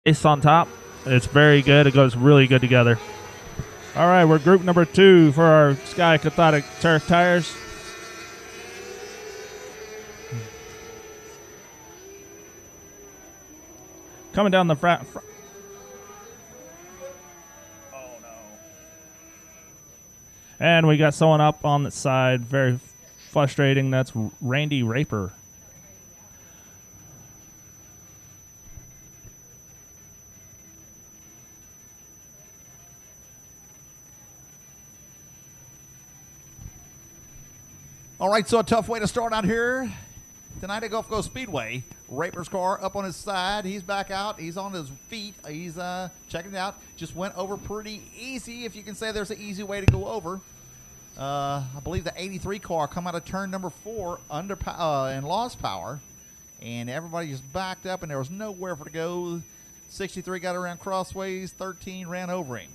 race on top. It's very good. It goes really good together. All right, we're group number 2 for our Sky Cathodic Turf tires. Coming down the front. Oh, no. And we got someone up on the side. Very frustrating. That's Randy Raper. All right, so a tough way to start out here tonight at Gulf Coast Speedway. Raper's car up on his side. He's back out. He's on his feet. He's checking it out. Just went over pretty easy, if you can say there's an easy way to go over. I believe the 83 car come out of turn number 4 and lost power. And everybody just backed up, and there was nowhere for to go. 63 got around crossways. 13 ran over him.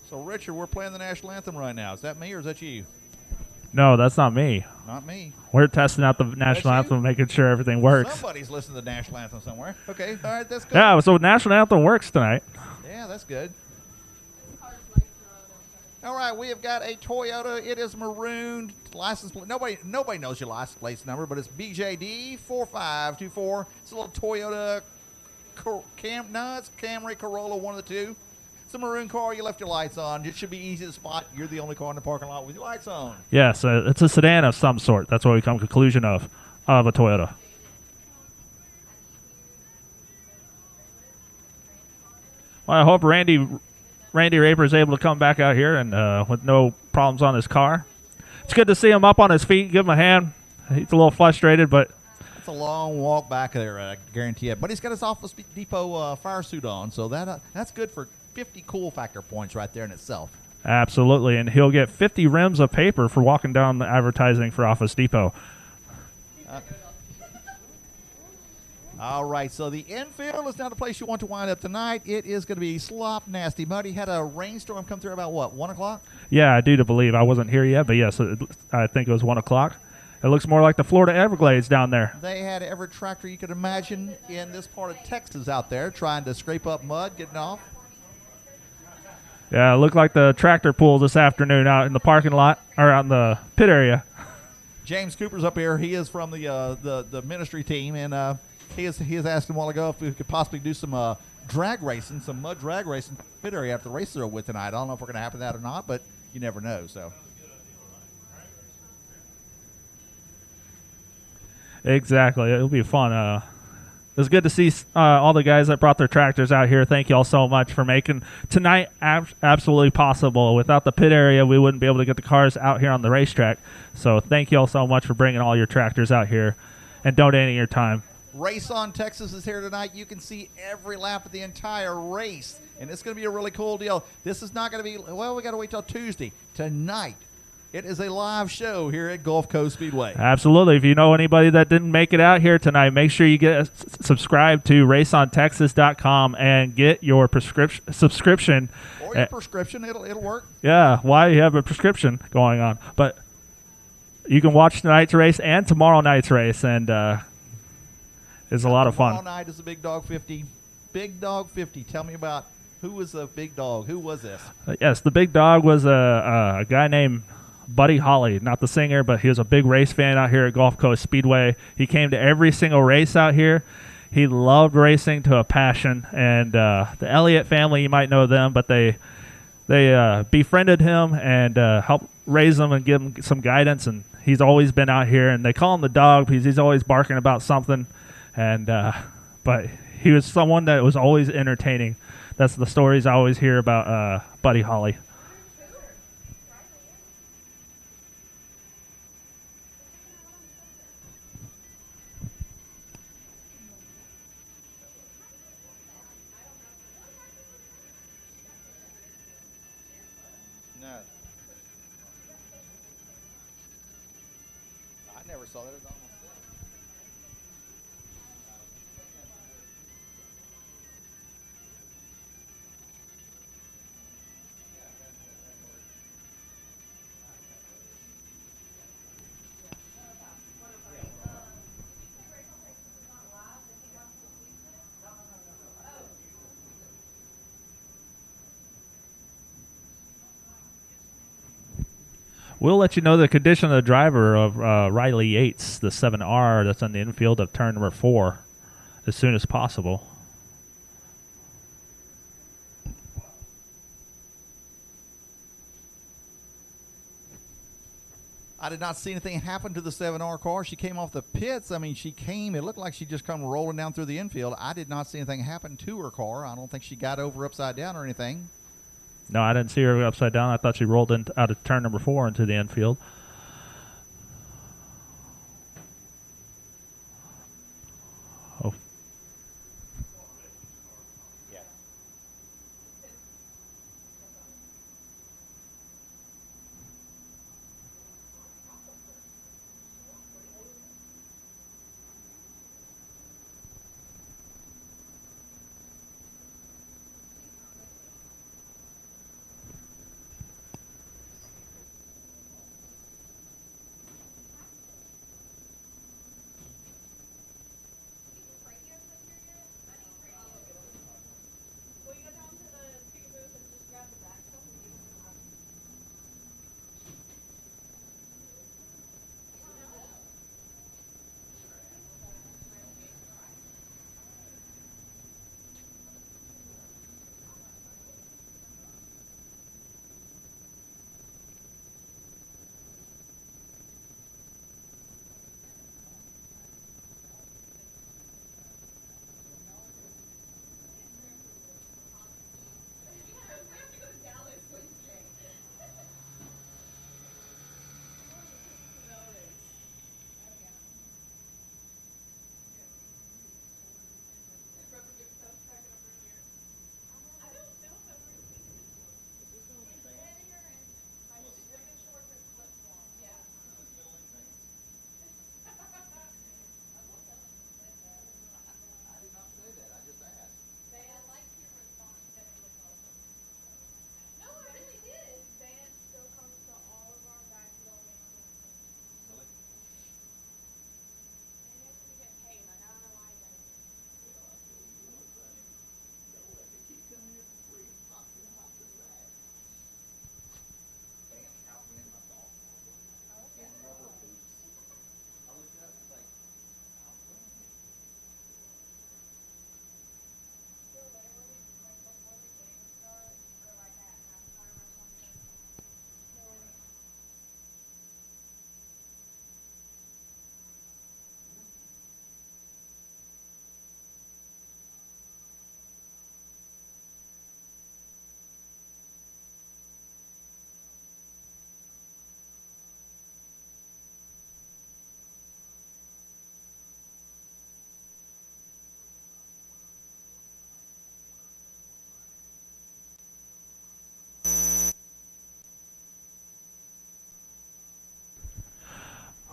So, Richard, we're playing the national anthem right now. Is that me or is that you? No, that's not me. Not me. We're testing out the national anthem, making sure everything works. Somebody's listening to the national anthem somewhere. Okay, all right, that's good. Yeah, so national anthem works tonight. Yeah, that's good. All right, we have got a Toyota. It is maroon. License plate. Nobody knows your license plate number, but it's BJD 4524. It's a little Toyota Camry Corolla, one of the two. It's a maroon car. You left your lights on. It should be easy to spot. You're the only car in the parking lot with your lights on. Yes, it's a sedan of some sort. That's what we come to the conclusion of a Toyota. Well, I hope Randy Raper is able to come back out here and with no problems on his car. It's good to see him up on his feet. Give him a hand. He's a little frustrated, but it's a long walk back there, I guarantee it. But he's got his Office Depot fire suit on, so that's good for 50 cool factor points right there in itself. Absolutely, and he'll get 50 rims of paper for walking down the advertising for Office Depot. All right, so the infield is now the place you want to wind up tonight. It is going to be slop nasty muddy. Had a rainstorm come through about, what, 1 o'clock? Yeah, I do believe. I wasn't here yet, but yes, I think it was 1 o'clock. It looks more like the Florida Everglades down there. They had every tractor you could imagine in this part of Texas out there trying to scrape up mud, getting off. Yeah, it looked like the tractor pull this afternoon out in the parking lot, or out in the pit area. James Cooper's up here. He is from the ministry team, and he is asking a while ago if we could possibly do some drag racing, some mud drag racing pit area after the races are with tonight. I don't know if we're going to happen that or not, but you never know. So. Exactly. It'll be fun. It was good to see all the guys that brought their tractors out here. Thank you all so much for making tonight absolutely possible. Without the pit area, we wouldn't be able to get the cars out here on the racetrack. So thank you all so much for bringing all your tractors out here and donating your time. Race on Texas is here tonight. You can see every lap of the entire race, and it's going to be a really cool deal. This is not going to be, well, we got to wait till Tuesday. Tonight, it is a live show here at Gulf Coast Speedway. Absolutely. If you know anybody that didn't make it out here tonight, make sure you get subscribe to raceontexas.com and get your subscription. Or your prescription. It'll work. Yeah, why you have a prescription going on. But you can watch tonight's race and tomorrow night's race, and it's a lot of fun. Tomorrow night is the Big Dog 50. Big Dog 50. Tell me about who was the Big Dog. Who was this? Yes, the Big Dog was a guy named Buddy Holly, not the singer, but he was a big race fan out here at Gulf Coast Speedway. He came to every single race out here. He loved racing to a passion, and the Elliott family, you might know them, but they befriended him and helped raise him and give him some guidance, and he's always been out here, and they call him the Dog because he's always barking about something, and but he was someone that was always entertaining. That's the stories I always hear about Buddy Holly. Saw that at all. We'll let you know the condition of the driver of Riley Yates, the 7R that's on the infield of turn number 4, as soon as possible. I did not see anything happen to the 7R car. She came off the pits. I mean, it looked like she just come rolling down through the infield. I did not see anything happen to her car. I don't think she got over upside down or anything. No, I didn't see her upside down. I thought she rolled out of turn number 4 into the infield. Oh.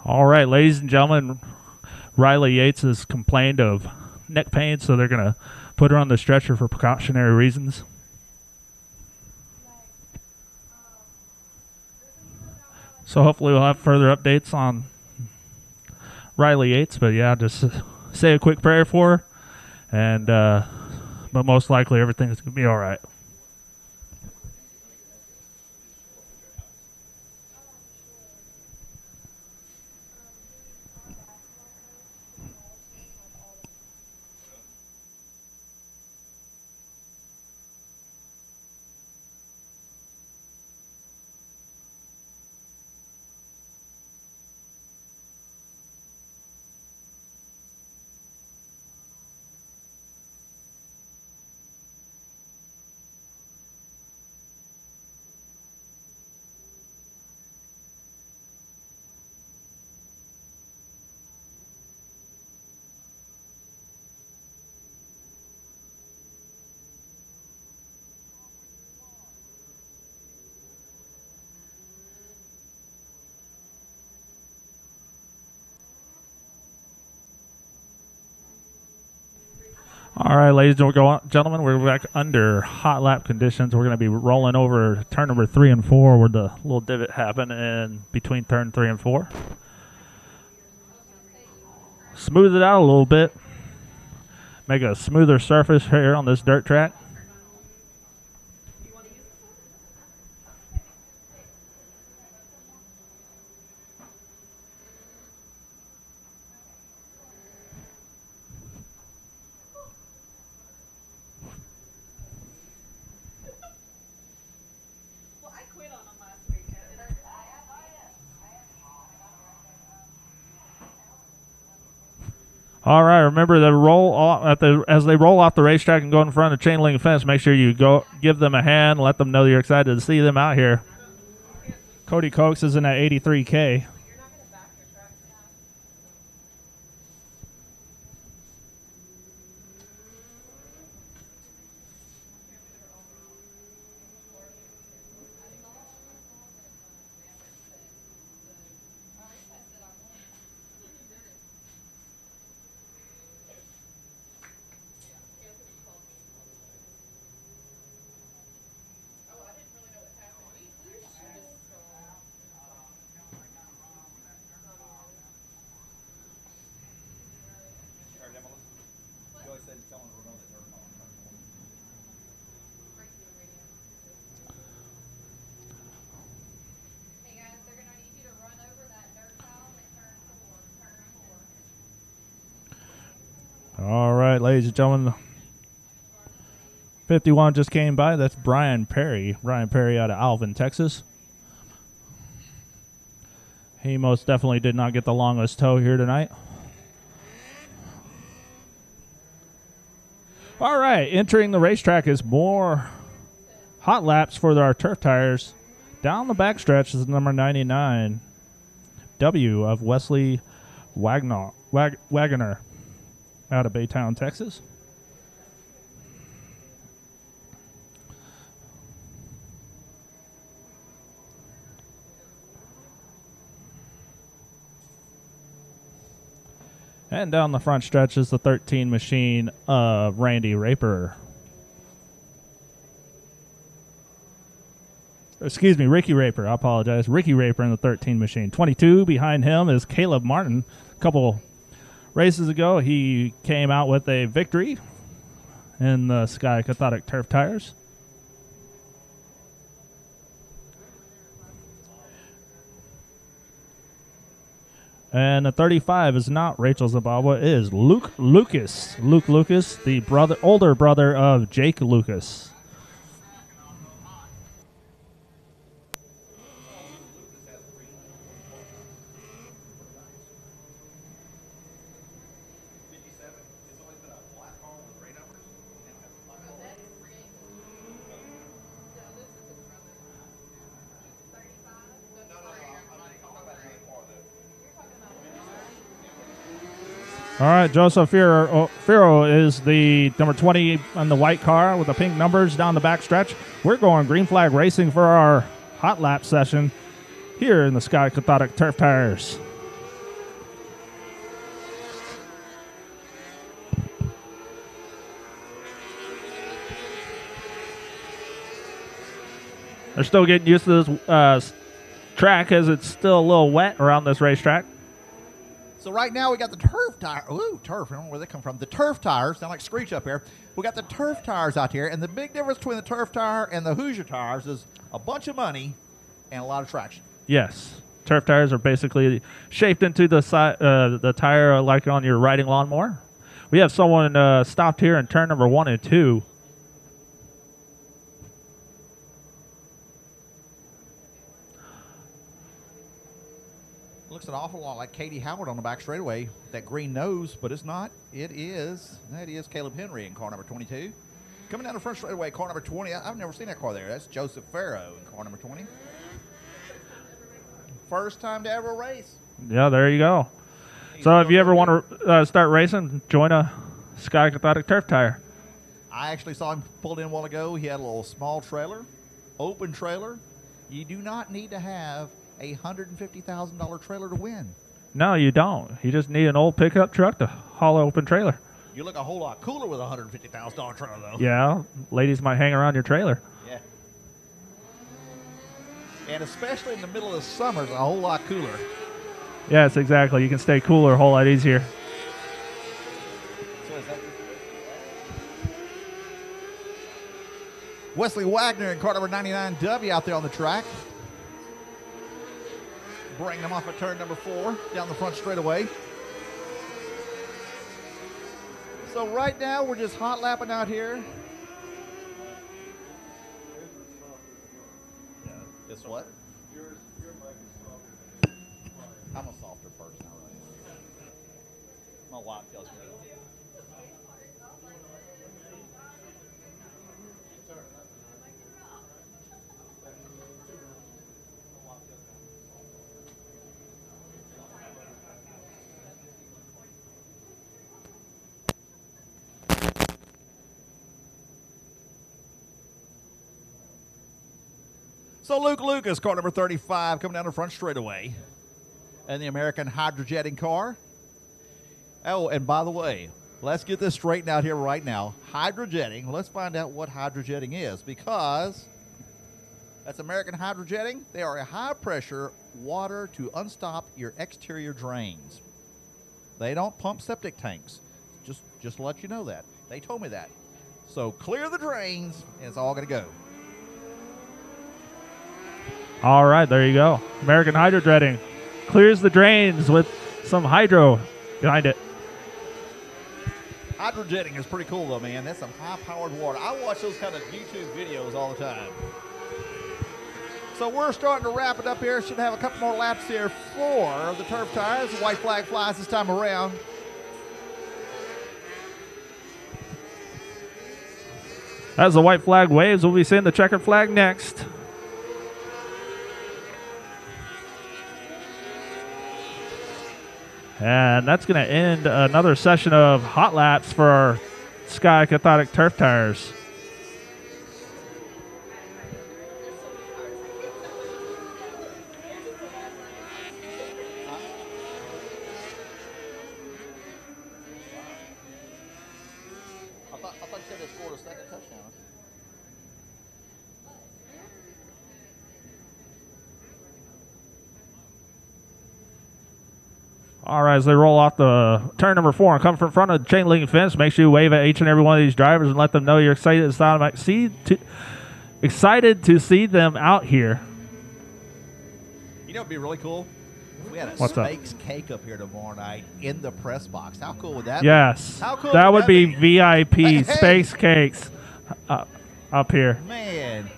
All right, ladies and gentlemen, Riley Yates has complained of neck pain, so they're going to put her on the stretcher for precautionary reasons. So hopefully we'll have further updates on Riley Yates, but yeah, just say a quick prayer for her, and but most likely everything's going to be all right. All right, ladies and gentlemen, we're back under hot lap conditions. We're going to be rolling over turn number 3 and 4 where the little divot happened in between turn 3 and 4. Smooth it out a little bit. Make a smoother surface here on this dirt track. All right, remember the as they roll off the racetrack and go in front of the chain link fence. Make sure you go give them a hand, let them know you're excited to see them out here. Cody Cokes is in that 83K. All right, ladies and gentlemen, 51 just came by. That's Brian Perry. Brian Perry out of Alvin, Texas. He most definitely did not get the longest tow here tonight. All right, entering the racetrack is more hot laps for our turf tires. Down the backstretch is number 99, W of Wesley Wagoner out of Baytown, Texas. And down the front stretch is the 13 machine of Randy Raper. Excuse me, Ricky Raper. I apologize. Ricky Raper in the 13 machine. 22 behind him is Caleb Martin. A couple races ago, he came out with a victory in the Sky Cathodic Turf Tires. And the 35 is not Rachel Zababa, it is Luke Lucas. Luke Lucas, the older brother of Jake Lucas. All right, Joseph Firo is the number 20 on the white car with the pink numbers down the back stretch. We're going green flag racing for our hot lap session here in the Sky Cathodic Turf Tires. They're still getting used to this track as it's still a little wet around this racetrack. So right now we got the turf tire. Ooh, turf. I don't know where they come from. The turf tires sound like Screech up here. We got the turf tires out here, and the big difference between the turf tire and the Hoosier tires is a bunch of money and a lot of traction. Yes, turf tires are basically shaped into the tire like on your riding lawnmower. We have someone stopped here in turn number 1 and 2. Looks an awful lot like Katie Howard on the back straightaway. That green nose, but it's not. That is Caleb Henry in car number 22. Coming down the front straightaway, car number 20. I've never seen that car there. That's Joseph Farrow in car number 20. First time to ever race. Yeah, there you go. So if you ever want to start racing, join a Sky Cathodic Turf Tire. I actually saw him pulled in a while ago. He had a little small trailer, open trailer. You do not need to have a $150,000 trailer to win. No, you don't. You just need an old pickup truck to haul an open trailer. You look a whole lot cooler with a $150,000 trailer, though. Yeah, ladies might hang around your trailer. Yeah. And especially in the middle of the summer, it's a whole lot cooler. Yes, exactly. You can stay cooler a whole lot easier. So is that Wesley Wagner in car number 99W out there on the track. Bring them off at turn number 4 down the front straightaway. So right now we're just hot lapping out here. Yeah, it's what? I'm a softer person, all right. My wife tells me. So Luke Lucas, car number 35, coming down the front straightaway. And the American hydrojetting car. Oh, and by the way, let's get this straightened out here right now. Hydrojetting, let's find out what hydrojetting is, because that's American hydrojetting. They are a high-pressure water to unstop your exterior drains. They don't pump septic tanks. Just to let you know that. They told me that. So clear the drains, and it's all going to go. All right, there you go. American hydrojetting clears the drains with some hydro behind it. Hydrojetting is pretty cool, though, man. That's some high-powered water. I watch those kind of YouTube videos all the time. So we're starting to wrap it up here. Should have a couple more laps here for the turf tires. The white flag flies this time around. As the white flag waves, we'll be seeing the checkered flag next. And that's going to end another session of hot laps for our Sky Cathodic turf tires. I thought you said they scored a second touchdown. All right, as they roll off the turn number 4 and come from front of the chain link fence, make sure you wave at each and every one of these drivers and let them know you're excited to see them out here. You know, it'd be really cool if we had a What's up? Spake's cake up here tomorrow night in the press box. How cool would that Yes. be? How cool that would be be? VIP Hey. Space Cakes up here. Man,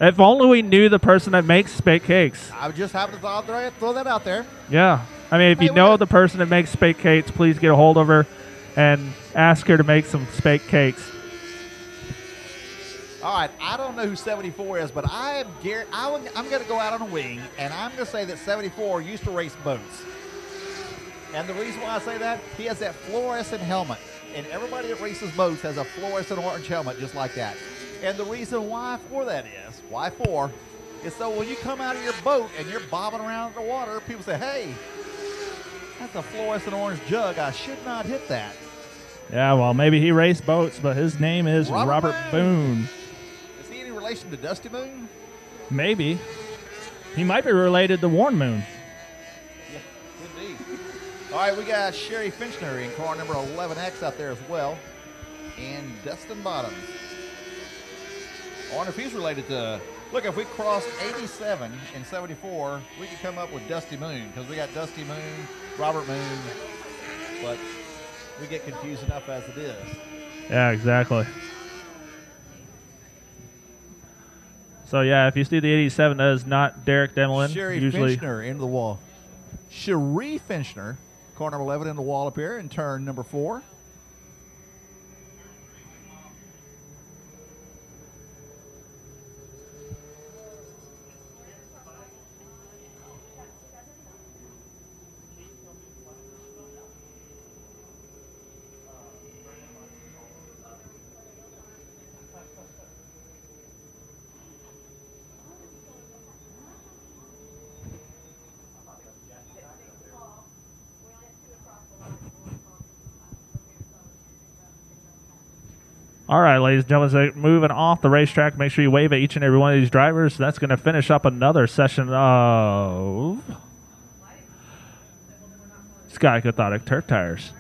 If only we knew the person that makes Spake Cakes. I would just happen to throw that out there. Yeah. I mean, if Hey, you know what- the person that makes Spake Cakes, please get a hold of her and ask her to make some Spake Cakes. All right, I don't know who 74 is, but I'm going to go out on a wing, and I'm going to say that 74 used to race boats. And the reason why I say that, he has that fluorescent helmet. And everybody that races boats has a fluorescent orange helmet just like that. And the reason why for, is so when you come out of your boat and you're bobbing around in the water, people say, hey, that's a fluorescent orange jug. I should not hit that. Yeah, well, maybe he raced boats, but his name is Robert Boone. Is he any relation to Dusty Moon? Maybe. He might be related to Warren Moon. Yeah, indeed. All right, we got Sherry Finchner in car number 11X out there as well. And Dustin Bottoms. I wonder if he's related to... Look, if we crossed 87 and 74, we could come up with Dusty Moon, because we got Dusty Moon, Robert Moon, but we get confused enough as it is. Yeah, exactly. So, yeah, if you see the 87, that is not Derek Demlin. Sherry Finchner into the wall. Sherry Finchner, car number 11 in the wall up here in turn number 4. All right, ladies and gentlemen, so moving off the racetrack, make sure you wave at each and every one of these drivers. That's going to finish up another session of Sky Cathodic Turf Tires.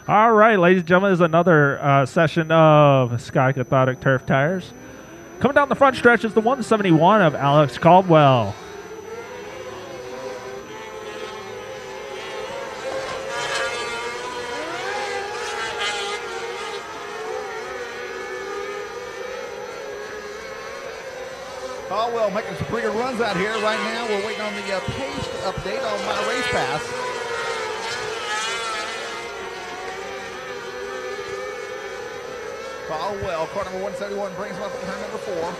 All right, ladies and gentlemen, this is another session of Sky Cathodic Turf Tires. Coming down the front stretch is the 171 of Alex Caldwell. Caldwell making some pretty good runs out here. Right now, we're waiting on the page update on my race pass. Caldwell, car number 171, brings him up at turn number 4.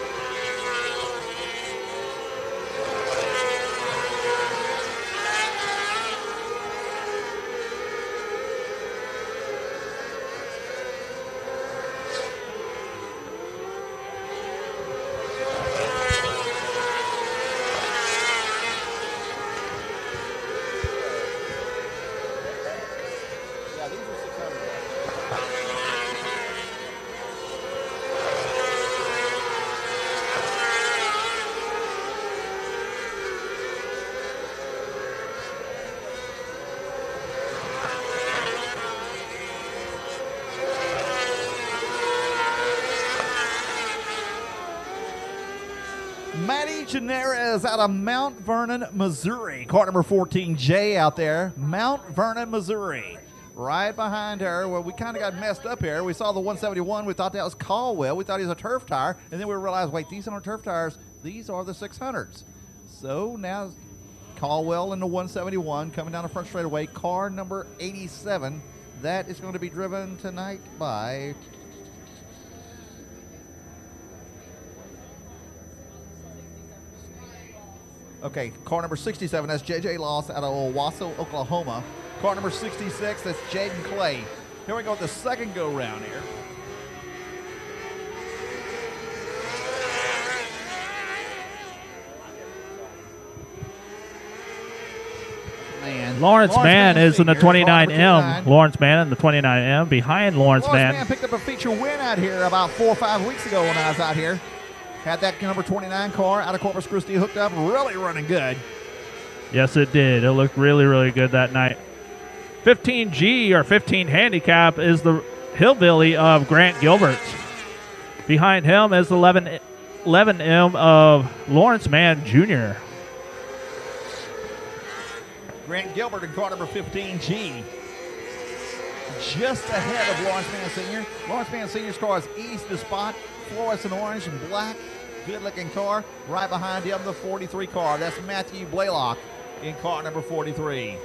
Genera out of Mount Vernon, Missouri. Car number 14J out there, Mount Vernon, Missouri. Right behind her, well, we kind of got messed up here. We saw the 171. We thought that was Caldwell. We thought he was a turf tire. And then we realized, wait, these aren't turf tires. These are the 600s. So now Caldwell in the 171 coming down the front straightaway. Car number 87. That is going to be driven tonight by... Okay, car number 67, that's J.J. Loss out of Owasso, Oklahoma. Car number 66, that's Jaden Clay. Here we go with the second go-round here. Man. Lawrence Mann is in the 29M. Lawrence Mann in the 29M. Behind Lawrence Mann picked up a feature win out here about 4 or 5 weeks ago when I was out here. Had that number 29 car out of Corpus Christi hooked up, really running good. Yes, it did. It looked really, really good that night. 15G or 15 handicap is the hillbilly of Grant Gilbert. Behind him is the 11M of Lawrence Mann Jr. Grant Gilbert in car number 15G. Just ahead of Lawrence Mann Sr. Lawrence Mann Sr.'s car is east of spot, fluorescent orange and black. Good-looking car. Right behind him, the 43 car. That's Matthew Blaylock in car number 43.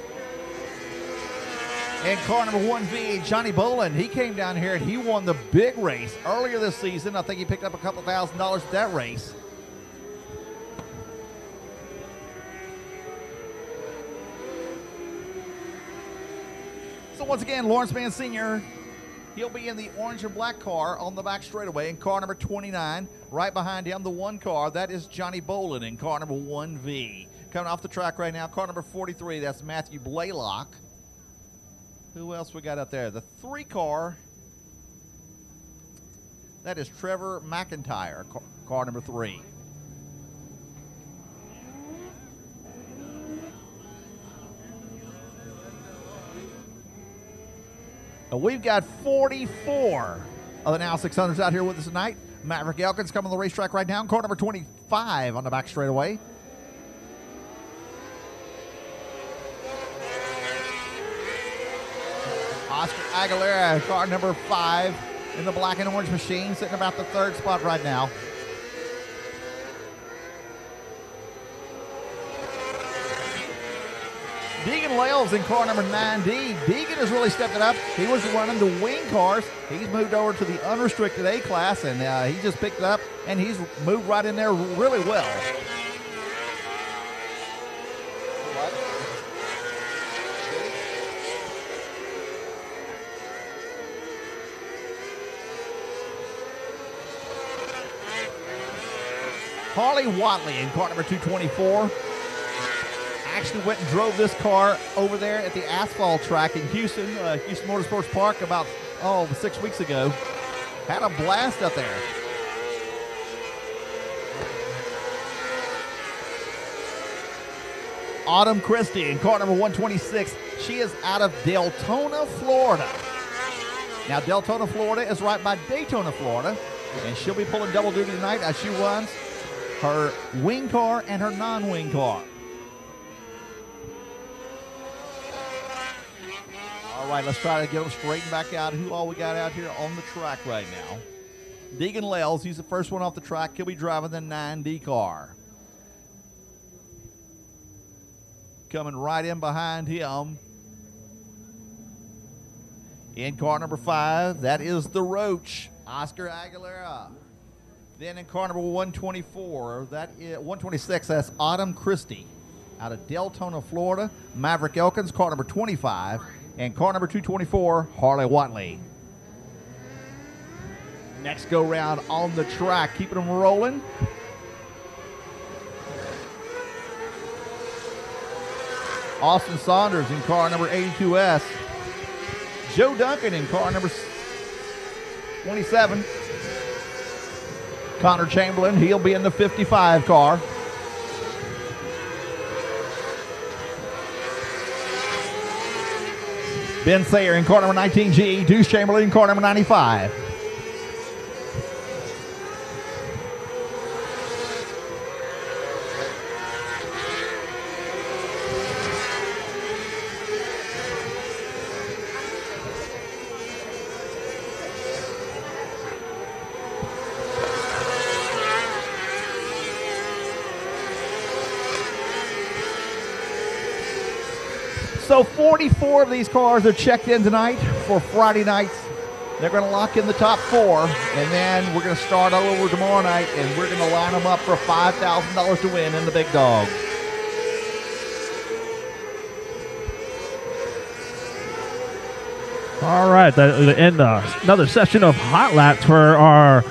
And car number 1V, Johnny Boland. He came down here and he won the big race earlier this season. I think he picked up a couple $1,000 at that race. So once again, Lawrence Mann Sr., he'll be in the orange and black car on the back straightaway in car number 29. Right behind him, the one car, that is Johnny Boland in car number 1V. Coming off the track right now, car number 43, that's Matthew Blaylock. Who else we got up there? The 3 car, that is Trevor McIntyre, car number 3. We've got 44 of the Now 600s out here with us tonight. Maverick Elkins coming on the racetrack right now. Car number 25 on the back straightaway. Oscar Aguilera, car number 5 in the black and orange machine, sitting about the 3rd spot right now. Deegan Lales in car number 9D. Deegan has really stepped it up. He was running the wing cars. He's moved over to the unrestricted A class, and he just picked it up, and he's moved right in there really well. Harley Watley in car number 224. Actually went and drove this car over there at the asphalt track in Houston, Houston Motorsports Park about, 6 weeks ago. Had a blast up there. Autumn Christie in car number 126. She is out of Deltona, Florida. Now, Deltona, Florida is right by Daytona, Florida, and she'll be pulling double duty tonight as she runs her wing car and her non-wing car. All right, let's try to get them straightened back out. Who all we got out here on the track right now? Deegan Lales, he's the first one off the track. He'll be driving the 9D car. Coming right in behind him in car number 5, that is the Roach, Oscar Aguilera. Then in car number 124, that is 126, that's Autumn Christie out of Deltona, Florida. Maverick Elkins, car number 25. And car number 224, Harley Watley. Next go round on the track, keeping them rolling. Austin Saunders in car number 82S. Joe Duncan in car number 27. Connor Chamberlain, he'll be in the 55 car. Ben Sayer in car number 19G. Deuce Chamberlain in car number 95. So 44 of these cars are checked in tonight for Friday nights. They're going to lock in the top 4, and then we're going to start all over tomorrow night, and we're going to line them up for $5,000 to win in the Big Dog. All right, that end another session of hot laps for our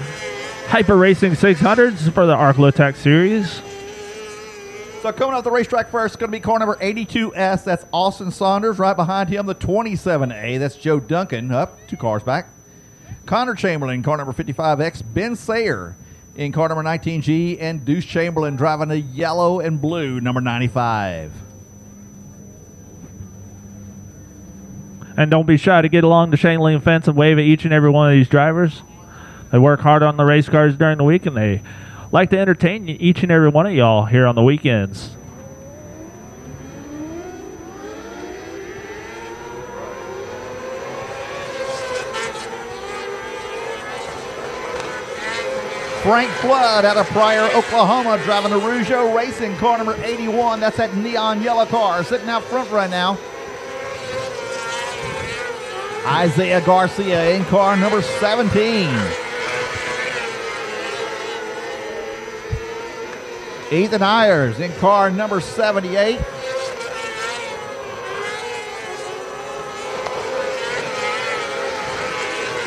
Hyper Racing 600s for the Arclotech series. So coming off the racetrack first, it's going to be car number 82S. That's Austin Saunders. Right behind him, the 27A. That's Joe Duncan. Up 2 cars back. Connor Chamberlain, car number 55X. Ben Sayer in car number 19G. And Deuce Chamberlain driving the yellow and blue number 95. And don't be shy to get along the chain link fence and wave at each and every one of these drivers. They work hard on the race cars during the week, and they like to entertain each and every one of y'all here on the weekends. Frank Flood out of Pryor, Oklahoma, driving the Rougeau Racing, car number 81. That's that neon yellow car sitting out front right now. Isaiah Garcia in car number 17. Ethan Ayers in car number 78.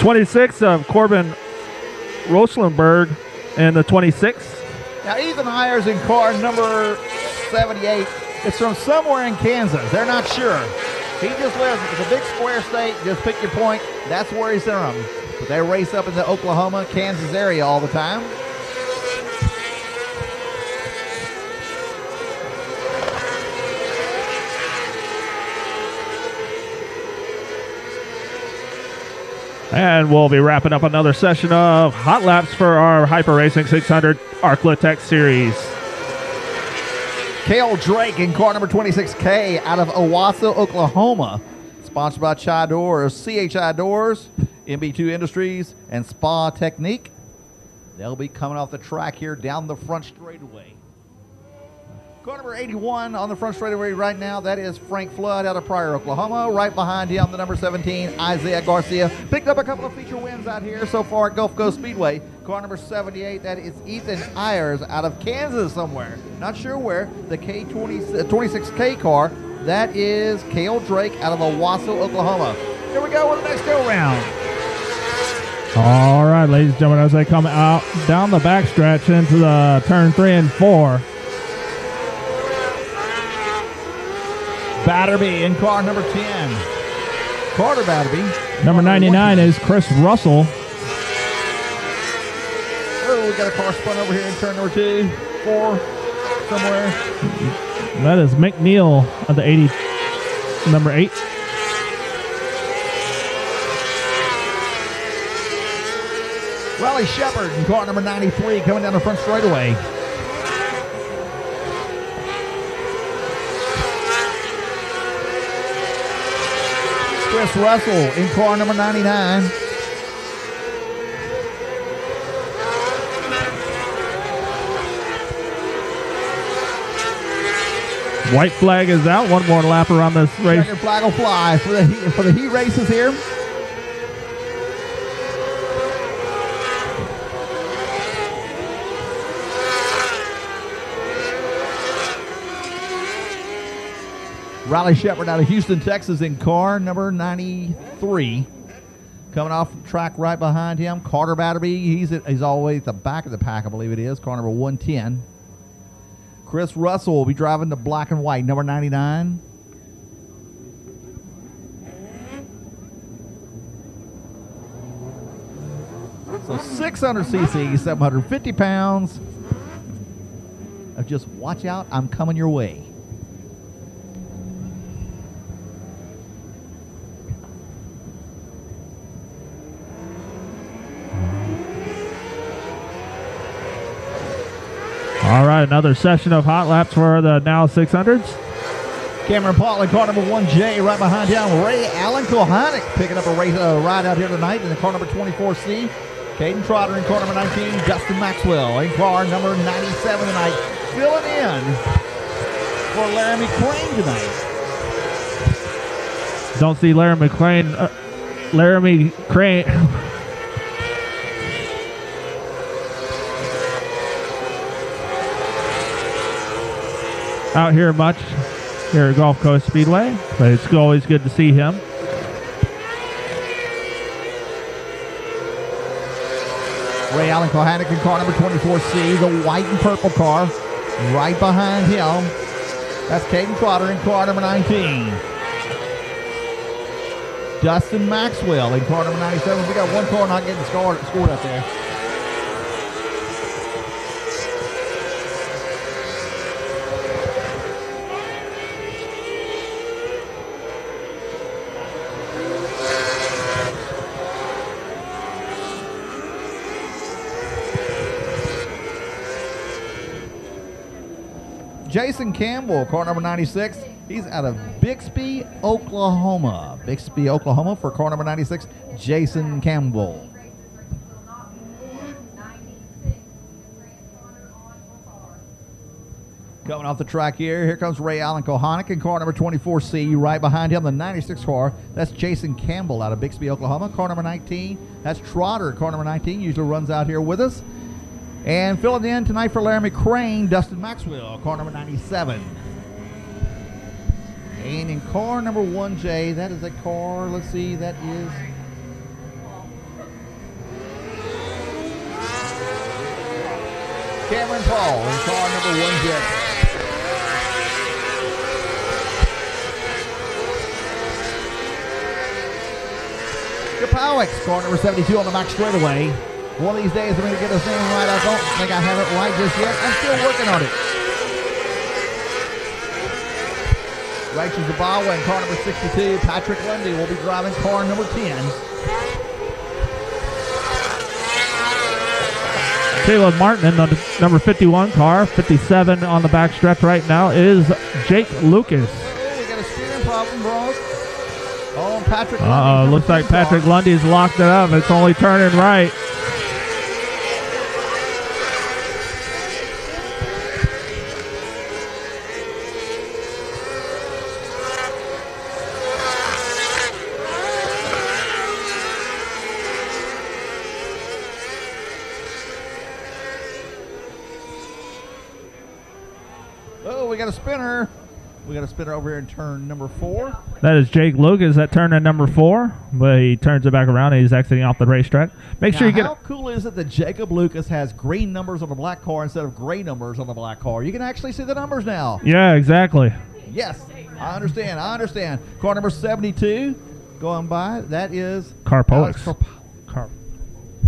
'26 of Corbin Roslenberg in the 26. Now Ethan Ayers in car number 78. It's from somewhere in Kansas. They're not sure. He just lives. It's a big square state. Just pick your point. That's where he's from. But they race up in the Oklahoma, Kansas area all the time. And we'll be wrapping up another session of hot laps for our Hyper Racing 600 Arclotech series. Cale Drake in car number 26K out of Owasso, Oklahoma. Sponsored by Chi Doors, CHI Doors, MB2 Industries, and Spa Technique. They'll be coming off the track here down the front straightaway. Car number 81 on the front straightaway right now, that is Frank Flood out of Pryor, Oklahoma. Right behind him, the number 17, Isaiah Garcia. Picked up a couple of feature wins out here so far at Gulf Coast Speedway. Car number 78, that is Ethan Ayers out of Kansas somewhere. Not sure where. The K26K car, that is Cale Drake out of Owasso, Oklahoma. Here we go with the next go-round. All right, ladies and gentlemen, as they come out down the backstretch into the turn 3 and 4. Batterby in car number 10. Carter Batterby. Number 99 is Chris Russell. Oh, we got a car spun over here in turn number 2, 4, somewhere. That is McNeil of the 80, number 8. Riley Shepard in car number 93 coming down the front straightaway. Chris Russell in car number 99. White flag is out. One more lap around this race. Second flag will fly for the heat races here. Riley Shepard out of Houston, Texas in car number 93. Coming off the track right behind him, Carter Batterby. He's always at the back of the pack, I believe it is, car number 110. Chris Russell will be driving the black and white, number 99. So 600 cc, 750 pounds of just watch out, I'm coming your way. All right, another session of hot laps for the now 600s. Cameron Paul in car number 1J right behind him. Ray Allen Kohanic picking up a ride out here tonight in the car number 24C. Caden Trotter in car number 19. Dustin Maxwell in car number 97 tonight. Filling in for Laramie Crane tonight. Don't see Laramie Crane. Laramie Crane. out here much here at Gulf Coast Speedway, but it's always good to see him. Ray Allen Kohanic in car number 24C, the white and purple car. Right behind him, that's Caden Trotter in car number 19. Dustin Maxwell in car number 97. We got one car not getting scored up there. Jason Campbell, car number 96. He's out of Bixby, Oklahoma. Bixby, Oklahoma for car number 96, Jason Campbell. Coming off the track here comes Ray Allen Kohanic in car number 24C. Right behind him, the 96 car. That's Jason Campbell out of Bixby, Oklahoma. Car number 19. That's Trotter, car number 19. Usually runs out here with us. And filling in tonight for Laramie Crane, Dustin Maxwell, car number 97. And in car number 1J, that is a car, let's see, that is... Cameron Paul in car number 1J. Kapowicz, car number 72 on the back straightaway. One of these days I'm going to get his name right. I don't think I have it right just yet. I'm still working on it. Rachel Zabawa in car number 62. Patrick Lundy will be driving car number 10. Caleb Martin in the number 51 car. 57 on the backstretch right now is Jake Lucas. Oh, we got a steering problem, bros. Oh, Patrick Lundy. Looks like Patrick Lundy's locked it up. It's only turning right. We got a spinner. We got a spinner over here in turn number 4. That is Jake Lucas at turn number 4, but he turns it back around and he's exiting off the racetrack. Make sure you get. How cool is it that Jacob Lucas has green numbers on the black car instead of gray numbers on the black car? You can actually see the numbers now. Yeah, exactly. Yes, I understand. Car number 72 going by. That is Karpowicz.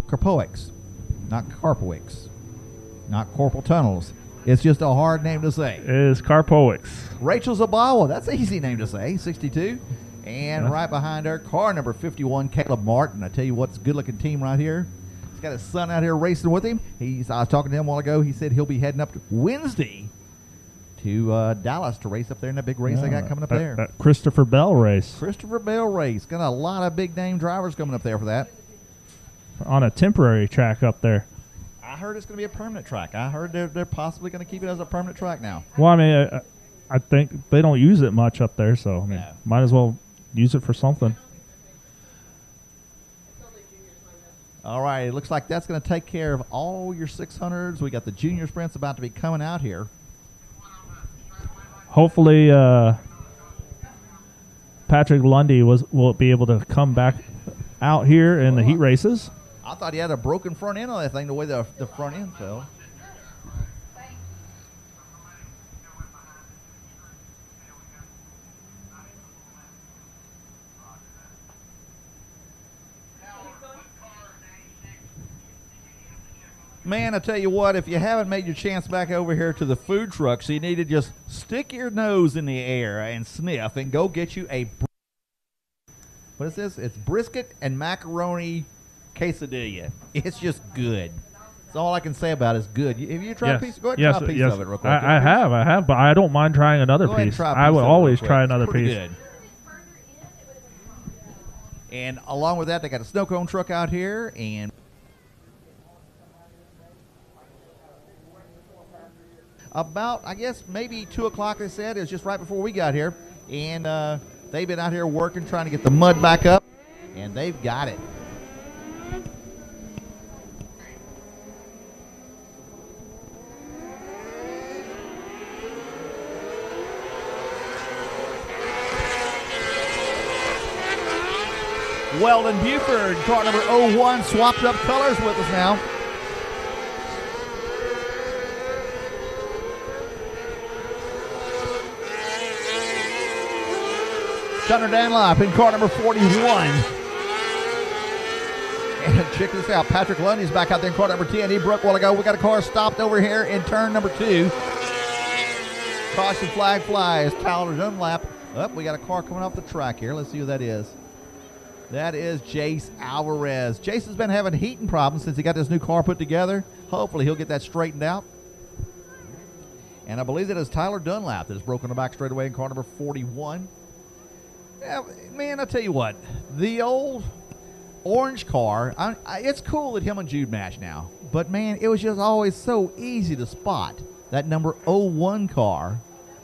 Karpowicz, not Karpowicz, not Corporal Tunnels. It's just a hard name to say. It is Karpowicz. Rachel Zabawa, that's an easy name to say, 62. And right behind her, car number 51, Caleb Martin. I tell you what's a good-looking team right here. He's got his son out here racing with him. I was talking to him a while ago. He said he'll be heading up Wednesday to Dallas to race up there in that big race they got coming up there. That Christopher Bell race. Christopher Bell race. Got a lot of big name drivers coming up there for that. On a temporary track up there. I heard it's going to be a permanent track. I heard they're possibly going to keep it as a permanent track now. Well, I mean, I think they don't use it much up there, so I mean, might as well use it for something. All right, it looks like that's going to take care of all your 600s. We got the junior sprints about to be coming out here. Hopefully, Patrick Lundy will be able to come back out here in the heat races. I thought he had a broken front end on that thing, the way the front end fell. Man, I tell you what, if you haven't made your chance back over here to the food trucks, you need to just stick your nose in the air and sniff and go get you a, what is this? It's brisket and macaroni quesadilla. It's just good. That's all I can say about it. It's good. Have you tried a piece? Go ahead and try a piece of it real quick. I have, but I don't mind trying another piece. I would always try another piece. Good. And along with that, they got a snow cone truck out here, and about, I guess, maybe 2 o'clock, they said. It was just right before we got here. And they've been out here working, trying to get the mud back up. And they've got it. Weldon Buford, car number 01, swapped up colors with us now. Gunnar Dunlap in car number 41. And check this out. Patrick Lundy's back out there in car number 10. He broke a while ago. We got a car stopped over here in turn number 2. Caution flag flies. Tyler Dunlap. We got a car coming off the track here. Let's see who that is. That is Jace Alvarez. Jace has been having heating problems since he got this new car put together. Hopefully he'll get that straightened out. And I believe that is Tyler Dunlap that has broken the back straightaway in car number 41. Yeah, man, I tell you what, the old orange car, it's cool that him and Jude match now. But, man, it was just always so easy to spot that number 01 car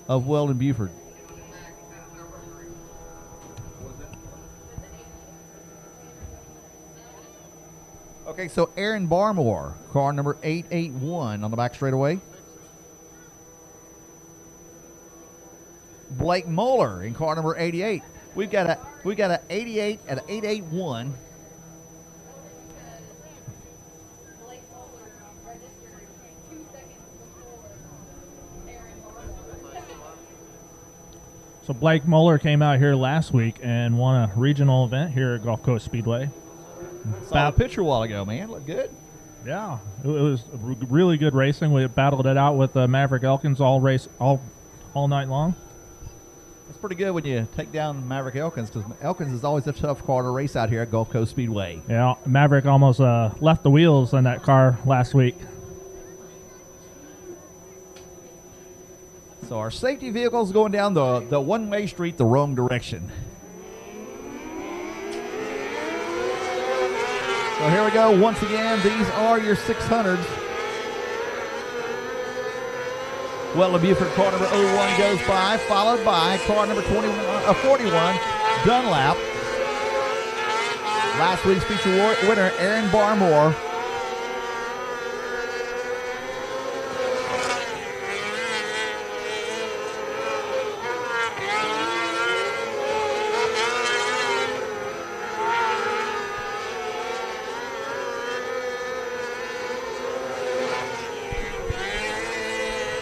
of Weldon Buford. Okay, so Aaron Barmore, car number 881 on the back straightaway. Blake Moeller in car number 88. We've got a 88 and an 881. So Blake Moeller came out here last week and won a regional event here at Gulf Coast Speedway. Saw a picture a while ago, man. Looked good. Yeah, it was really good racing. We battled it out with Maverick Elkins all night long. It's pretty good when you take down Maverick Elkins, because Elkins is always a tough car to race out here at Gulf Coast Speedway. Yeah, Maverick almost left the wheels in that car last week. So our safety vehicle's going down the one-way street the wrong direction. So here we go. Once again, these are your 600s. Weldon Buford, car number 01 goes by, followed by car number 41, Dunlap. Last week's feature winner, Aaron Barmore.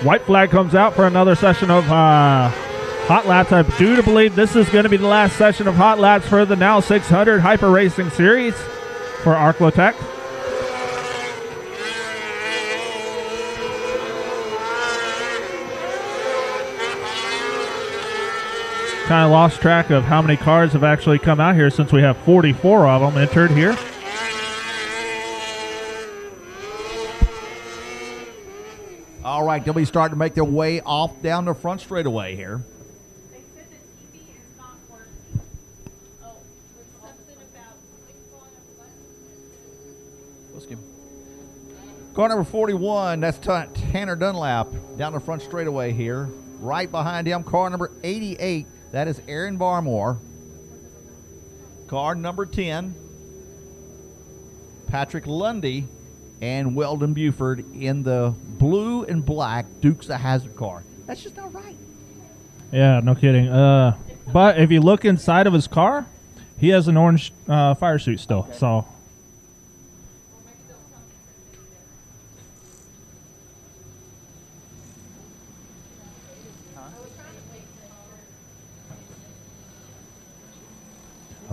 White flag comes out for another session of Hot Laps. I do believe this is going to be the last session of Hot Laps for the Now 600 Hyper Racing Series for Arclotech. Kind of lost track of how many cars have actually come out here since we have 44 of them entered here. All right, they'll be starting to make their way off down the front straightaway here. They said the TV is not working. Oh, there's something about clicking on a button. Car number 41, that's Tanner Dunlap down the front straightaway here. Right behind him, car number 88, that is Aaron Barmore. Car number 10, Patrick Lundy and Weldon Buford in the blue and black Dukes of Hazzard car. That's just not right. Yeah, no kidding. But if you look inside of his car, he has an orange fire suit still. Okay. So.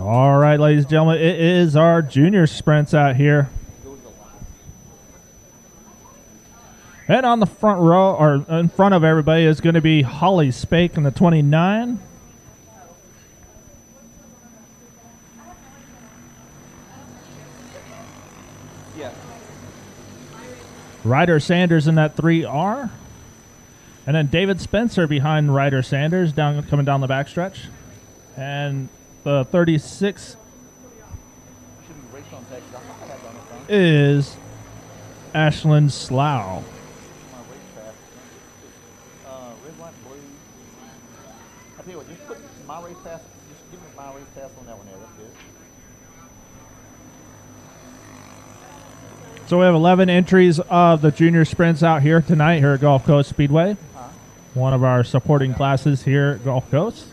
All right, ladies and gentlemen, it is our junior sprints out here. And on the front row, or in front of everybody, is going to be Holly Spake in the 29. Yeah. Ryder Sanders in that 3R. And then David Spencer behind Ryder Sanders coming down the backstretch. And the 36 is Ashlyn Slough. Red, white, blue. I tell you what, just put my race pass. Just give me my race pass on that one there. That's good. So we have 11 entries of the junior sprints out here tonight here at Gulf Coast Speedway. One of our supporting classes here at Gulf Coast.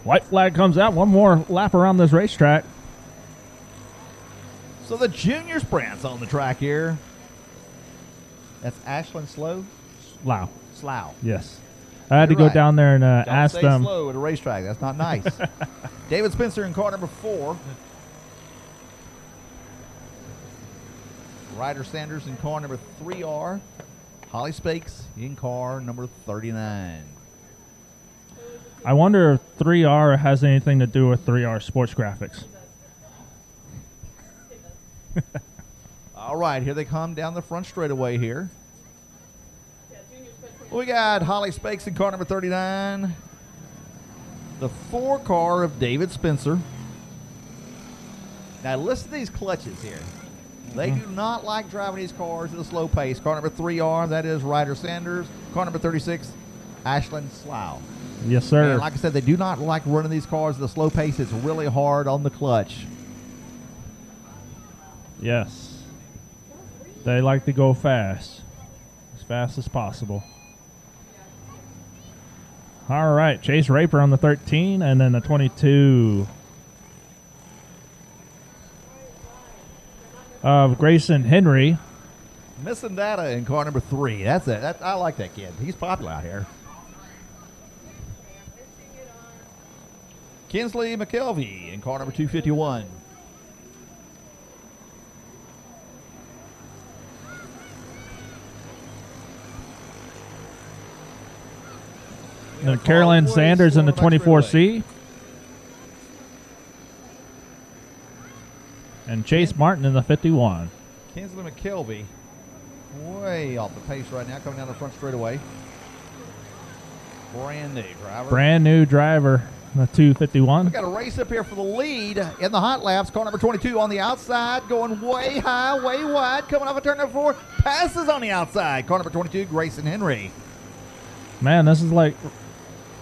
White flag comes out. One more lap around this racetrack. So the junior sprints on the track here. That's Ashlyn Slough. Slough. Yes. I had to You're go right. down there and Don't ask stay them. slow at a racetrack. That's not nice. David Spencer in car number 4. Ryder Sanders in car number 3R. Holly Spakes in car number 39. I wonder if 3R has anything to do with 3R Sports Graphics. All right, here they come down the front straightaway here. We got Holly Spakes in car number 39. The 4 car of David Spencer. Now listen to these clutches here. They do not like driving these cars at a slow pace. Car number 3R, that is Ryder Sanders. Car number 36, Ashlyn Slough. Yes, sir. And like I said, they do not like running these cars at a slow pace. It's really hard on the clutch. Yes. They like to go fast as possible. All right, Chase Raper on the 13 and then the 22 of Grayson Henry. Missing data in car number 3. That's it. I like that kid. He's popular out here. Kinsley McKelvey in car number 251. And Caroline Sanders in the 24C. And Chase Martin in the 51. Kinsley McKelvey way off the pace right now, coming down the front straightaway. Brand new driver. Brand new driver, the 251. We got a race up here for the lead in the hot laps. Car number 22 on the outside, going way high, way wide, coming off a turn number 4. Passes on the outside. Car number 22, Grayson Henry. Man, this is like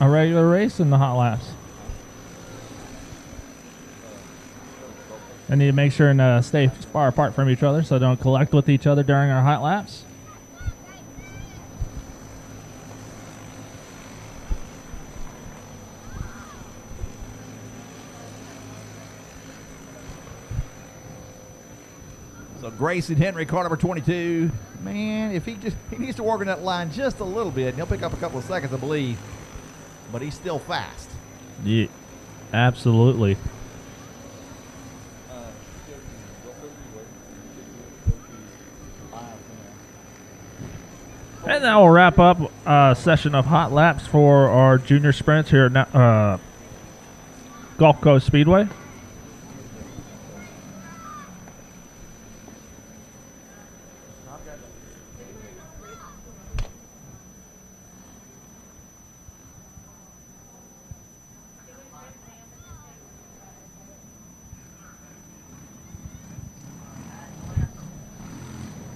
a regular race in the hot laps. I need to make sure and stay far apart from each other so don't collect with each other during our hot laps. So Grayson Henry, car number 22. Man, if he needs to work on that line just a little bit, and he'll pick up a couple of seconds, I believe. But he's still fast. Yeah, absolutely. And that will wrap up a session of hot laps for our junior sprints here at Gulf Coast Speedway.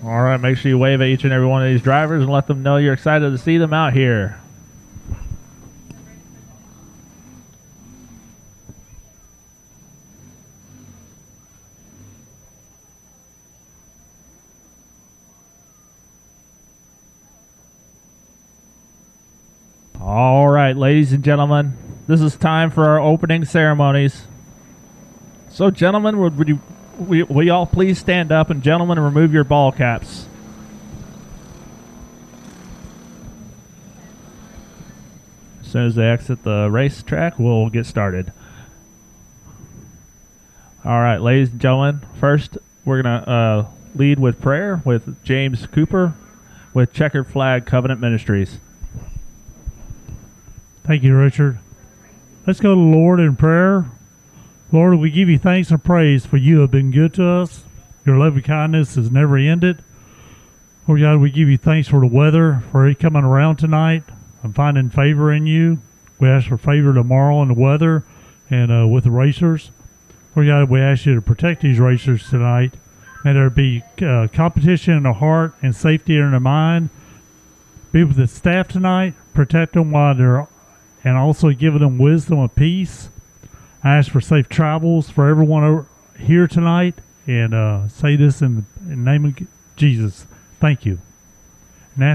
All right, make sure you wave at each and every one of these drivers and let them know you're excited to see them out here. All right, ladies and gentlemen, this is time for our opening ceremonies. So, gentlemen, will you all please stand up, and gentlemen, remove your ball caps. As soon as they exit the racetrack, we'll get started. All right, ladies and gentlemen, first we're going to lead with prayer with James Cooper with Checkered Flag Covenant Ministries. Thank you, Richard. Let's go to the Lord in prayer. Lord, we give you thanks and praise for you have been good to us. Your loving kindness has never ended. Lord God, we give you thanks for the weather, for it coming around tonight. I'm finding favor in you. We ask for favor tomorrow in the weather and with the racers. Lord God, we ask you to protect these racers tonight. May there be competition in the heart and safety in the mind. Be with the staff tonight. Protect them while they're, and also give them wisdom and peace. I ask for safe travels for everyone here tonight, and say this in the name of Jesus. Thank you. National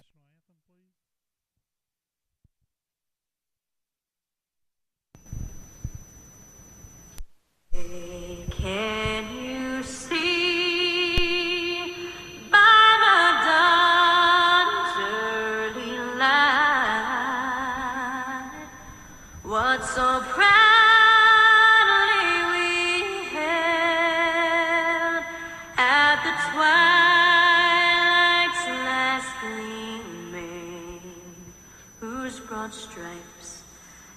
anthem, please. Can you see by the dawn's early light what so proudly we hailed at the twilight's last gleaming, whose broad stripes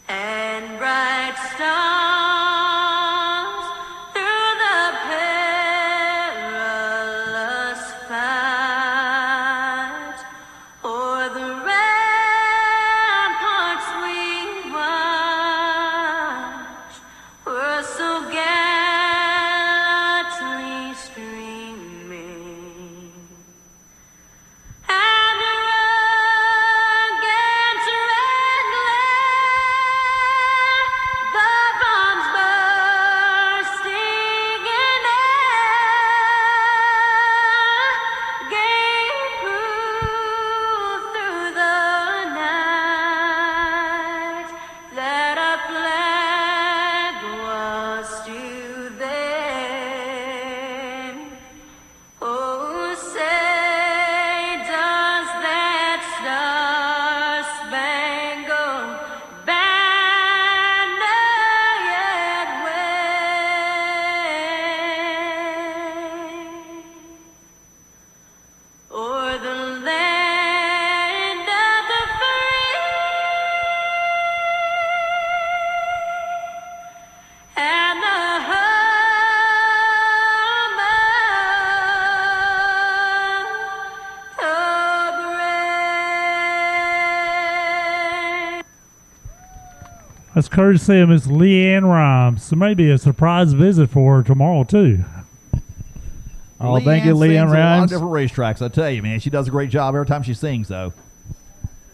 and bright stars through the perilous fight o'er the ramparts we watched were so gallantly streaming. And against red glare, the bombs bursting in air gave proof through the night that our flag was still there. Oh, say does that star-spangled banner yet wave o'er the land of the free and the home of the brave? That's courtesy of Miss Leanne Rhymes. So maybe a surprise visit for her tomorrow, too. Oh, thank you, sings Leanne a lot of Rhymes. different racetracks. I tell you, man, she does a great job every time she sings, though.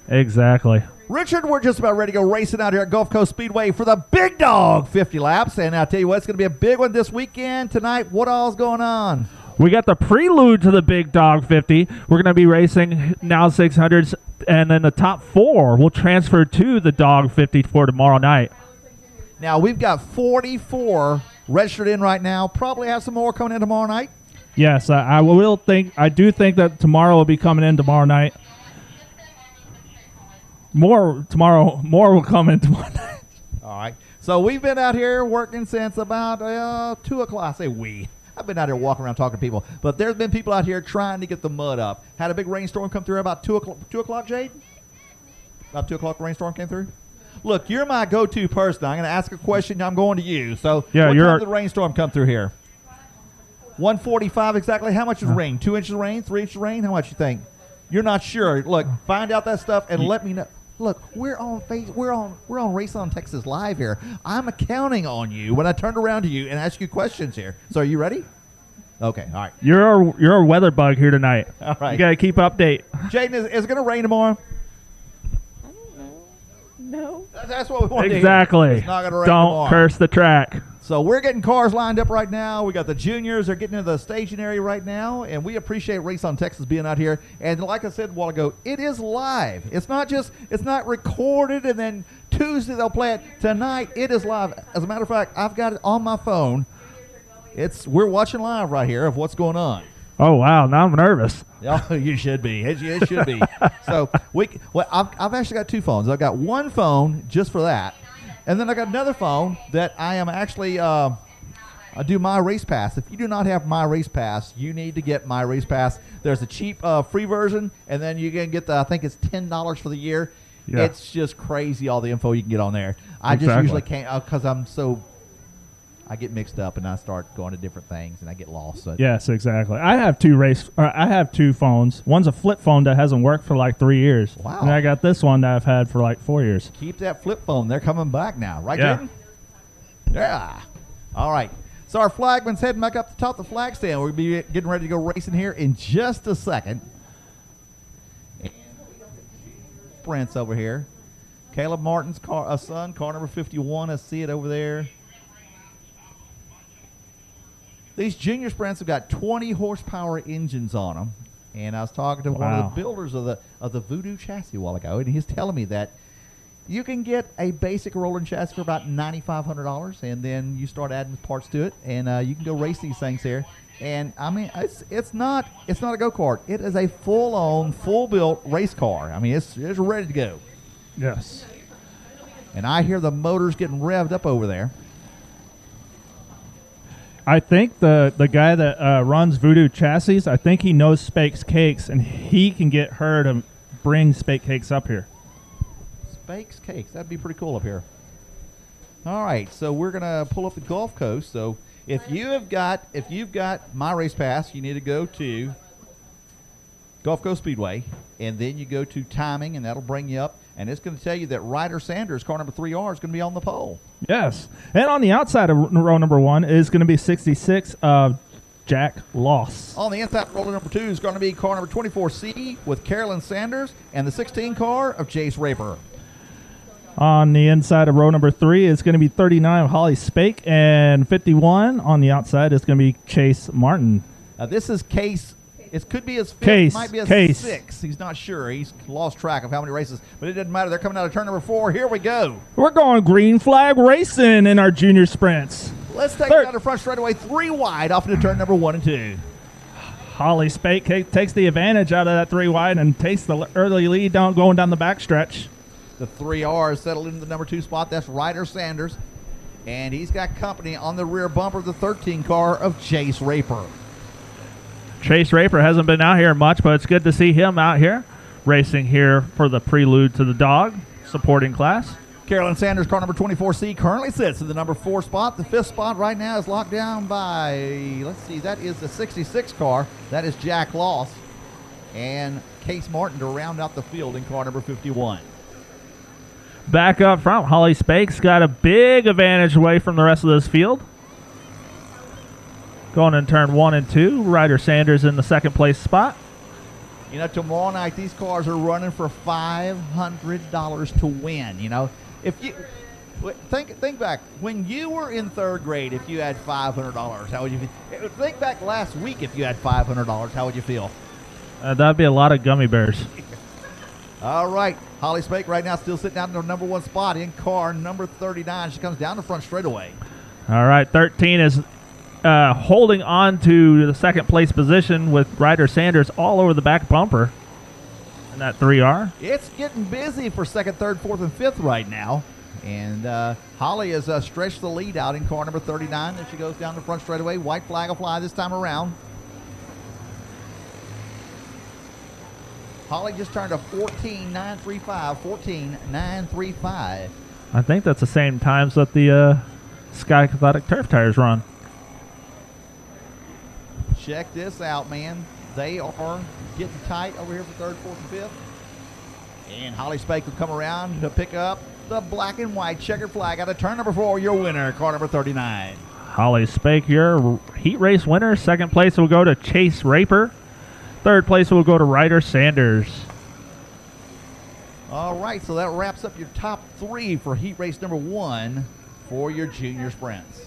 Exactly. Richard, we're just about ready to go racing out here at Gulf Coast Speedway for the Big Dog 50 laps. And I'll tell you what, it's going to be a big one this weekend. Tonight, what all's going on? We got the prelude to the Big Dog 50. We're going to be racing now 600s, and then the top four will transfer to the Dog 50 for tomorrow night. Now, we've got 44 registered in right now. Probably have some more coming in tomorrow night. Yes, I do think that tomorrow will be coming in tomorrow night. More will come in tomorrow night. All right. So we've been out here working since about 2 o'clock. I say we. I've been out here walking around talking to people. But there's been people out here trying to get the mud up. Had a big rainstorm come through about 2 o'clock, Jade? About 2 o'clock the rainstorm came through? Look, you're my go-to person. I'm going to ask a question. I'm going to you. So Yeah, what you're time our- did the rainstorm come through here? 1:45 exactly. How much is rain? 2 inches of rain? 3 inches of rain? How much you think? You're not sure. Look, find out that stuff and let me know. Look, we're on Race on Texas Live here. I'm counting on you when I turned around to you and ask you questions here. So are you ready? Okay, all right. You're a weather bug here tonight. All right. You got to keep update. Jaden, is it going to rain tomorrow? I don't know. No. That's what we want to Exactly. hear. It's not going to rain Don't tomorrow. curse the track. So we're getting cars lined up right now. We got the juniors. They're getting into the staging area right now, and we appreciate Race on Texas being out here. And like I said a while ago, it is live. It's not recorded and then Tuesday they'll play it. Tonight it is live. As a matter of fact, I've got it on my phone. We're watching live right here of what's going on. Oh, wow. Now I'm nervous. Oh, you should be. It should be. So I've actually got two phones. I've got one phone just for that. And then I got another phone that I am actually I do My Race Pass. If you do not have My Race Pass, you need to get My Race Pass. There's a cheap free version, and then you can get I think it's $10 for the year. Yeah. It's just crazy all the info you can get on there. I just Exactly. usually can't because I get mixed up and I start going to different things and I get lost. So Yes, exactly. I have two phones. One's a flip phone that hasn't worked for like 3 years. Wow. And I got this one that I've had for like 4 years. keep that flip phone. They're coming back now, right, Yeah. Jaden? Yeah. All right. So our flagman's heading back up the top of the flag stand. We'll be getting ready to go racing here in just a second. And sprints over here. Caleb Martin's son, car number 51. I see it over there. These junior sprints have got 20 horsepower engines on them. And I was talking to one of Wow. the builders of the Voodoo chassis a while ago, and he's telling me that you can get a basic rolling chassis for about $9,500, and then you start adding parts to it, and you can go race these things here. And I mean, it's not a go-kart. It is a full-on, full-built race car. I mean, it's ready to go. Yes. And I hear the motors getting revved up over there. I think the guy that runs Voodoo Chassis, I think he knows Spake's Cakes, and he can get her to bring Spake Cakes up here. Spake's Cakes. That'd be pretty cool up here. All right, so we're gonna pull up the Gulf Coast. So if you've got My Race Pass, you need to go to Gulf Coast Speedway, and then you go to timing, and that'll bring you up. And it's going to tell you that Ryder Sanders, car number 3R, is going to be on the pole. Yes. And on the outside of row number 1 is going to be 66 of Jack Loss. On the inside, roller number 2 is going to be car number 24C with Carolyn Sanders, and the 16 car of Jace Raper. On the inside of row number 3 is going to be 39 of Holly Spake, and 51 on the outside is going to be Chase Martin. Now, this is Case. It could be his fifth, Case, might be his Case. sixth. He's not sure. He's lost track of how many races, but it doesn't matter. They're coming out of turn number 4. Here we go. We're going green flag racing in our junior sprints. Let's take Third. it down the front straightaway, 3 wide off into turn number 1 and 2. Holly Spake takes the advantage out of that 3 wide and takes the early lead going down the back stretch. The 3R is settled into the number 2 spot. That's Ryder Sanders, and he's got company on the rear bumper of the 13 car of Chase Raper. Chase Raper hasn't been out here much, but it's good to see him out here racing here for the Prelude to the Dawg supporting class. Carolyn Sanders, car number 24C, currently sits in the number 4 spot. The 5th spot right now is locked down by, let's see, that is the 66 car. That is Jack Loss and Case Martin to round out the field in car number 51. Back up front, Holly Spake's got a big advantage away from the rest of this field. Going in turn 1 and 2, Ryder Sanders in the second place spot. You know, tomorrow night these cars are running for $500 to win. You know, if you think back when you were in 3rd grade, if you had $500, how would you feel? Think back last week, if you had $500, how would you feel? That'd be a lot of gummy bears. All right, Holly Spake right now still sitting out in the number 1 spot in car number 39. She comes down the front straightaway. All right, 13 is holding on to the second place position with Ryder Sanders all over the back bumper in that 3R. It's getting busy for 2nd, 3rd, 4th, and 5th right now. And Holly has stretched the lead out in car number 39 as she goes down the front straightaway. White flag will fly this time around. Holly just turned a 14.935. 14.935. I think that's the same times that the Sky Cathodic Turf Tires run. Check this out, man. They are getting tight over here for 3rd, 4th, and 5th. And Holly Spake will come around to pick up the black and white checkered flag out of turn number 4. Your winner, car number 39. Holly Spake, your heat race winner. Second place will go to Chase Raper. Third place will go to Ryder Sanders. All right, so that wraps up your top 3 for heat race number 1 for your junior sprints.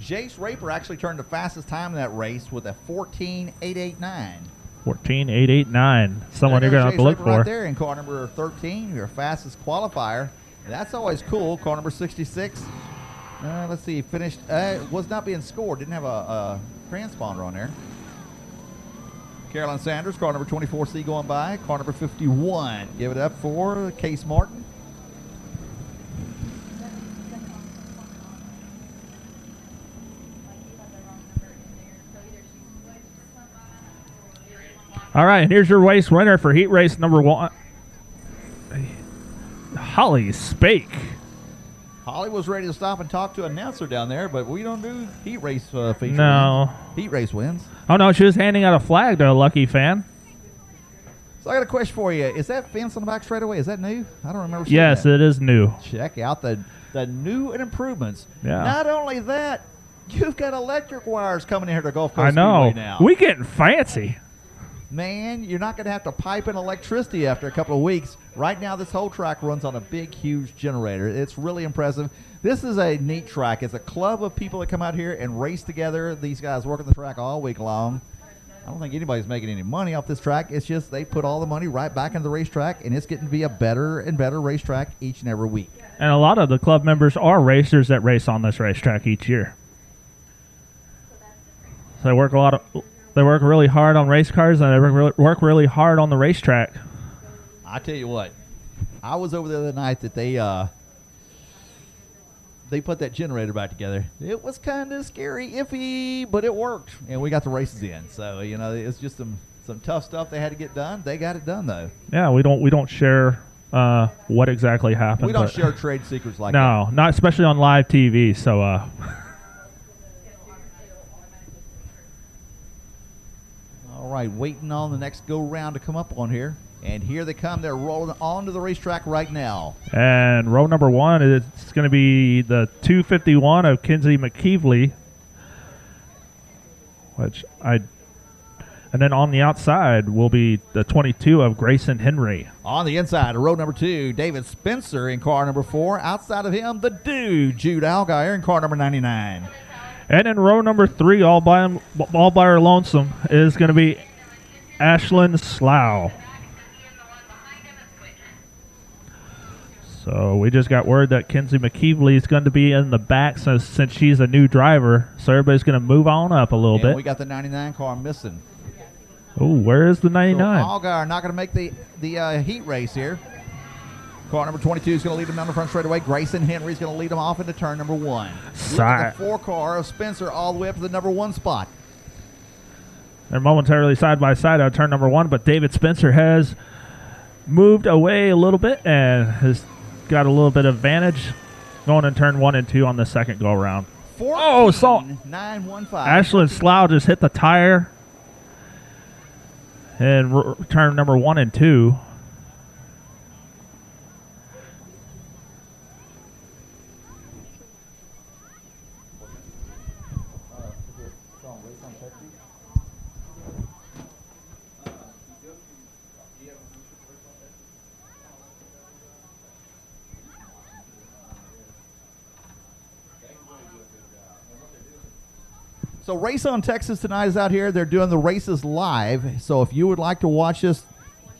Jace Raper actually turned the fastest time in that race with a 14.889. 14.889. Someone you're going to have to look for. Right there in car number 13, your fastest qualifier. That's always cool. Car number 66. Let's see, finished. Was not being scored. Didn't have a transponder on there. Carolyn Sanders, car number 24C going by. Car number 51. Give it up for Case Martin. All right, and here's your race winner for heat race number 1. Holly Spake. Holly was ready to stop and talk to an announcer down there, but we don't do heat race feature. No. Heat race wins. Oh, no, she was handing out a flag to a lucky fan. So I got a question for you. Is that fence on the back straightaway, is that new? I don't remember seeing Yes, that. it is new. Check out the new and improvements. Yeah. Not only that, you've got electric wires coming in here to Gulf Coast I know. Speedway now. We getting fancy. Man, you're not going to have to pipe in electricity after a couple of weeks. Right now, this whole track runs on a big, huge generator. It's really impressive. This is a neat track. It's a club of people that come out here and race together. These guys work on the track all week long. I don't think anybody's making any money off this track. It's just they put all the money right back into the racetrack, and it's getting to be a better and better racetrack each and every week. And a lot of the club members are racers that race on this racetrack each year. So they work really hard on race cars, and they work really hard on the racetrack. I tell you what, I was over the other night that they put that generator back together. It was kind of scary, iffy, but it worked, and we got the races in. So it's just some tough stuff they had to get done. They got it done though. Yeah, we don't share what exactly happened. We don't share trade secrets like that. No, not especially on live TV. So. All right, waiting on the next go-round to come up on here. And here they come. They're rolling onto the racetrack right now. And row number 1 is going to be the 251 of Kinsey McKeevely. And then on the outside will be the 22 of Grayson Henry. On the inside of row number 2, David Spencer in car number 4. Outside of him, the dude, Jude Allgaier in car number 99. And in row number 3, all by her lonesome, is going to be Ashlyn Slough. So we just got word that Kinsey McKeevely is going to be in the back since she's a new driver. So everybody's going to move on up a little bit. We got the 99 car missing. Oh, where is the 99? So Allgaier not going to make the heat race here. Car number 22 is going to lead him down the front straightaway. Grayson Henry is going to lead him off into turn number 1. Look at the 4 car of Spencer all the way up to the number 1 spot. They're momentarily side by side on turn number 1, but David Spencer has moved away a little bit and has got a little bit of advantage going in turn 1 and 2 on the second go around. 915. Ashlyn Slough just hit the tire in turn number 1 and 2. So Race on Texas tonight is out here. They're doing the races live. So if you would like to watch this,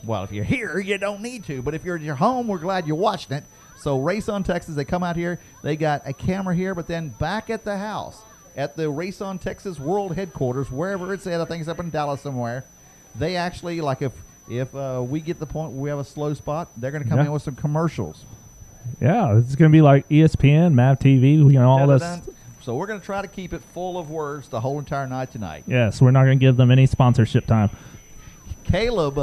well, if you're here, you don't need to. But if you're at your home, we're glad you're watching it. So Race on Texas, they come out here. They got a camera here, but then back at the house, at the Race on Texas World Headquarters, wherever it's at, I think it's up in Dallas somewhere, they actually, like if we get the point where we have a slow spot, they're going to come in with some commercials. Yeah, it's going to be like ESPN, MAV TV, all this. So we're going to try to keep it full of words the whole entire night tonight. Yes, we're not going to give them any sponsorship time. Caleb,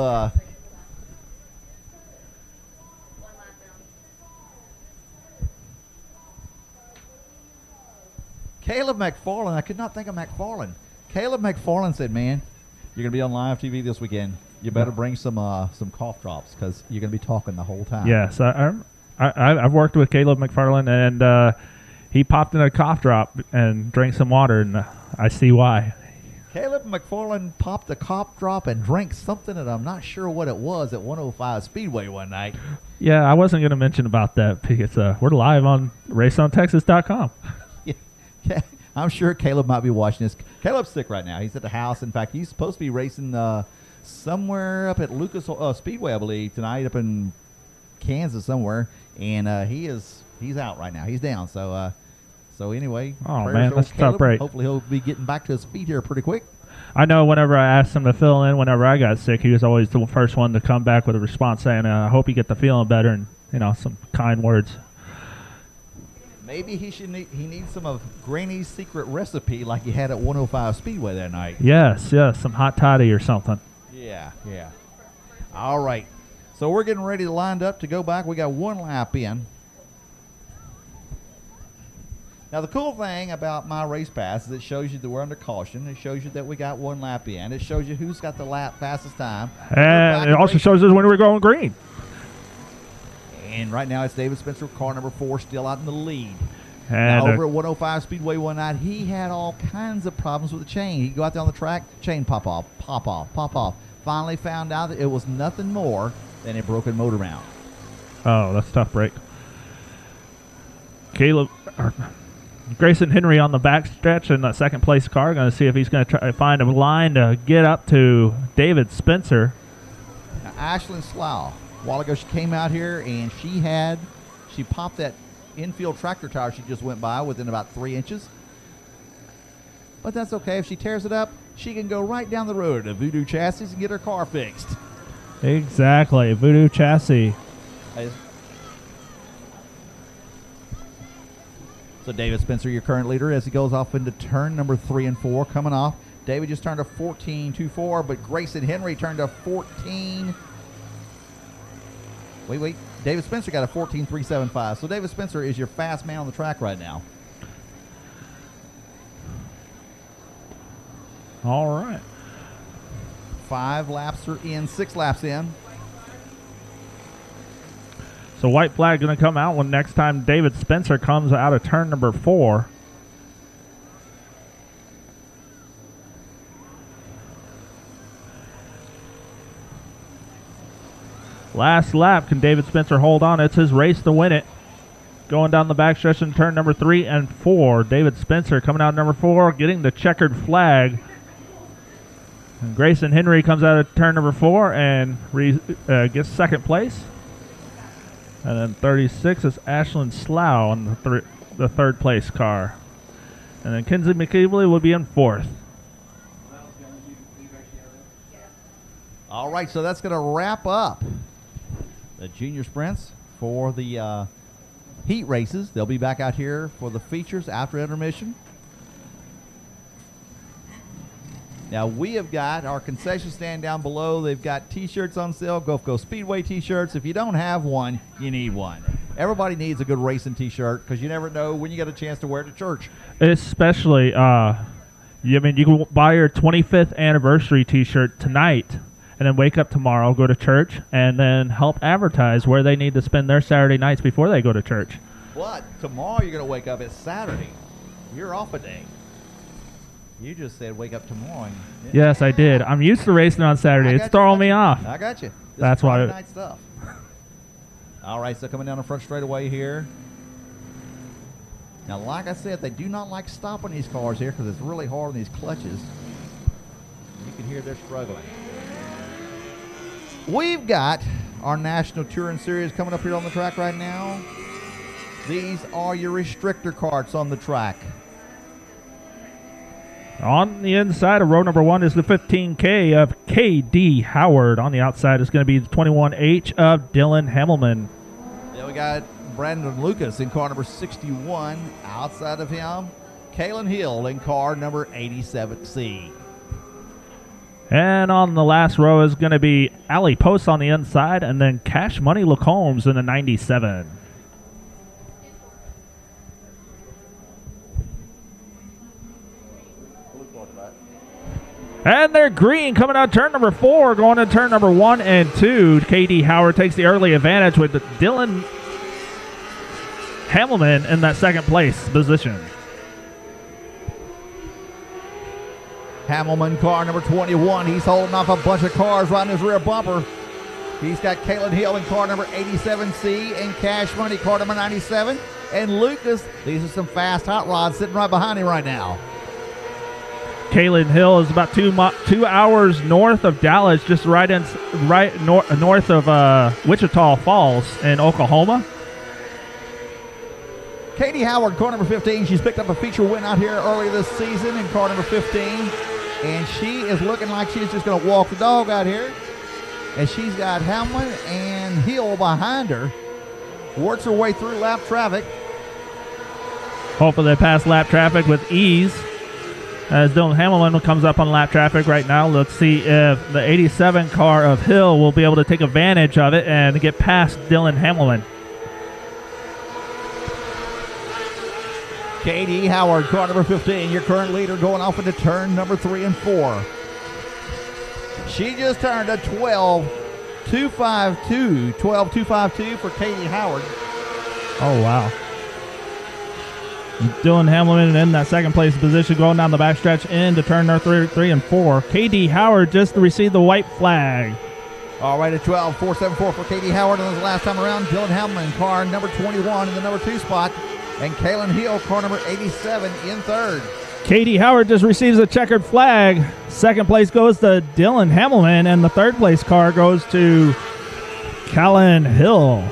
Caleb McFarland, I could not think of McFarland. Caleb McFarland said, man, you're going to be on live TV this weekend. You better bring some cough drops because you're going to be talking the whole time. Yes, I've worked with Caleb McFarland, and he popped in a cough drop and drank some water, and I see why. Caleb McFarland popped a cop drop and drank something that I'm not sure what it was at 105 Speedway one night. Yeah, I wasn't going to mention about that because we're live on raceontexas.com. Yeah, I'm sure Caleb might be watching this. Caleb's sick right now. He's at the house. In fact, he's supposed to be racing somewhere up at Lucas Speedway, I believe, tonight up in Kansas somewhere. And he's out right now. He's down. So anyway, Oh, prayers man, for that's a tough Caleb. break. Hopefully he'll be getting back to his feet here pretty quick. I know whenever I asked him to fill in whenever I got sick, he was always the first one to come back with a response saying, I hope you get the feeling better, and, some kind words. Maybe he needs some of Granny's secret recipe like he had at 105 Speedway that night. Yes, some hot toddy or something. Yeah. All right. So we're getting ready to line up to go back. We got one lap in. Now, the cool thing about my race pass is it shows you that we're under caution. It shows you that we got one lap in. It shows you who's got the lap fastest time. And it also shows us when we're going green. And right now it's David Spencer, car number 4, still out in the lead. And Now, over at 105 Speedway one night, he had all kinds of problems with the chain. He'd go out there on the track, chain pop off. Finally found out that it was nothing more than a broken motor mount. oh, that's a tough break. Grayson Henry on the back stretch in the second place car. Going to see if he's going to try to find a line to get up to David Spencer. Now, Ashlyn Slough, a while ago she came out here and she popped that infield tractor tire she just went by within about 3 inches. But that's okay. If she tears it up, she can go right down the road to Voodoo Chassis and get her car fixed. Exactly, Voodoo Chassis. So David Spencer, your current leader, as he goes off into turn number 3 and 4, coming off. David just turned a 14.24, but Grayson Henry turned a 14. Wait. David Spencer got a 14.375. So David Spencer is your fast man on the track right now. All right. 5 laps are in, 6 laps in. So white flag going to come out when next time David Spencer comes out of turn number 4. Last lap, can David Spencer hold on? It's his race to win it. Going down the backstretch in turn number 3 and 4. David Spencer coming out number 4, getting the checkered flag. And Grayson Henry comes out of turn number 4 and gets second place. And then 36 is Ashlyn Slough on the third place car. And then Kinsey McKeebley will be in 4th. All right, so that's going to wrap up the junior sprints for the heat races. They'll be back out here for the features after intermission. Now, we have got our concession stand down below. They've got T-shirts on sale, Gulf Coast Speedway T-shirts. If you don't have one, you need one. Everybody needs a good racing T-shirt because you never know when you get a chance to wear it to church. Especially, you can buy your 25th anniversary T-shirt tonight and then wake up tomorrow, go to church, and then help advertise where they need to spend their Saturday nights before they go to church. But tomorrow you're going to wake up. It's Saturday. You're off a day. You just said wake up tomorrow. Yes, I did. I'm used to racing on Saturday. It's throwing me off. I got you. That's is why. Friday night stuff. All right, so coming down the front straightaway here. Now, like I said, they do not like stopping these cars here because it's really hard on these clutches. You can hear they're struggling. We've got our National Touring Series coming up here on the track right now. These are your restrictor carts on the track. On the inside of row number 1 is the 15K of K.D. Howard. On the outside is going to be the 21H of Dylan Hammelman. Then we got Brandon Lucas in car number 61. Outside of him, Kalen Hill in car number 87C. And on the last row is going to be Ali Post on the inside, and then Cash Money Lacombe in the 97. And they're green coming out turn number 4, going to turn number 1 and 2. K.D. Howard takes the early advantage with Dylan Hamilton in that second place position. Hamilton, car number 21. He's holding off a bunch of cars right in his rear bumper. He's got Kalen Hill in car number 87C and Cash Money, car number 97. And Lucas, these are some fast hot rods sitting right behind him right now. Kalen Hill is about 2 hours north of Dallas, just north of Wichita Falls in Oklahoma. Katie Howard, car number 15. She's picked up a feature win out here earlier this season in car number 15. And she is looking like she's just going to walk the dog out here. And she's got Hamlin and Hill behind her. Works her way through lap traffic. Hopefully they pass lap traffic with ease. As Dylan Hamilton comes up on lap traffic right now, let's see if the 87 car of Hill will be able to take advantage of it and get past Dylan Hamilton. Katie Howard, car number 15, your current leader, going off into turn number 3 and 4. She just turned a 12.252. 12.252 for Katie Howard. Oh, wow. Dylan Hamilton in that second place position going down the backstretch into turn number 3 and 4. Katie Howard just received the white flag. All right, at 12.474 for Katie Howard. And this last time around, Dylan Hamilton, car number 21 in the number 2 spot. And Kalen Hill, car number 87 in third. Katie Howard just receives a checkered flag. Second place goes to Dylan Hamilton, and the third place car goes to Kalen Hill.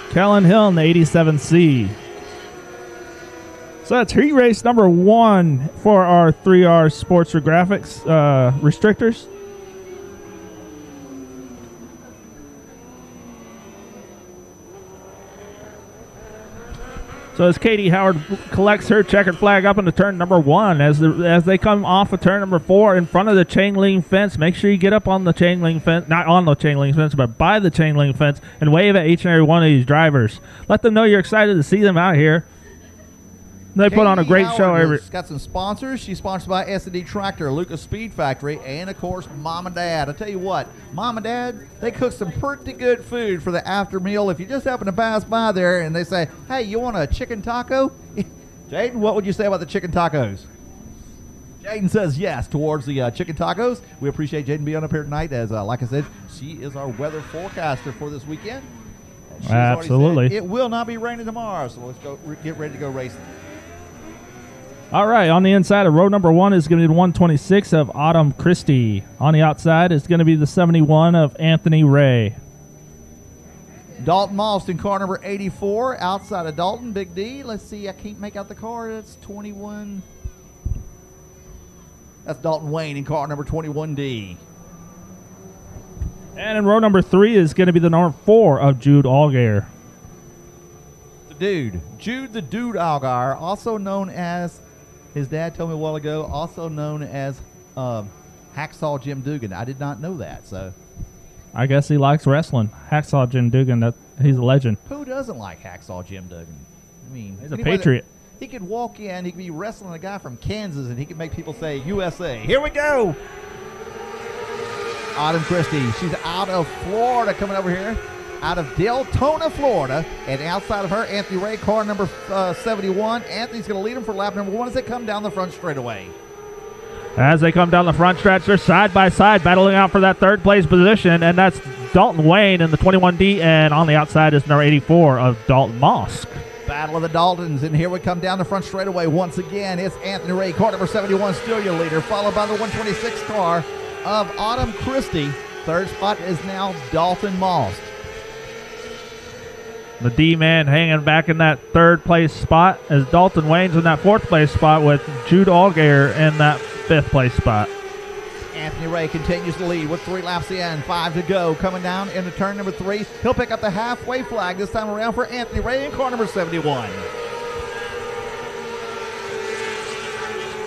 Kalen Hill in the 87C. So that's heat race number 1 for our 3R Sports Graphics restrictors. So as Katie Howard collects her checkered flag up into turn number 1, as they come off of turn number 4 in front of the chain link fence, make sure you get up on the chain link fence, not on the chain link fence, but by the chain link fence, and wave at each and every one of these drivers. Let them know you're excited to see them out here. They put on a great show. She's got some sponsors. She's sponsored by S&D Tractor, Lucas Speed Factory, and, of course, Mom and Dad. I tell you what, Mom and Dad, they cook some pretty good food for the after meal. If you just happen to pass by there and they say, hey, you want a chicken taco? Jaden, what would you say about the chicken tacos? Jaden says yes towards the chicken tacos. We appreciate Jaden being up here tonight. As like I said, she is our weather forecaster for this weekend. Absolutely. It will not be raining tomorrow, so let's go get ready to go racing. All right, on the inside of row number 1 is going to be the 126 of Autumn Christie. On the outside is going to be the 71 of Anthony Ray. Dalton Moss in car number 84. Outside of Dalton, Big D. Let's see, I can't make out the car. That's 21. That's Dalton Wayne in car number 21D. And in row number 3 is going to be the number 4 of Jude Allgaier. The dude, Jude the Dude Allgaier, also known as, his dad told me a while ago, also known as Hacksaw Jim Dugan. I did not know that, so. I guess he likes wrestling. Hacksaw Jim Dugan, he's a legend. Who doesn't like Hacksaw Jim Dugan? I mean, he's a patriot. He could walk in, he could be wrestling a guy from Kansas, and he could make people say, USA. Here we go! Autumn Christie, she's out of Florida coming over here. Out of Deltona, Florida. And outside of her, Anthony Ray, car number 71. Anthony's going to lead him for lap number 1 as they come down the front straightaway. As they come down the front stretch, they're side by side battling out for that third place position, and that's Dalton Wayne in the 21D, and on the outside is number 84 of Dalton Mosk. Battle of the Daltons, and here we come down the front straightaway once again. It's Anthony Ray, car number 71, still your leader, followed by the 126 car of Autumn Christie. Third spot is now Dalton Mosk. The D-man hanging back in that third place spot as Dalton Wayne's in that fourth place spot with Jude Allgaier in that fifth place spot. Anthony Ray continues to lead with 3 laps in, 5 to go. Coming down into turn number 3. He'll pick up the halfway flag this time around for Anthony Ray in car number 71.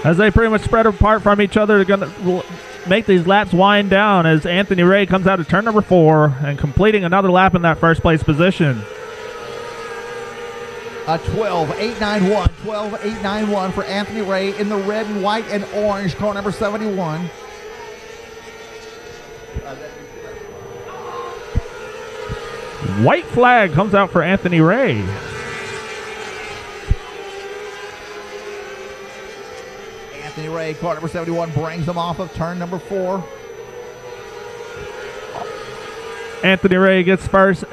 As they pretty much spread apart from each other, they're going to make these laps wind down as Anthony Ray comes out of turn number 4 and completing another lap in that first place position. A 12.891, 12.891 for Anthony Ray in the red and white and orange car number 71. White flag comes out for Anthony Ray. Anthony Ray, car number 71, brings them off of turn number 4. Anthony Ray gets first.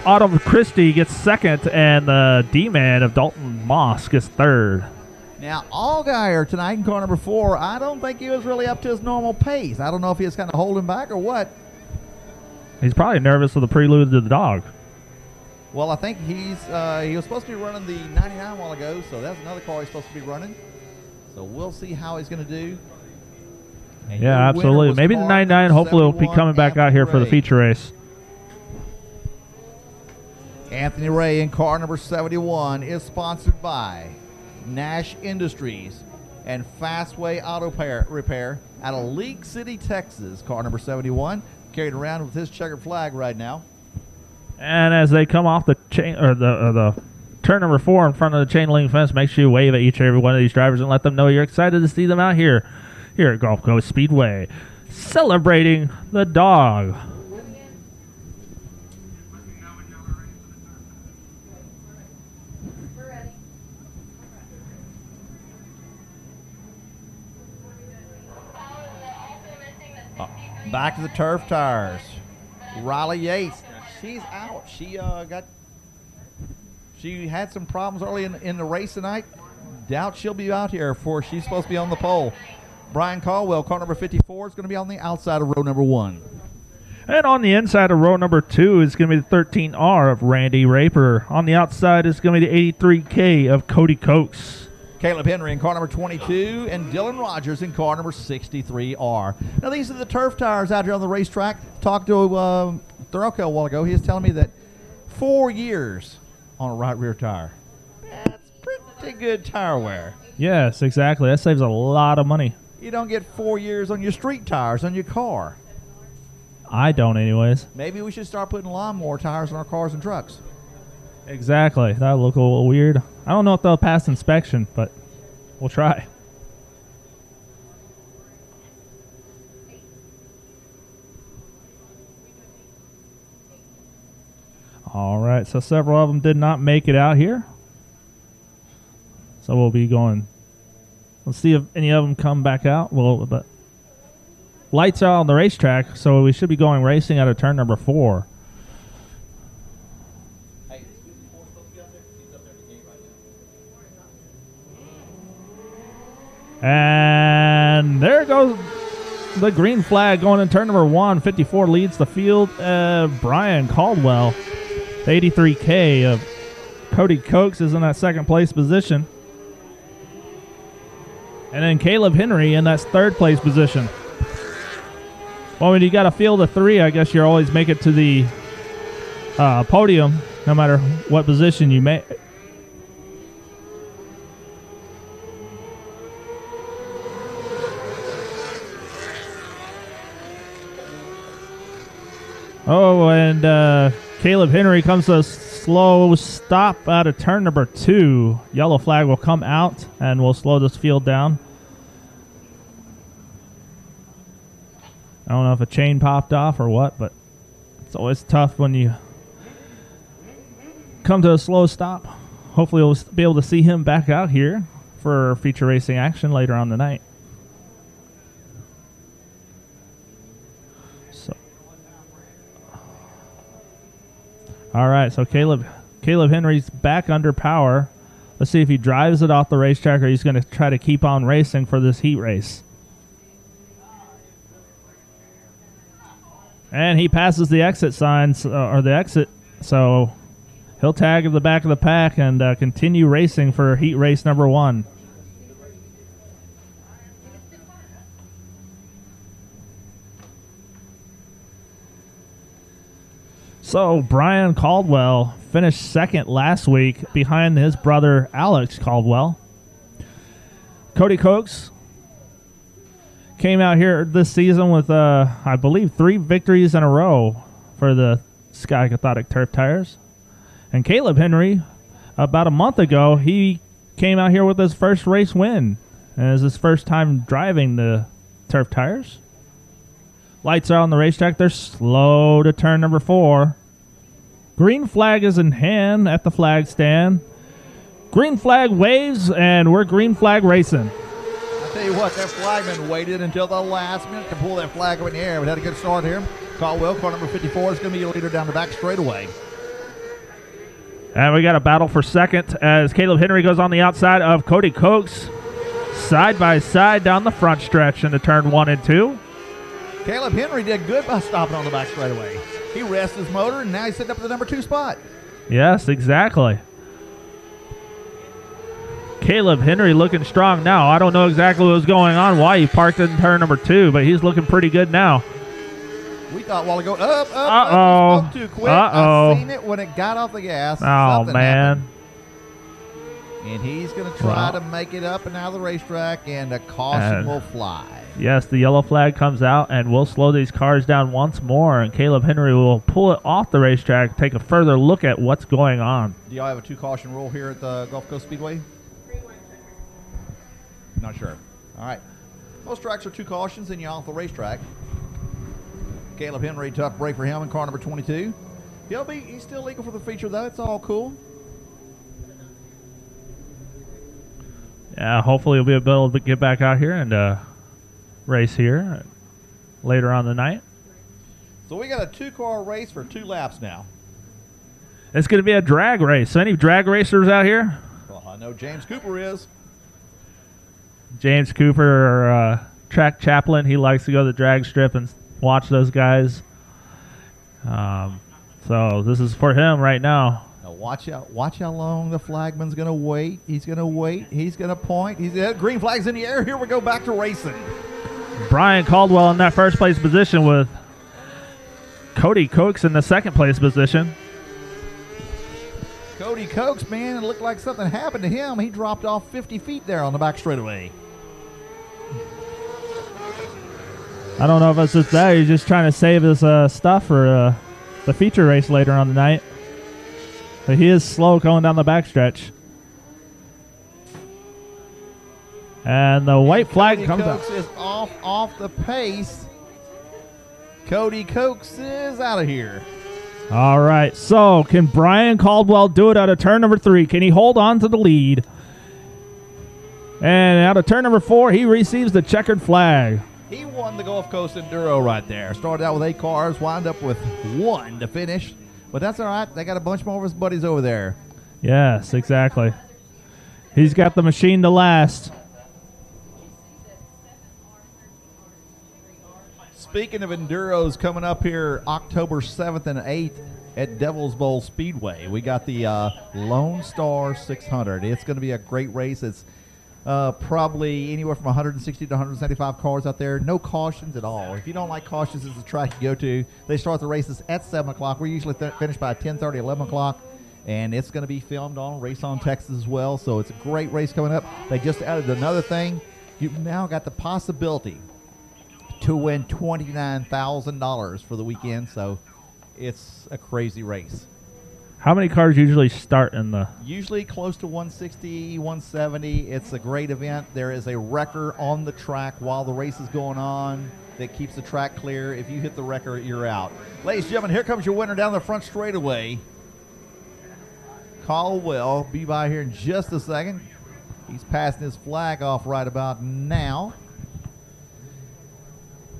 Autumn Christie gets second, and the D-man of Dalton Moss gets third. Now, Allgaier tonight in car number 4, I don't think he was really up to his normal pace. I don't know if he was kind of holding back or what. He's probably nervous with the prelude to the Dawg. Well, I think he was supposed to be running the 99 a while ago, so that's another car he's supposed to be running. So we'll see how he's going to do. And your Yeah, winner absolutely. was Maybe the car 99 number hopefully will be 71, coming back out here for the Ray. feature race. Anthony Ray in car number 71 is sponsored by Nash Industries and Fastway Auto Repair out of League City, Texas. Car number 71 carried around with his checkered flag right now. And as they come off the chain or the turn number 4 in front of the chain link fence, make sure you wave at each and every one of these drivers and let them know you're excited to see them out here at Gulf Coast Speedway, celebrating the Dawg. We're ready. Back to the turf tires. Riley Yates, she's out. She had some problems early in the race tonight. Doubt she'll be out here for she's supposed to be on the pole. Brian Caldwell, car number 54, is going to be on the outside of row number 1. And on the inside of row number 2 is going to be the 13R of Randy Raper. On the outside is going to be the 83K of Cody Cokes. Caleb Henry in car number 22 and Dylan Rogers in car number 63R. Now, these are the turf tires out here on the racetrack. Talked to Thuroko a while ago. He was telling me that 4 years on a right rear tire. That's pretty good tire wear. Yes, exactly. That saves a lot of money. You don't get 4 years on your street tires on your car. I don't anyways. Maybe we should start putting lawnmower tires on our cars and trucks. Exactly. That'll look a little weird. I don't know if they'll pass inspection, but we'll try. All right, so several of them did not make it out here. So we'll be going. Let's see if any of them come back out. Well, but lights are on the racetrack, so we should be going racing out of turn number 4. And there goes the green flag going in turn number 1. 54 leads the field. Brian Caldwell, the 83K of Cody Cokes, is in that second place position. And then Caleb Henry in that third place position. Well, when you got a field of 3, I guess you always make it to the podium, no matter what position you make. Oh, and Caleb Henry comes to a slow stop out of turn number 2. Yellow flag will come out, and we'll slow this field down. I don't know if a chain popped off or what, but it's always tough when you come to a slow stop. Hopefully we'll be able to see him back out here for feature racing action later on tonight. All right, so Caleb Henry's back under power. Let's see if he drives it off the racetrack or he's going to try to keep on racing for this heat race. And he passes the exit signs, or the exit, so he'll tag at the back of the pack and continue racing for heat race number 1. So Brian Caldwell finished second last week behind his brother Alex Caldwell. Cody Cokes came out here this season with, I believe, 3 victories in a row for the Sky Cathodic Turf Tires. And Caleb Henry, about a month ago, he came out here with his first race win. And it's his first time driving the Turf Tires. Lights are on the racetrack. They're slow to turn number 4. Green flag is in hand at the flag stand. Green flag waves, and we're green flag racing. I Tell you what, that flagman waited until the last minute to pull that flag up in the air, but had a good start here. Caldwell, car number 54, is going to be your leader down the back straightaway. And we got a battle for second as Caleb Henry goes on the outside of Cody Cokes, side by side down the front stretch into turn 1 and 2. Caleb Henry did good by stopping on the back straightaway. He rested his motor, and now he's sitting up at the number 2 spot. Yes, exactly. Caleb Henry looking strong now. I don't know exactly what was going on, why he parked in turn number 2, but he's looking pretty good now. We thought a while ago, up, Uh-oh. he spoke too quick. Uh-oh. I seen it when it got off the gas. Oh, Something man. happened. And he's going to try to make it up and out of the racetrack, and a caution will fly. Yes, the yellow flag comes out, and we'll slow these cars down once more, and Caleb Henry will pull it off the racetrack, take a further look at what's going on. Do y'all have a 2 caution rule here at the Gulf Coast Speedway? Not sure. All right. Most tracks are 2 cautions, and you're off the racetrack. Caleb Henry, tough break for him in car number 22. He's still legal for the feature, though. It's all cool. Yeah, hopefully we'll be able to get back out here and race here later on the night. So we got a 2-car race for 2 laps now. It's going to be a drag race. Any drag racers out here? Well, I know James Cooper is. James Cooper, track chaplain, he likes to go to the drag strip and watch those guys. So this is for him right now. Now watch how long the flagman's going to wait. He's going to wait. He's going to point. Green flag's in the air. Here we go back to racing. Brian Caldwell in that first place position with Cody Cokes in the second place position. Cody Cokes, man, it looked like something happened to him. He dropped off 50 feet there on the back straightaway. I don't know if it's just that. He's just trying to save his stuff for the feature race later on the night. But he is slow going down the backstretch. And the white flag comes out. Cody Cokes is off the pace. Cody Cokes is out of here. All right. So can Brian Caldwell do it out of turn number 3? Can he hold on to the lead? And out of turn number 4, he receives the checkered flag. He won the Gulf Coast Enduro right there. Started out with 8 cars, wound up with 1 to finish. But that's all right. They got a bunch more of his buddies over there. Yes, exactly. He's got the machine to last. Speaking of enduros, coming up here October 7th and 8th at Devil's Bowl Speedway, we got the Lone Star 600. It's going to be a great race. It's probably anywhere from 160 to 175 cars out there. No cautions at all. If you don't like cautions, it's a track you go to. They start the races at 7 o'clock. We usually finish by 10:30, 11 o'clock. And it's going to be filmed on Race on Texas as well. So it's a great race coming up. They just added another thing. You've now got the possibility to win $29,000 for the weekend. So it's a crazy race. How many cars usually start in the... Usually close to 160, 170. It's a great event. There is a wrecker on the track while the race is going on that keeps the track clear. If you hit the wrecker, you're out. Ladies and gentlemen, here comes your winner down the front straightaway. Caldwell, be by here in just a second. He's passing his flag off right about now.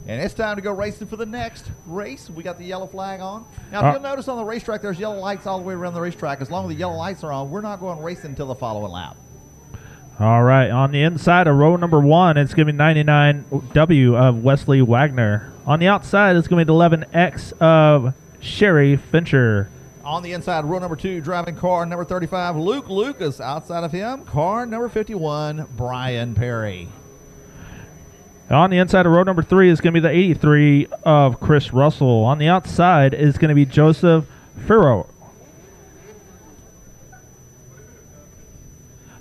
And it's time to go racing for the next race. We got the yellow flag on. Now, if you'll notice on the racetrack, there's yellow lights all the way around the racetrack. As long as the yellow lights are on, we're not going racing until the following lap. All right, on the inside of row number 1, it's going to be 99W of Wesley Wagner. On the outside, it's going to be the 11X of Sherry Fincher. On the inside, row number 2, driving car number 35, Luke Lucas. Outside of him, car number 51, Brian Perry. On the inside of row number 3 is going to be the 83 of Chris Russell. On the outside is going to be Joseph Furrow.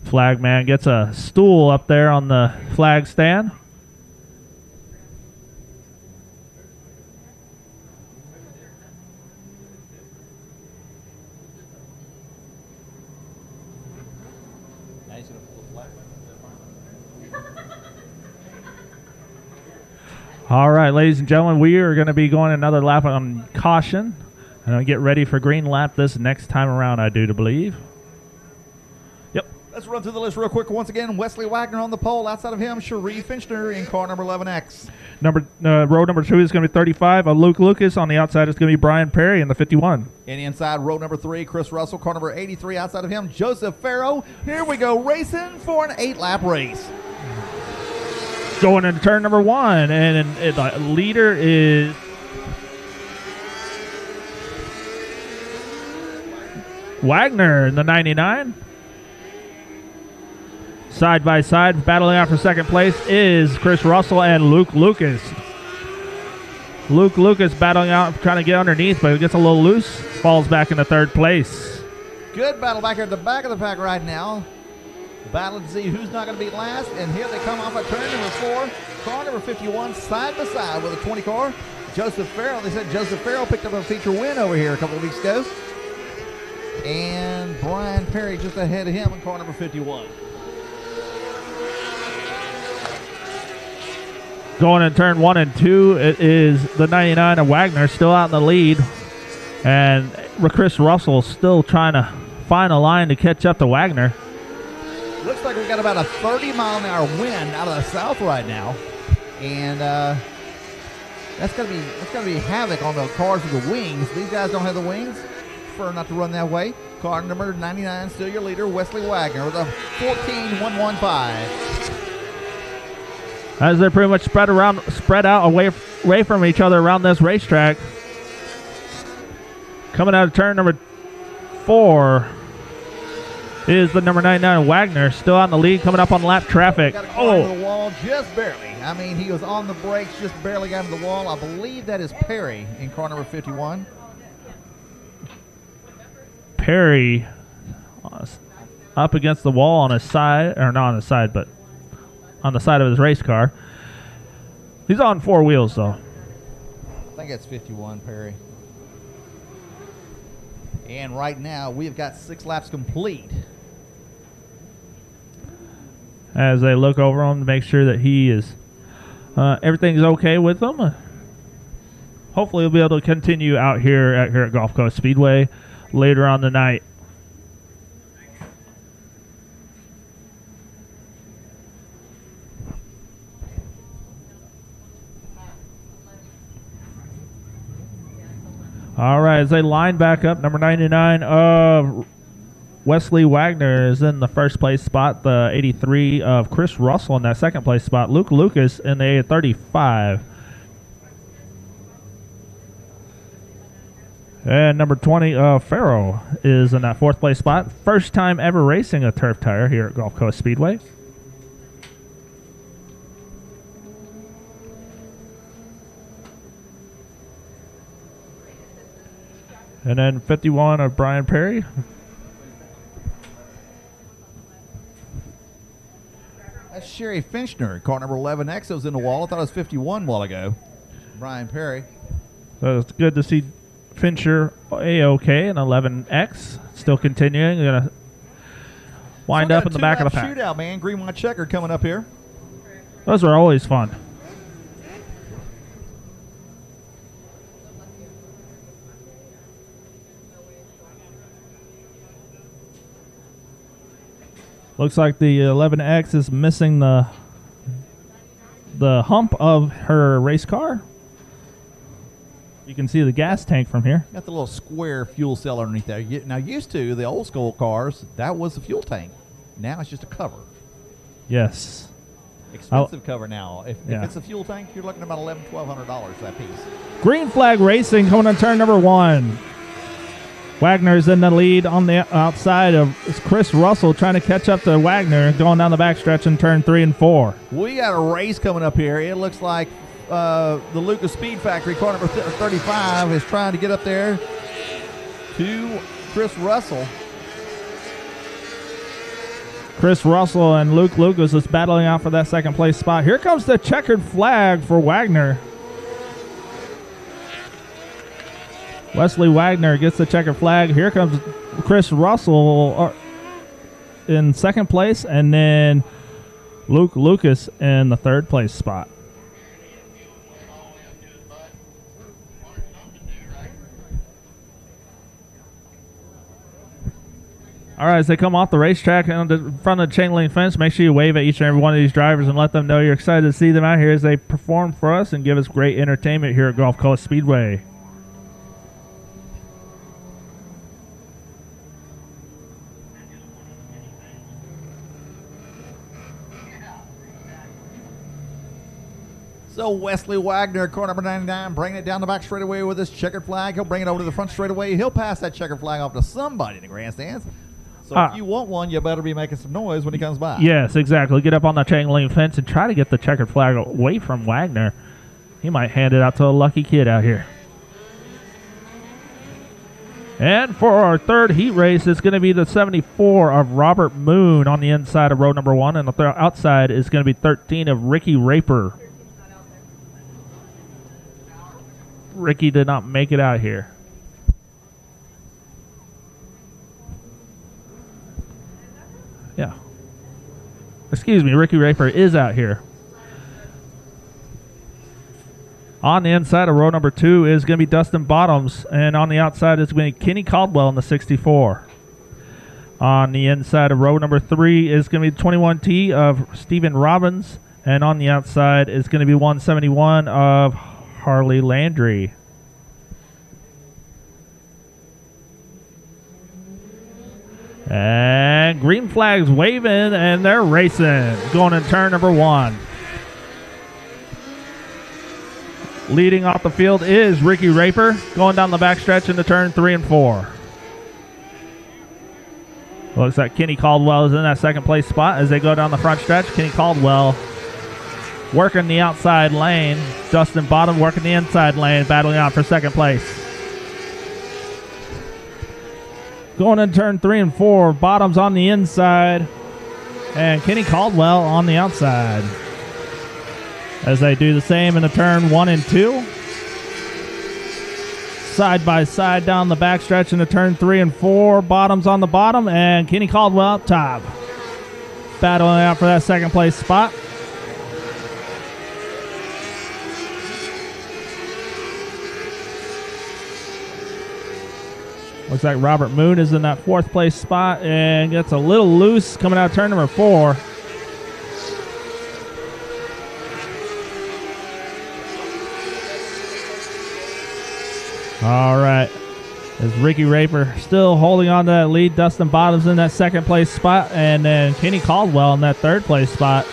Flagman gets a stool up there on the flag stand. All right, ladies and gentlemen, we are going to be going another lap on caution. And I'll get ready for green lap this next time around, I do to believe. Yep. Let's run through the list real quick. Once again, Wesley Wagner on the pole. Outside of him, Cherie Finchner in car number 11X. Row number 2 is going to be 35. Luke Lucas. On the outside is going to be Brian Perry in the 51. And inside row number 3, Chris Russell, car number 83. Outside of him, Joseph Farrow. Here we go, racing for an 8-lap race. Going into turn number 1, and the leader is Wagner in the 99. Side by side, battling out for second place is Chris Russell and Luke Lucas. Luke Lucas battling out, trying to get underneath, but it gets a little loose, falls back into third place. Good battle back here at the back of the pack right now. Battle to see who's not going to be last, and here they come off at turn number 4. Car number 51, side by side with a 20 car. Joseph Farrell, they said Joseph Farrell picked up a feature win over here a couple of weeks ago. And Brian Perry just ahead of him in car number 51. Going in turn 1 and 2, it is the 99 of Wagner still out in the lead. And Chris Russell still trying to find a line to catch up to Wagner. Looks like we got about a 30-mile-an-hour wind out of the south right now. And that's gonna be havoc on the cars with the wings. These guys don't have the wings. Prefer not to run that way. Car number 99, still your leader, Wesley Wagner with a 14.115. As they're pretty much spread out away from each other around this racetrack. Coming out of turn number 4 is the number 99 Wagner, still out in the lead, coming up on lap traffic. Got a car into the wall just barely. I mean, he was on the brakes, just barely got into the wall. I believe that is Perry in car number 51. Perry up against the wall on his side, or not on his side, but on the side of his race car. He's on 4 wheels, though. I think it's 51, Perry. And right now, we've got 6 laps complete. As they look over him to make sure that he is, everything's okay with him. Hopefully, he'll be able to continue out here at Gulf Coast Speedway later on tonight. All right, as they line back up, number 99 of Wesley Wagner is in the first place spot. The 83 of Chris Russell in that second place spot. Luke Lucas in the 35. And number 20 of Farrow is in that fourth place spot. First time ever racing a turf tire here at Gulf Coast Speedway. And then 51 of Brian Perry. That's Sherry Finchner, car number 11X. That was in the wall. I thought it was 51 a while ago. Brian Perry. So it's good to see Fincher A-OK in 11X. Still continuing. Going to wind up in the back of the pack. Shootout, man. Green white checker coming up here. Those are always fun. Looks like the 11X is missing the hump of her race car. You can see the gas tank from here. Got the little square fuel cell underneath there. Now, used to, the old school cars, that was the fuel tank. Now it's just a cover. Yes. Expensive cover now. If it's a fuel tank, you're looking at about $1,100, $1,200 that piece. Green flag racing coming on turn number 1. Wagner's in the lead on the outside of Chris Russell, trying to catch up to Wagner, going down the backstretch in turn 3 and 4. We got a race coming up here. It looks like the Lucas Speed Factory, car number 35, is trying to get up there to Chris Russell. Chris Russell and Luke Lucas is battling out for that second place spot. Here comes the checkered flag for Wagner. Wesley Wagner gets the checkered flag. Here comes Chris Russell in second place, and then Luke Lucas in the third place spot. All right, as they come off the racetrack and in front of the chain link fence, make sure you wave at each and every one of these drivers and let them know you're excited to see them out here as they perform for us and give us great entertainment here at Gulf Coast Speedway. So Wesley Wagner, car number 99, bringing it down the back straightaway with his checkered flag. He'll bring it over to the front straightaway. He'll pass that checkered flag off to somebody in the grandstands. So if you want one, you better be making some noise when he comes by. Yes, exactly. Get up on that chain link fence and try to get the checkered flag away from Wagner. He might hand it out to a lucky kid out here. And for our third heat race, it's going to be the 74 of Robert Moon on the inside of row number 1, and the outside is going to be 13 of Ricky Raper. Ricky did not make it out here. Yeah. Excuse me, Ricky Raper is out here. On the inside of row number 2 is going to be Dustin Bottoms, and on the outside is going to be Kenny Caldwell in the 64. On the inside of row number 3 is going to be 21T of Stephen Robbins, and on the outside is going to be 171 of Harley Landry. And green flags waving, and they're racing. Going in turn number 1. Leading off the field is Ricky Raper, going down the backstretch into turn 3 and 4. Looks like Kenny Caldwell is in that second place spot as they go down the front stretch. Kenny Caldwell working the outside lane. Dustin Bottom working the inside lane, battling out for second place. Going in turn 3 and 4, Bottoms on the inside, and Kenny Caldwell on the outside. As they do the same in the turn 1 and 2. Side by side down the backstretch in the turn 3 and 4. Bottoms on the bottom, and Kenny Caldwell up top. Battling out for that second place spot. Looks like Robert Moon is in that fourth place spot and gets a little loose coming out of turn number 4. All right. As Ricky Raper still holding on to that lead. Dustin Bottoms in that second place spot, and then Kenny Caldwell in that third place spot.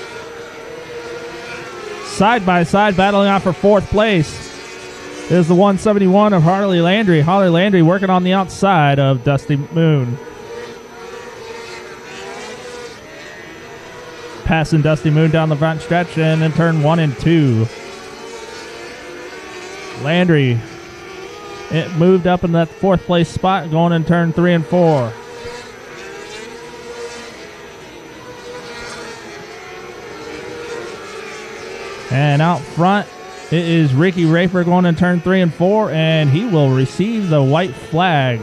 Side by side battling out for fourth place is the 171 of Harley Landry. Harley Landry working on the outside of Dusty Moon. Passing Dusty Moon down the front stretch and then turn 1 and 2. Landry, it moved up in that fourth place spot going in turn 3 and 4. And out front, it is Ricky Raper going in turn 3 and 4, and he will receive the white flag.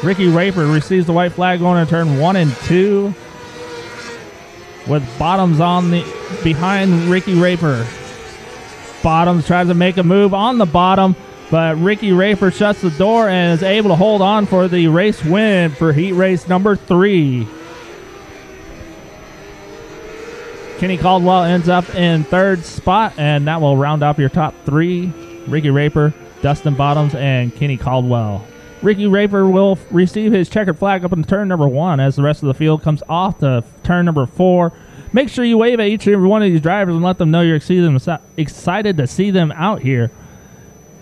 Ricky Raper receives the white flag going in turn 1 and 2, with Bottoms on the behind Ricky Raper. Bottoms tries to make a move on the bottom, but Ricky Raper shuts the door and is able to hold on for the race win for heat race number 3. Kenny Caldwell ends up in third spot, and that will round up your top 3. Ricky Raper, Dustin Bottoms, and Kenny Caldwell. Ricky Raper will receive his checkered flag up in turn number 1 as the rest of the field comes off to turn number 4. Make sure you wave at each and every one of these drivers and let them know you're excited to see them out here.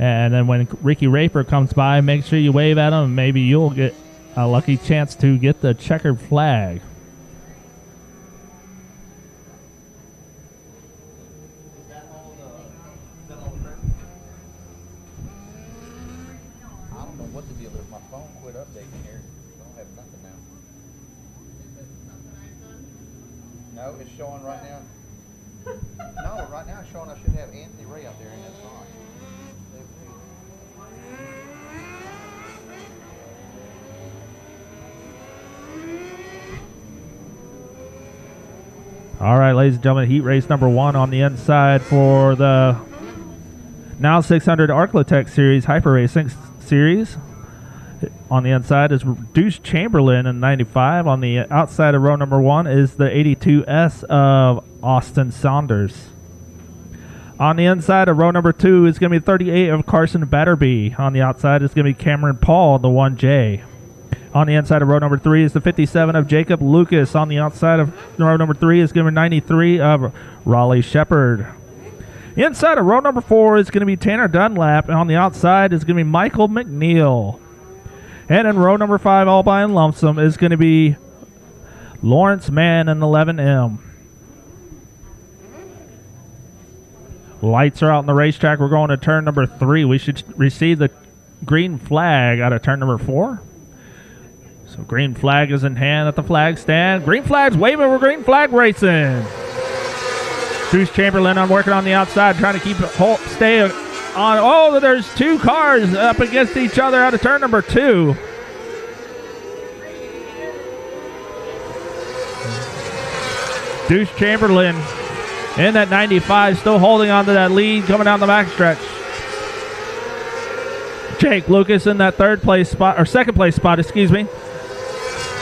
And then when Ricky Raper comes by, make sure you wave at him, and maybe you'll get a lucky chance to get the checkered flag. No, it's showing right now. No, right now it's showing I should have Anthony Ray out there, and that's not. All right, ladies and gentlemen, heat race number 1 on the inside for the now 600 Arclotech Series Hyper Racing Series. On the inside is Deuce Chamberlain in 95. On the outside of row number 1 is the 82S of Austin Saunders. On the inside of row number 2 is going to be 38 of Carson Batterby. On the outside is going to be Cameron Paul, the 1J. On the inside of row number 3 is the 57 of Jacob Lucas. On the outside of row number 3 is going to be 93 of Raleigh Shepard. Inside of row number 4 is going to be Tanner Dunlap. And on the outside is going to be Michael McNeil. And in row number 5, all by and lonesome, is going to be Lawrence Mann in 11M. Lights are out on the racetrack. We're going to turn number 3. We should receive the green flag out of turn number 4. So green flag is in hand at the flag stand. Green flag's waving. We're green flag racing. Deuce Chamberlain on working on the outside, trying to keep it stay on. Oh, there's 2 cars up against each other out of turn number 2. Deuce Chamberlain in that 95, still holding on to that lead coming down the backstretch. Jake Lucas in that third place spot, or second place spot, excuse me.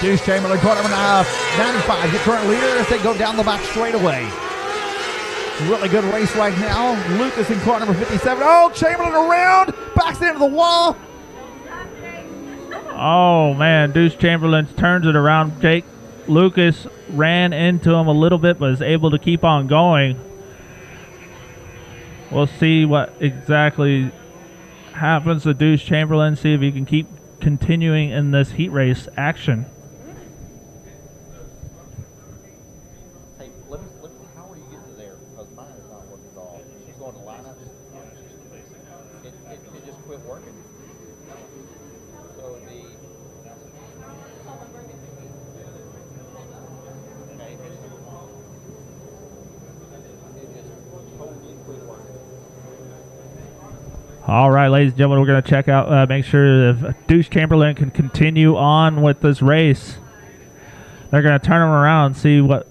Deuce Chamberlain, car number 95, the current leader as they go down the back straightaway. Really good race right now. Lucas in car number 57. Oh, Chamberlain around, backs into the wall. Oh, man, Deuce Chamberlain turns it around. Jake Lucas ran into him a little bit, but is able to keep on going. We'll see what exactly happens to Deuce Chamberlain, see if he can keep continuing in this heat race action. Hey, let me, how are you getting there? Because mine is not working at all. She's going to lineups. It just quit working. So the it just totally quit working. All right, ladies and gentlemen, we're going to check out, make sure if Deuce Chamberlain can continue on with this race. They're going to turn him around and see what.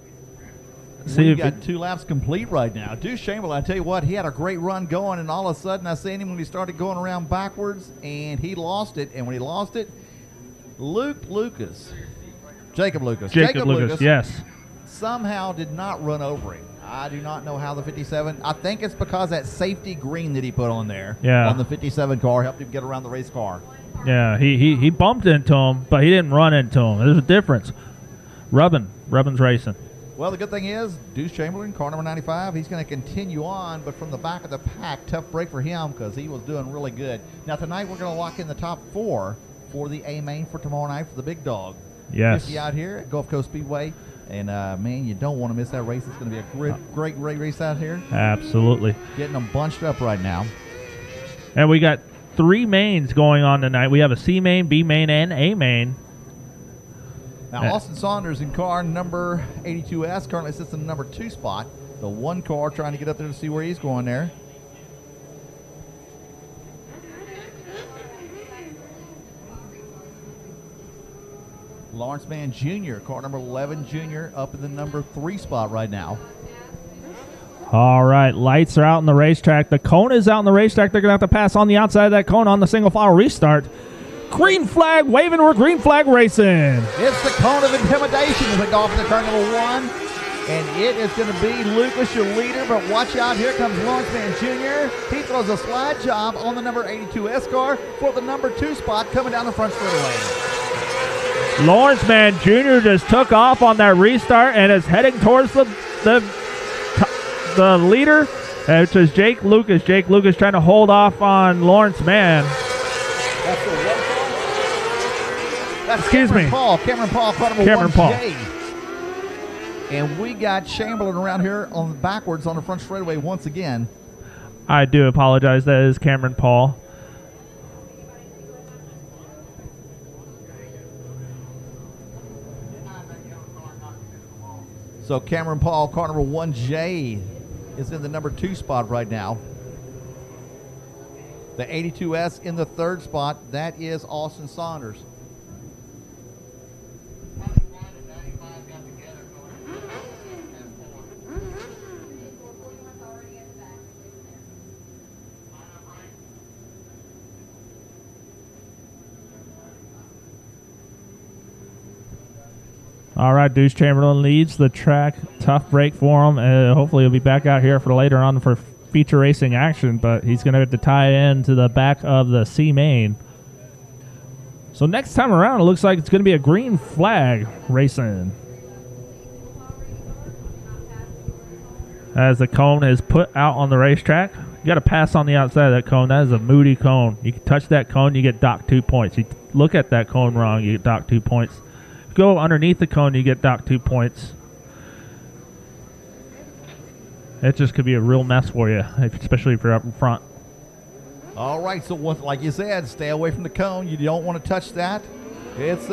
We've got 2 laps complete right now. Deuce Chamberlain, I tell you what, he had a great run going, and all of a sudden I seen him when he started going around backwards, and he lost it. And when he lost it, Jacob Lucas, yes, somehow did not run over him. I do not know how the 57. I think it's because that safety green that he put on there on the 57 car helped him get around the race car. Yeah, he bumped into him, but he didn't run into him. There's a difference. Rubbin's racing. Well, the good thing is, Deuce Chamberlain, car number 95, he's going to continue on, but from the back of the pack, tough break for him because he was doing really good. Now, tonight we're going to lock in the top 4 for the A-main for tomorrow night for the big dog. Yes. 50 out here at Gulf Coast Speedway. And, man, you don't want to miss that race. It's going to be a great race out here. Absolutely. Getting them bunched up right now. And we got 3 mains going on tonight. We have a C main, B main, and A main. Now, Austin Saunders in car number 82S currently sits in the number 2 spot. The 1 car trying to get up there to see where he's going there. Lawrence Mann Jr., car number 11 Jr., up in the number 3 spot right now. All right, lights are out on the racetrack. The cone is out on the racetrack. They're going to have to pass on the outside of that cone on the single file restart. Green flag waving. We're green flag racing. It's the cone of intimidation as they go off into turn number 1. And it is going to be Lucas, your leader, but watch out. Here comes Lawrence Mann Jr. He throws a slide job on the number 82S car for the number 2 spot coming down the front straightaway. Lawrence Mann Jr. just took off on that restart and is heading towards the leader, which is Jake Lucas. Jake Lucas trying to hold off on Lawrence Mann. That's the 1 car. That's Excuse me. Cameron Paul, car number Cameron 1J. And we got Chamberlain around here on the backwards on the front straightaway once again. I do apologize. That is Cameron Paul. So Cameron Paul, car number 1J, is in the number 2 spot right now. The 82S in the 3rd spot, that is Austin Saunders. All right, Deuce Chamberlain leads the track. Tough break for him. Hopefully he'll be back out here for later on for feature racing action, but he's going to have to tie in to the back of the C main. So next time around, it looks like it's going to be a green flag racing. As the cone is put out on the racetrack, you got to pass on the outside of that cone. That is a moody cone. You can touch that cone, you get docked 2 points. You look at that cone wrong, you get docked 2 points. Go underneath the cone, you get docked 2 points. It just could be a real mess for you, especially if you're up in front. All right, so like you said, stay away from the cone. You don't want to touch that. It's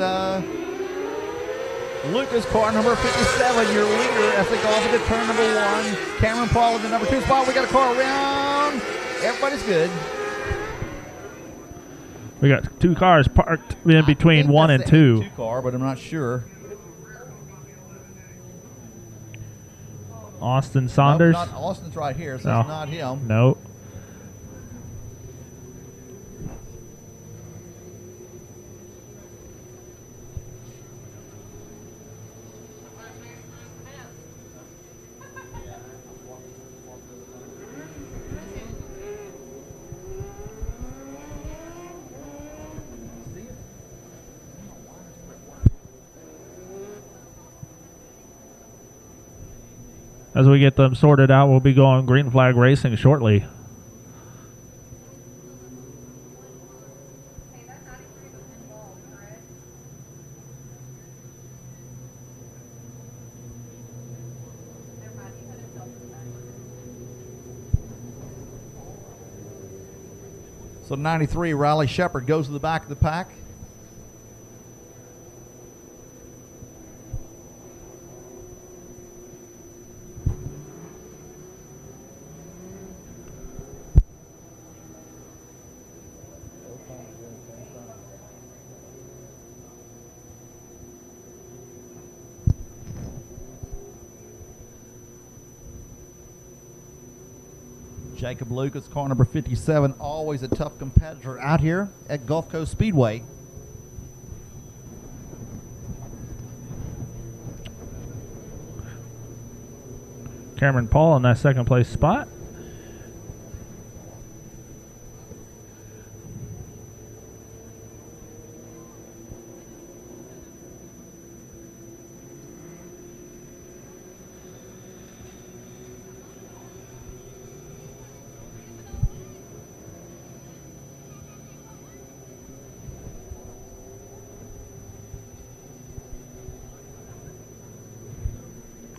Lucas, car number 57, your leader as they go off into turn number 1. Cameron Paul in the number 2 spot. We got a car around. Everybody's good. We got 2 cars parked in between 1 and 2. 2 car, but I'm not sure. Austin Saunders. Nope, Austin's right here, so No. it's not him. No. As we get them sorted out, we'll be going green flag racing shortly. Hey, that 93 was involved, correct? Never mind, he had himself in the back. So 93, Riley Shepard goes to the back of the pack. Jacob Lucas, car number 57, always a tough competitor out here at Gulf Coast Speedway. Cameron Paul in that second place spot.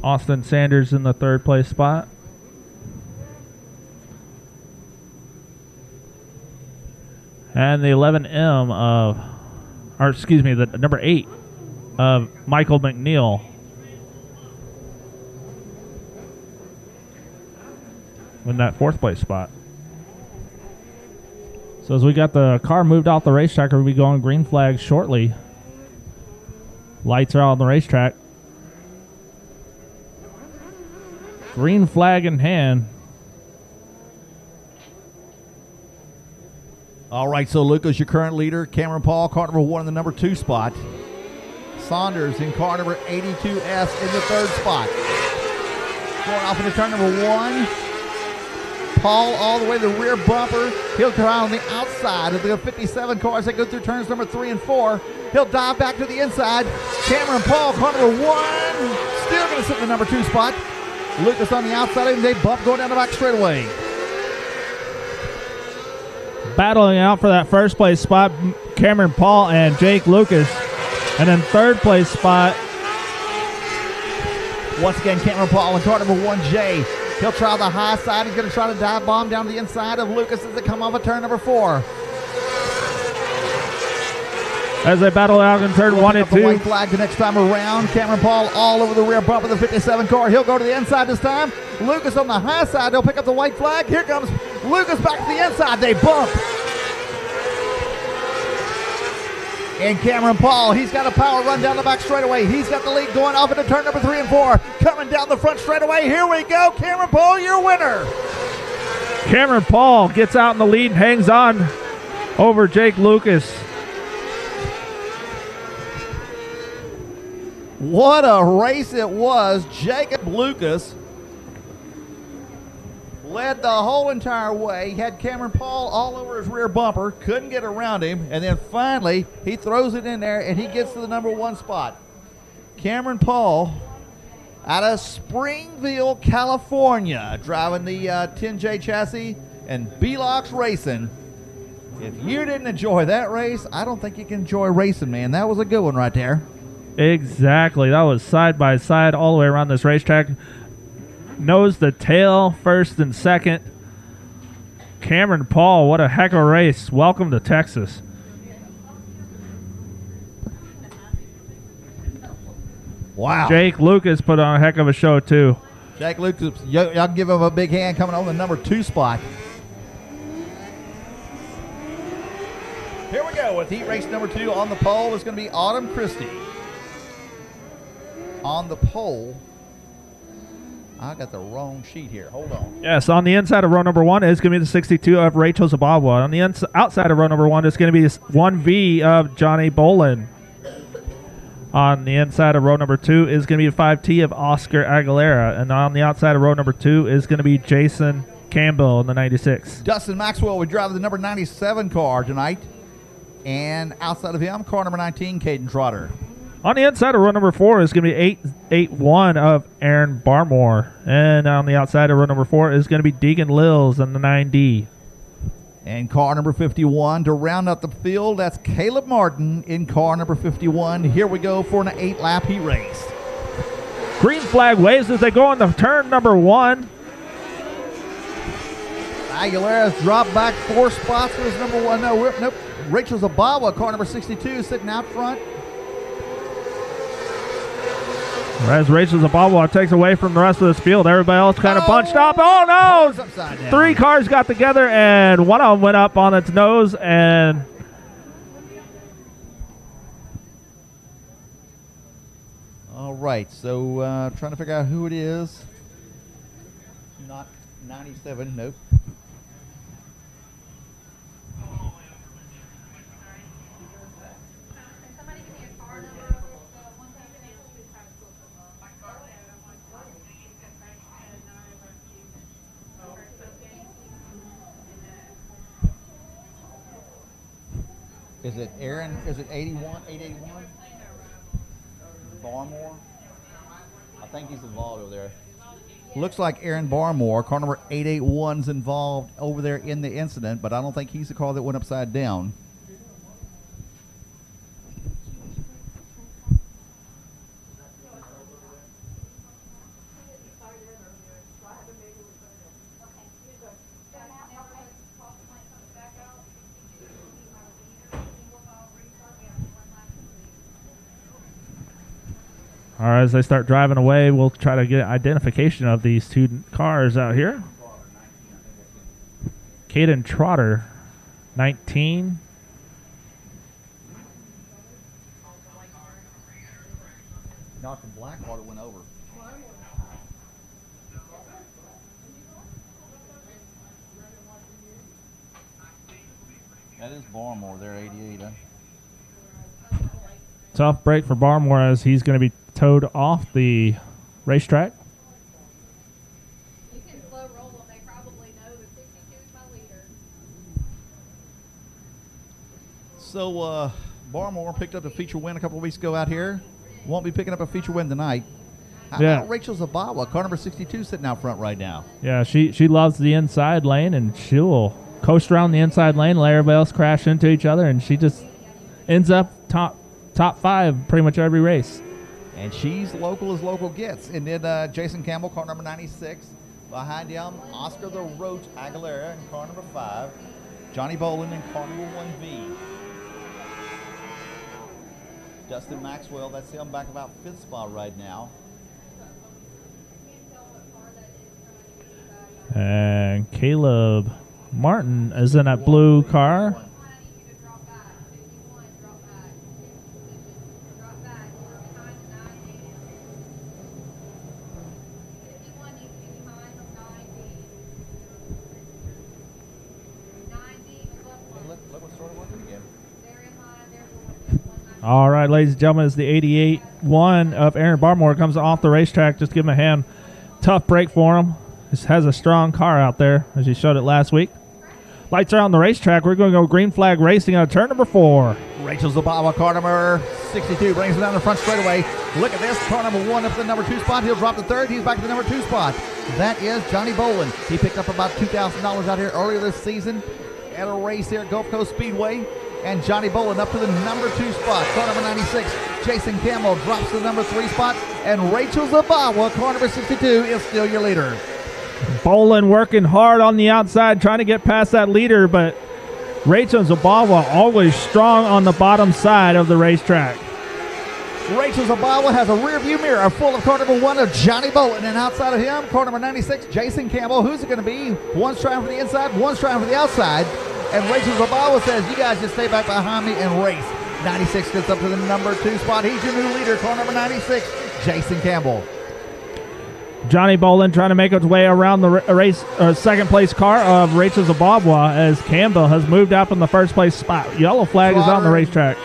Austin Sanders in the third place spot. And the 11M of, or excuse me, the number 8 of Michael McNeil. In that fourth place spot. So as we got the car moved off the racetrack, we'll be going green flag shortly. Lights are out on the racetrack. Green flag in hand. All right, so Lucas, your current leader. Cameron Paul, car number 1 in the number 2 spot. Saunders in car number 82S in the 3rd spot. Going off into turn number 1. Paul all the way to the rear bumper. He'll try on the outside of the 57 cars that go through turns number 3 and 4. He'll dive back to the inside. Cameron Paul, car number 1, still going to sit in the number 2 spot. Lucas on the outside, and they bump going down the back straightaway. Battling out for that first place spot, Cameron Paul and Jake Lucas. And then third place spot. Once again, Cameron Paul in car number 1J. He'll try the high side. He's going to try to dive bomb down the inside of Lucas as they come off of turn number 4. As they battle out in turn 1 and 2. The white flag the next time around. Cameron Paul all over the rear bump of the 57 car. He'll go to the inside this time. Lucas on the high side. They'll pick up the white flag. Here comes Lucas back to the inside. They bump. And Cameron Paul, he's got a power run down the back straightaway. He's got the lead going off into turn number 3 and 4. Coming down the front straightaway. Here we go. Cameron Paul, your winner. Cameron Paul gets out in the lead and hangs on over Jake Lucas. What a race it was. Jacob Lucas led the whole entire way. He had Cameron Paul all over his rear bumper. Couldn't get around him. And then finally, he throws it in there, and he gets to the number 1 spot. Cameron Paul out of Springville, California, driving the 10J chassis and B-Locks Racing. If you didn't enjoy that race, I don't think you can enjoy racing, man. That was a good one right there. Exactly. That was side by side all the way around this racetrack. Nose to tail, first and second. Cameron Paul, what a heck of a race. Welcome to Texas. Wow. Jake Lucas put on a heck of a show, too. Jake Lucas, y'all can give him a big hand coming on the number 2 spot. Here we go with heat race number 2 on the pole. It's going to be Autumn Christie. On the pole. I got the wrong sheet here. Hold on. Yes, on the inside of row number 1 is going to be the 62 of Rachel Zababwa. On the outside of row number 1 is going to be this 1V of Johnny Bolin. On the inside of row number 2 is going to be the 5T of Oscar Aguilera. And on the outside of row number 2 is going to be Jason Campbell in the 96. Dustin Maxwell would drive the number 97 car tonight. And outside of him, car number 19, Caden Trotter. On the inside of row number 4 is going to be 881 of Aaron Barmore. And on the outside of row number 4 is going to be Deegan Lills in the 9D. And car number 51 to round out the field, that's Caleb Martin in car number 51. Here we go for an 8-lap heat race. Green flag waves as they go on the turn number 1. Aguilera's dropped back 4 spots for his number 1. Nope. Rachel Zabawa, car number 62, sitting out front. As Rachel Zabawa takes away from the rest of this field, everybody else kind of bunched up. Oh, no! Upside down. 3 cars got together, and one of them went up on its nose, and All right, so trying to figure out who it is. Not 97, nope. Is it Aaron? Is it 881? Barmore? I think he's involved over there. Looks like Aaron Barmore, car number 881's involved over there in the incident, but I don't think he's the car that went upside down. all right, as they start driving away, we'll try to get identification of these 2 cars out here. Caden Trotter, 19. Knocked the Blackwater went over. That is Barmore there, 88. Huh? Tough break for Barmore as he's going to be towed off the racetrack. You can slow roll them. They probably know the 62 is my leader. So Barmore picked up a feature win a couple of weeks ago out here. Won't be picking up a feature win tonight. How about Rachel Zabawa, car number 62, sitting out front right now? Yeah, she loves the inside lane, and she will coast around the inside lane, let everybody else crash into each other, and she just ends up top 5 pretty much every race. And she's local as local gets. And then Jason Campbell, car number 96. Behind him, Oscar the Roach Aguilera in car number 5. Johnny Bolin in car number 1V. Dustin Maxwell, that's him back about 5th spot right now. And Caleb Martin is in that blue car. All right, ladies and gentlemen, it's the 88-1 of Aaron Barmore. Comes off the racetrack. Just give him a hand. Tough break for him. This has a strong car out there, as he showed it last week. Lights are on the racetrack. We're going to go green flag racing on turn number 4. Rachel Zabawa, car number 62, brings it down the front straightaway. Look at this. Car number 1 up to the number 2 spot. He'll drop the 3rd. He's back to the number 2 spot. That is Johnny Bolin. He picked up about $2,000 out here earlier this season at a race here at Gulf Coast Speedway. And Johnny Bolin up to the number 2 spot. Car number 96, Jason Campbell drops to the number 3 spot. And Rachel Zabawa, car number 62, is still your leader. Bolin working hard on the outside, trying to get past that leader, but Rachel Zabawa always strong on the bottom side of the racetrack. Rachel Zabawa has a rear view mirror full of car number 1 of Johnny Bolin, and outside of him, car number 96, Jason Campbell. Who's it going to be? One's trying for the inside, one's trying for the outside. And Rachel Zabawa says, you guys just stay back behind me and race. 96 gets up to the number 2 spot. He's your new leader, car number 96, Jason Campbell. Johnny Bolin trying to make his way around the race, second place car of Rachel Zabawa, as Campbell has moved up in the first place spot. Yellow flag is on the racetrack.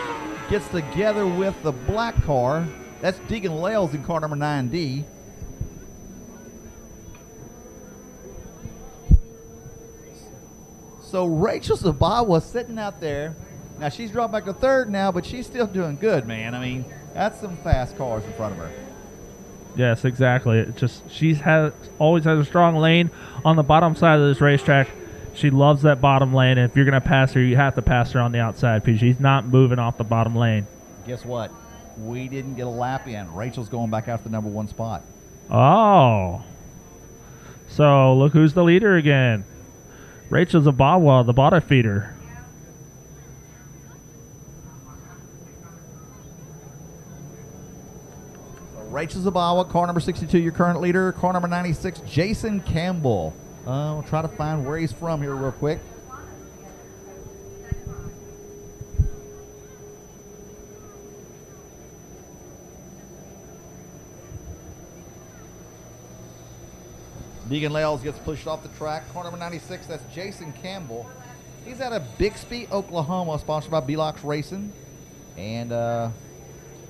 Gets together with the black car. That's Deegan Lales in car number 9D. So Rachel Zabawa sitting out there. Now she's dropped back to 3rd now, but she's still doing good, man. I mean, that's some fast cars in front of her. Yes, exactly. It just always has a strong lane on the bottom side of this racetrack. She loves that bottom lane, and if you're going to pass her, you have to pass her on the outside because she's not moving off the bottom lane. Guess what? We didn't get a lap in. Rachel's going back after the number 1 spot. Oh. So look who's the leader again. Rachel Zabawa, the bottom feeder. Rachel Zabawa, car number 62, your current leader. Car number 96, Jason Campbell. We'll try to find where he's from here real quick. Deegan Lales gets pushed off the track. Car number 96, that's Jason Campbell. He's out of Bixby, Oklahoma, sponsored by Belox Racing and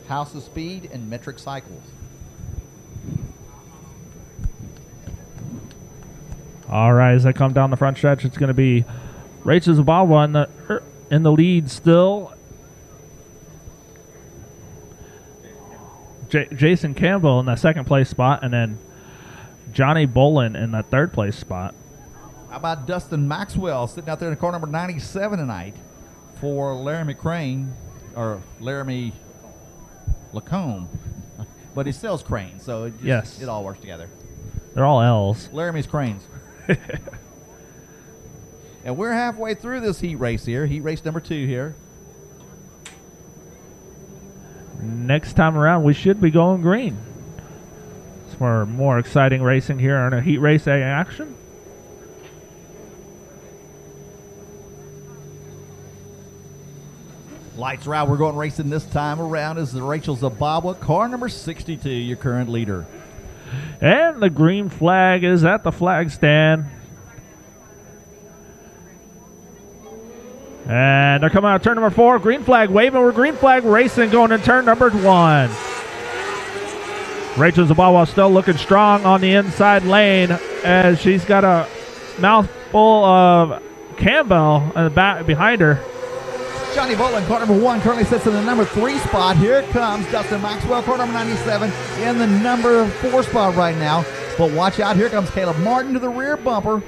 House of Speed and Metric Cycles. All right, as I come down the front stretch, it's going to be Rachel Zabawa in the lead still. Jason Campbell in the second place spot, and then Johnny Bolin in the third place spot. How about Dustin Maxwell sitting out there in car number 97 tonight for Laramie Crane, or Laramie Lacombe. But he sells cranes, so it all works together. They're all L's. Laramie's Cranes. And we're halfway through this heat race here. Heat race number 2 here. Next time around, we should be going green. It's for more exciting racing here on a heat race action. Lights are out. We're going racing this time around is the Rachel Zabawa, car number 62, your current leader. And the green flag is at the flag stand. And they're coming out of turn number 4. Green flag waving. We're green flag racing going in turn number 1. Rachel Zabawa still looking strong on the inside lane as she's got a mouthful of Campbell in the back behind her. Johnny Bolin, car number 1, currently sits in the number 3 spot. Here comes Dustin Maxwell, car number 97, in the number 4 spot right now. But watch out, here comes Caleb Martin to the rear bumper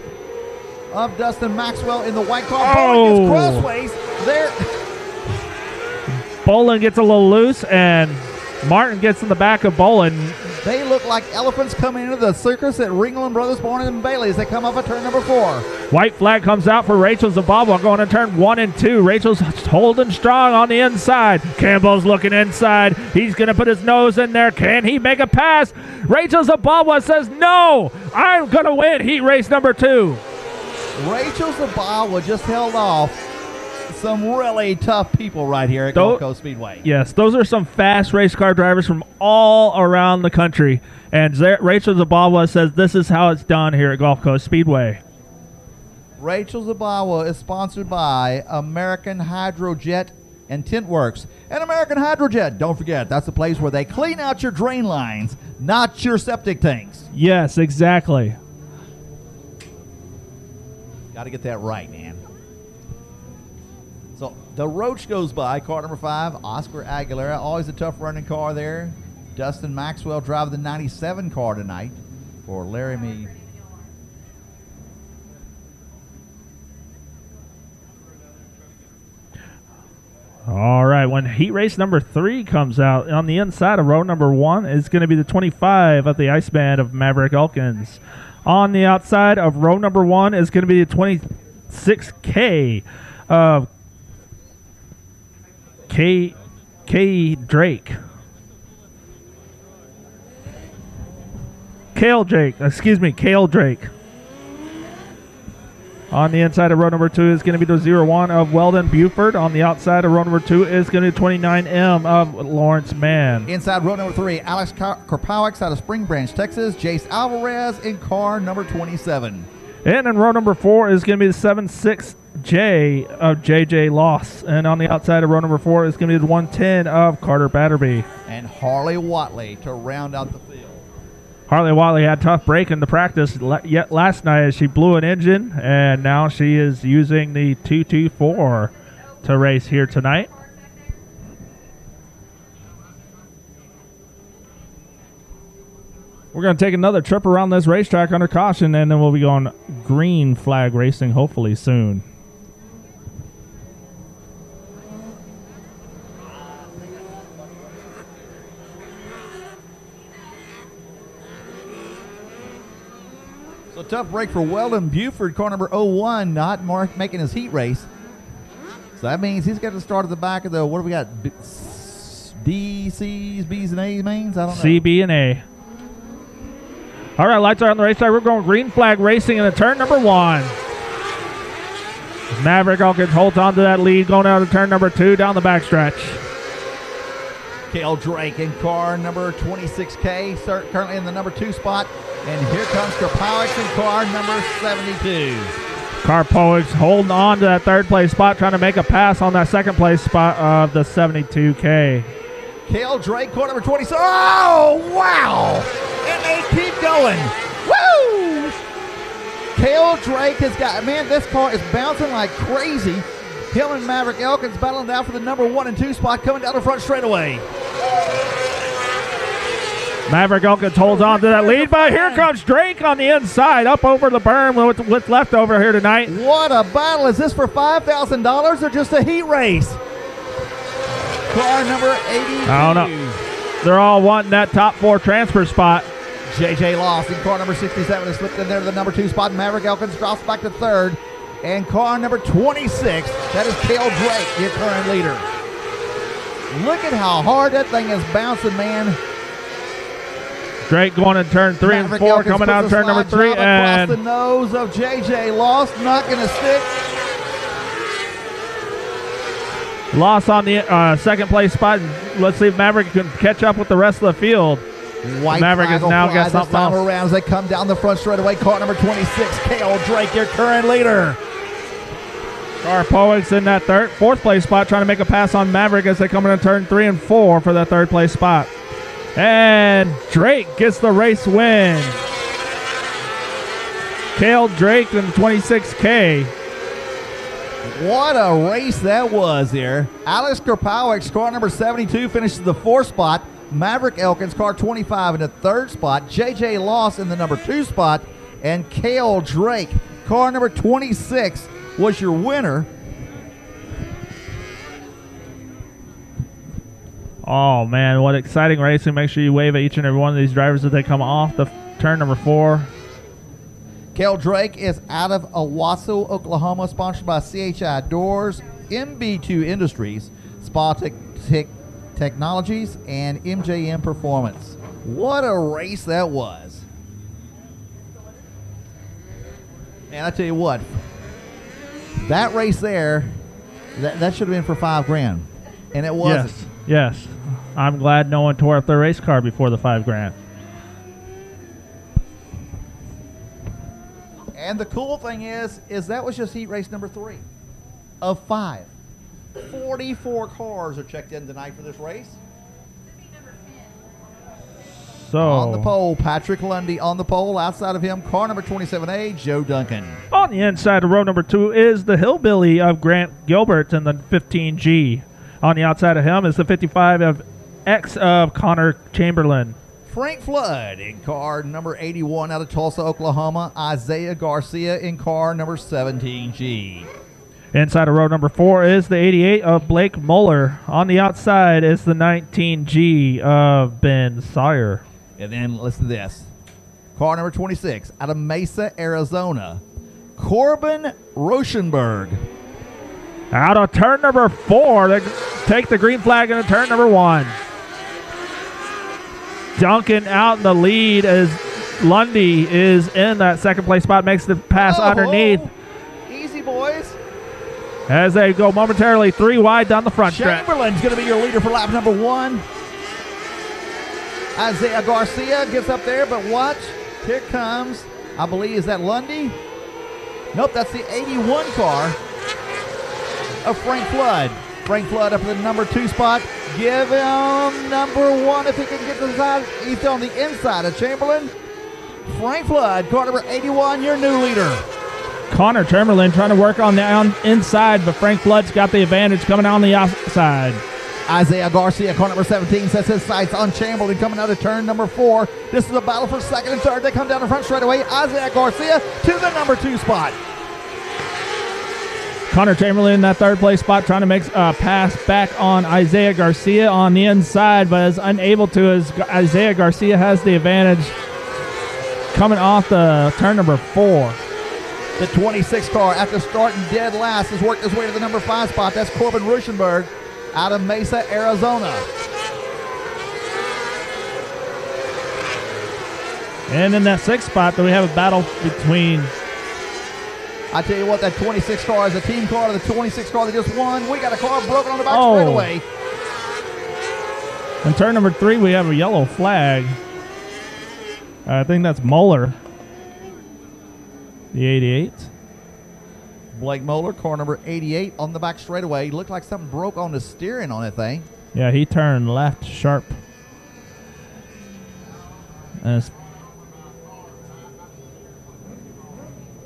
of Dustin Maxwell in the white car. Bolin gets crossways there. Bolin gets a little loose, and Martin gets in the back of Bolin. They look like elephants coming into the circus at Ringland Brothers Barn and Bailey as they come up at turn number 4. White flag comes out for Rachel Zabawa going to turn 1 and 2. Rachel's holding strong on the inside. Campbell's looking inside. He's going to put his nose in there. Can he make a pass? Rachel Zabawa says, no, I'm going to win heat race number 2. Rachel Zabawa just held off some really tough people right here at Gulf Coast Speedway. Yes, those are some fast race car drivers from all around the country. And Rachel Zabawa says this is how it's done here at Gulf Coast Speedway. Rachel Zabawa is sponsored by American Hydrojet and Tint Works. And American Hydrojet. Don't forget, that's the place where they clean out your drain lines, not your septic tanks. Yes, exactly. Got to get that right, man. So the Roach goes by, car number 5, Oscar Aguilera. Always a tough running car there. Dustin Maxwell driving the 97 car tonight for Laramie. All right, when heat race number 3 comes out, on the inside of row number 1 is going to be the 25 of the Iceman of Maverick Elkins. On the outside of row number 1 is going to be the 26K of K Drake. Kale Drake. On the inside of row number 2 is going to be the 01 of Weldon Buford. On the outside of row number 2 is going to be 29M of Lawrence Mann. Inside row number 3, Alex Korpowicz out of Spring Branch, Texas. Jace Alvarez in car number 27. And in row number 4 is going to be the 76J of JJ Loss. And on the outside of row number 4 is going to be the 110 of Carter Batterby. And Harley Watley to round out the field. Harley Watley had tough break in the practice yet last night as she blew an engine, and now she is using the 224 to race here tonight. We're going to take another trip around this racetrack under caution, and then we'll be going green flag racing hopefully soon. So tough break for Weldon Buford, car number 01, not making his heat race. So that means he's got to start at the back of the, what do we got? D, C's, B's, and A's mains? I don't know. C, B, and A. All right, lights are on the racetrack. We're going green flag racing in the turn number 1. Maverick Elkins holds on to that lead going out of turn number 2 down the backstretch. Cale Drake in car number 26K, currently in the number 2 spot. And here comes Korpowicz in car number 72. Korpowicz holding on to that third place spot, trying to make a pass on that second place spot of the 72K. Cale Drake, car number 26. Oh, wow! And they keep going. Woo! Cale Drake has got, man, this car is bouncing like crazy. Him and Maverick Elkins battling down for the number 1 and 2 spot, coming down the front straightaway. Maverick Elkins holds on to that lead, but here comes Drake on the inside, up over the berm with what's left over here tonight. What a battle. Is this for $5,000 or just a heat race? Car number 82. I don't know. They're all wanting that top 4 transfer spot. JJ Loss in car number 67 has slipped in there to the number 2 spot. Maverick Elkins drops back to 3rd. And car number 26, that is Cale Drake, your current leader. Look at how hard that thing is bouncing, man. Drake going in turn 3 and 4, coming out turn number 3, and across the nose of JJ Loss, not going to stick. Loss on the second place spot. Let's see if Maverick can catch up with the rest of the field. White Maverick has now got something else. Around as they come down the front straightaway. Car number 26, Cale Drake, your current leader. Korpowicz in that fourth place spot, trying to make a pass on Maverick as they come into turn 3 and 4 for that third place spot. And Drake gets the race win. Cale Drake in the 26K. What a race that was there. Alex Korpowicz, car number 72, finishes the 4th spot. Maverick Elkins, car 25, in the 3rd spot. JJ Loss in the number 2 spot. And Cale Drake, car number 26, was your winner. Oh, man, what exciting racing. Make sure you wave at each and every one of these drivers as they come off the turn number 4. Cale Drake is out of Owasso, Oklahoma, sponsored by CHI Doors, MB2 Industries, Spa Technologies, and MJM Performance. What a race that was. Man, I tell you what, that race there, that should have been for $5,000, and it wasn't. Yes. I'm glad no one tore up their race car before the $5,000. And the cool thing is that was just heat race number 3 of 5. 44 cars are checked in tonight for this race. So On the pole, Patrick Lundy on the pole. Outside of him, car number 27A, Joe Duncan. on the inside of row number 2 is the Hillbilly of Grant Gilbert in the 15G. On the outside of him is the 55 of X of Connor Chamberlain. Frank Flood in car number 81 out of Tulsa, Oklahoma. Isaiah Garcia in car number 17G. Inside of row number 4 is the 88 of Blake Muller. On the outside is the 19G of Ben Sawyer. And then listen to this. Car number 26 out of Mesa, Arizona. Corbin Rauschenberg. Out of turn number 4, they take the green flag into turn number 1. Duncan out in the lead as Lundy is in that second place spot, makes the pass underneath Easy, boys. as they go momentarily 3 wide down the front stretch. Chamberlain's going to be your leader for lap number 1. Isaiah Garcia gets up there, but watch. Here comes, I believe, is that Lundy? Nope, that's the 81 car of Frank Flood. Frank Flood up in the number 2 spot. Give him number 1 if he can get to the side. He's on the inside of Chamberlain. Frank Flood, car number 81, your new leader. Connor Chamberlain trying to work on the inside, but Frank Flood's got the advantage coming on the outside. Isaiah Garcia, car number 17, sets his sights on Chamberlain coming out of turn number 4. This is a battle for second and third. They come down the front straight away. Isaiah Garcia to the number 2 spot. Connor Chamberlain in that third place spot trying to make a pass back on Isaiah Garcia on the inside, but is unable to as Isaiah Garcia has the advantage coming off the turn number 4. The 26 car, after starting dead last, has worked his way to the number 5 spot. That's Corbin Rauschenberg out of Mesa, Arizona. And in that 6th spot, we have a battle between I tell you what, that 26 car is a team car to the 26 car that just won. We got a car broken on the back straightaway. In turn number 3, we have a yellow flag. I think that's Muller, the 88. Blake Moeller, car number 88 on the back straightaway. Looked like something broke on the steering on that thing. Yeah, he turned left sharp. And it's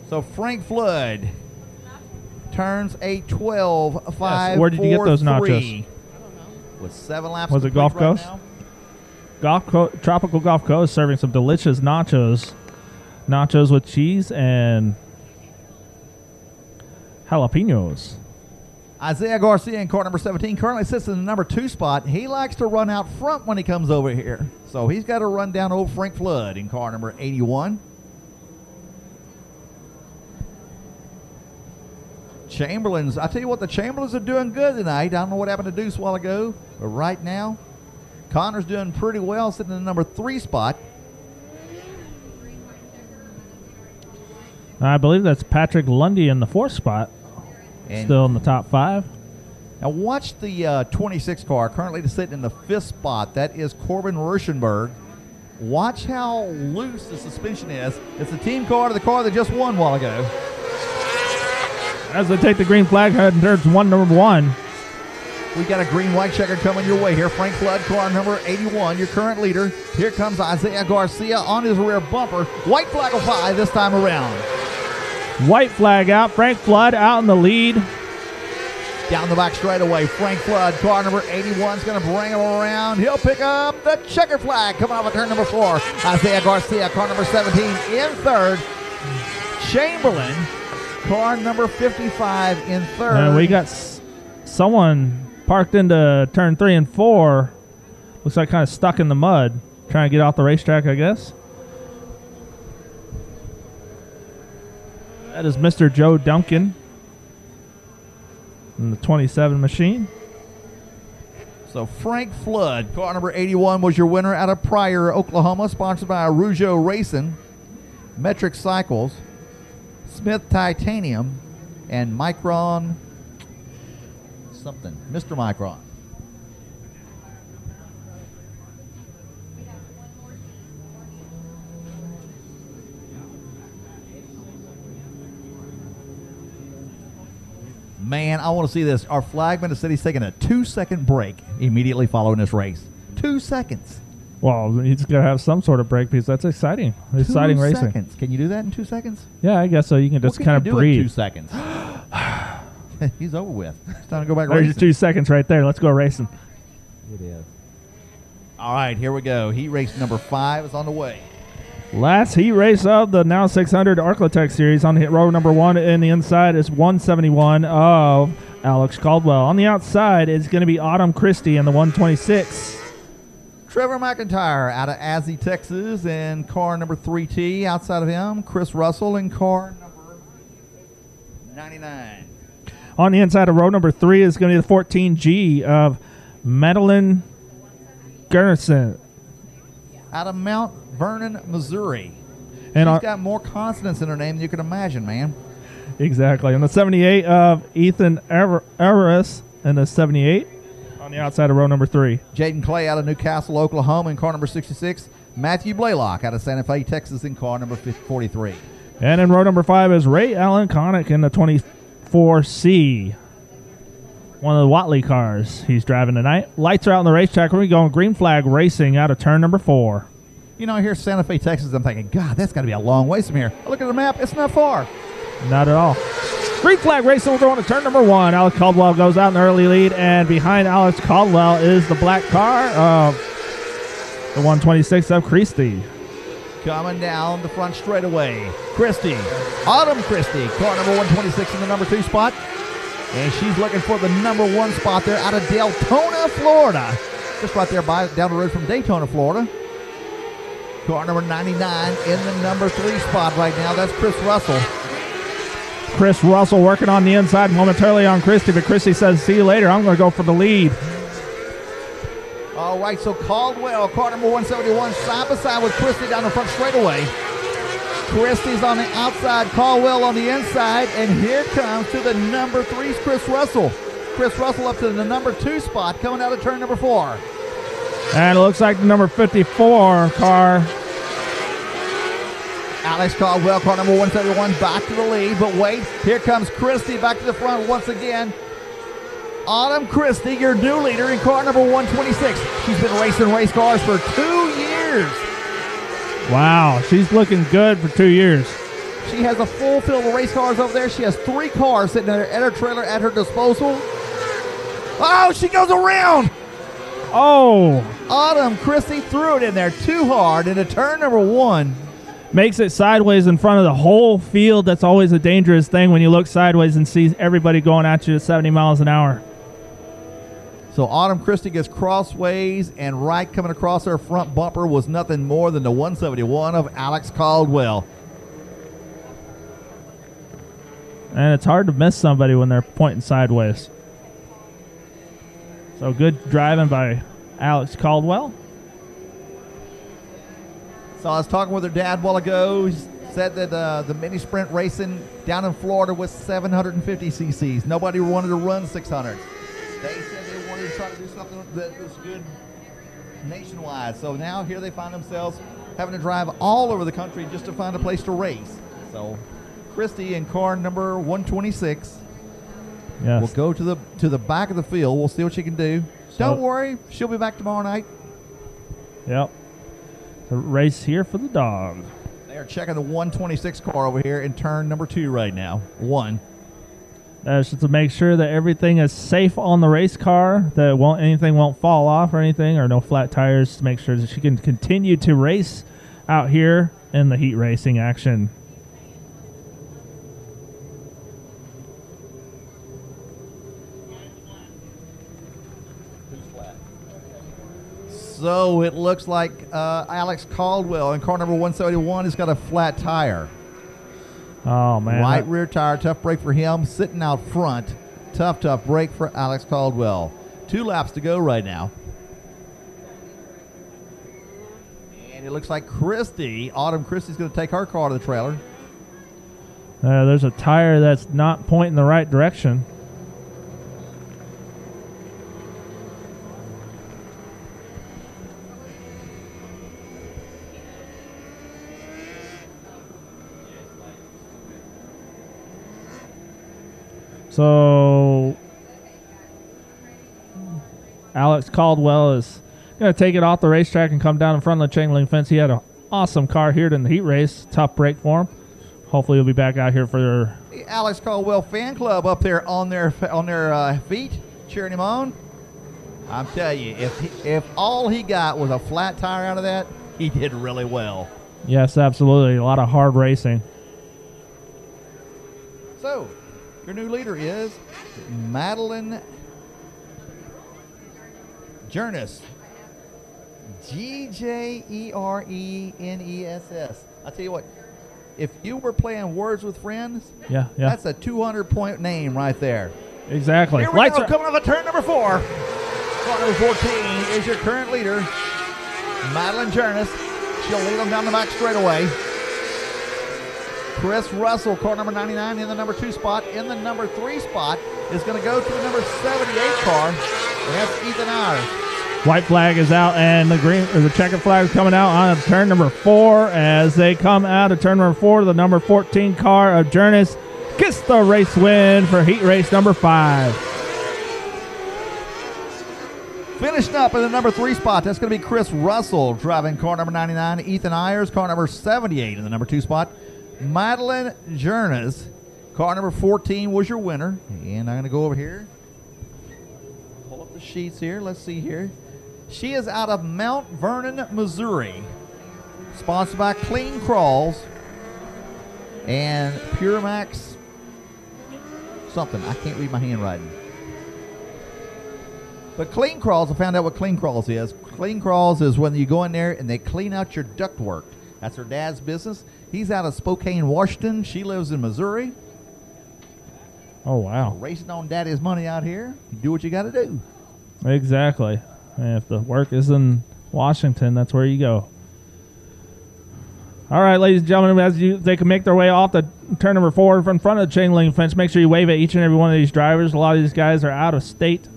so Frank Flood turns a 12-5. Where did you get those nachos? With 7 laps. Was it complete Gulf right Coast? now. Tropical Gulf Coast serving some delicious nachos. Nachos with cheese and jalapenos. Isaiah Garcia in car number 17 currently sits in the number 2 spot. He likes to run out front when he comes over here. So he's got to run down old Frank Flood in car number 81. Chamberlain's, I tell you what, the Chamberlains are doing good tonight. I don't know what happened to Deuce a while ago, but right now, Connor's doing pretty well, sitting in the number 3 spot. I believe that's Patrick Lundy in the 4th spot. And Still in the top 5. now watch the 26 car, currently sitting in the 5th spot. That is Corbin Rauschenberg. Watch how loose the suspension is. It's the team car to the car that just won a while ago. As they take the green flag, heading towards number 1. We got a green-white checker coming your way here. Frank Flood, car number 81, your current leader. Here comes Isaiah Garcia on his rear bumper. White flag will fly this time around. White flag out. Frank Flood out in the lead. Down the back straightaway, Frank Flood, car number 81 is going to bring him around. He'll pick up the checker flag coming off of turn number 4. Isaiah Garcia, car number 17 in 3rd. Chamberlain, car number 55 in 3rd. And we got someone parked into turn 3 and 4. Looks like kind of stuck in the mud. Trying to get off the racetrack, I guess. That is Mr. Joe Duncan in the 27 machine. So Frank Flood, car number 81, was your winner out of Pryor, Oklahoma, sponsored by Rougeau Racing, Metric Cycles, Smith Titanium, and Micron something. Mr. Micron. Man, I want to see this. Our flagman has said he's taking a 2-second break immediately following this race. 2 seconds. Well, he's got to have some sort of break because that's exciting. Exciting 2 racing. seconds. Can you do that in 2 seconds? Yeah, I guess so. You can just What kind can of you do in 2 breathe. seconds? He's over with. It's time to go back There's your racing. 2 seconds right there. Let's go racing. It is. All right, here we go. Heat race number 5 is on the way. Last heat race of the now 600 Arclitech series. On hit row number 1 in the inside is 171 of Alex Caldwell. On the outside is going to be Autumn Christie in the 126. Trevor McIntyre out of Azzy, Texas, in car number 3T. Outside of him, Chris Russell in car number 99. On the inside of row number 3 is going to be the 14G of Madeline Garrison. Out of Mount Vernon, Missouri. And She's on, got more consonants in her name than you can imagine, man. exactly. On the 78 of Ethan Everest in the 78. On the outside of row number 3. Jaden Clay out of Newcastle, Oklahoma, in car number 66. Matthew Blaylock out of Santa Fe, Texas, in car number 43. And in row number 5 is Ray Allen Connick in the 24C. One of the Watley cars he's driving tonight. Lights are out on the racetrack. We're going green flag racing out of turn number 4. You know, here's Santa Fe, Texas. I'm thinking, God, that's got to be a long ways from here. I look at the map. It's not far. Not at all. Green flag racing. We're going to turn number 1. Alex Caldwell goes out in the early lead, and behind Alex Caldwell is the black car of the 126 of Christie. Coming down the front straightaway, Christie. Autumn Christie, car number 126 in the number 2 spot. And she's looking for the number 1 spot there out of Deltona, Florida. Just right there down the road from Daytona, Florida. Car number 99 in the number 3 spot right now. That's Chris Russell. Chris Russell working on the inside momentarily on Christie, but Christie says, see you later. I'm going to go for the lead. All right, so Caldwell, car number 171, side by side with Christie down the front straightaway. Christie's on the outside, Caldwell on the inside, and here comes to the number 3's Chris Russell. Chris Russell up to the number 2 spot, coming out of turn number 4. And it looks like the number 54 car. Alex Caldwell, car number 171, back to the lead, but wait, here comes Christie back to the front once again. Autumn Christie, your new leader in car number 126. She's been racing race cars for 2 years. Wow, she's looking good for 2 years. She has a full field of race cars over there. She has 3 cars sitting there at her trailer at her disposal. Oh, she goes around. Oh, Autumn Christie threw it in there too hard into turn number 1. makes it sideways in front of the whole field. That's always a dangerous thing when you look sideways and see everybody going at you at 70 miles an hour. So Autumn Christie gets crossways, and right coming across her front bumper was nothing more than the 171 of Alex Caldwell. And it's hard to miss somebody when they're pointing sideways. So good driving by Alex Caldwell. So I was talking with her dad a while ago. He said that the mini sprint racing down in Florida was 750 cc's. Nobody wanted to run 600s. They said they wanted to try to do something that was good nationwide. So now here they find themselves having to drive all over the country just to find a place to race. So Christie in car number 126 Yes. will go to the back of the field. We'll see what she can do. Don't worry, she'll be back tomorrow night. Yep. The race here for the Dawg. They are checking the 126 car over here in turn number 2 right now. 1. That's just to make sure that everything is safe on the race car, that anything won't fall off or anything, or no flat tires, to make sure that she can continue to race out here in the heat racing action. So it looks like Alex Caldwell in car number 171 has got a flat tire. Oh, man. Right rear tire, tough break for him. Sitting out front, tough break for Alex Caldwell. 2 laps to go right now. And it looks like Autumn Christie's going to take her car to the trailer. There's a tire that's not pointing the right direction. So Alex Caldwell is going to take it off the racetrack and come down in front of the chain link fence. He had an awesome car here in the heat race. Tough break for him. Hopefully he'll be back out here for The Alex Caldwell fan club up there on their feet, cheering him on. I'm telling you, if all he got was a flat tire out of that, he did really well. Yes, absolutely. A lot of hard racing. So, your new leader is Madeline Jernes. Gjerenes. I'll tell you what, if you were playing Words with Friends, Yeah. that's a 200-point name right there. Exactly. Here we Lights go, are- coming off of turn number 4. Car number 14 is your current leader, Madeline Jernes. She'll lead them down the back straightaway. Chris Russell, car number 99, in the number 2 spot. In the number 3 spot is going to go to the number 78 car, and that's Ethan Ayers. White flag is out, and the checkered flag is coming out on turn number 4. As they come out of turn number 4, the number 14 car of Jernes gets the race win for heat race number 5. Finishing up in the number 3 spot, that's going to be Chris Russell driving car number 99. Ethan Ayers, car number 78 in the number 2 spot. Madeline Jernes, car number 14 was your winner. And I'm going to go over here. Pull up the sheets here. Let's see here. She is out of Mount Vernon, Missouri. Sponsored by Clean Crawls and Pure Max something. I can't read my handwriting. But Clean Crawls, I found out what Clean Crawls is. Clean Crawls is when you go in there and they clean out your ductwork. That's her dad's business. He's out of Spokane, Washington. She lives in Missouri. Oh, wow. Racing on daddy's money out here. You do what you got to do. Exactly. And if the work is in Washington, that's where you go. All right, ladies and gentlemen, as they can make their way off the turn number 4 in front of the chain link fence, make sure you wave at each and every one of these drivers. A lot of these guys are out of state.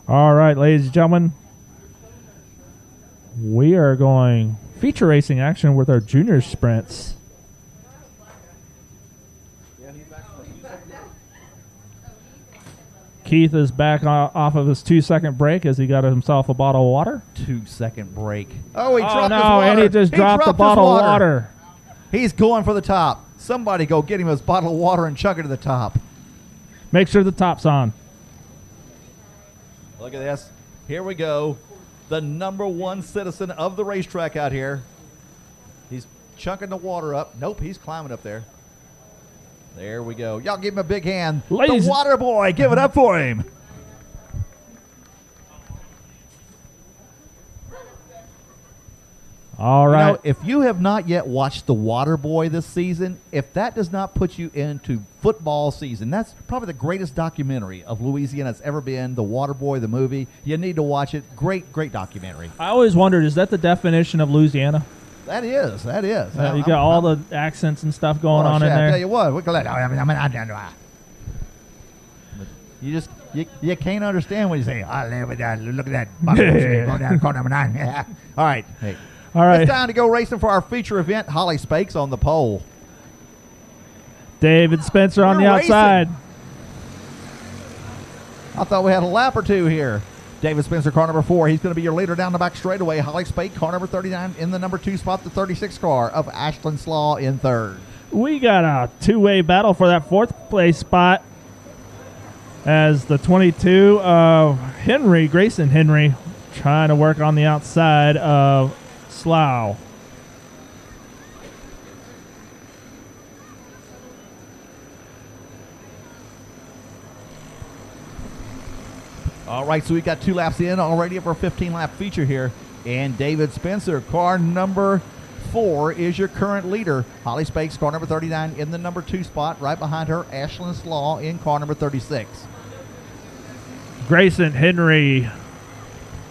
All right, ladies and gentlemen, we are going feature racing action with our junior sprints. Keith is back off of his 2-second break as he got himself a bottle of water. 2-second break. Oh, he dropped his no, water. and he just dropped the his bottle of water. He's going for the top. Somebody go get him his bottle of water and chug it to the top. Make sure the top's on. Look at this. Here we go. The number 1 citizen of the racetrack out here. He's chunking the water up. Nope, he's climbing up there. There we go. Y'all give him a big hand. Ladies- The water boy. Give it up for him. All You right. know, if you have not yet watched The Water Boy this season, if that does not put you into football season, that's probably the greatest documentary of Louisiana that's ever been. The Water Boy, the movie. You need to watch it. Great, great documentary. I always wondered, is that the definition of Louisiana? That is. That is. You got all the accents and stuff going on in I tell there. you what, we can let. You just you can't understand what you say. I live with that. Look at that. Go down car number 9. All right. Hey. All right. It's time to go racing for our feature event. Holly Spakes on the pole. David Spencer on We're the racing. outside. I thought we had a lap or two here. David Spencer, car number 4. He's going to be your leader down the back straightaway. Holly Spake, car number 39, in the number 2 spot, the 36 car of Ashland Slaw in 3rd. We got a two-way battle for that 4th place spot as the 22 of Grayson Henry, trying to work on the outside of Slough. All right, so we got 2 laps in already of our 15-lap feature here. And David Spencer, car number 4, is your current leader. Holly Spakes, car number 39, in the number 2 spot. Right behind her, Ashland Slaw in car number 36. Grayson Henry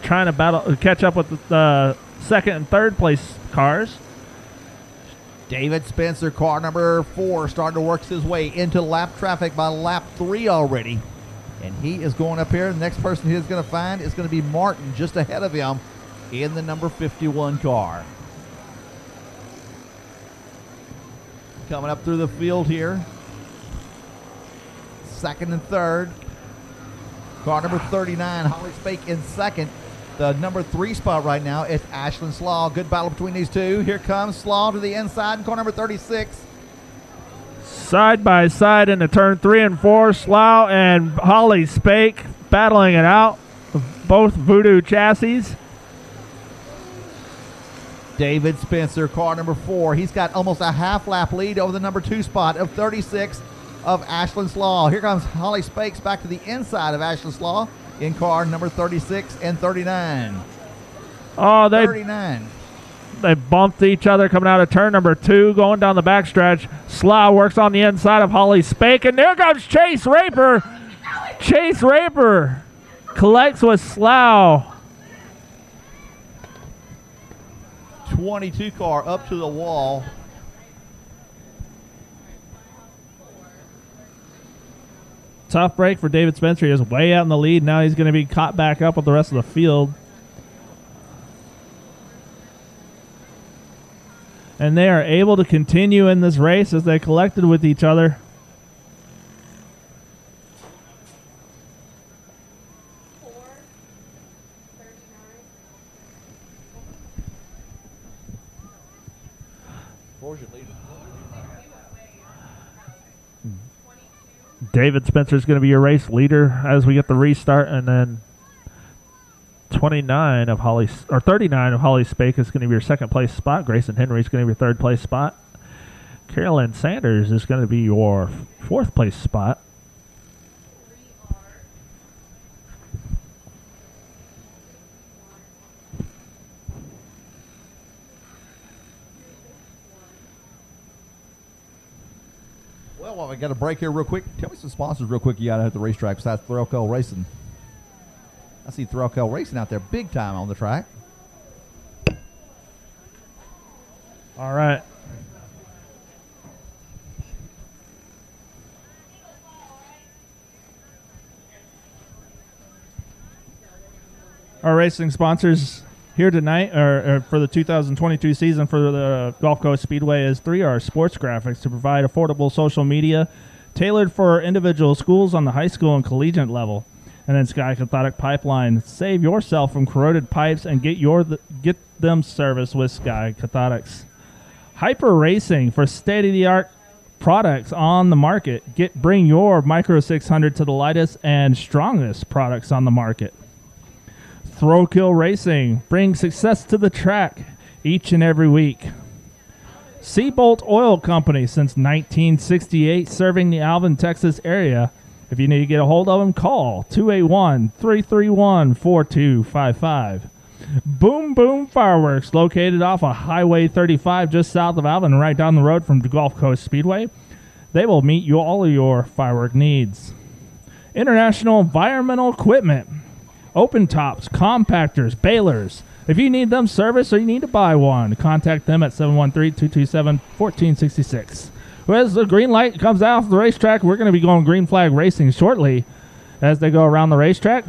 trying to catch up with the 2nd and 3rd place cars. David Spencer, car number 4, starting to work his way into lap traffic by lap 3 already. And he is going up here. The next person he's going to find is going to be Martin, just ahead of him in the number 51 car. Coming up through the field here. Second and third. Car number 39, Holly Spake in second. The number 3 spot right now is Ashlyn Slaw. Good battle between these two. Here comes Slaw to the inside in car number 36. Side by side into turn 3 and 4. Slough and Holly Spake battling it out. Both Voodoo chassis. David Spencer, car number 4. He's got almost a half lap lead over the number 2 spot of 36 of Ashlyn Slaw. Here comes Holly Spakes back to the inside of Ashlyn Slaw in car number 36 and 39. Oh, 39. They bumped each other coming out of turn number 2, going down the backstretch. Slough works on the inside of Holly Spake, and there comes Chase Raper. Chase Raper collects with Slough. 22 car up to the wall. Tough break for David Spencer. He was way out in the lead. Now he's going to be caught back up with the rest of the field. And they are able to continue in this race as they collected with each other. David Spencer is going to be your race leader as we get the restart, and then 39 of Holly Spake is going to be your second place spot. Grayson Henry is going to be your third place spot. Carolyn Sanders is going to be your fourth place spot. Well, we got a break here real quick. Tell me some sponsors real quick you got at the racetrack besides Threlco Racing. I see Threlco Racing out there big time on the track. All right. Our racing sponsors here tonight, or for the 2022 season for the Gulf Coast Speedway, is 3R Sports Graphics to provide affordable social media tailored for individual schools on the high school and collegiate level. And then Sky Cathodic Pipeline. Save yourself from corroded pipes and get them serviced with Sky Cathodics. Hyper Racing for state-of-the-art products on the market. Bring your Micro 600 to the lightest and strongest products on the market. Throw Kill Racing. Bring success to the track each and every week. Seabolt Oil Company since 1968, serving the Alvin, Texas area. If you need to get a hold of them, call 281-331-4255. Boom Boom Fireworks, located off of Highway 35 just south of Alvin, right down the road from the Gulf Coast Speedway. They will meet you all of your firework needs. International Environmental Equipment. Open tops, compactors, balers. If you need them serviced or you need to buy one, contact them at 713-227-1466. As the green light comes out of the racetrack, we're going to be going green flag racing shortly as they go around the racetrack.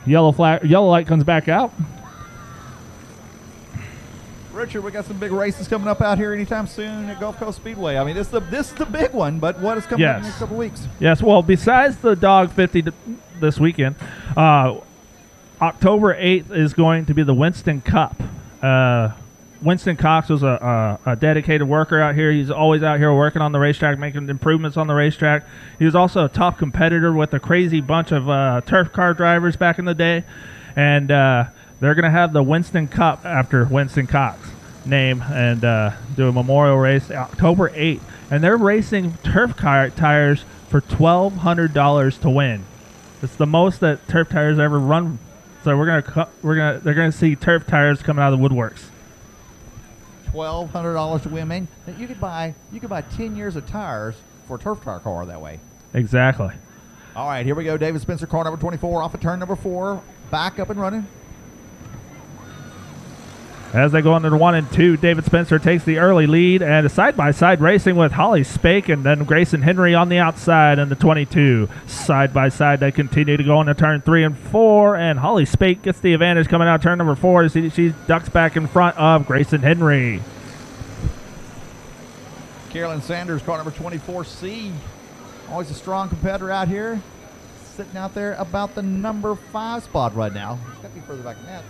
Yellow light comes back out. Richard, we got some big races coming up out here anytime soon at Gulf Coast Speedway. I mean, this is the big one, but what is coming up in the next couple weeks? Yes, well, besides the Dawg 50 this weekend, October 8th is going to be the Winston Cup. Winston Cox was a dedicated worker out here. He's always out here working on the racetrack, making improvements on the racetrack. He was also a top competitor with a crazy bunch of turf car drivers back in the day. And they're going to have the Winston Cup after Winston Cox name and do a memorial race October 8th. And they're racing turf car tires for $1,200 to win. It's the most that turf tires ever run. So they're gonna see turf tires coming out of the woodworks. $1,200 to win, man. You could buy 10 years of tires for a turf tire car that way. Exactly. All right, here we go. David Spencer, car number 24, off of turn number 4, back up and running. As they go into the 1 and 2, David Spencer takes the early lead, and a side-by-side racing with Holly Spake and then Grayson Henry on the outside in the 22. Side-by-side, they continue to go into turn 3 and 4, and Holly Spake gets the advantage coming out turn number 4 as she ducks back in front of Grayson Henry. Carolyn Sanders, car number 24C. Always a strong competitor out here. Sitting out there about the number 5 spot right now. It's got to be further back than that.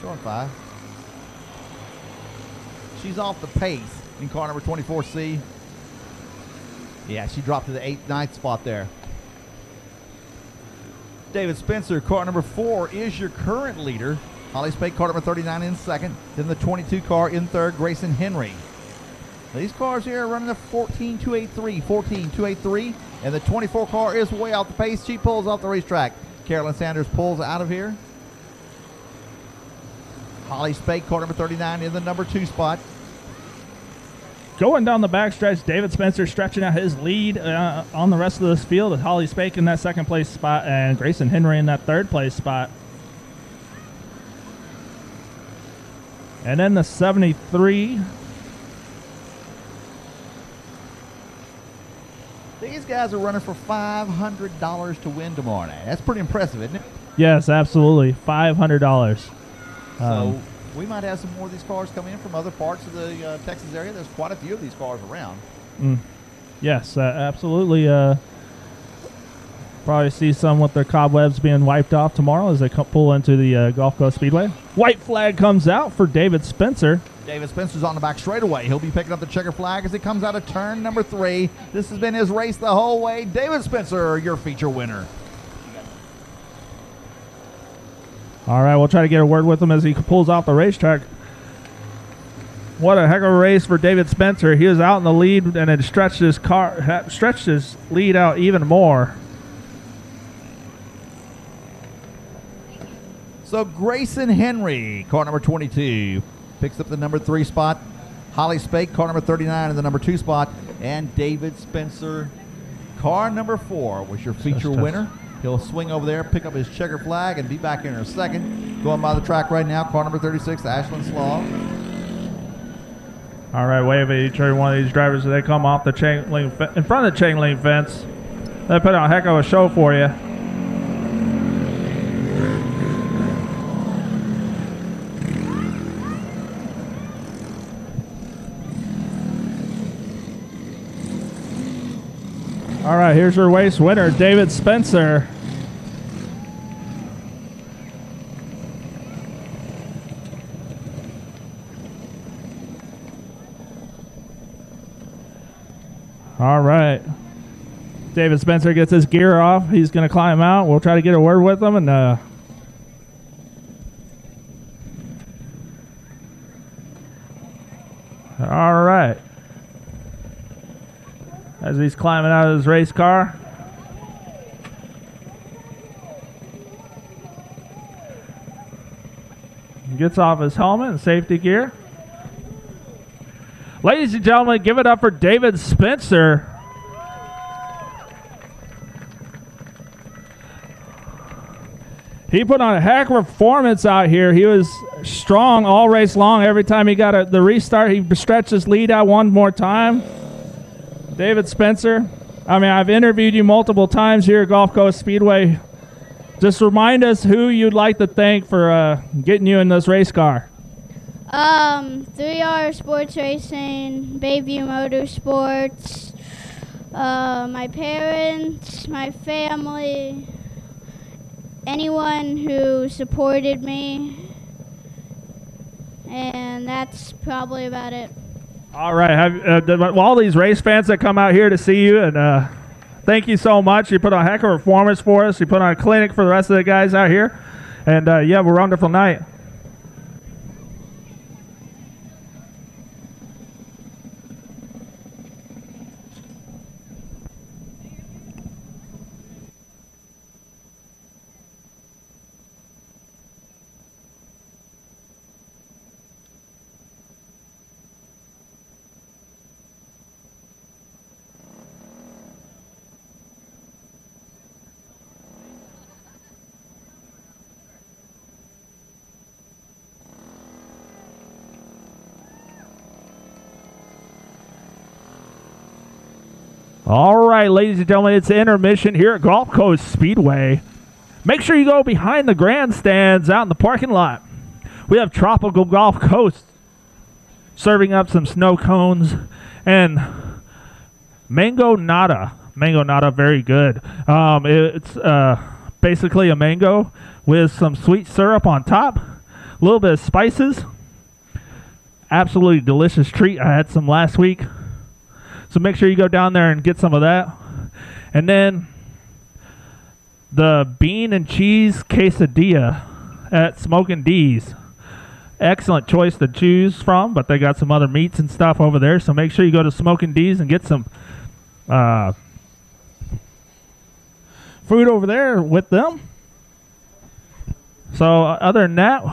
Showing 5. She's off the pace in car number 24C. Yeah, she dropped to the 8th, 9th spot there. David Spencer, car number 4, is your current leader. Holly Spake, car number 39 in second. Then the 22 car in third, Grayson Henry. These cars here are running a 14.283, and the 24 car is way off the pace. She pulls off the racetrack. Carolyn Sanders pulls out of here. Holly Spake, car number 39 in the number 2 spot. Going down the backstretch, David Spencer stretching out his lead on the rest of this field with Holly Spake in that second place spot and Grayson Henry in that third place spot. And then the 73. These guys are running for $500 to win tomorrow night. That's pretty impressive, isn't it? Yes, absolutely. $500. So we might have some more of these cars coming in from other parts of the Texas area. There's quite a few of these cars around. Yes, absolutely. Probably see some with their cobwebs being wiped off tomorrow as they pull into the Gulf Coast Speedway. White flag comes out for David Spencer. David Spencer's on the back straightaway. He'll be picking up the checker flag as he comes out of turn number 3. This has been his race the whole way. David Spencer, your feature winner. All right, we'll try to get a word with him as he pulls off the racetrack. What a heck of a race for David Spencer. He was out in the lead and had stretched his lead out even more. So Grayson Henry, car number 22, picks up the number 3 spot. Holly Spake, car number 39 in the number 2 spot. And David Spencer, car number 4, was your feature winner. He'll swing over there, pick up his checker flag, and be back in a second. Going by the track right now, car number 36, Ashlyn Slaw. All right, wave at each every one of these drivers as they come off the chain link in front of the chain link fence. They put on a heck of a show for you. All right, here's your race winner, David Spencer. All right. David Spencer gets his gear off. He's going to climb out. We'll try to get a word with him. And all right. As he's climbing out of his race car. He gets off his helmet and safety gear. Ladies and gentlemen, give it up for David Spencer. He put on a heck of a performance out here. He was strong all race long. Every time he got the restart, he stretched his lead out one more time. David Spencer, I mean, I've interviewed you multiple times here at Gulf Coast Speedway. Just remind us who you'd like to thank for getting you in this race car. 3R Sports Racing, Bayview Motorsports, my parents, my family, anyone who supported me, and that's probably about it. All right. All these race fans that come out here to see you, and thank you so much. You put on a heck of a performance for us. You put on a clinic for the rest of the guys out here. And, yeah, we're a wonderful night. All right, ladies and gentlemen, it's intermission here at Gulf Coast Speedway. Make sure you go behind the grandstands out in the parking lot. We have Tropical Gulf Coast serving up some snow cones and mango nata. Mango nata, very good. It's basically a mango with some sweet syrup on top, a little bit of spices. Absolutely delicious treat. I had some last week. So make sure you go down there and get some of that. And then the bean and cheese quesadilla at Smokin' D's. Excellent choice to choose from, but they got some other meats and stuff over there. So make sure you go to Smokin' D's and get some food over there with them. So other than that,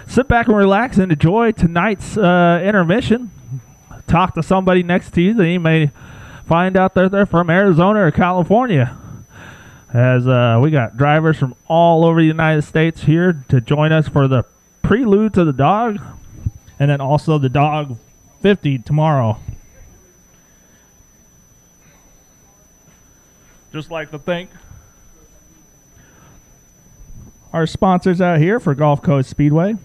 sit back and relax and enjoy tonight's intermission. Talk to somebody next to you that you may find out that they're from Arizona or California. As we got drivers from all over the United States here to join us for the Prelude to the Dawg, and then also the Dawg 50 tomorrow. Just like to thank our sponsors out here for Gulf Coast Speedway.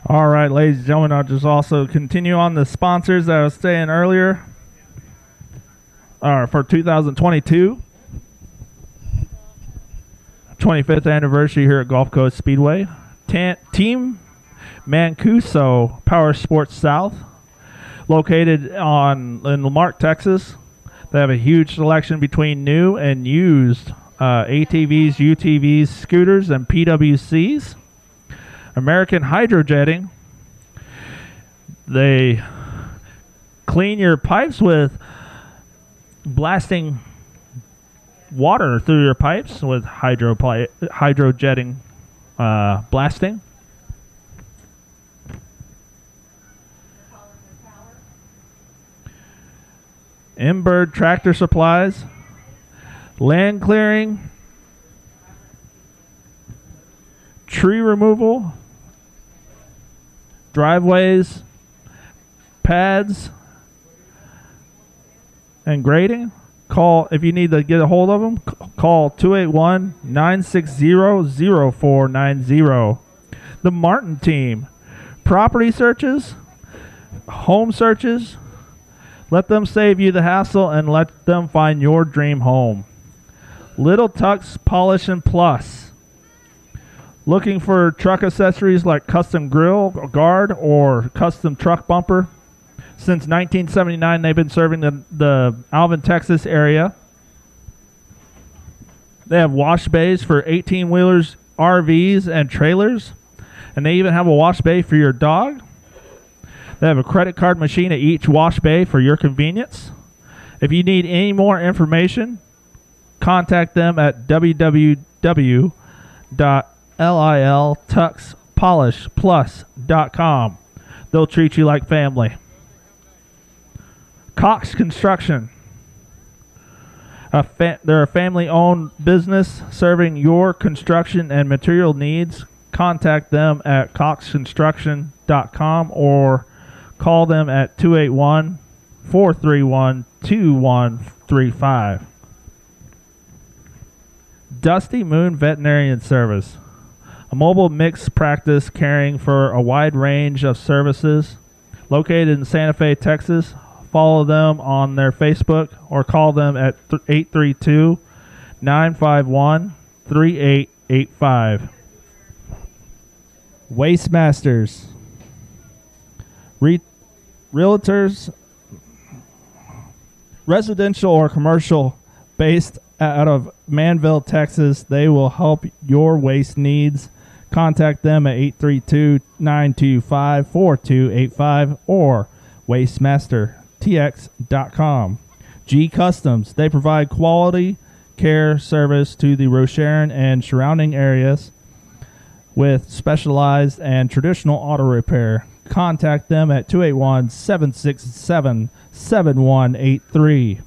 All right, ladies and gentlemen, I'll just also continue on the sponsors that I was saying earlier. For 2022, 25th anniversary here at Gulf Coast Speedway. Team Mancuso Power Sports South, located in Lamarck, Texas. They have a huge selection between new and used ATVs, UTVs, scooters, and PWCs. American Hydrojetting. They clean your pipes with blasting water through your pipes with hydrojetting blasting. Inbird Tractor Supplies. Land clearing. Tree removal. Driveways, pads, and grading. Call, if you need to get a hold of them, call 281-960-0490. The Martin Team. Property searches, home searches. Let them save you the hassle and let them find your dream home. Little Tux Polish and Plus. Looking for truck accessories like custom grill, guard, or custom truck bumper? Since 1979, they've been serving the Alvin, Texas area. They have wash bays for 18-wheelers, RVs, and trailers. And they even have a wash bay for your dog. They have a credit card machine at each wash bay for your convenience. If you need any more information, contact them at www.liltuxpolishplus.com. They'll treat you like family. Cox Construction. They're a family-owned business serving your construction and material needs. Contact them at coxconstruction.com or call them at 281-431-2135. Dusty Moon Veterinarian Service. A mobile mixed practice caring for a wide range of services. Located in Santa Fe, Texas, follow them on their Facebook or call them at 832-951-3885. Waste Masters. Realtors, residential or commercial, based out of Manville, Texas. They will help your waste needs. Contact them at 832-925-4285 or wastemastertx.com. G Customs. They provide quality care service to the Rocheron and surrounding areas with specialized and traditional auto repair. Contact them at 281-767-7183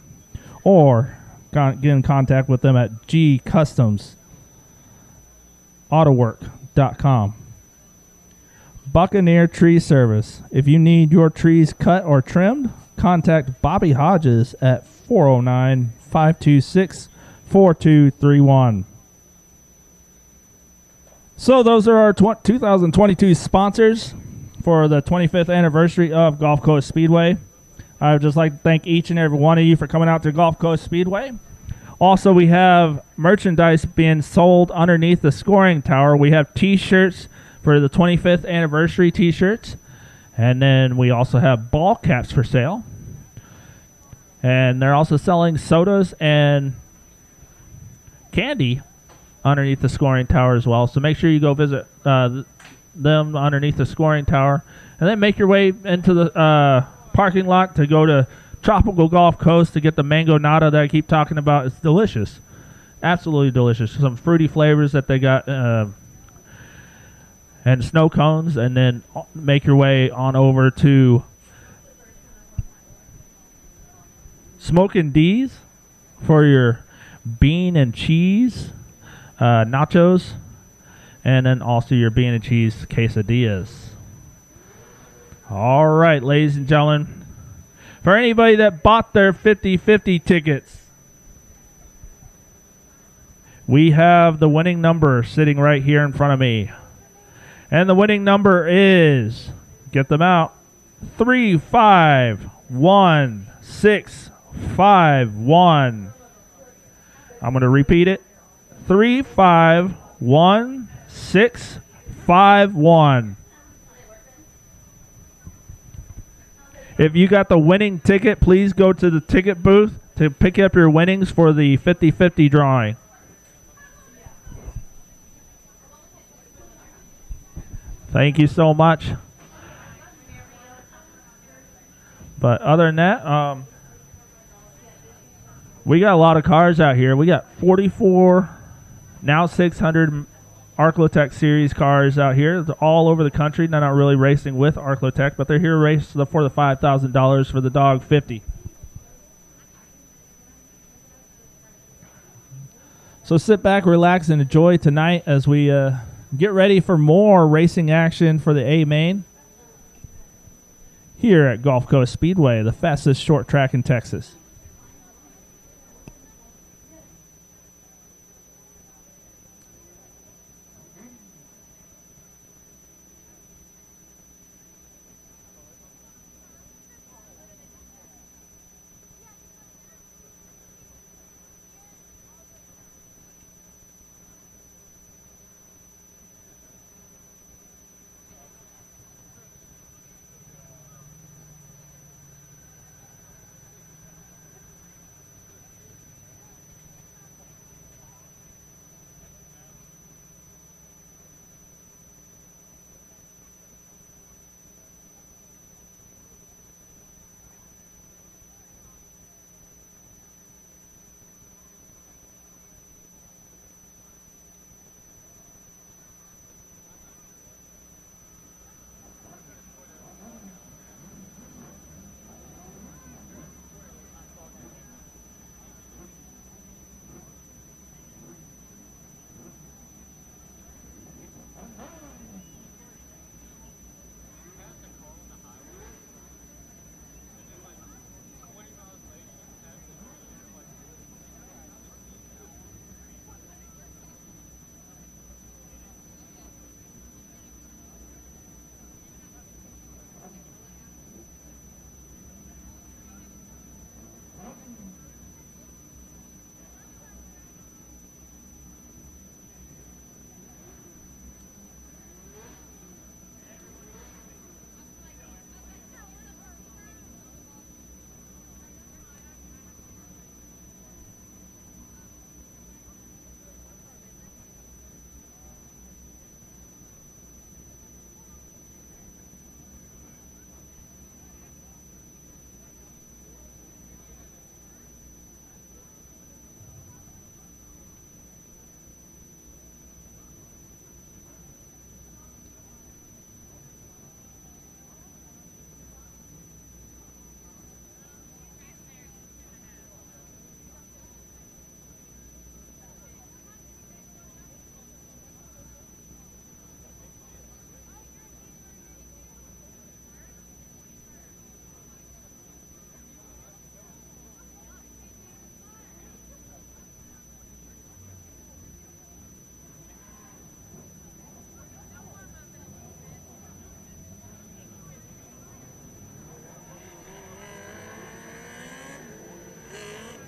or get in contact with them at gcustomsautowork.com. Buccaneer Tree Service. If you need your trees cut or trimmed, contact Bobby Hodges at 409-526-4231. So those are our 2022 sponsors for the 25th anniversary of Gulf Coast Speedway. I would just like to thank each and every one of you for coming out to Gulf Coast Speedway. Also, we have merchandise being sold underneath the scoring tower. We have T-shirts for the 25th anniversary T-shirts. And then we also have ball caps for sale. And they're also selling sodas and candy underneath the scoring tower as well. So make sure you go visit them underneath the scoring tower, and then make your way into the parking lot to go to Tropical Gulf Coast to get the mango nata that I keep talking about. It's delicious, absolutely delicious. Some fruity flavors that they got, and snow cones, and then make your way on over to Smokin' D's for your bean and cheese nachos, and then also your bean and cheese quesadillas. All right, ladies and gentlemen, for anybody that bought their 50/50 tickets, we have the winning number sitting right here in front of me. And the winning number is, get them out, 351-651. I'm going to repeat it. 351-651. If you got the winning ticket, please go to the ticket booth to pick up your winnings for the 50/50 drawing. Thank you so much. But other than that, we got a lot of cars out here. We got 44, now 600 Arclotech Series cars out here. They're all over the country. They're not really racing with Arclotech, but they're here to race for the $5,000 for the Dawg 50. So sit back, relax, and enjoy tonight as we get ready for more racing action for the A-Main here at Gulf Coast Speedway, the fastest short track in Texas.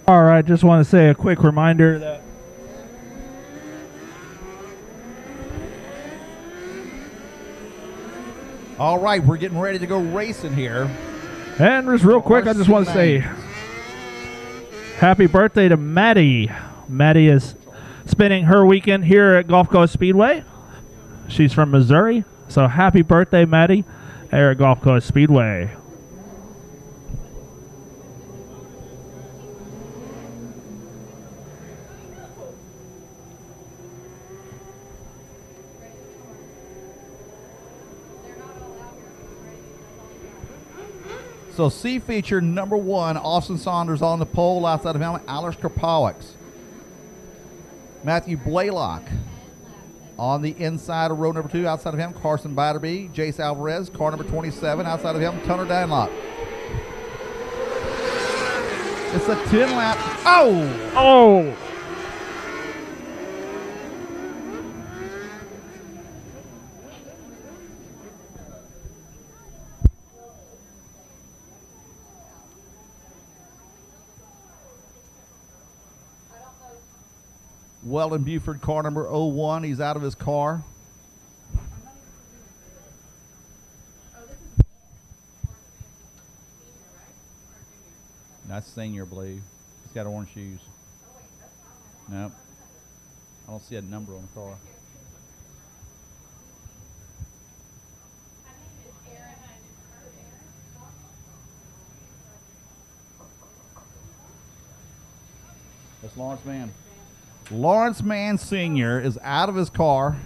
All right, just want to say a quick reminder that All right, we're getting ready to go racing here. And just real quick, I just want to say happy birthday to Maddie. Maddie is spending her weekend here at Gulf Coast Speedway. She's from Missouri, so happy birthday, Maddie, here at Gulf Coast Speedway. So C feature number 1, Austin Saunders on the pole outside of him, Alex Kropowicz. Matthew Blaylock on the inside of row number 2 outside of him, Carson Batterby, Jace Alvarez, car number 27 outside of him, Tunner Dunlop. It's a 10-lap. Oh! Oh! Weldon Buford, car number 01. He's out of his car. That's senior, I believe. He's got orange shoes. Nope. I don't see a number on the car. That's Lawrence Mann. Lawrence Mann Sr. is out of his car.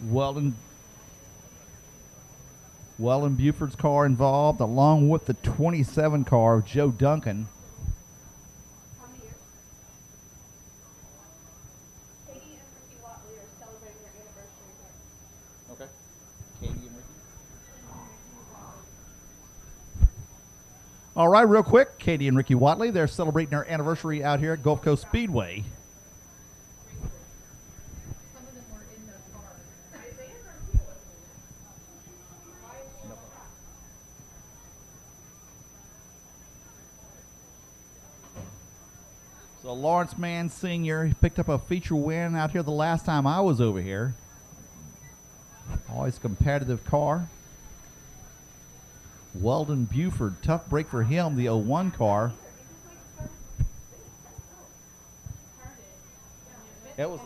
Weldon Buford's car involved, along with the 27 car of Joe Duncan. How many years? Katie and Ricky Watley are celebrating their anniversary here. Okay. Katie and Ricky. All right, real quick, Katie and Ricky Watley, they're celebrating their anniversary out here at Gulf Coast Speedway. Some of them were in the car. So Lawrence Mann Sr. he picked up a feature win out here the last time I was over here. Always competitive car. Weldon Buford, tough break for him, the 01 car. It was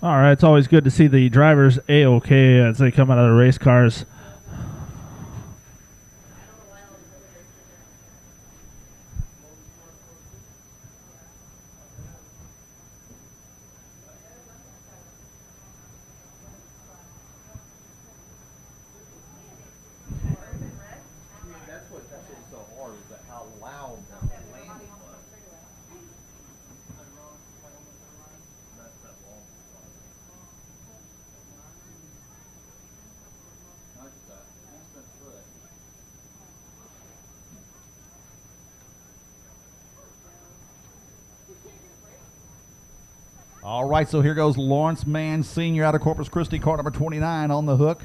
All right, it's always good to see the drivers A-OK as they come out of the race cars. That's what's so hard is that how loud that landing was. All right, so here goes Lawrence Mann Sr. out of Corpus Christi, car number 29 on the hook.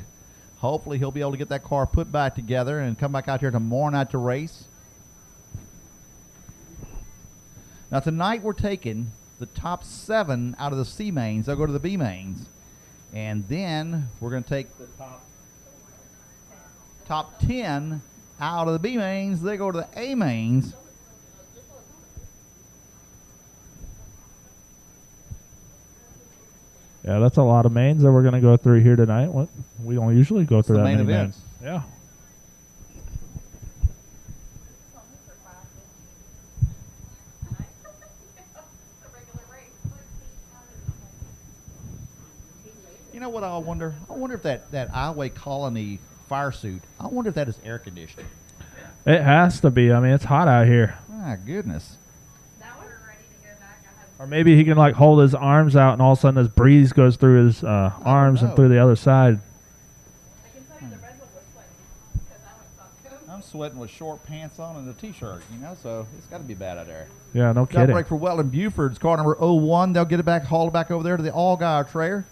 Hopefully he'll be able to get that car put back together and come back out here tomorrow night to race. Now tonight we're taking the top 7 out of the C mains. They'll go to the B mains. And then we're going to take the top 10 out of the B mains. They go to the A mains. Yeah, that's a lot of mains that we're going to go through here tonight. What we don't usually go through the that main many events. mains. Yeah. You know what I wonder? I wonder if that Ioway Colony fire suit, I wonder if that is air conditioning. It has to be. I mean, it's hot out here. My goodness. Now we're ready to go back. I have Or maybe he can like hold his arms out, and all of a sudden this breeze goes through his arms and know. through the other side. I'm sweating with short pants on and a t-shirt, you know, so it's got to be bad out there. Yeah, no Got a kidding. break for Weldon Buford's car number 01. They'll get it back, haul it back over there to the all-guy trailer.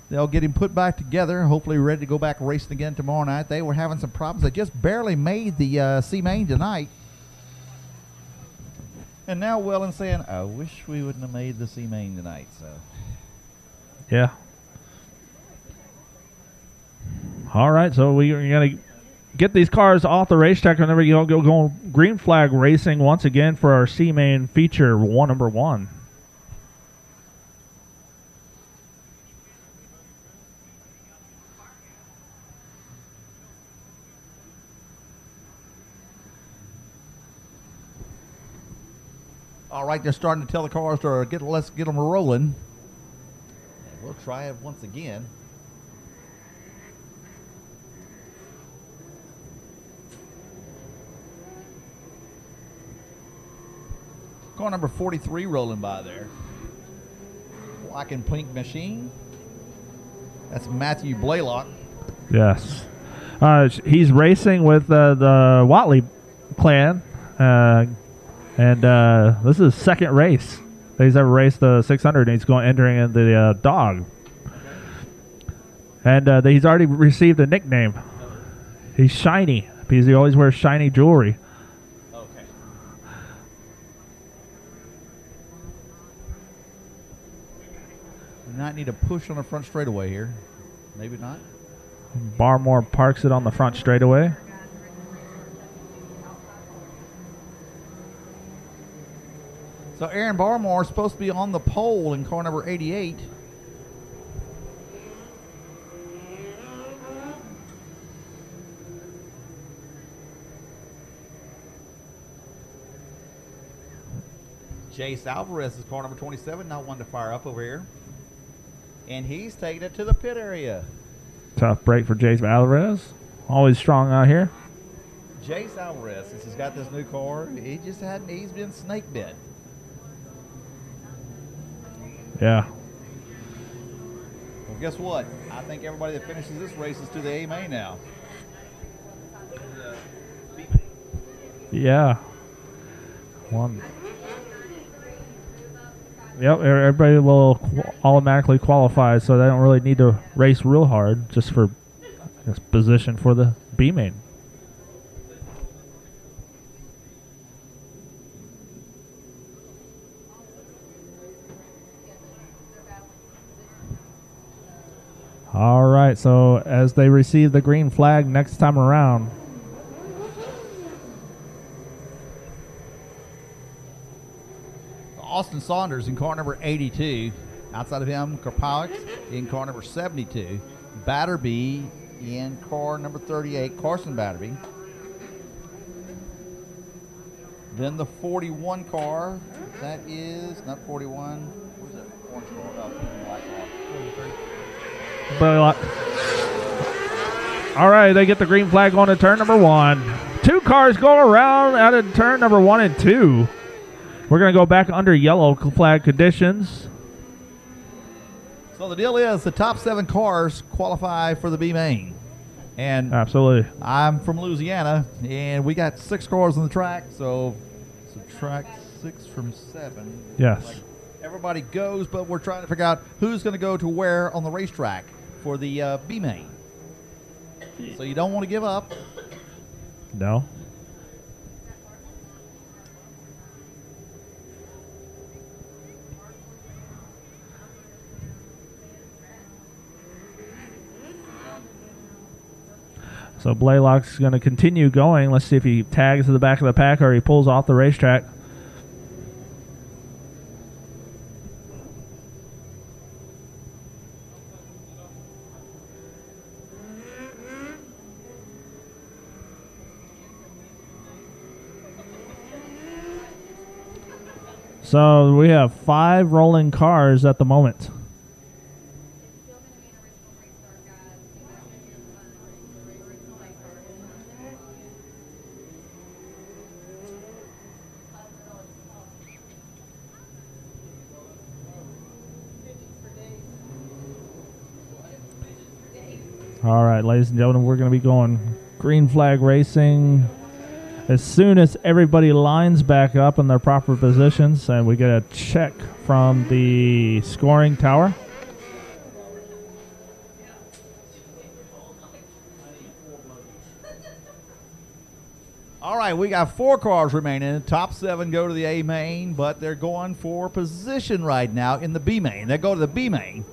They'll get him put back together, hopefully ready to go back racing again tomorrow night. They were having some problems. They just barely made the C-Main tonight. And now Weldon's saying, I wish we wouldn't have made the C-Main tonight. So Yeah. All right, so we're going to get these cars off the racetrack, and then we're going to go green flag racing once again for our C-Main feature, number 1. all right, they're starting to tell the cars to let's get them rolling. And we'll try it once again. Car number 43 rolling by there. Black and pink machine. That's Matthew Blaylock. Yes. He's racing with the Watley clan, and this is his second race that he's ever raced the 600, and he's entering in the Dawg. And he's already received a nickname. He's Shiny because he always wears shiny jewelry. Okay. We might need a push on the front straightaway here. Maybe not. Barmore parks it on the front straightaway. So Aaron Barmore is supposed to be on the pole in car number 88. Jace Alvarez is car number 27, not one to fire up over here. And he's taking it to the pit area. Tough break for Jace Alvarez. Always strong out here. Jace Alvarez, since he's got this new car, he's been snake bit. Yeah. Well, guess what? I think everybody that finishes this race is to the A-Main now. Yeah. One. Yep, everybody will automatically qualify, so they don't really need to race real hard just for position for the B main. All right, so as they receive the green flag next time around, Austin Saunders in car number 82. Outside of him, Karpowicz in car number 72. Batterby in car number 38, Carson Batterby. Then the 41 car, that is not 41. Where's that orange car? Oh, black car. 43. Blaylock. All right, they get the green flag on to turn number 1. 2 cars go around out of turn number 1 and 2. We're going to go back under yellow flag conditions. So the deal is the top 7 cars qualify for the B main. And Absolutely. I'm from Louisiana, and we got 6 cars on the track, so subtract 6 from 7. Yes. Like everybody goes, but we're trying to figure out who's going to go to where on the racetrack for the B main. So you don't want to give up. No. So Blaylock's going to continue going. Let's see if he tags to the back of the pack or he pulls off the racetrack. So we have 5 rolling cars at the moment. All right, ladies and gentlemen, we're going to be going green flag racing as soon as everybody lines back up in their proper positions and we get a check from the scoring tower. All right, we got 4 cars remaining. Top 7 go to the A main, but they're going for position right now in the B main. They go to the B main.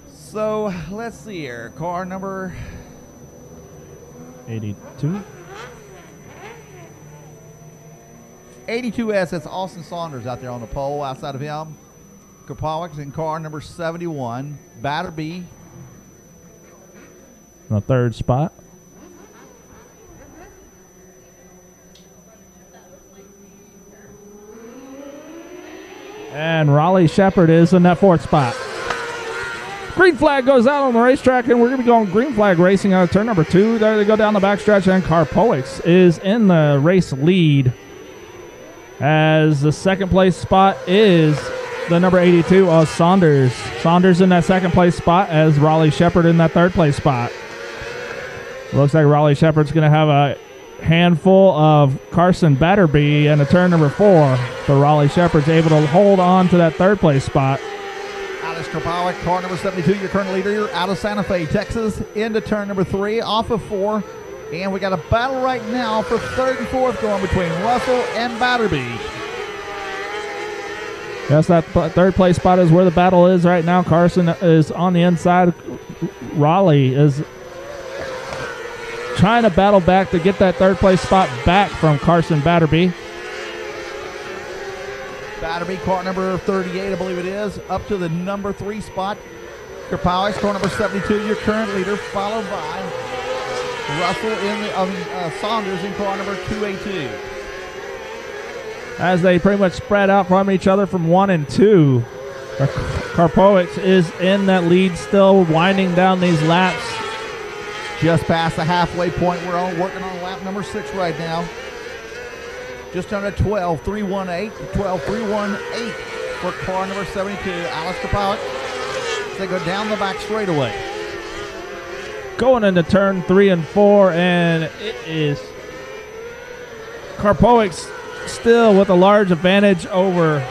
So let's see here. Car number 82. 82S, that's Austin Saunders out there on the pole. Outside of him, Karpowicz in car number 71. Batterby In the third spot. And Raleigh Shepard is in that fourth spot. Green flag goes out on the racetrack, and we're going to be going green flag racing out of turn number 2. There they go down the backstretch, and Karpowicz is in the race lead. As the second place spot is the number 82 of Saunders. Saunders in that second place spot as Raleigh Shepard in that third place spot. Looks like Raleigh Shepard's going to have a handful of Carson Batterby in a turn number 4. But Raleigh Shepard's able to hold on to that third place spot. Alex Karpowicz, car number 72, your current leader. You're out of Santa Fe, Texas, into turn number 3, off of 4. And we got a battle right now for third and fourth going between Russell and Batterby. Yes, that third place spot is where the battle is right now. Carson is on the inside. Raleigh is trying to battle back to get that third place spot back from Carson Batterby. Batterby, car number 38, I believe it is, up to the number 3 spot. Karpowicz, car number 72, your current leader, followed by Russell Saunders in car number 282. As they pretty much spread out from each other from 1 and 2. Karpowicz is in that lead still, winding down these laps. Just past the halfway point. We're working on lap number 6 right now. Just under 12.318. 12.318 for car number 72. Alex Karpowicz. They go down the back straightaway. Going into turn 3 and 4, and it is Karpowicz still with a large advantage over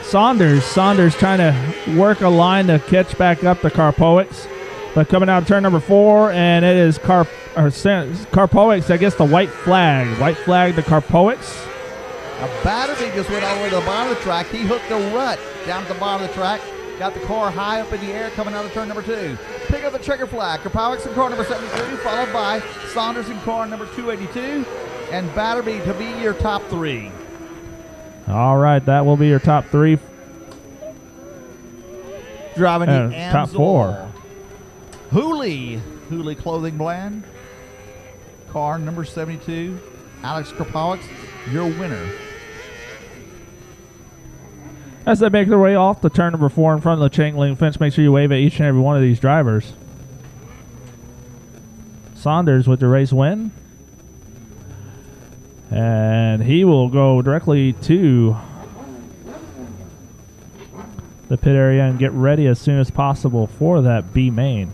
Saunders. Saunders trying to work a line to catch back up to Karpowicz. But coming out of turn number 4, and it is Karpowicz that gets the white flag. White flag to Karpowicz. A Batterby just went all the way to the bottom of the track. He hooked a rut down at the bottom of the track. Got the car high up in the air coming out of turn number 2. Pick up the checker flag. Karpowicz in car number 73, followed by Saunders in car number 282, and Batterby to be your top 3. All right, that will be your top 3. Driving the top 4. Hooley Clothing Brand. Car number 72. Alex Karpowicz, your winner. As they make their way off the turn number 4 in front of the chain link fence, make sure you wave at each and every one of these drivers. Saunders with the race win. And he will go directly to the pit area and get ready as soon as possible for that B main.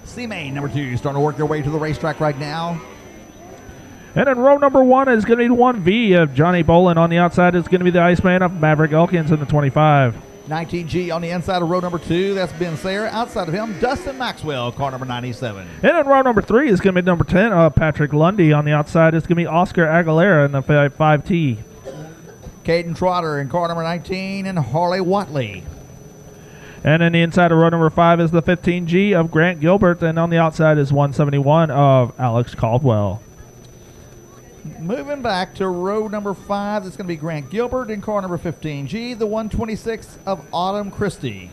C main number 2 starting to work their way to the racetrack right now. And in row number 1 is going to be 1V of Johnny Bolin. On the outside is going to be the Iceman of Maverick Elkins in the 25. 19G on the inside of row number 2. That's Ben Sayer. Outside of him, Dustin Maxwell, car number 97. And in row number 3 is going to be number 10, Patrick Lundy. On the outside is going to be Oscar Aguilera in the 5T. Caden Trotter in car number 19, and Harley Watley. And in the inside of row number 5 is the 15G of Grant Gilbert. And on the outside is 171 of Alex Caldwell. Moving back to row number 5, that's going to be Grant Gilbert in car number 15G, the 126 of Autumn Christie.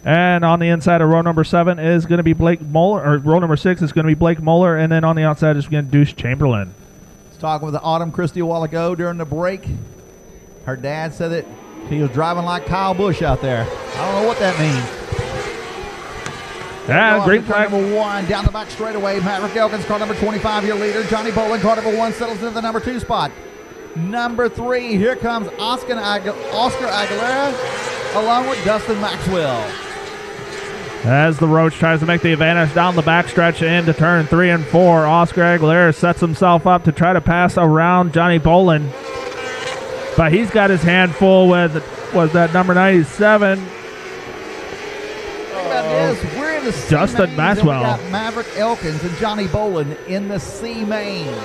And on the inside of row number 7 is going to be Blake Moeller, or row number 6 is going to be Blake Moeller, and then on the outside is going to be Deuce Chamberlain. I was talking with Autumn Christie a while ago during the break. Her dad said that he was driving like Kyle Busch out there. I don't know what that means. Yeah, green flag. Number 1 down the back straightaway. Maverick Elkins, car number 25, your leader. Johnny Bolin, car number 1, settles into the number 2 spot. Number 3, here comes Oscar Aguilera, along with Dustin Maxwell. As the Roach tries to make the advantage down the backstretch into turn 3 and 4, Oscar Aguilera sets himself up to try to pass around Johnny Bolin. But he's got his hand full with, was that number 97? We're in the C Justin mains, Maxwell. And we got Maverick Elkins and Johnny Bolin in the C mains.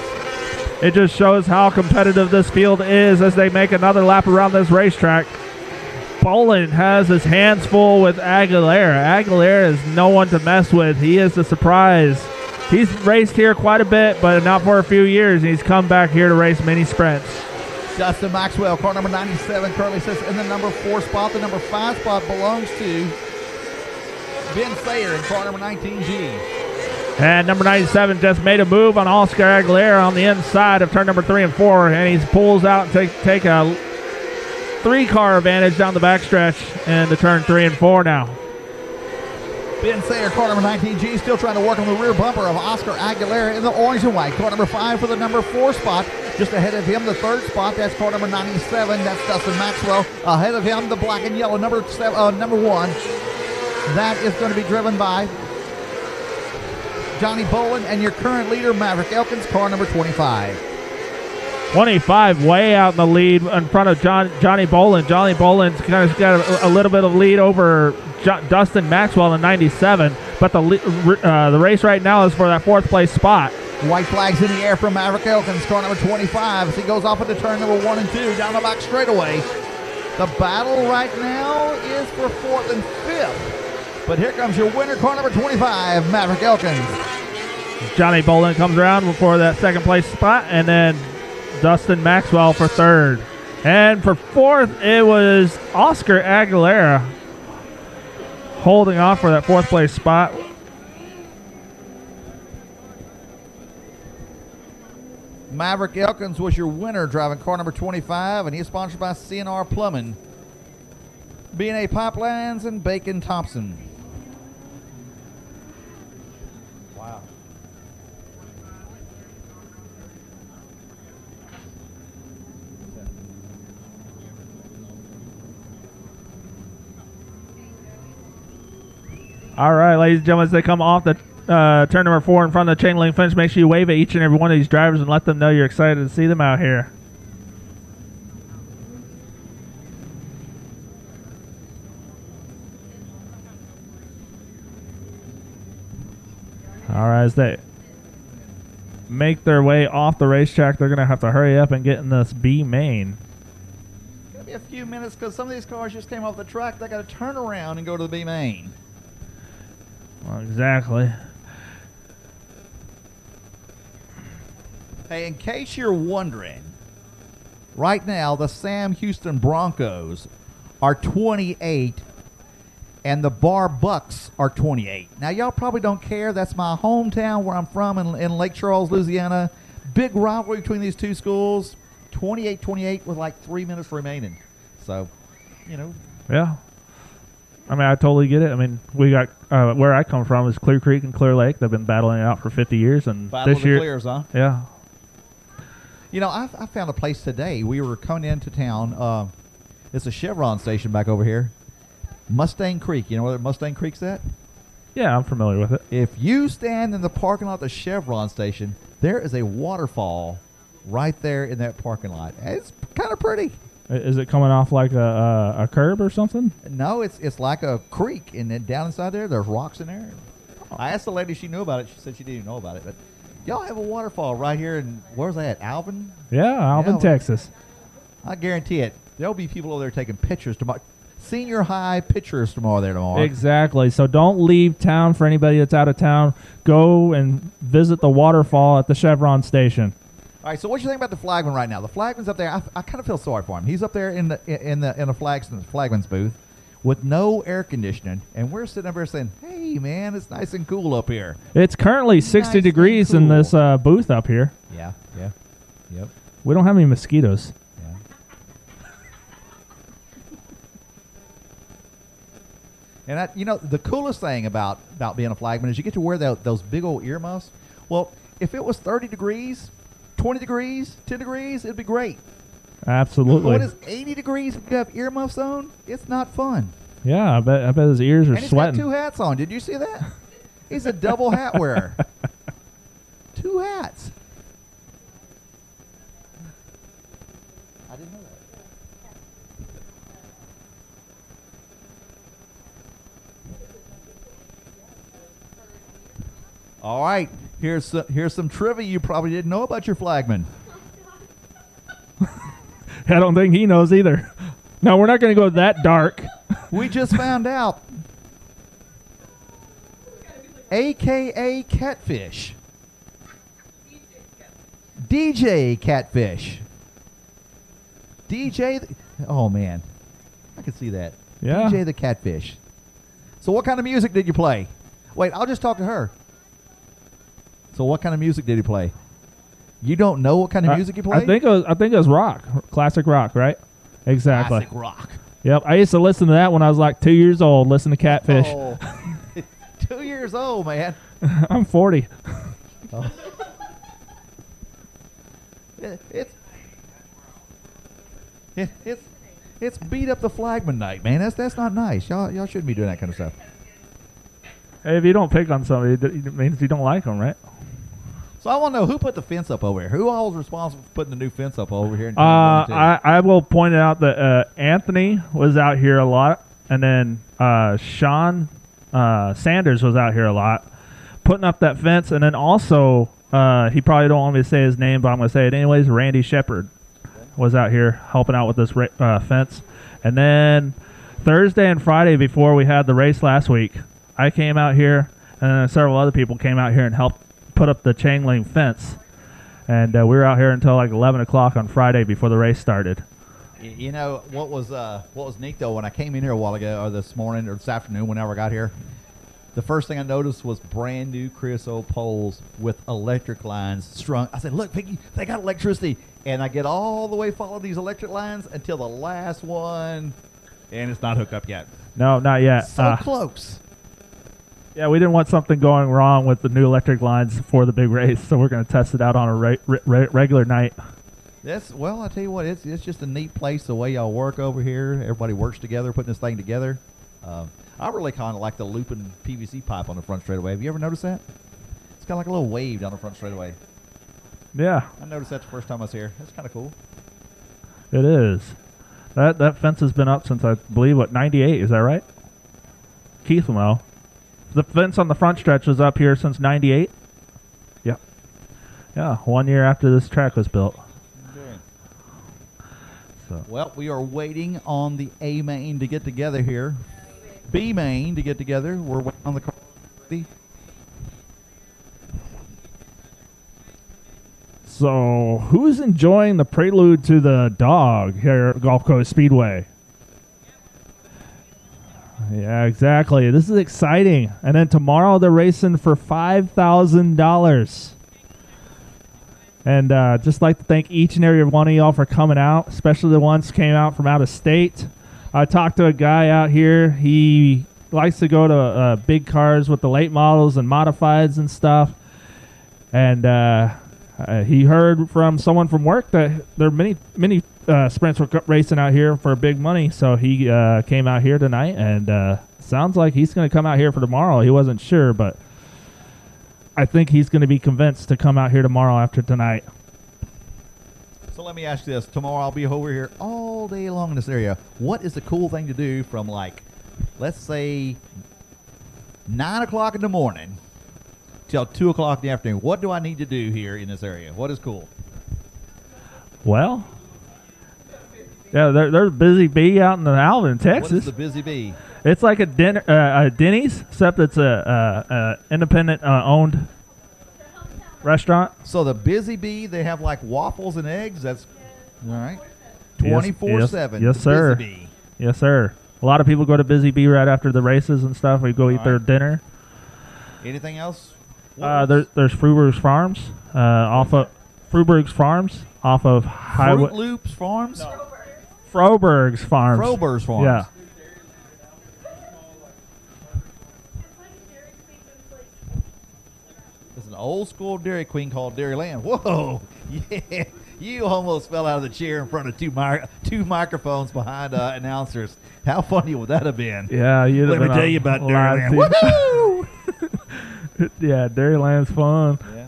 It just shows how competitive this field is as they make another lap around this racetrack. Bolin has his hands full with Aguilera. Aguilera is no one to mess with. He is the surprise. He's raced here quite a bit, but not for a few years. He's come back here to race mini sprints. Dustin Maxwell, car number 97, currently sits in the number 4 spot. The number 5 spot belongs to Ben Sayer in car number 19G. And number 97 just made a move on Oscar Aguilera on the inside of turn number 3 and 4, and he pulls out and take a 3-car advantage down the backstretch into turn 3 and 4 now. Ben Sayer, car number 19G, still trying to work on the rear bumper of Oscar Aguilera in the orange and white. Car number 5 for the number 4 spot. Just ahead of him, the 3rd spot, that's car number 97. That's Dustin Maxwell. Ahead of him, the black and yellow, number 1. That is going to be driven by Johnny Bolin and your current leader, Maverick Elkins, car number 25. 25 way out in the lead in front of Johnny Bolin. Johnny Bolin's kind of got a little bit of lead over Dustin Maxwell in 97, but the race right now is for that 4th place spot. White flags in the air from Maverick Elkins, car number 25, as he goes off into turn number 1 and 2 down the back straightaway. The battle right now is for 4th and 5th. But here comes your winner, car number 25, Maverick Elkins. Johnny Bolin comes around for that 2nd place spot, and then Dustin Maxwell for 3rd. And for 4th, it was Oscar Aguilera holding off for that 4th place spot. Maverick Elkins was your winner, driving car number 25, and he's sponsored by CNR Plumbing, B&A Pipelines, and Bacon Thompson. Wow. All right, ladies and gentlemen, as they come off the turn number 4 in front of the chain link fence, make sure you wave at each and every one of these drivers and let them know you're excited to see them out here. All right, as they make their way off the racetrack, they're going to have to hurry up and get in this B main. It's going to be a few minutes because some of these cars just came off the track. They got to turn around and go to the B main. Well, exactly. Hey, in case you're wondering, right now the Sam Houston Broncos are 28 and the Bar Bucks are 28. Now, y'all probably don't care. That's my hometown where I'm from in Lake Charles, Louisiana. Big rivalry between these two schools. 28-28 with like 3 minutes remaining. So, you know. Yeah. I mean, I totally get it. I mean, we got where I come from is Clear Creek and Clear Lake. They've been battling it out for 50 years, and Battle this of the year, Clears, huh? yeah. You know, I found a place today. We were coming into town. It's a Chevron station back over here. Mustang Creek. You know where Mustang Creek's at? Yeah, I'm familiar with it. If you stand in the parking lot of the Chevron station, there is a waterfall right there in that parking lot. It's kind of pretty. Is it coming off like a curb or something? No, it's like a creek, and then down inside there's rocks in there. I asked the lady if she knew about it. She said she didn't know about it. But y'all have a waterfall right here in, where's that, Alvin? Yeah, Alvin, Texas. I guarantee it. There'll be people over there taking pictures tomorrow. Senior high pictures tomorrow. Exactly. So don't leave town for anybody that's out of town. Go and visit the waterfall at the Chevron station. All right, so what do you think about the flagman right now? The flagman's up there. I kind of feel sorry for him. He's up there in the flagman's booth with no air conditioning, and we're sitting up there saying, "Hey, man, it's nice and cool up here." It's currently 60 degrees in this booth up here. Yeah, yep. We don't have any mosquitoes. Yeah. And the coolest thing about being a flagman is you get to wear those big old earmuffs. Well, if it was 30 degrees, 20 degrees, 10 degrees, it'd be great. Absolutely. When it's 80 degrees and you have earmuffs on, it's not fun. Yeah, I bet his ears are And he's sweating. got 2 hats on. Did you see that? He's a double hat wearer. 2 hats. I didn't know that. All right, here's some trivia you probably didn't know about your flagman. I don't think he knows either. No, we're not going to go that dark. We just found out. AKA Catfish. DJ Catfish. Oh man, I can see that. Yeah. DJ the Catfish. So what kind of music did you play? Wait, I'll just talk to her. So what kind of music did he play? You don't know what kind of music he played? I think it was rock, classic rock, right? Exactly. Classic rock. Yep, I used to listen to that when I was like 2 years old. Listen to Catfish. Oh. 2 years old, man. I'm 40. Oh. It's beat up the flagman night, man. That's not nice. Y'all shouldn't be doing that kind of stuff. Hey, if you don't pick on somebody, it means you don't like them, right? So I want to know who put the fence up over here. Who all was responsible for putting the new fence up over here? In I will point out that Anthony was out here a lot, and then Sean Sanders was out here a lot, putting up that fence, and then also he probably don't want me to say his name, but I'm going to say it anyways. Randy Shepard was out here helping out with this fence, and then Thursday and Friday before we had the race last week, I came out here, and then several other people came out here and helped put up the chain link fence, and we were out here until like 11 o'clock on Friday before the race started. You know what was neat though, when I came in here a while ago, or this morning or this afternoon, whenever I got here, the first thing I noticed was brand new creosote poles with electric lines strung. I said, "Look, Piggy, they got electricity." And I get all the way follow these electric lines until the last one, and it's not hooked up yet. No, not yet. So close. Yeah, we didn't want something going wrong with the new electric lines for the big race, so we're going to test it out on a regular night. Well, I tell you what, it's just a neat place the way y'all work over here. Everybody works together, putting this thing together. I really kind of like the looping PVC pipe on the front straightaway. Have you ever noticed that? It's kind of like a little wave down the front straightaway. Yeah. I noticed that the first time I was here. That's kind of cool. It is. That fence has been up since, I believe, 98, is that right? Keith will know. The fence on the front stretch was up here since 98? Yep. Yeah, 1 year after this track was built. Okay. So. Well, we are waiting on the A main to get together here. B main to get together. We're waiting on the car. So, who's enjoying the prelude to the Dawg here at Gulf Coast Speedway? Yeah, exactly. This is exciting. And then tomorrow they're racing for $5,000. And just like to thank each and every one of y'all for coming out, especially the ones who came out from out of state. I talked to a guy out here. He likes to go to big cars with the late models and modifieds and stuff. And he heard from someone from work that there are many sprints were racing out here for big money. So he came out here tonight, and sounds like he's going to come out here for tomorrow. He wasn't sure, but I think he's going to be convinced to come out here tomorrow after tonight. So let me ask you this. Tomorrow I'll be over here all day long in this area. What is the cool thing to do from, like, let's say 9 o'clock in the morning till 2 o'clock in the afternoon? What do I need to do here in this area? What is cool? Well, yeah, there's Busy Bee out in Alvin, Texas. What is the Busy Bee? It's like a Denny's, except it's a independent owned restaurant. So the Busy Bee, they have like waffles and eggs. That's all right. Yes, 24/7. Yes, the sir. Busy Bee. Yes, sir. A lot of people go to Busy Bee right after the races and stuff. We go eat their dinner. Anything else? There's Fruberg's Farms off of Fruberg's Farms off of Highway. Fruit Loops Farms. Froberg's Farms. Froberg's Farms. Yeah. old school Dairy Queen called Dairyland. Whoa, yeah, you almost fell out of the chair in front of two microphones behind announcers. How funny would that have been? Yeah, you'd Let have me been tell you about live Dairyland. TV. Woohoo! Yeah, Dairyland's fun. Yeah.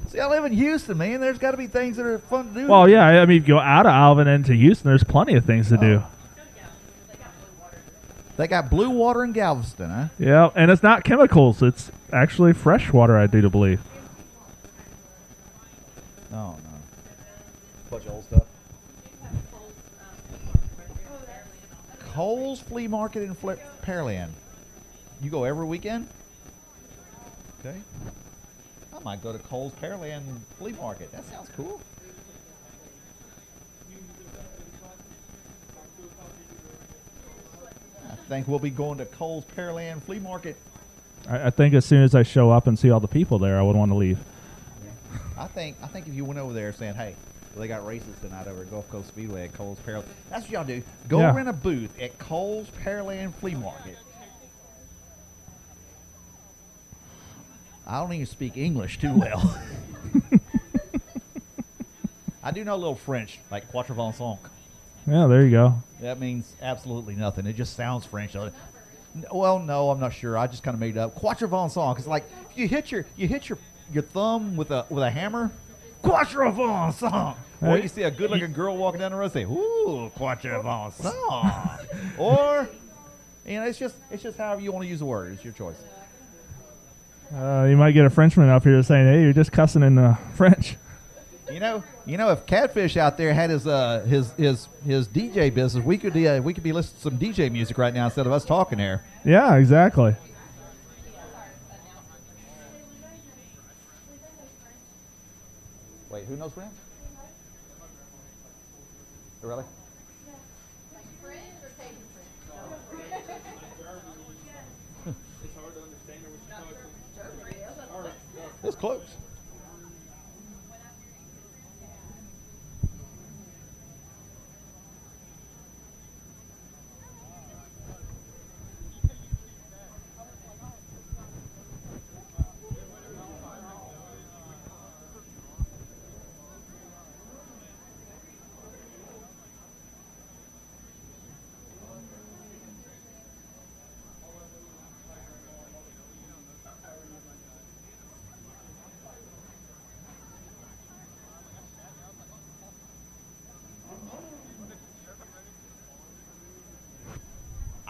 See, I live in Houston, man. There's got to be things that are fun to do. Well, yeah, I mean, if you go out of Alvin into Houston, there's plenty of things to do. They got blue water in Galveston, huh? Yeah, and it's not chemicals. It's actually fresh water, I do to believe. Oh, no. Bunch of old stuff. Cole's Flea Market in Pearland. You go every weekend? Okay. I might go to Cole's Pearland Flea Market. That sounds cool. I think we'll be going to Cole's Pearland Flea Market. I think as soon as I show up and see all the people there, I would want to leave. I think if you went over there saying, hey, they got races tonight over at Gulf Coast Speedway at Cole's Pearland. That's what y'all do. Go Yeah. rent a booth at Cole's Pearland Flea Market. I don't even speak English too well. I do know a little French, like Quatre Vingt-Cinq. Yeah, there you go. That means absolutely nothing. It just sounds French. Well, no, I'm not sure. I just kind of made it up. Quatre Vingt-Cinq. It's like if you hit your thumb with a hammer. Quatre Vingt-Cinq. Or you see a good-looking girl walking down the road, say, "Ooh, Quatre Vingt-Cinq." Or, it's just however you want to use the word. It's your choice. You might get a Frenchman up here saying, "Hey, you're just cussing in French." You know, if Catfish out there had his DJ business, we could be listening to some DJ music right now instead of us talking here. Yeah, exactly. Wait, who knows French? Really? It's close.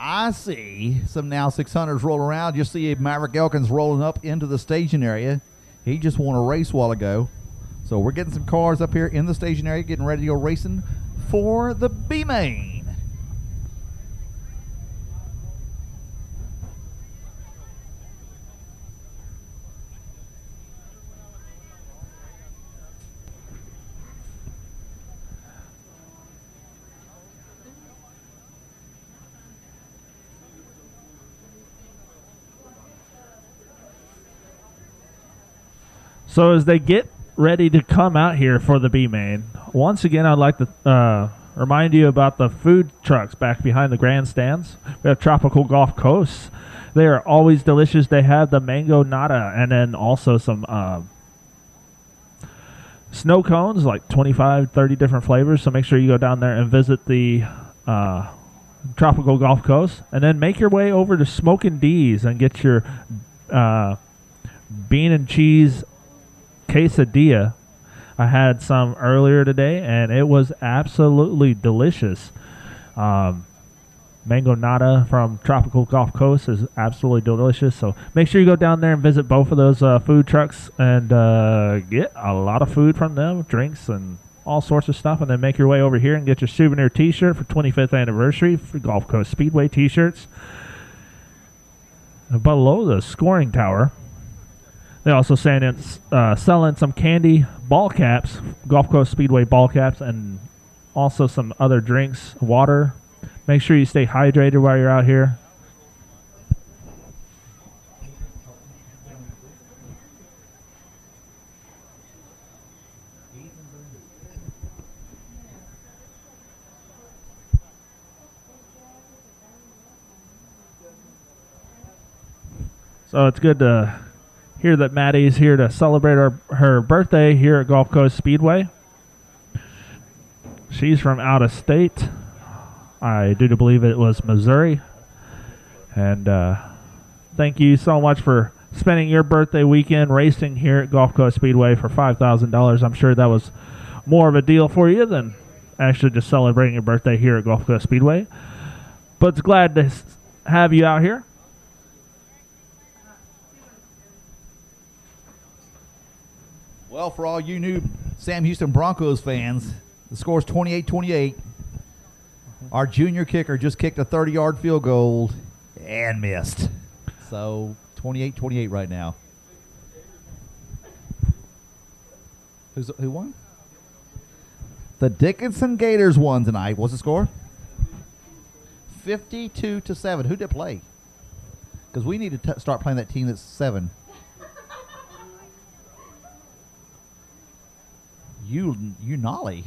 I see some now 600s roll around. You see Maverick Elkins rolling up into the staging area. He just won a race a while ago. So we're getting some cars up here in the staging area, getting ready to go racing for the B-Main. So as they get ready to come out here for the B-Main, once again, I'd like to remind you about the food trucks back behind the grandstands. We have Tropical Gulf Coast. They are always delicious. They have the mango nata and then also some snow cones, like 25, 30 different flavors. So make sure you go down there and visit the Tropical Gulf Coast. And then make your way over to Smokin' D's and get your bean and cheese quesadilla. I had some earlier today, and it was absolutely delicious. Mango nata from Tropical Gulf Coast is absolutely delicious. So make sure you go down there and visit both of those food trucks and get a lot of food from them, drinks and all sorts of stuff. And then make your way over here and get your souvenir T-shirt for 25th anniversary for Gulf Coast Speedway T-shirts. Below the scoring tower, they're also selling some candy ball caps, Gulf Coast Speedway ball caps, and also some other drinks, water. Make sure you stay hydrated while you're out here. So it's good to hear that Maddie's here to celebrate her birthday here at Gulf Coast Speedway. She's from out of state. I do believe it was Missouri. And thank you so much for spending your birthday weekend racing here at Gulf Coast Speedway for $5,000. I'm sure that was more of a deal for you than actually just celebrating your birthday here at Gulf Coast Speedway. But it's glad to have you out here. Well, for all you new Sam Houston Broncos fans, the score's 28-28. Our junior kicker just kicked a 30-yard field goal and missed. So 28-28 right now. Who won? The Dickinson Gators won tonight. What's the score? 52-7. Who did play? Because we need to start playing that team that's 7. Unali.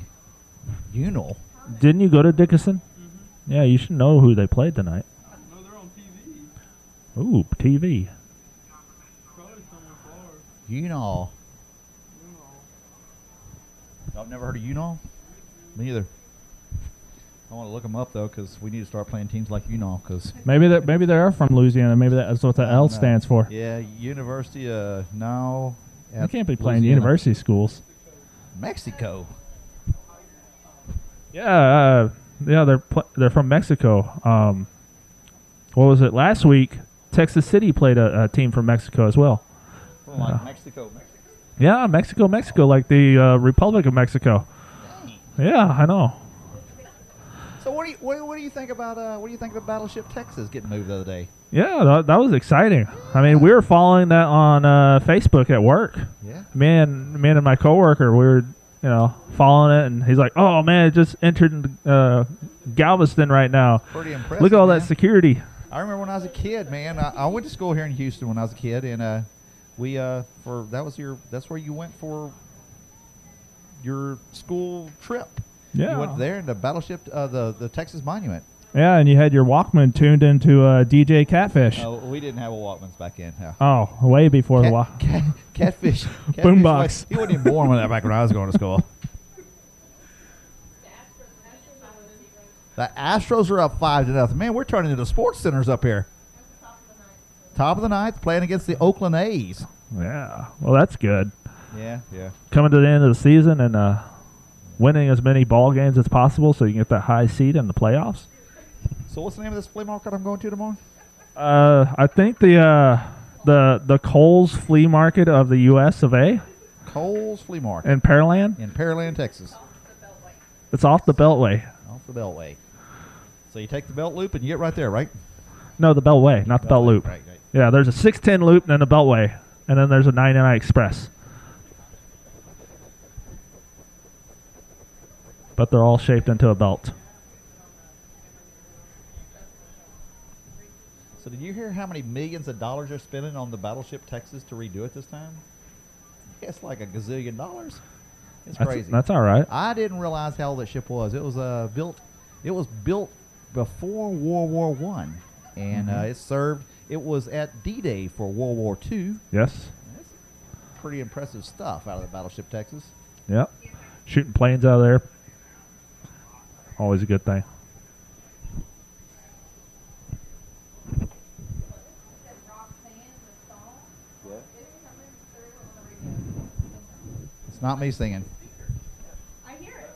Unal. Didn't you go to Dickinson? Yeah, you should know who they played tonight. No, they're on TV. Ooh, TV. Probably somewhere far. Unal. You know. I've never heard of Unal. Me either. I want to look them up though, because we need to start playing teams like Unal. Because Maybe they are from Louisiana. Maybe that's what the L stands for. yeah, University now. You can't be playing university schools. Mexico. Yeah, they're from Mexico. What was it last week? Texas City played a team from Mexico as well. From like Mexico. Yeah, Mexico, like the Republic of Mexico. Yeah, I know. So what do you think about Battleship Texas getting moved the other day? Yeah, that was exciting. I mean, we were following that on Facebook at work. Yeah. Me and my coworker, we were, following it, and he's like, "Oh man, it just entered Galveston right now. Pretty impressive. Look at all man. that security." I remember when I was a kid, man. I went to school here in Houston when I was a kid, and we that's where you went for your school trip. Yeah. You went there in the Battleship, the Texas Monument. Yeah, and you had your Walkman tuned into DJ Catfish. Oh, we didn't have a Walkmans back in. Yeah. Oh, way before the Walkman. Catfish. Boombox. He wasn't even born when back when I was going to school. The Astros are up 5-0. Man, we're turning into sports centers up here. Top of the ninth, playing against the Oakland A's. Yeah. Well, that's good. Yeah. Coming to the end of the season and winning as many ball games as possible so you can get that high seed in the playoffs. So what's the name of this flea market I'm going to tomorrow? I think the Kohl's Flea Market of the U.S. of A. Kohl's Flea Market. In Pearland. In Pearland, Texas. It's off the Beltway. Off the Beltway. So you take the belt loop and you get right there, right? No, the Beltway, not the Belt Loop. Right. Yeah, there's a 610 loop and then a Beltway, and then there's a 99 Express. But they're all shaped into a belt. So did you hear how many millions of dollars they're spending on the Battleship Texas to redo it this time? It's like a gazillion dollars. It's crazy. That's all right. I didn't realize how old that ship was. It was built. It was built before World War One, and it served. It was at D-Day for World War II. Yes. That's pretty impressive stuff out of the Battleship Texas. Yep. Shooting planes out of there. Always a good thing. It's not me singing. I hear it.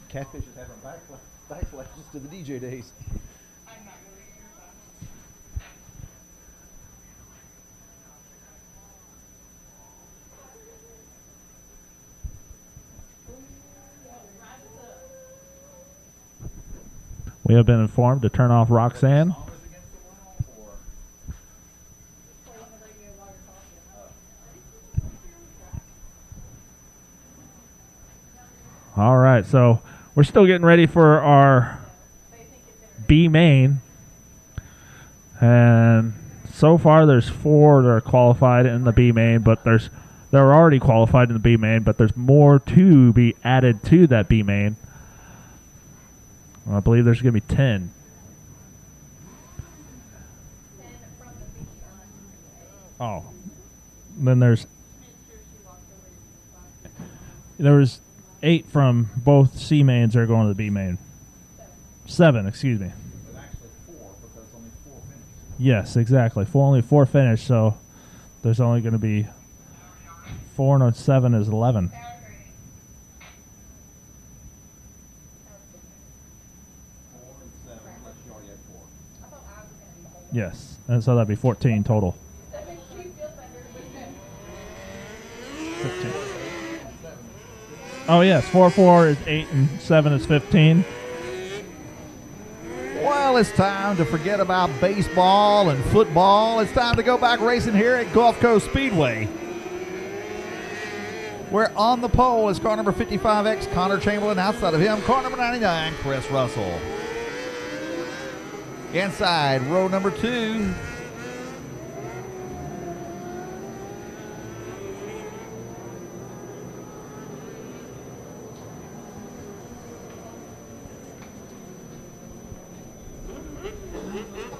Catfish is having backflashes to the DJ days. We have been informed to turn off Roxanne. All right, so we're still getting ready for our B main, and so far there's 4 that are qualified in the B main, but they're already qualified in the B main, but there's more to be added to that B main. I believe there's going to be 10. Oh. Then there was 8 from both C mains that are going to the B main. 7, excuse me. But actually 4 because only 4 finished. Yes, exactly. Only 4 finished, so there's only going to be 4 and 7 is 11. 4 and 7, plus you already had 4. Yes, and so that'd be 14 total. 15. Oh yes, 4 is 8 and 7 is 15. Well, it's time to forget about baseball and football. It's time to go back racing here at Gulf Coast Speedway. Where on the pole is car number 55X, Connor Chamberlain. Outside of him, car number 99, Chris Russell. Inside, row number 2.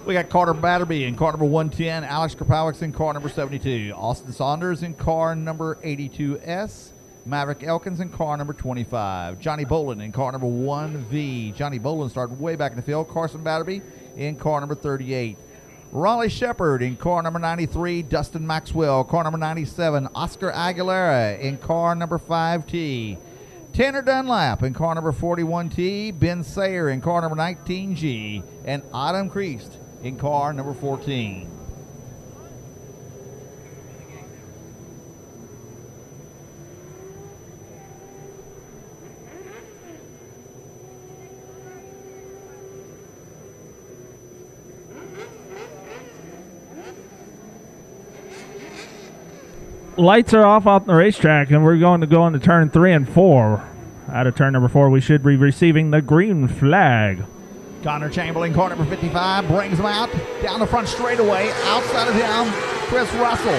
We got Carter Batterby in car number 110, Alex Krapowicz in car number 72, Austin Saunders in car number 82S, Maverick Elkins in car number 25, Johnny Bolin in car number 1V. Johnny Bolin started way back in the field. Carson Batterby in car number 38. Raleigh Shepard in car number 93, Dustin Maxwell, car number 97, Oscar Aguilera in car number 5T. Tanner Dunlap in car number 41T, Ben Sayer in car number 19G, and Adam Kriest in car number 14. Lights are off the racetrack, and we're going to go into turn 3 and 4. Out of turn number 4, we should be receiving the green flag. Connor Chamberlain, car number 55, brings him out down the front straightaway. Outside of him, Chris Russell.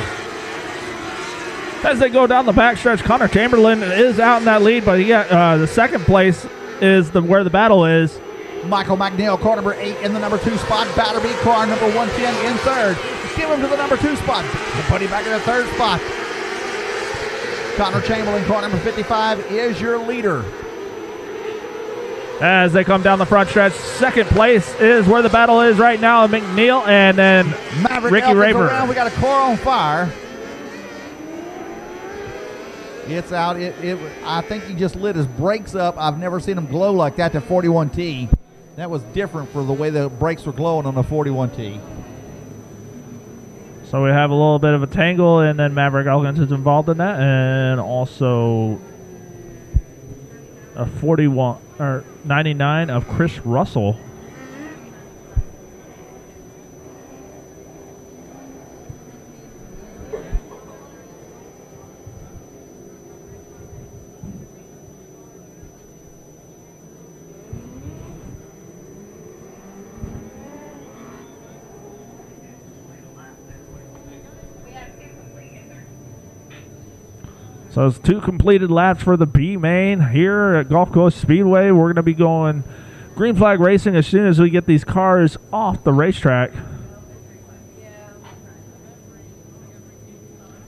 As they go down the backstretch, Connor Chamberlain is out in that lead, but the second place is where the battle is. Michael McNeil, car number 8 in the number 2 spot. Batterby, car number 110 in third. Give him to the number 2 spot. Put him back in the third spot. Connor Chamberlain, car number 55, is your leader. As they come down the front stretch, second place is where the battle is right now. McNeil and then Maverick Ricky Elkins Raver. around. We got a car on fire. It's out. I think he just lit his brakes up. I've never seen him glow like that to 41T. That was different for the way the brakes were glowing on the 41T. So we have a little bit of a tangle, and then Maverick Elkins is involved in that, and also a 41 or 99 of Chris Russell. So it's 2 completed laps for the B main here at Gulf Coast Speedway. We're going to be going green flag racing as soon as we get these cars off the racetrack.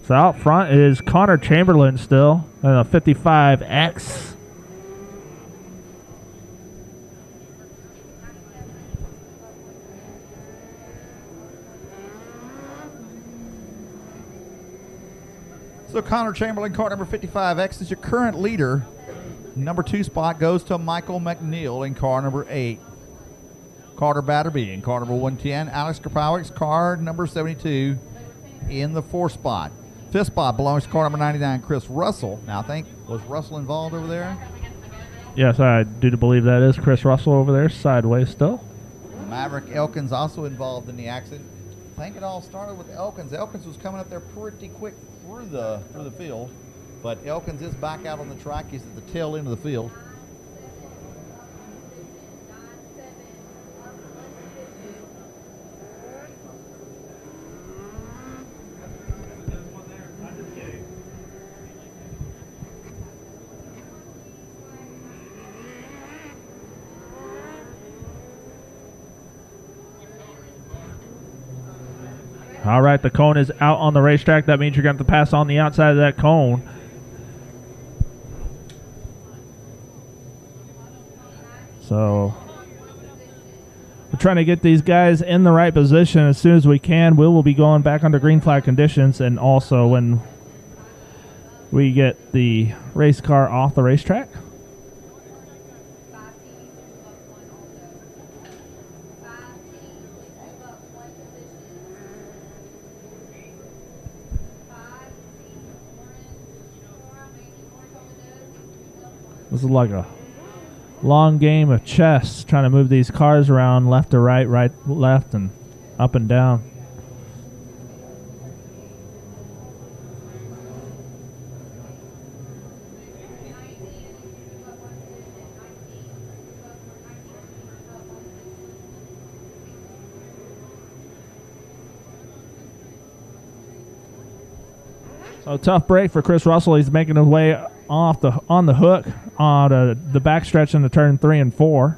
So out front is Connor Chamberlain still, and a 55X. So Connor Chamberlain, car number 55X, is your current leader. Number 2 spot goes to Michael McNeil in car number 8. Carter Batterby in car number 110. Alex Krapowicz, car number 72 in the 4th spot. 5th spot belongs to car number 99, Chris Russell. Now I think, was Russell involved over there? Yes, I do believe that is Chris Russell over there, sideways still. Maverick Elkins also involved in the accident. I think it all started with Elkins. Elkins was coming up there pretty quick through the field, but Elkins is back out on the track. He's at the tail end of the field. All right, the cone is out on the racetrack. That means you're going to have to pass on the outside of that cone. So we're trying to get these guys in the right position as soon as we can. We will be going back under green flag conditions, and also when we get the race car off the racetrack. This is like a long game of chess, trying to move these cars around left to right, right, left, and up and down. So tough break for Chris Russell. He's making his way off on the hook on the backstretch into turn 3 and 4.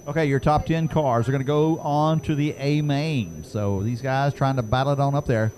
Okay, your top 10 cars are going to go on to the A main. So these guys trying to battle it on up there.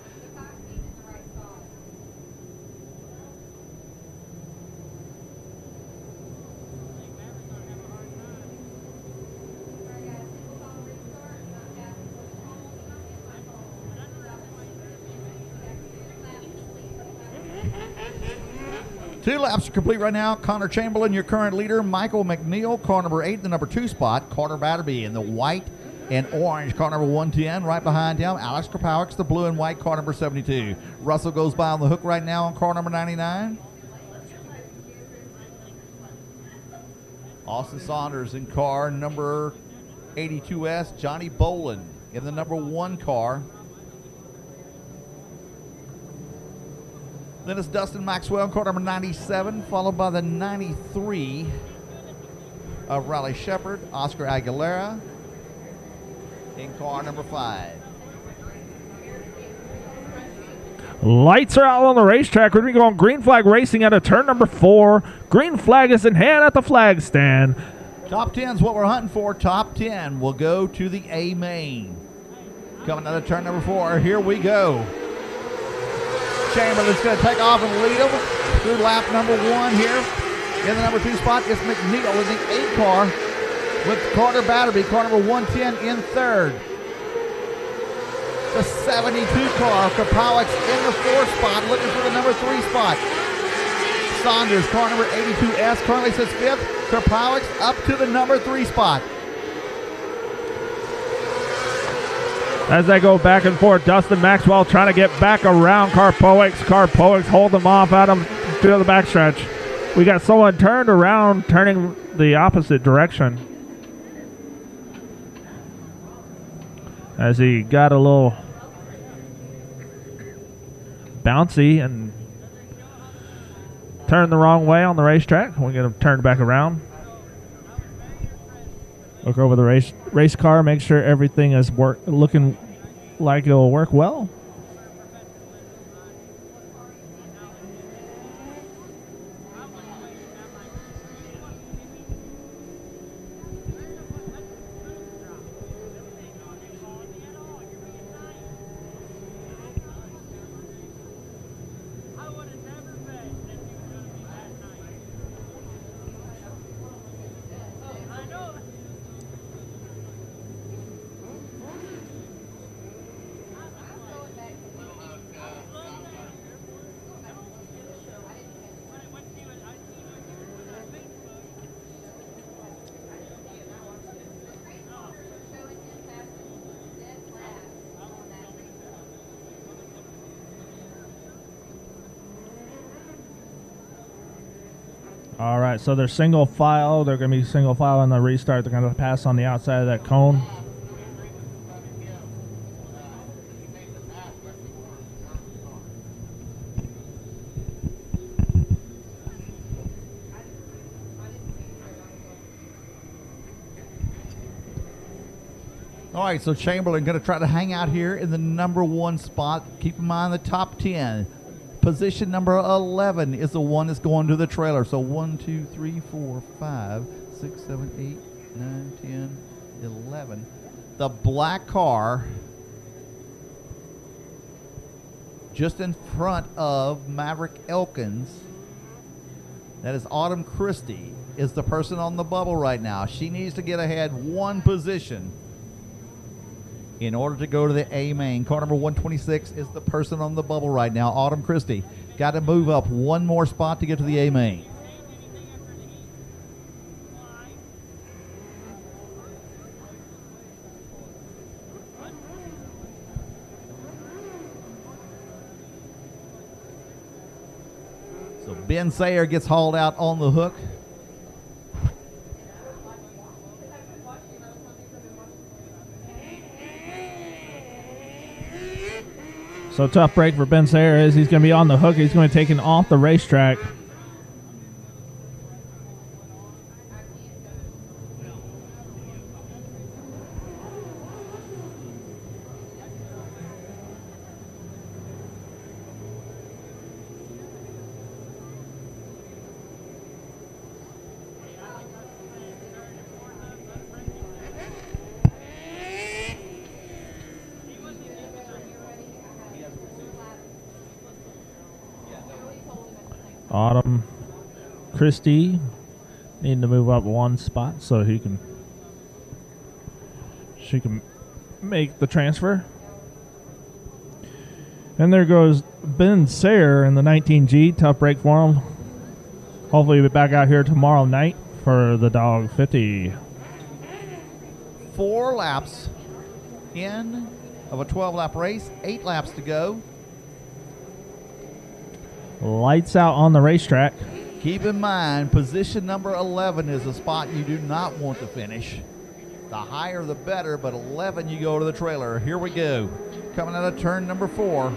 Two laps are complete right now. Connor Chamberlain, your current leader. Michael McNeil, car number 8, the number 2 spot. Carter Batterby in the white and orange, car number 110. Right behind him, Alex Kropowicz, the blue and white, car number 72. Russell goes by on the hook right now on car number 99. Austin Saunders in car number 82S. Johnny Bolin in the number 1 car. Then it's Dustin Maxwell in car number 97, followed by the 93 of Riley Shepard. Oscar Aguilera in car number 5. Lights are out on the racetrack. We're going to be going green flag racing out of turn number 4. Green flag is in hand at the flag stand. Top 10 is what we're hunting for. Top 10 will go to the A main. Coming out of turn number 4. Here we go. Chamberlain's going to take off and lead them through lap number 1 here. In the number 2 spot is McNeil in the 8 car with Carter Batterby, car number 110 in 3rd. The 72 car, Kropowicz in the 4th spot, looking for the number 3 spot. Saunders, car number 82S, currently sits 5th. Kropowicz up to the number 3 spot. As they go back and forth, Dustin Maxwell trying to get back around Kropowicz. Kropowicz hold them off at him through the backstretch. We got someone turned around, turning the opposite direction. As he got a little bouncy and turned the wrong way on the racetrack. We're going to turn back around. Look over the race car, make sure everything is looking like it'll work well. All right, so they're single file. They're going to be single file on the restart. They're going to pass on the outside of that cone. All right, so Chamberlain going to try to hang out here in the number 1 spot. Keep in mind the top 10. Position number 11 is the one that's going to the trailer. So 1, 2, 3, 4, 5, 6, 7, 8, 9, 10, 11. The black car just in front of Maverick Elkins. That is Autumn Christie, is the person on the bubble right now. She needs to get ahead one position in order to go to the A main. Car number 126 is the person on the bubble right now, Autumn Christie. Got to move up one more spot to get to the A main. So Ben Sayer gets hauled out on the hook. So tough break for Ben Sayer is he's going to be on the hook. He's going to take him off the racetrack. Autumn Christie needing to move up one spot so she can make the transfer. And there goes Ben Sayer in the 19G. Tough break for him. Hopefully he'll be back out here tomorrow night for the Dawg 50. 4 laps in of a 12-lap race. 8 laps to go. Lights out on the racetrack. Keep in mind, position number 11 is a spot you do not want to finish. The higher the better, but 11 you go to the trailer. Here we go. Coming out of turn number 4.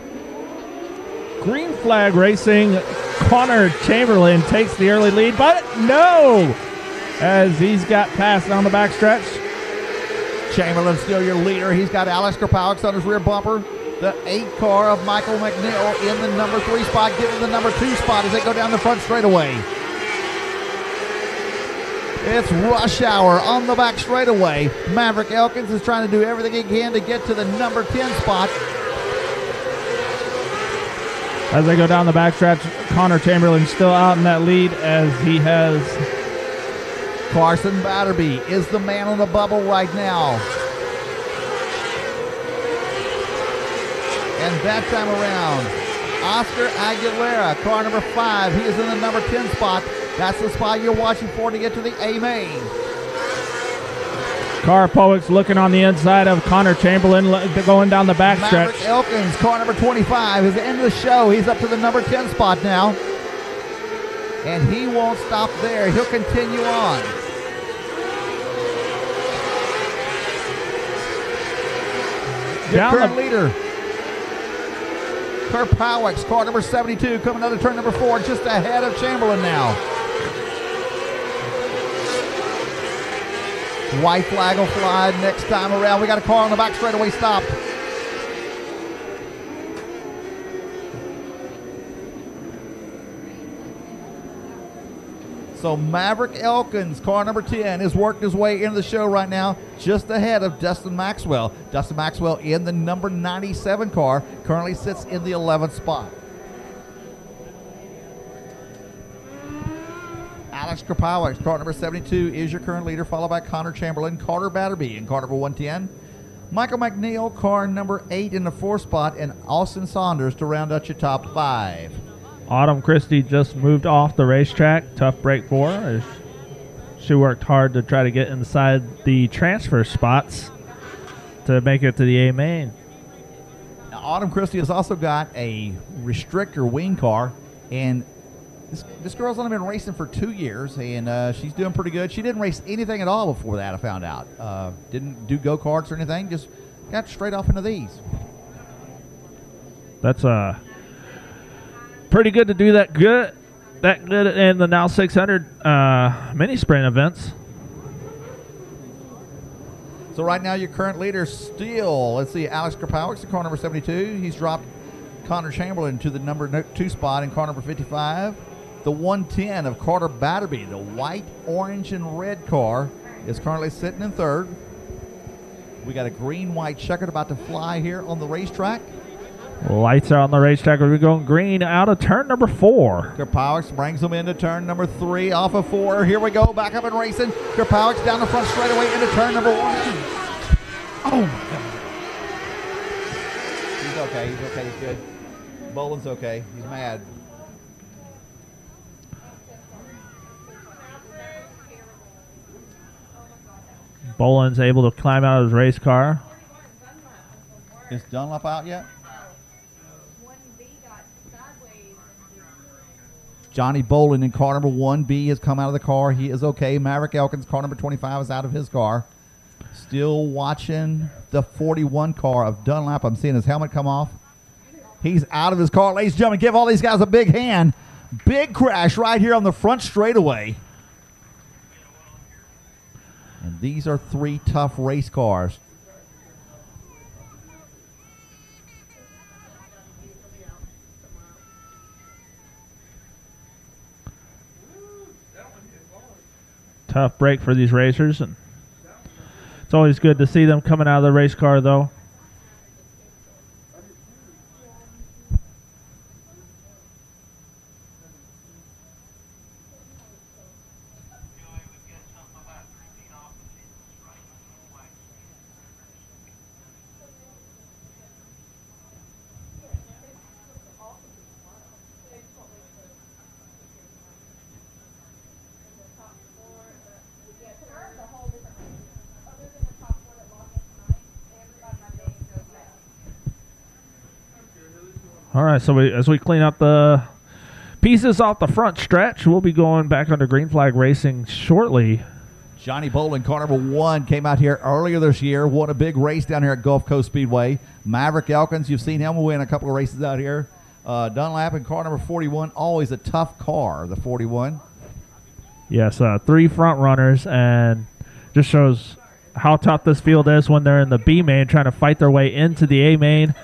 Green flag racing. Connor Chamberlain takes the early lead, but no! As he's got passed on the backstretch. Chamberlain still your leader. He's got Alex Kropowicz on his rear bumper. The 8 car of Michael McNeil in the number 3 spot, getting the number 2 spot as they go down the front straightaway. It's rush hour on the back straightaway. Maverick Elkins is trying to do everything he can to get to the number 10 spot. As they go down the backstretch, Connor Chamberlain still out in that lead as he has... Carson Batterby is the man on the bubble right now. And that time around, Oscar Aguilera, car number 5. He is in the number 10 spot. That's the spot you're watching for to get to the A main. Kropowicz looking on the inside of Connor Chamberlain going down the backstretch. Maverick Elkins, car number 25, is the end of the show. He's up to the number 10 spot now. And he won't stop there. He'll continue on. The Down current the leader, Kropowicz, car number 72, coming out of turn number 4, just ahead of Chamberlain now. White flag will fly next time around. We got a car on the back straightaway stopped. So Maverick Elkins, car number 10, is working his way into the show right now, just ahead of Dustin Maxwell. Dustin Maxwell in the number 97 car, currently sits in the 11th spot. Alex Kropowicz, car number 72, is your current leader, followed by Connor Chamberlain, Carter Batterby in car number 110. Michael McNeil, car number 8 in the 4th spot, and Austin Saunders to round out your top 5. Autumn Christie just moved off the racetrack. Tough break for her. She worked hard to try to get inside the transfer spots to make it to the A main. Now, Autumn Christie has also got a restrictor wing car, and this girl's only been racing for 2 years, and she's doing pretty good. She didn't race anything at all before that, I found out. Didn't do go-karts or anything, just got straight off into these. That's pretty good to do that good in the now 600 mini sprint events. So right now your current leader still, let's see, Alex Kropowicz in car number 72. He's dropped Connor Chamberlain to the number 2 spot in car number 55. The 110 of Carter Batterby, the white, orange, and red car, is currently sitting in third. We got a green, white checkered about to fly here on the racetrack. Lights out on the racetrack. We're going green out of turn number 4. Kerpowicz brings them into turn number 3 off of 4. Here we go, back up and racing. Kerpowicz down the front straightaway into turn number 1. Oh my God. He's okay, he's okay, he's good. Boland's okay, he's mad. Boland's able to climb out of his race car. Is Dunlop out yet? Johnny Boland in car number 1B has come out of the car. He is okay. Maverick Elkins, car number 25, is out of his car. Still watching the 41 car of Dunlap. I'm seeing his helmet come off. He's out of his car. Ladies and gentlemen, give all these guys a big hand. Big crash right here on the front straightaway. And these are 3 tough race cars. Tough break for these racers, and it's always good to see them coming out of the race car, though. All right, so as we clean up the pieces off the front stretch, we'll be going back under green flag racing shortly. Johnny Boland, car number 1, came out here earlier this year, won a big race down here at Gulf Coast Speedway. Maverick Elkins, you've seen him win a couple of races out here. Dunlap in car number 41, always a tough car, the 41. Yes, 3 front runners, and just shows how tough this field is when they're in the B main trying to fight their way into the A main.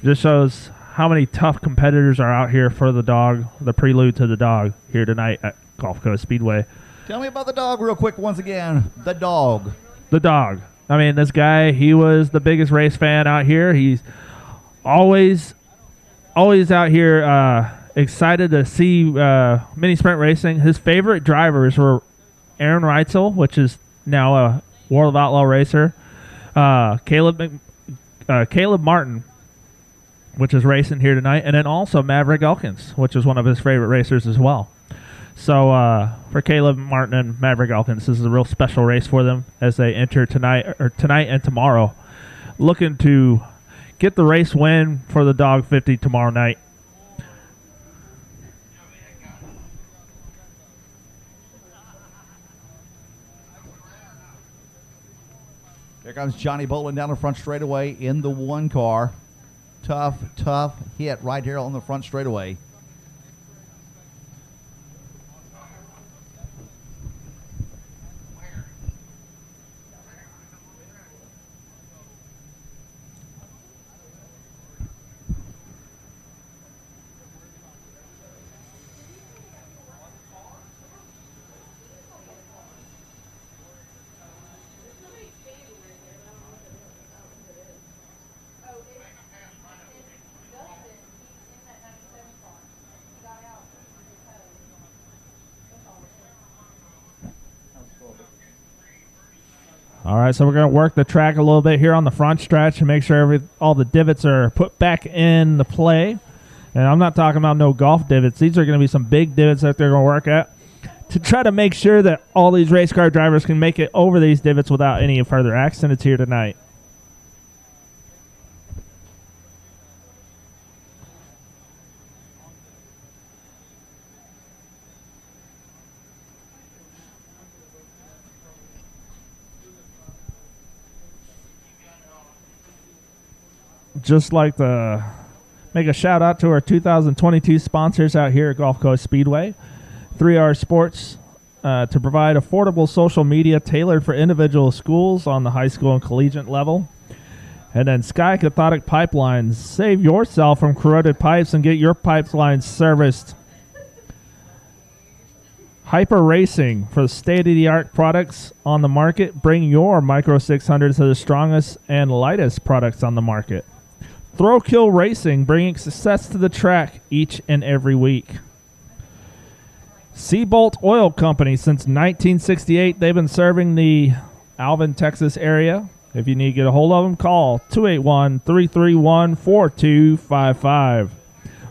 Just shows how many tough competitors are out here for the Dawg, the prelude to the Dawg here tonight at Gulf Coast Speedway. Tell me about the Dawg real quick once again. The Dawg. The Dawg. I mean, this guy, he was the biggest race fan out here. He's always out here excited to see mini sprint racing. His favorite drivers were Aaron Reitzel, which is now a World of Outlaw racer, Caleb Martin, which is racing here tonight, and then also Maverick Elkins, which is one of his favorite racers as well. So for Caleb Martin and Maverick Elkins, this is a real special race for them as they enter tonight and tomorrow, looking to get the race win for the Dawg 50 tomorrow night. Here comes Johnny Boland down the front straightaway in the 1 car. Tough hit right here on the front straightaway. All right, so we're going to work the track a little bit here on the front stretch and make sure all the divots are put back in the play. And I'm not talking about no golf divots. These are going to be some big divots that they're going to work at to try to make sure that all these race car drivers can make it over these divots without any further accidents here tonight. Just like to make a shout out to our 2022 sponsors out here at Gulf Coast Speedway. 3R Sports to provide affordable social media tailored for individual schools on the high school and collegiate level. And then Sky Cathodic Pipelines. Save yourself from corroded pipes and get your pipelines serviced. Hyper Racing for state-of-the-art products on the market. Bring your Micro 600s to the strongest and lightest products on the market. Throw Kill Racing, bringing success to the track each and every week. Seabolt Oil Company, since 1968, they've been serving the Alvin, Texas area. If you need to get a hold of them, call 281-331-4255.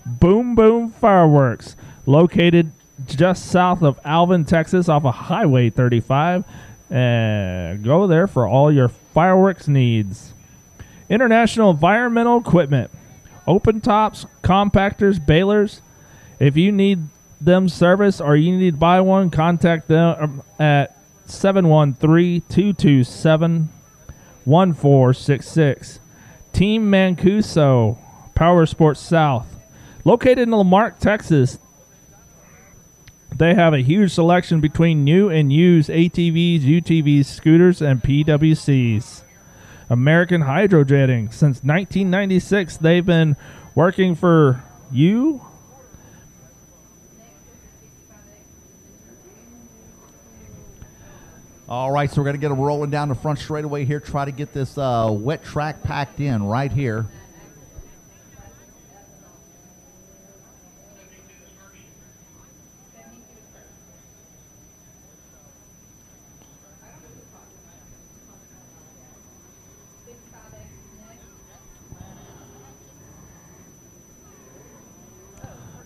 Boom Boom Fireworks, located just south of Alvin, Texas, off of Highway 35. And go there for all your fireworks needs. International Environmental Equipment, open tops, compactors, balers. If you need them service or you need to buy one, contact them at 713-227-1466. Team Mancuso, Power Sports South, located in Lamarck, Texas. They have a huge selection between new and used ATVs, UTVs, scooters, and PWCs. American Hydrojetting, since 1996, they've been working for you. All right, so we're going to get them rolling down the front straightaway here. Try to get this wet track packed in right here.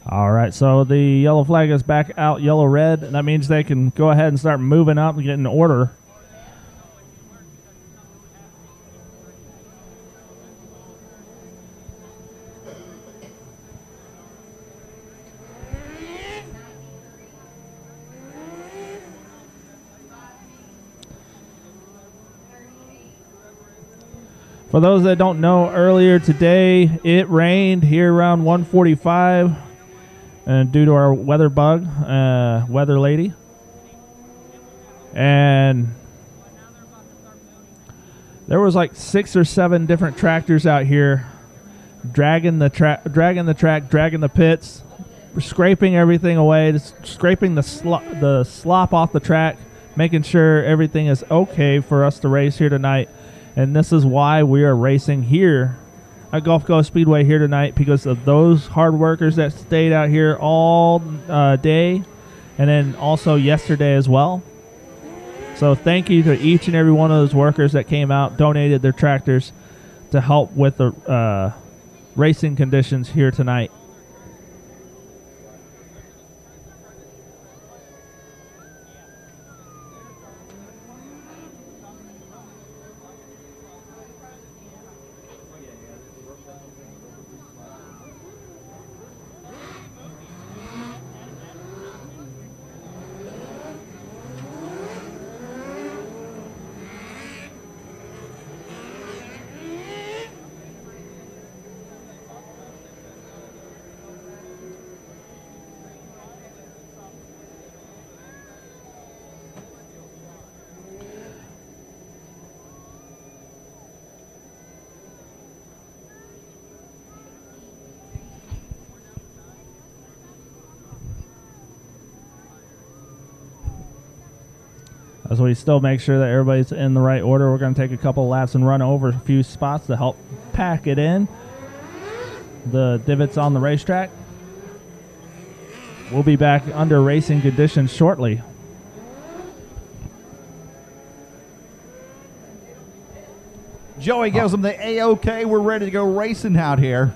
All right, so the yellow flag is back out, yellow-red, and that means they can go ahead and start moving up and get in order. For those that don't know, earlier today it rained here around 1:45. And due to our weather bug, weather lady, and there was like 6 or 7 different tractors out here, dragging the track, dragging the pits, scraping everything away, just scraping the slop off the track, making sure everything is okay for us to race here tonight. And this is why we are racing here at Gulf Coast Speedway here tonight, because of those hard workers that stayed out here all day, and then also yesterday as well. So thank you to each and every one of those workers that came out, donated their tractors to help with the racing conditions here tonight. As we still make sure that everybody's in the right order, we're going to take a couple laps and run over a few spots to help pack it in. The divots on the racetrack. We'll be back under racing conditions shortly. Joey gives him the A-OK. We're ready to go racing out here.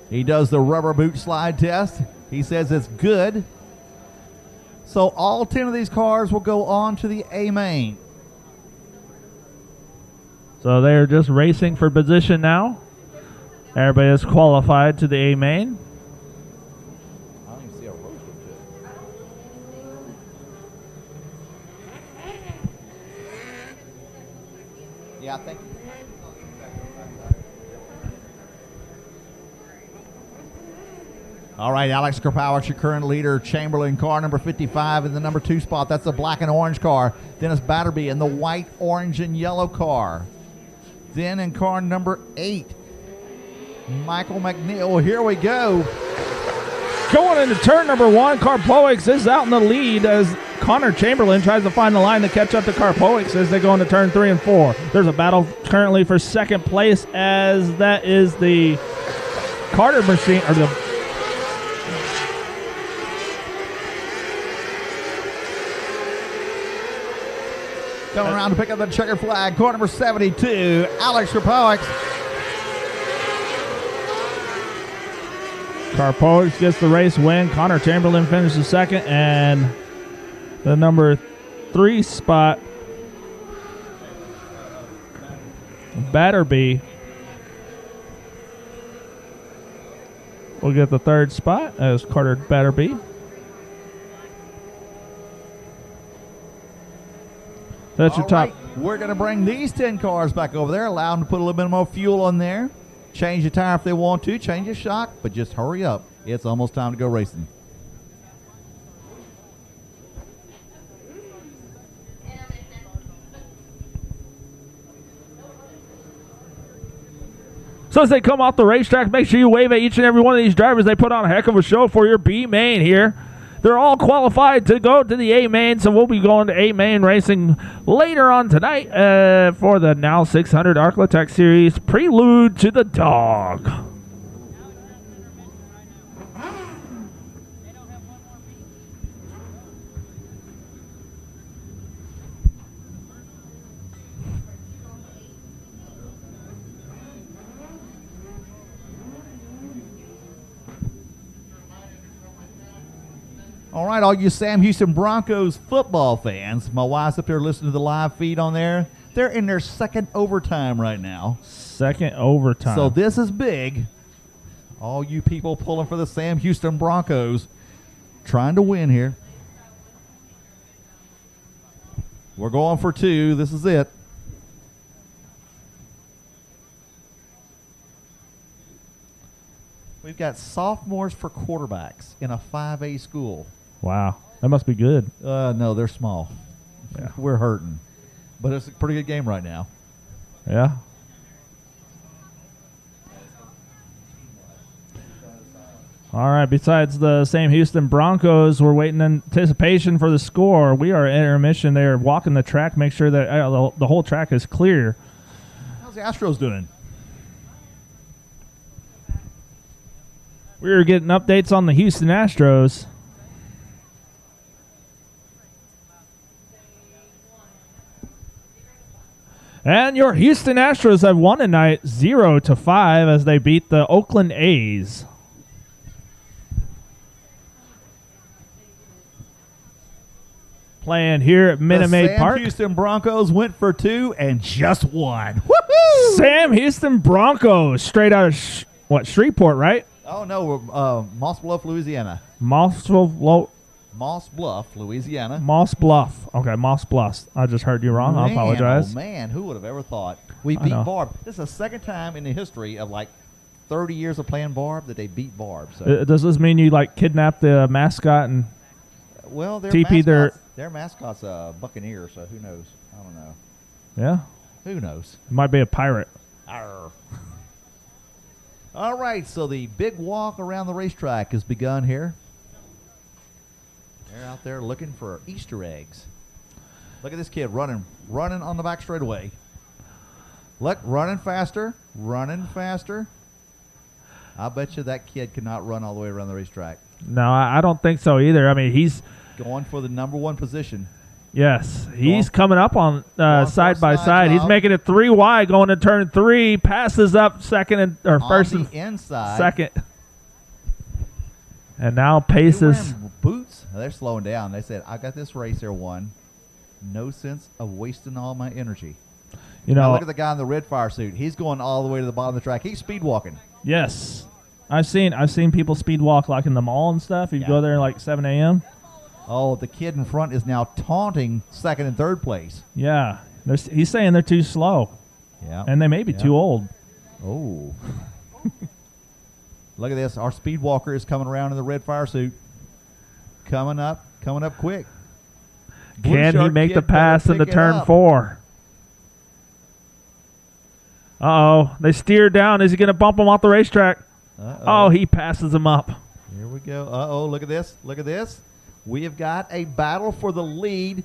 He does the rubber boot slide test. He says it's good. So all 10 of these cars will go on to the A-main. So they're just racing for position now. Everybody is qualified to the A-main. I don't even see a road to it. Yeah, I think. All right, Alex Kropowicz, your current leader. Chamberlain, car number 55 in the number 2 spot. That's the black and orange car. Dennis Batterby in the white, orange, and yellow car. Then in car number 8, Michael McNeil. Here we go. Going into turn number 1, Karpoix is out in the lead as Connor Chamberlain tries to find the line to catch up to Karpoix as they go into turn 3 and 4. There's a battle currently for second place as that is the Carter machine, or the Coming around to pick up the checker flag, car number 72, Alex Karpoix. Karpoix gets the race win. Connor Chamberlain finishes second, and the number 3 spot, Batterby, will get the 3rd spot as Carter Batterby. That's your All top. right, we're going to bring these 10 cars back over there, allow them to put a little bit more fuel on there. Change the tire if they want to, change the shock, but just hurry up. It's almost time to go racing. So as they come off the racetrack, make sure you wave at each and every one of these drivers. They put on a heck of a show for your B main here. They're all qualified to go to the A main, so we'll be going to A main racing later on tonight for the Now 600 Arclitect Series Prelude to the Dawg. All right, all you Sam Houston Broncos football fans, my wife's up there listening to the live feed on there. They're in their second overtime right now. Second overtime. So this is big. All you people pulling for the Sam Houston Broncos, trying to win here. We're going for 2. This is it. We've got sophomores for quarterbacks in a 5A school. Wow, that must be good. No, they're small. Yeah. We're hurting. But it's a pretty good game right now. Yeah. All right, besides the Sam Houston Broncos, we're waiting in anticipation for the score. We are at intermission. They are walking the track, make sure that the whole track is clear. How's the Astros doing? We are getting updates on the Houston Astros. And your Houston Astros have won tonight 0-5 as they beat the Oakland A's. Playing here at Minute Maid Park. The Sam Houston Broncos went for 2 and just won. Woohoo! Sam Houston Broncos, straight out of Shreveport, right? Oh, no, Moss Bluff, Louisiana. Moss Bluff, Louisiana. Moss Bluff. Okay, Moss Bluff. I just heard you wrong. I apologize. Oh, man, who would have ever thought? We beat Barb. This is the second time in the history of like 30 years of playing Barb that they beat Barb. So. Does this mean you like kidnapped the mascot and well, TP their mascot's a buccaneer, so who knows? I don't know. Yeah? Who knows? It might be a pirate. Arr. All right, so the big walk around the racetrack has begun here. They're out there looking for Easter eggs. Look at this kid running on the back straightaway. Look, running faster. I bet you that kid cannot run all the way around the racetrack. No, I don't think so either. I mean, he's going for the number 1 position. Yes, he's coming up on side by side. Job. He's making it 3 wide, going to turn 3. Passes up second or first on and the inside. Second, and now paces. Boots. They're slowing down. They said, "I got this race here won. No sense of wasting all my energy." You now know, look at the guy in the red fire suit. He's going all the way to the bottom of the track. He's speed walking. Yes, I've seen people speed walk like in the mall and stuff. You go there at like 7 a.m. Oh, the kid in front is now taunting second and third place. Yeah, he's saying they're too slow. Yeah, and they may be too old. Oh, look at this. Our speed walker is coming around in the red fire suit. Coming up quick. Can he make the pass into turn 4? Uh-oh. They steer down. Is he going to bump him off the racetrack? Oh, he passes him up. Here we go. Uh-oh, look at this. Look at this. We have got a battle for the lead.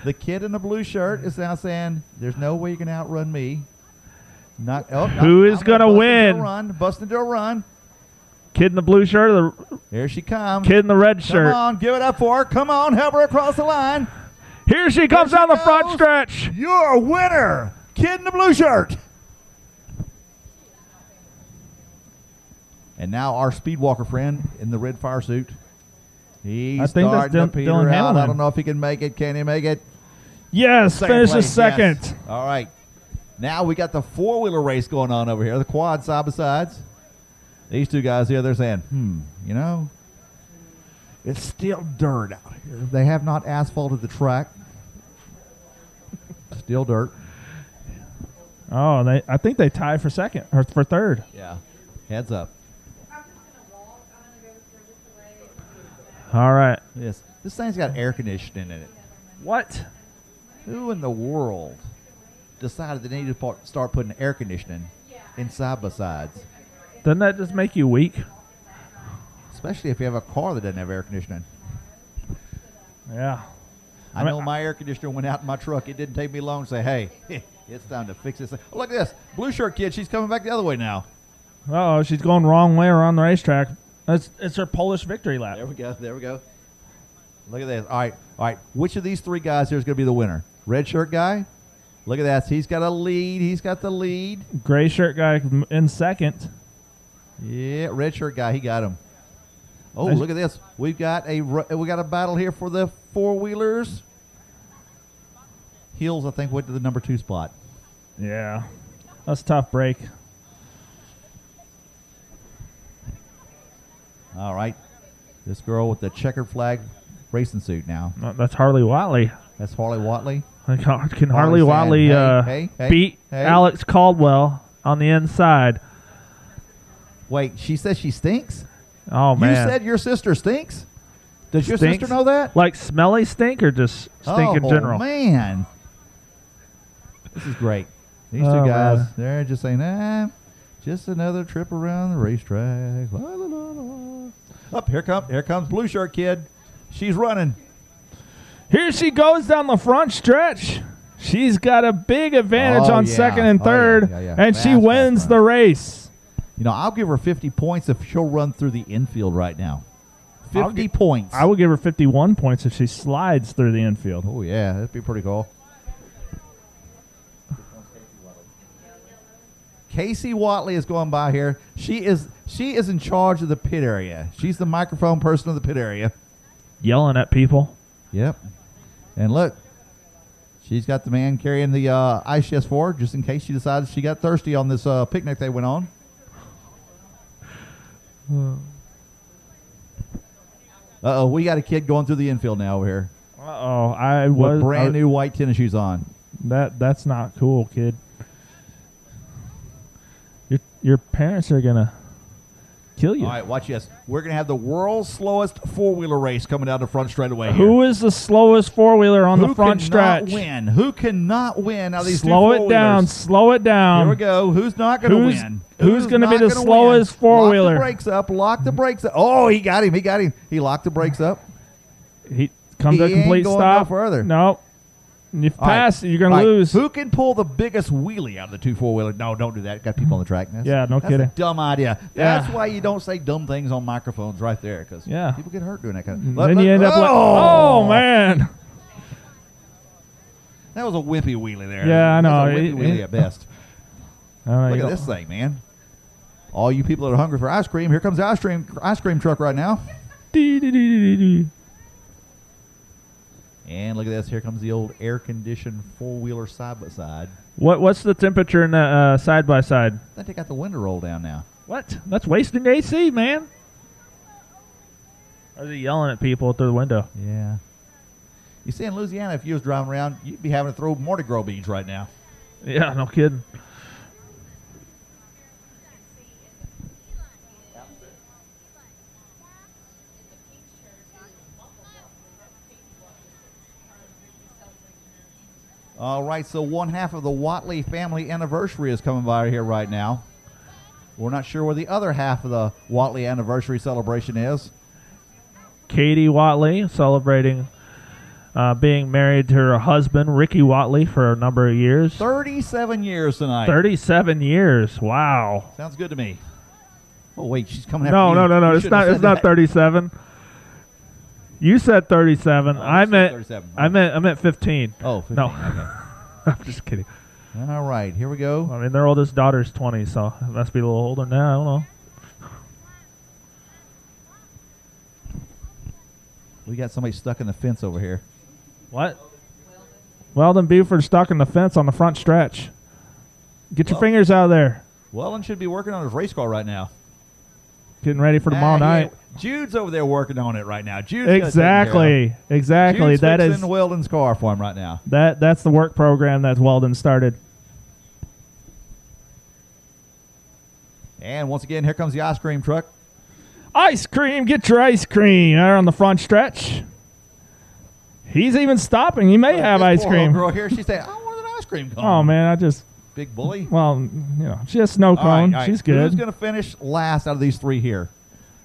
The kid in the blue shirt is now saying, there's no way you can outrun me. Who is going to win? Bust into a run. Kid in the blue shirt or the Here she comes. kid in the red shirt? Come on, give it up for her. Come on, help her across the line. Here she comes There she down the front goes. stretch. You're a winner. Kid in the blue shirt. And now our speed walker friend in the red fire suit. He's I think that's starting to peter Dylan out. Hamlin. I don't know if he can make it. Can he make it? Yes, finishes place, second. yes. All right. Now we got the four-wheeler race going on over here. The quad side by sides. These two guys here, they're saying, you know, it's still dirt out here. They have not asphalted the track. Still dirt. Oh, I think they tied for second or for third. Yeah. Heads up. All right. This thing's got air conditioning in it. What? Who in the world decided they need to start putting air conditioning in side by sides? Doesn't that just make you weak? Especially if you have a car that doesn't have air conditioning. Yeah. I know my air conditioner went out in my truck. It didn't take me long to say, hey, it's time to fix this thing. Oh, look at this. Blue shirt kid, she's coming back the other way now. Uh-oh, she's going wrong way around the racetrack. It's her Polish victory lap. There we go. There we go. Look at this. All right. Which of these three guys here is going to be the winner? Red shirt guy? Look at that. He's got a lead. He's got the lead. Gray shirt guy in second. Yeah, red shirt guy. He got him. Oh, look at this. We got a battle here for the four-wheelers. Heels, I think, went to the number 2 spot. Yeah. That's a tough break. All right. This girl with the checkered flag racing suit now. That's Harley Watley. That's Harley Watley. Can Harley Watley hey, beat hey. Alex Caldwell on the inside? Wait, she says she stinks? Oh, man. You said your sister stinks? Does your Stinks? sister know that? Like smelly stink or just stink in general? Oh, man. This is great. These Oh, two guys, man. they're just saying, just another trip around the racetrack. La, la, la, la. Up, here comes blue shirt kid. She's running. Here she goes down the front stretch. She's got a big advantage Oh, on yeah. second and Oh, yeah, third, yeah. and Fast, she fast, wins fast. the race. You know, I'll give her 50 points if she'll run through the infield right now. 50 points. I would give her 51 points if she slides through the infield. Oh, yeah. That'd be pretty cool. Casey Watley is going by here. She is in charge of the pit area. She's the microphone person of the pit area. Yelling at people. Yep. And look, she's got the man carrying the ice chest for her, just in case she decides she got thirsty on this picnic they went on. Uh-oh, we got a kid going through the infield now over here Uh-oh. I with was brand new white tennis shoes on. That's not cool, kid. Your parents are gonna kill you. All right, watch this. We're going to have the world's slowest four-wheeler race coming down the front straightaway here. Who is the slowest four-wheeler on the front stretch? Who cannot win? Now these Slow two it down. four-wheelers. Slow it down. Here we go. Who's not going to win? Who's going to be not the gonna slowest win? four-wheeler? Lock the brakes up. Lock the brakes up. Oh, he got him. He locked the brakes up. He comes to a He ain't complete going stop. no further. No. If All right. pass, you're going All to right. lose. Who can pull the biggest wheelie out of the two four-wheeler? No, don't do that. Got people on the track. Yeah, no that's kidding. a dumb idea. Yeah. That's why you don't say dumb things on microphones right there, because Yeah. people get hurt doing that kind of. Then you end up like, oh, man. That was a wimpy wheelie there. Yeah, I know. That was a wimpy wheelie at best. I don't know, Look you at don't- this thing, man. All you people that are hungry for ice cream, here comes the ice cream truck right now. Dee, dee, dee, dee, dee. And look at this. Here comes the old air-conditioned four-wheeler side-by-side. What's the temperature in the side-by-side? I think they got the window roll down now. What? That's wasting AC, man. Or are they yelling at people through the window? Yeah. You see, in Louisiana, if you was driving around, you'd be having to throw Mardi Gras beans right now. Yeah, no kidding. All right, so one half of the Watley family anniversary is coming by here right now. We're not sure where the other half of the Watley anniversary celebration is. Katie Watley celebrating being married to her husband, Ricky Watley, for a number of years. 37 years tonight. 37 years. Wow. Sounds good to me. Oh, wait, she's coming after No, you. no, no, no. You It's shouldn't not. have It's said not that. 37. You said 37. Oh, you I said meant. 37. I meant 15. Oh, 15. No. Okay. I'm just kidding. All right, here we go. I mean, their oldest daughter's 20, so it must be a little older now. I don't know. We got somebody stuck in the fence over here. What? Weldon Buford stuck in the fence on the front stretch. Get your Well- fingers out of there. Wellen should be working on his race car right now. Getting ready for tomorrow night. Jude's over there working on it right now. Jude's got it taken care Exactly. Exactly. of. Jude's That fixing is Weldon's car for him right now. that's the work program that Weldon started. And once again, here comes the ice cream truck. Ice cream, get your ice cream. There on the front stretch. He's even stopping. He may have This ice poor cream. girl here, she said, "I want an ice cream cone." Oh man, I just Big bully. she has snow All right, cone. all right. She's good. Who's going to finish last out of these three here?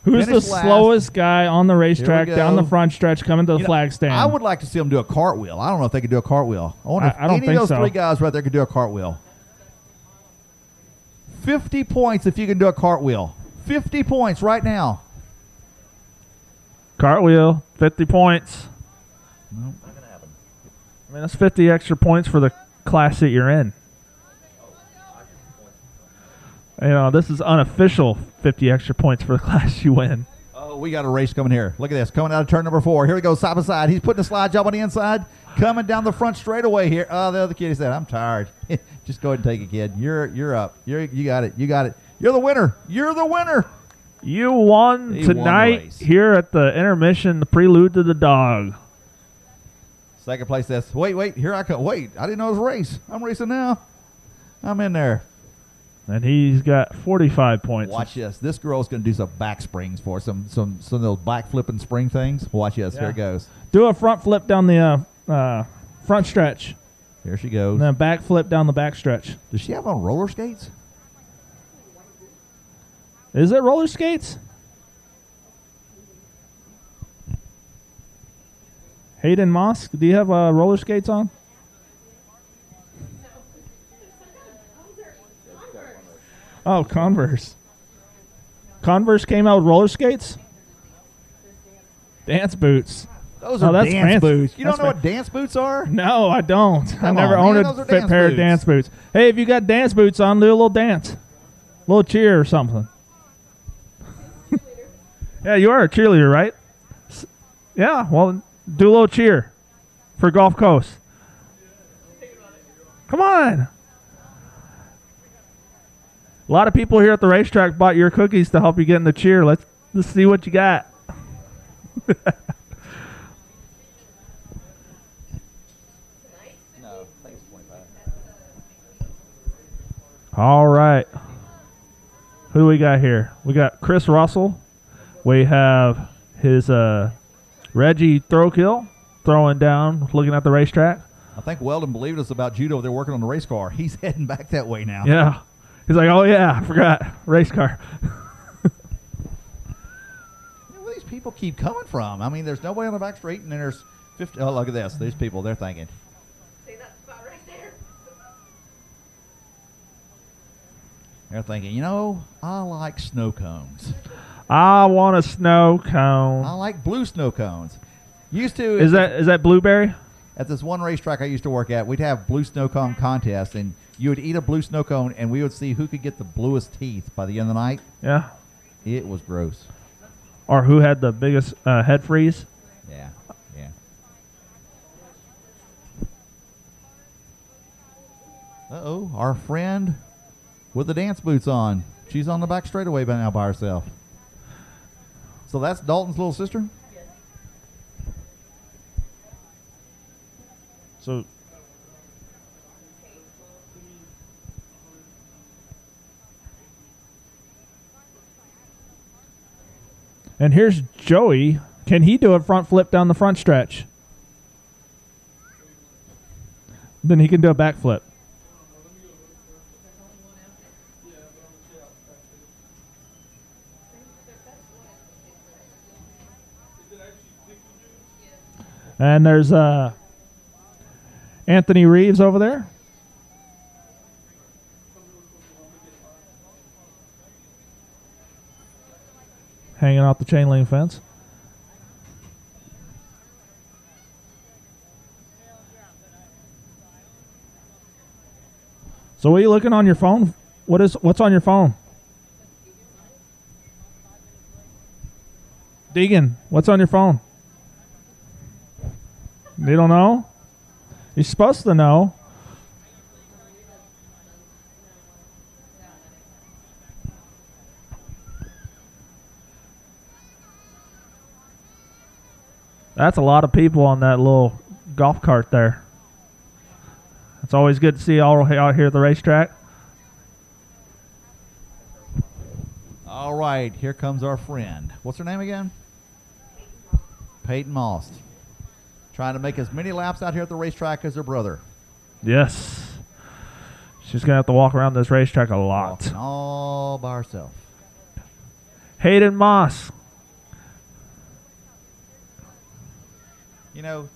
Who's the finish last? slowest guy on the racetrack Here we down the go. front stretch coming to the You know, flag stand? I would like to see them do a cartwheel. I don't know if they could do a cartwheel. I wonder if I don't any think of those so. three guys right there could do a cartwheel. 50 points if you can do a cartwheel. 50 points right now. Cartwheel, 50 points. Nope, not going to happen. I mean, that's 50 extra points for the class that you're in. You know, this is unofficial 50 extra points for the class you win. Oh, we got a race coming here. Look at this. Coming out of turn number 4. Here we go, side by side. He's putting a slide job on the inside. Coming down the front straightaway here. Oh, the other kid said, "I'm tired." Just go ahead and take it, kid. You're up. You got it. You got it. You're the winner. You're the winner. You won He won the tonight race. here at the intermission, the prelude to the Dawg. Second place says, wait, here I come. Wait, I didn't know it was a race. I'm racing now. I'm in there. And he's got 45 points. Watch this. This girl's going to do some back springs for some of those back flipping spring things. Watch this. Yeah. Here it goes. Do a front flip down the front stretch. Here she goes. And then back flip down the back stretch. Does she have on roller skates? Is it roller skates? Hayden Mosk, do you have roller skates on? Oh, Converse. Converse came out with roller skates? Dance boots. Those Oh, are that's dance fancy. boots. You don't That's know what dance boots are? No, I don't. I Come never on, owned man, a those are fit dance pair of boots. dance boots. Hey, if you got dance boots on, do a little dance. A little cheer or something. Yeah, you are a cheerleader, right? Yeah, well, do a little cheer for Gulf Coast. Come on. A lot of people here at the racetrack bought your cookies to help you get in the cheer. Let's see what you got. No, I think it's 25. All right. Who do we got here? We got Chris Russell. We have his Reggie Throkill throwing down, looking at the racetrack. I think Weldon believed us about Jude over there working on the race car. He's heading back that way now. Yeah. He's like, oh, yeah, I forgot. Race car. Where these people keep coming from? I mean, there's nobody on the back straight, and then there's 50. Oh, look at this. These people, they're thinking. See that spot right there? They're thinking, you know, I like snow cones. I want a snow cone. I like blue snow cones. Used to Is that blueberry? at this one racetrack I used to work at, we'd have blue snow cone contests, and you would eat a blue snow cone, and we would see who could get the bluest teeth by the end of the night. Yeah. It was gross. Or who had the biggest head freeze? Yeah, yeah. Uh-oh, our friend with the dance boots on. She's on the back straightaway by now by herself. So that's Dalton's little sister? So and here's Joey. Can he do a front flip down the front stretch? Then he can do a back flip. And there's Anthony Reeves over there. Hanging out the chain link fence. So what are you looking on your phone? What's on your phone? Deegan, what's on your phone? You don't know? You're supposed to know. That's a lot of people on that little golf cart there. It's always good to see all out here at the racetrack. All right, here comes our friend. What's her name again? Peyton Moss. Trying to make as many laps out here at the racetrack as her brother. Yes. She's going to have to walk around this racetrack a lot. Walking all by herself. Hayden Moss. You know,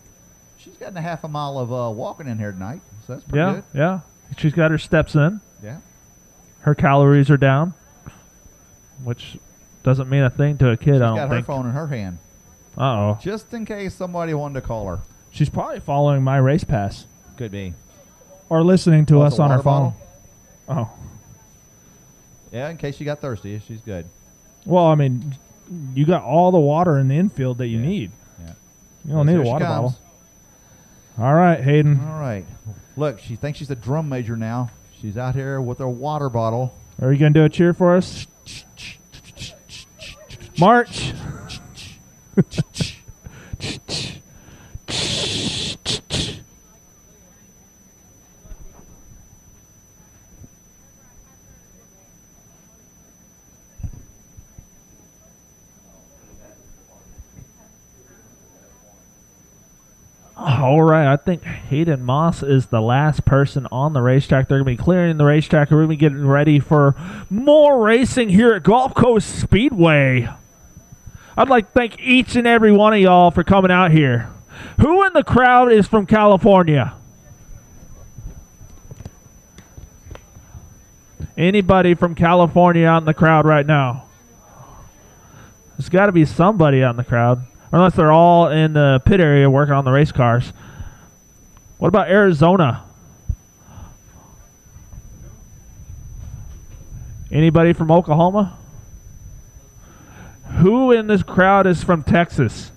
she's gotten a half a mile of walking in here tonight, so that's pretty good. Yeah. She's got her steps in. Yeah. Her calories are down, which doesn't mean a thing to a kid, She's I don't got think. her phone in her hand, Uh-oh. just in case somebody wanted to call her. She's probably following my race pass Could be. or listening to Oh, us it's a on her water phone. bottle? Oh. Yeah, in case you got thirsty, she's good. Well, I mean, you got all the water in the infield that you need. Yeah. You don't Yes, need a here she water comes. bottle. All right, Hayden. All right. Look, she thinks she's a drum major now. She's out here with her water bottle. Are you going to do a cheer for us? March. All right, I think Hayden Moss is the last person on the racetrack. They're going to be clearing the racetrack. We're going to be getting ready for more racing here at Gulf Coast Speedway. I'd like to thank each and every one of y'all for coming out here. Who in the crowd is from California? Anybody from California out in the crowd right now? There's got to be somebody out in the crowd. Unless they're all in the pit area working on the race cars. What about Arizona? Anybody from Oklahoma? Who in this crowd is from Texas?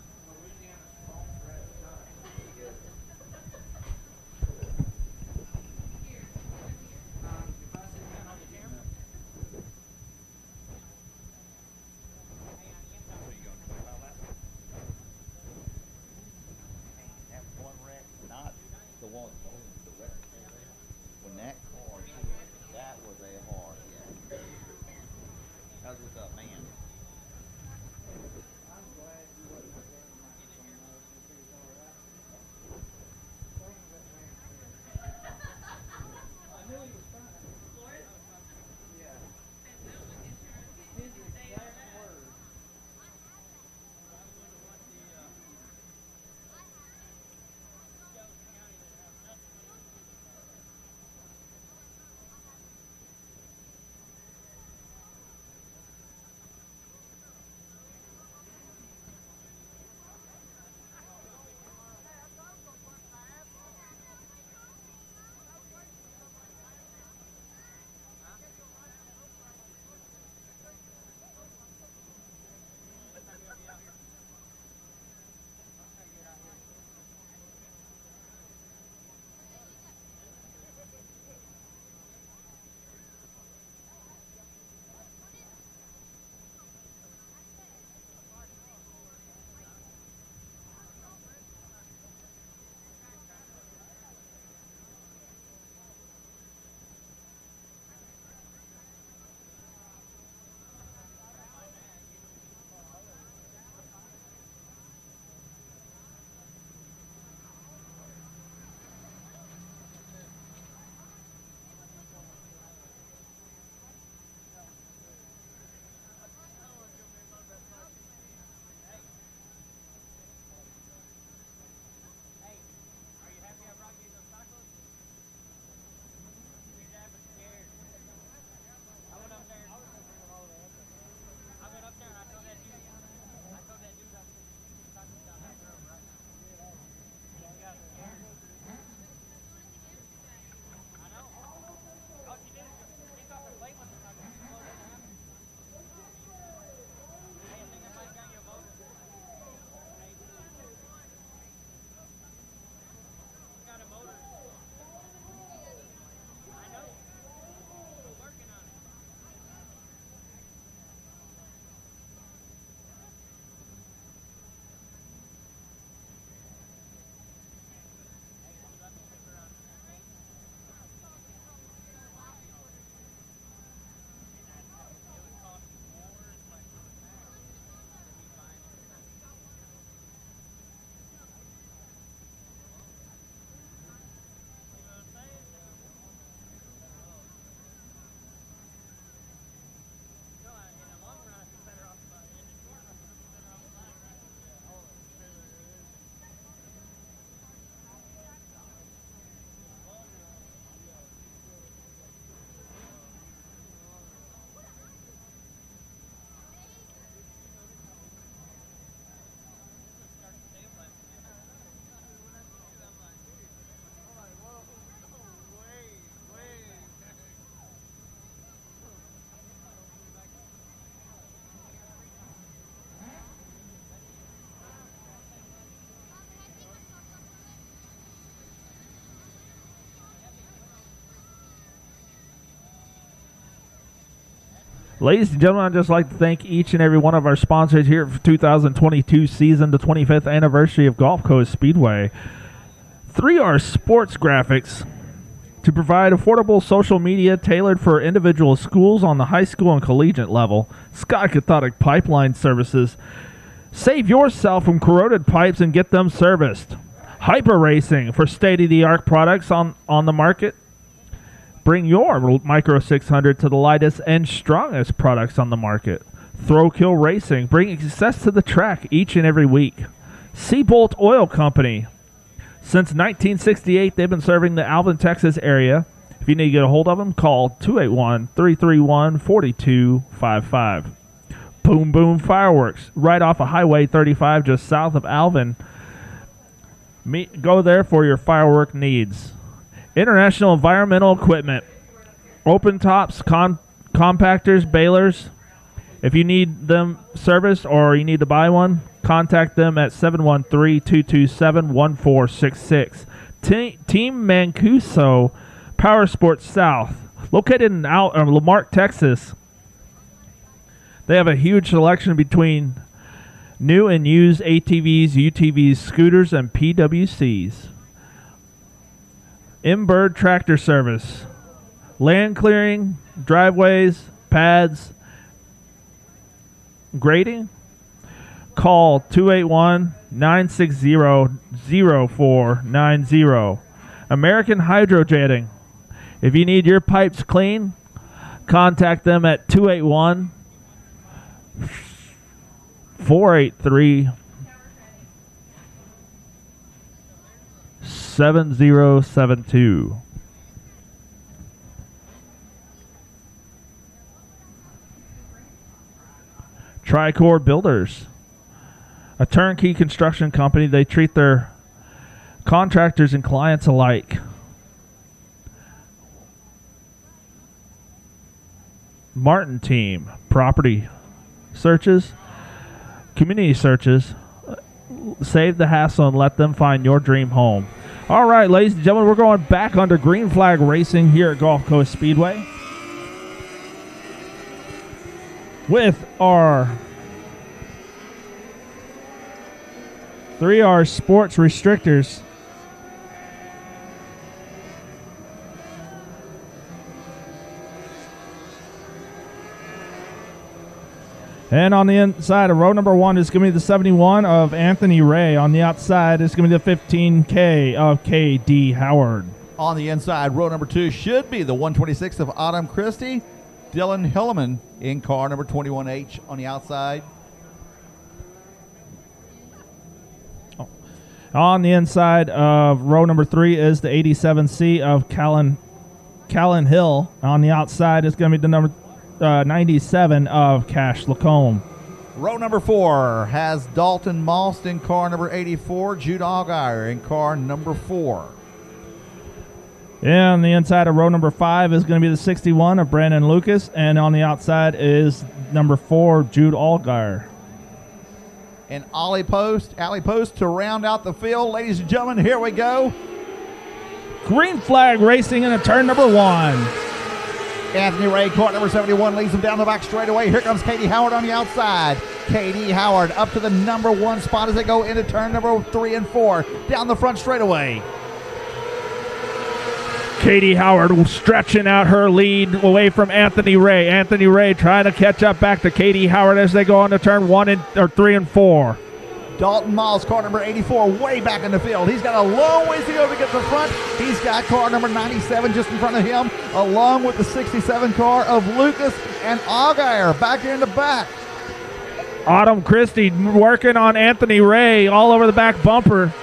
Ladies and gentlemen, I'd just like to thank each and every one of our sponsors here for 2022 season, the 25th anniversary of Gulf Coast Speedway. 3R Sports Graphics, to provide affordable social media tailored for individual schools on the high school and collegiate level. Scott Cathodic Pipeline Services. Save yourself from corroded pipes and get them serviced. Hyper Racing, for state-of-the-art products on the market. Bring your Micro 600 to the lightest and strongest products on the market. Throw Kill Racing, bring success to the track each and every week. Seabolt Oil Company. Since 1968, they've been serving the Alvin, Texas area. If you need to get a hold of them, call 281-331-4255. Boom Boom Fireworks, right off of Highway 35, just south of Alvin. Go there for your firework needs. International Environmental Equipment. Open tops, compactors, balers. If you need them serviced or you need to buy one, contact them at 713-227-1466. Team Mancuso Power Sports South, located in Lamarck, Texas. They have a huge selection between new and used ATVs, UTVs, scooters, and PWCs. Imbird Tractor Service. Land clearing, driveways, pads, grading. Call 281-960-0490. American Hydrojetting. If you need your pipes clean, contact them at 281-483-7072. Tricor Builders, a turnkey construction company. They treat their contractors and clients alike. Martin Team, property searches, community searches. Save the hassle and let them find your dream home. All right, ladies and gentlemen, we're going back under green flag racing here at Gulf Coast Speedway with our 3R Sports Restrictors. And on the inside of row number 1 is going to be the 71 of Anthony Ray. On the outside is going to be the 15K of K.D. Howard. On the inside, row number 2 should be the 126 of Autumn Christie. Dylan Hilleman in car number 21H on the outside. On the inside of row number 3 is the 87C of Callan Hill. On the outside is going to be the number 97 of Cash Lacombe. Row number 4 has Dalton Malst in car number 84, Jude Allgaier in car number 4. And on the inside of row number 5 is going to be the 61 of Brandon Lucas, and on the outside is number 4, Jude Allgaier. And alley post to round out the field. Ladies and gentlemen, here we go. Green flag racing into turn number 1. Anthony Ray, court number 71, leads him down the back straightaway. Here comes K.D. Howard on the outside. K.D. Howard up to the number 1 spot as they go into turn number 3 and 4. Down the front straightaway. K.D. Howard stretching out her lead away from Anthony Ray. Anthony Ray trying to catch up back to K.D. Howard as they go on to turn 3 and 4. Dalton Miles, car number 84, way back in the field. He's got a long ways to go to get to the front. He's got car number 97 just in front of him, along with the 67 car of Lucas and Allgaier back here in the back. Autumn Christie working on Anthony Ray all over the back bumper.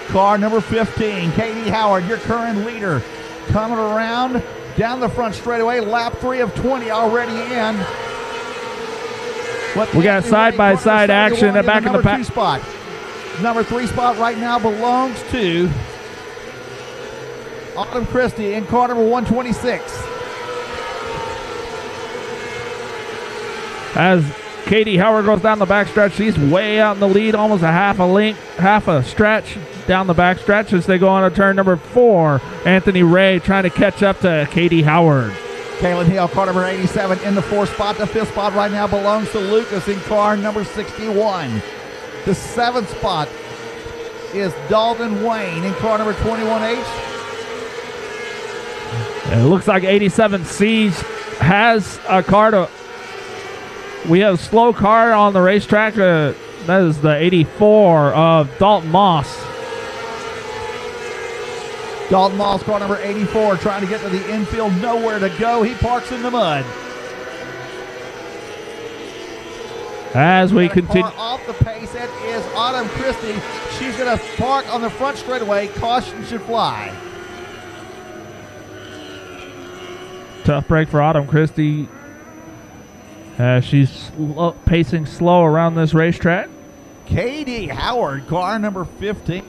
Car number 15, K.D. Howard, your current leader, coming around down the front straightaway. Lap 3 of 20 already in. We got side-by-side action back in the back. Spot. Number 3 spot right now belongs to Autumn Christie in car number 126. As Katie Howard goes down the backstretch. She's way out in the lead, almost a half a stretch down the backstretch as they go on to turn number 4. Anthony Ray trying to catch up to Katie Howard. Kaylin Hill, car number 87 in the 4th spot. The 5th spot right now belongs to Lucas in car number 61. The 7th spot is Dalton Wayne in car number 21H. And it looks like 87C has a car to... We have a slow car on the racetrack. That is the 84 of Dalton Moss. Dalton Moss, car number 84, trying to get to the infield. Nowhere to go. He parks in the mud. As we Got a continue... car off the pace, that is Autumn Christie. She's going to park on the front straightaway. Caution should fly. Tough break for Autumn Christie. She's pacing slow around this racetrack. Katie Howard, car number 15.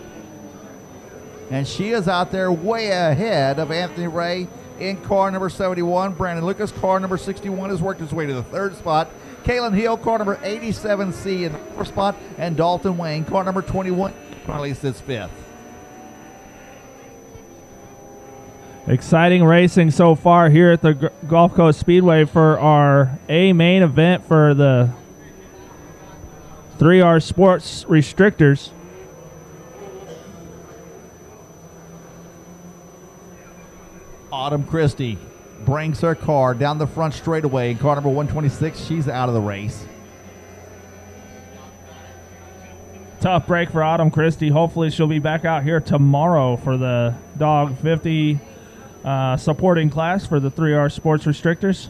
And she is out there way ahead of Anthony Ray in car number 71. Brandon Lucas, car number 61, has worked his way to the 3rd spot. Kaylin Hill, car number 87C in the 4th spot. And Dalton Wayne, car number 21, currently sits 5th. Exciting racing so far here at the Gulf Coast Speedway for our A main event for the 3R Sports Restrictors. Autumn Christie brings her car down the front straightaway in car number 126. She's out of the race. Tough break for Autumn Christie. Hopefully she'll be back out here tomorrow for the Dawg 50 supporting class for the 3R Sports Restrictors.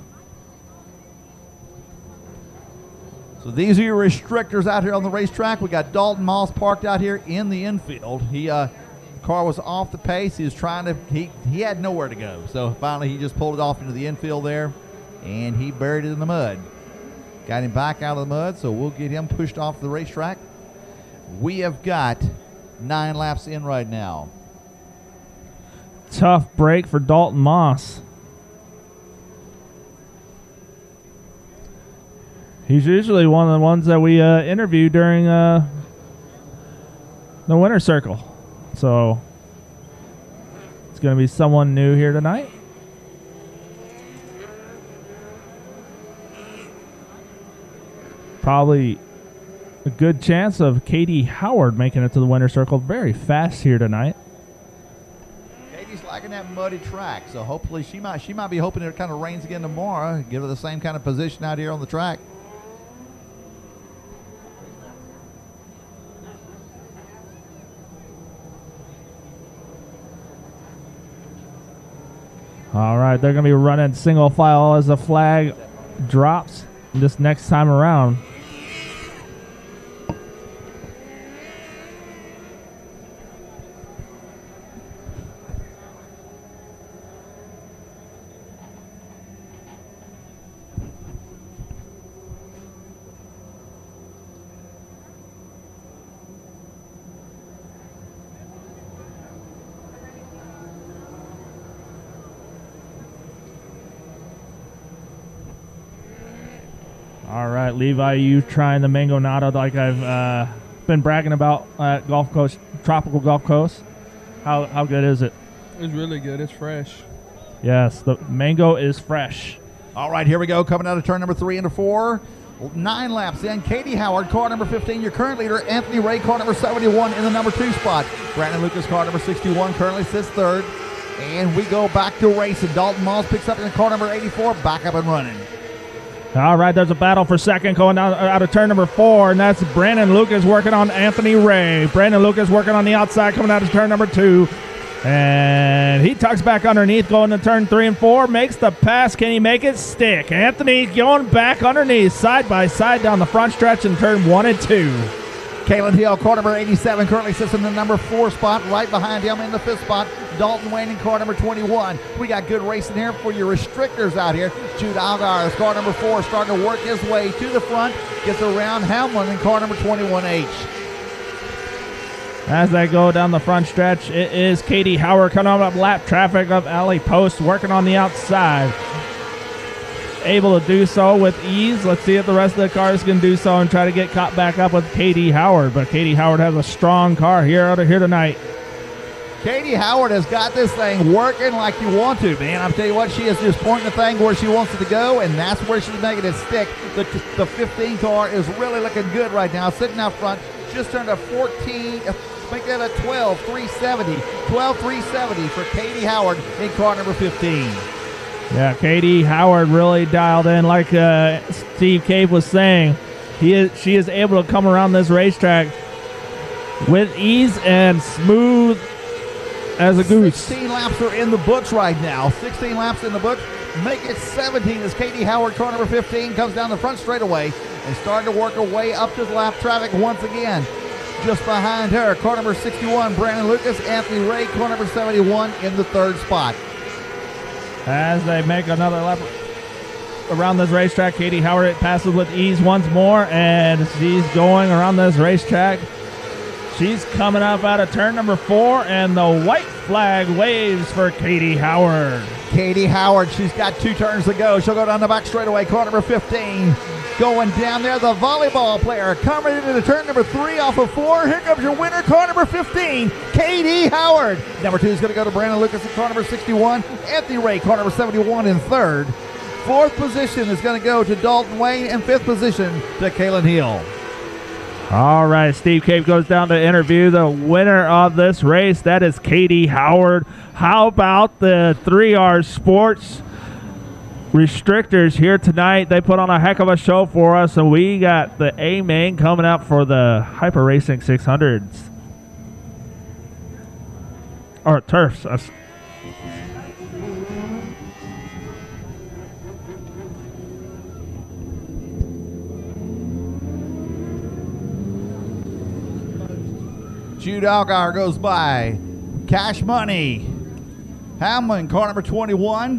So these are your restrictors out here on the racetrack. We got Dalton Moss parked out here in the infield. The car was off the pace. He was trying to, he had nowhere to go. So finally he just pulled it off into the infield there, and he buried it in the mud. Got him back out of the mud, so we'll get him pushed off the racetrack. We have got 9 laps in right now. Tough break for Dalton Moss. He's usually one of the ones that we interview during the winter circle. So it's going to be someone new here tonight. Probably a good chance of Katie Howard making it to the winter circle. Very fast here tonight. Katie's liking that muddy track, so hopefully she might be hoping it kind of rains again tomorrow. Give her the same kind of position out here on the track. All right, they're going to be running single file as the flag drops this next time around. All right, Levi, you trying the Mango Nata like I've been bragging about at Gulf Coast, Tropical Gulf Coast. How good is it? It's really good. It's fresh. Yes, the mango is fresh. All right, here we go. Coming out of turn number 3 into 4. 9 laps in. Katie Howard, car number 15. Your current leader, Anthony Ray, car number 71 in the number 2 spot. Brandon Lucas, car number 61, currently sits 3rd. And we go back to racing. Dalton Moss picks up in car number 84, back up and running. All right, there's a battle for second going down out of turn number 4, and that's Brandon Lucas working on Anthony Ray. Brandon Lucas working on the outside coming out of turn number 2. And he tucks back underneath going to turn 3 and 4. Makes the pass. Can he make it stick? Anthony going back underneath side by side down the front stretch in turn 1 and 2. Kaylin Hill, car number 87, currently sits in the number 4 spot. Right behind him in the 5th spot, Dalton Wayne in car number 21. We got good racing here for your restrictors out here. Jude Algar is car number 4, starting to work his way to the front. Gets around Hamlin in car number 21H. As they go down the front stretch, it is Katie Howard coming up lap traffic of Alley Post, working on the outside. able to do so with ease. Let's see if the rest of the cars can do so and try to get caught back up with Katie Howard. But Katie Howard has a strong car here tonight. Katie Howard has got this thing working like you want to, man. I'm telling you what, she is just pointing the thing where she wants it to go, and that's where she's making it stick. The 15 car is really looking good right now, sitting out front. Just turned a 14, make that a 12,370. 12,370 for Katie Howard in car number 15. Yeah, Katie Howard really dialed in, like Steve Cave was saying. She is able to come around this racetrack with ease and smooth as a goose. 16 laps are in the books right now. 16 laps in the books. Make it 17 as Katie Howard, car number 15, comes down the front straightaway and starting to work her way up to the lap traffic once again. Just behind her, car number 61, Brandon Lucas, Anthony Ray, car number 71 in the third spot. As they make another lap around this racetrack, Katie Howard passes with ease once more, and she's going around this racetrack. She's coming up out of turn number 4, and the white flag waves for Katie Howard. Katie Howard, she's got 2 turns to go. She'll go down the back straightaway, car number 15. Going down there, the volleyball player coming into turn number 3 off of 4. Here comes your winner, car number 15, Katie Howard. Number 2 is going to go to Brandon Lucas in car number 61. Anthony Ray, car number 71 in third. 4th position is going to go to Dalton Wayne, and 5th position to Kalen Hill. All right, Steve Cave goes down to interview the winner of this race. That is Katie Howard. How about the 3R Sports restrictors here tonight? They put on a heck of a show for us, and we got the A-Main coming out for the Hyper Racing 600s. Or Turfs. Jude Allgaier goes by. Cash Money. Hamlin, car number 21.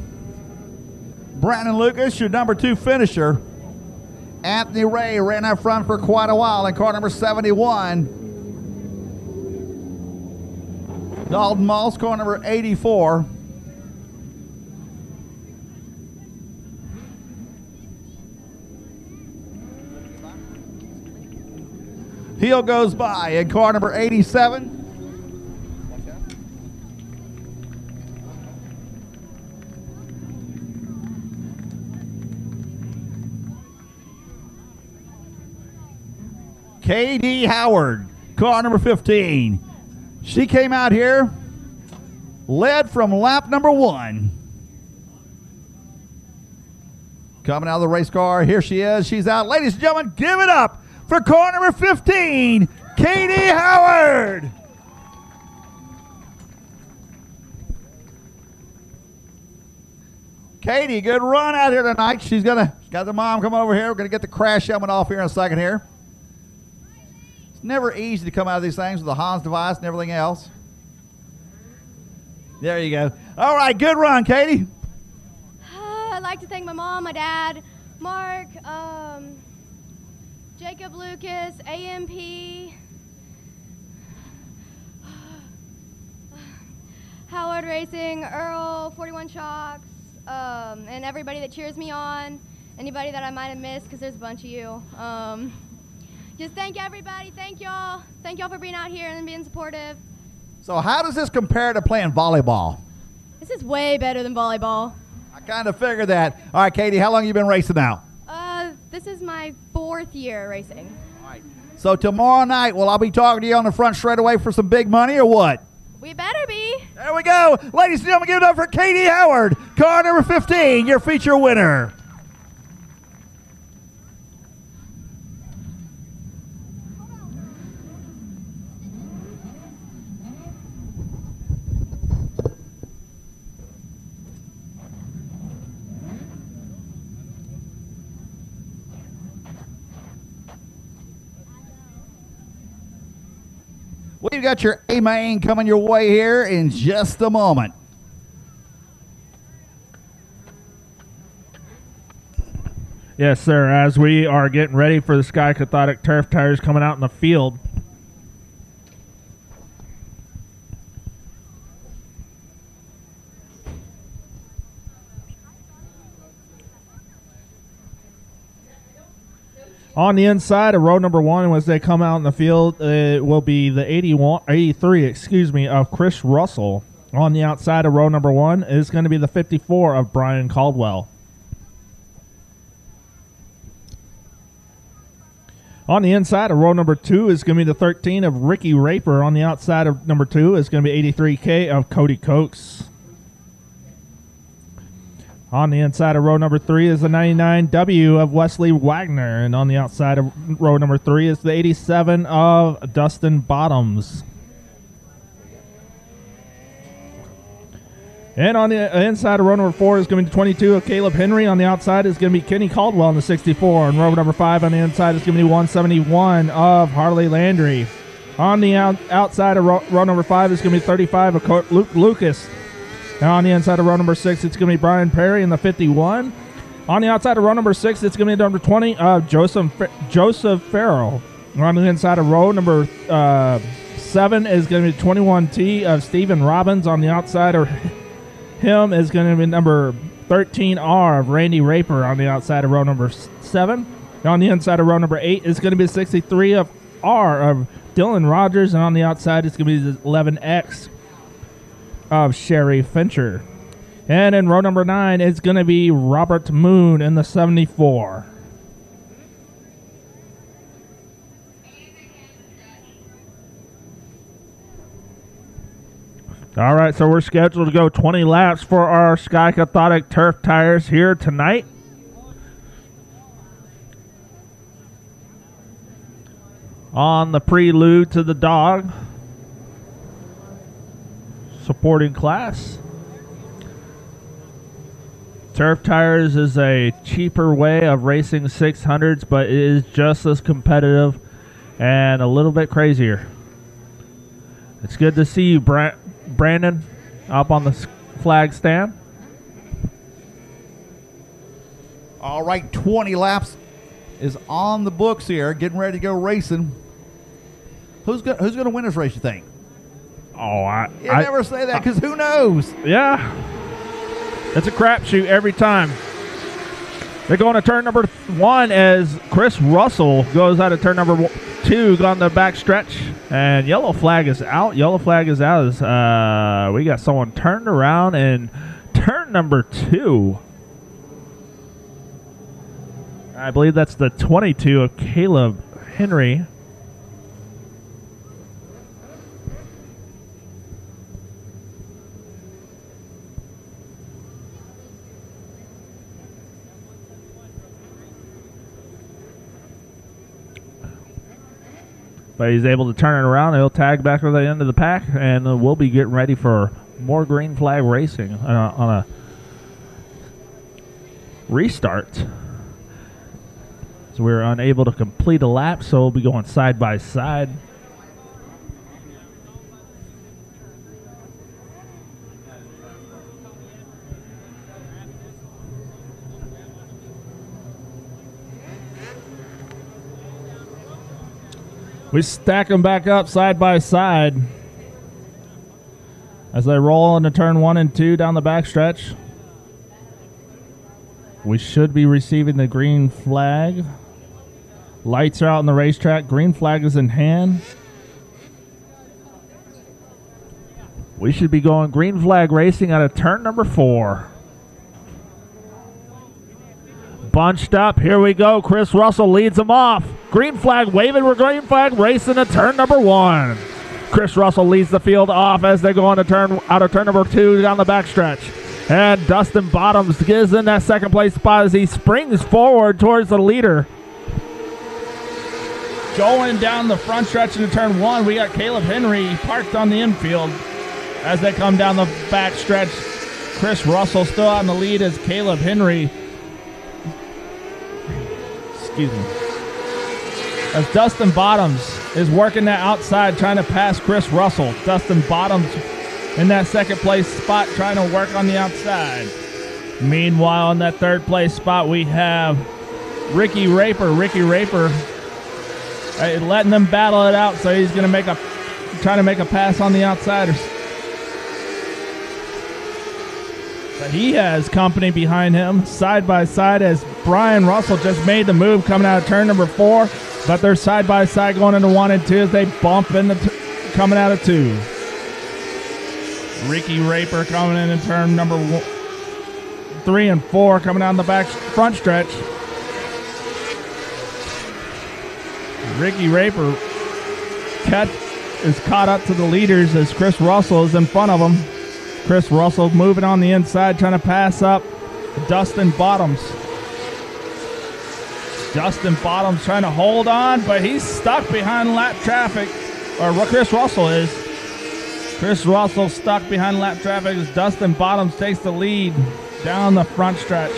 Brandon Lucas, your number 2 finisher. Anthony Ray ran up front for quite a while in car number 71. Dalton Moss, car number 84. Heel goes by in car number 87. Katie Howard, car number 15. She came out here, led from lap number 1. Coming out of the race car, here she is. She's out. Ladies and gentlemen, give it up for car number 15, Katie Howard. Katie, good run out here tonight. She's got the mom come over here. We're gonna get the crash helmet off here in a second here. It's never easy to come out of these things with the Hans device and everything else. There you go. All right, good run, Katie. I'd like to thank my mom, my dad, Mark, Jacob Lucas, AMP, Howard Racing, Earl, 41 Shocks, and everybody that cheers me on, anybody that I might have missed, because there's a bunch of you. Just thank everybody. Thank y'all. Thank y'all for being out here and being supportive. So how does this compare to playing volleyball? This is way better than volleyball. I kind of figured that. All right, Katie, how long have you been racing now? This is my 4th year racing. All right. So tomorrow night, will I be talking to you on the front straightaway for some big money or what? We better be. There we go. Ladies and gentlemen, give it up for Katie Howard, car number 15, your feature winner. We've got your A-Main coming your way here in just a moment. Yes, sir. As we are getting ready for the Sky Cathodic Turf Tires coming out in the field. On the inside of row number 1, as they come out in the field, it will be the 83 of Chris Russell. On the outside of row number 1 is going to be the 54 of Brian Caldwell. On the inside of row number 2 is going to be the 13 of Ricky Raper. On the outside of number 2 is going to be 83K of Cody Cokes. On the inside of row number 3 is the 99W of Wesley Wagner. And on the outside of row number 3 is the 87 of Dustin Bottoms. And on the inside of row number 4 is going to be the 22 of Caleb Henry. On the outside is going to be Kenny Caldwell in the 64. And row number 5 on the inside is going to be 171 of Harley Landry. On the outside of row number 5 is going to be 35 of Luke Lucas. Now on the inside of row number 6, it's going to be Brian Perry in the 51. On the outside of row number 6, it's going to be number 20 of Joseph Farrell. On the inside of row number 7 is going to be 21T of Stephen Robbins. On the outside of him is going to be number 13R of Randy Raper on the outside of row number 7. On the inside of row number 8 is going to be 63 of R of Dylan Rogers. And on the outside it's going to be the 11X of Sherry Fincher. And in row number 9 it's going to be Robert Moon in the 74. All right, so we're scheduled to go 20 laps for our Sky Cathodic turf tires here tonight. On the Prelude to the Dawg supporting class. Turf tires is a cheaper way of racing 600s, but it is just as competitive and a little bit crazier. It's good to see you, Brandon, up on the flag stand. All right, 20 laps is on the books here, getting ready to go racing. Who's going to win this race, you think? Oh, You never say that because who knows? Yeah. It's a crapshoot every time. They're going to turn number 1 as Chris Russell goes out of turn number 2 on the back stretch. And yellow flag is out. Yellow flag is out as we got someone turned around in turn number 2. I believe that's the 22 of Caleb Henry. But he's able to turn it around. He'll tag back to the end of the pack, and we'll be getting ready for more green flag racing on a restart. So we were unable to complete a lap, so we'll be going side by side. We stack them back up side by side as they roll into turn 1 and 2 down the backstretch. We should be receiving the green flag. Lights are out on the racetrack. Green flag is in hand. We should be going green flag racing out of turn number 4. Bunched up. Here we go. Chris Russell leads them off. Green flag waving. We're green flag racing at turn number 1. Chris Russell leads the field off as they go on to out of turn number 2 down the backstretch. And Dustin Bottoms gives in that second place spot as he springs forward towards the leader. Going down the front stretch into turn 1, we got Caleb Henry parked on the infield as they come down the back stretch. Chris Russell still out in the lead as Caleb Henry. Excuse me. As Dustin Bottoms is working that outside trying to pass Chris Russell. Dustin Bottoms in that second place spot trying to work on the outside. Meanwhile, in that third place spot, we have Ricky Raper. Ricky Raper letting them battle it out, so he's going to try to make a pass on the outside. But he has company behind him, side by side, as Brian Russell just made the move coming out of turn number 4. But they're side by side going into 1 and 2 as they bump in coming out of 2. Ricky Raper coming in turn number 3 and 4 coming out in the back front stretch. Ricky Raper is caught up to the leaders as Chris Russell is in front of him. Chris Russell moving on the inside, trying to pass up Dustin Bottoms. Dustin Bottoms trying to hold on, but he's stuck behind lap traffic. Or Chris Russell is. Chris Russell stuck behind lap traffic as Dustin Bottoms takes the lead down the front stretch.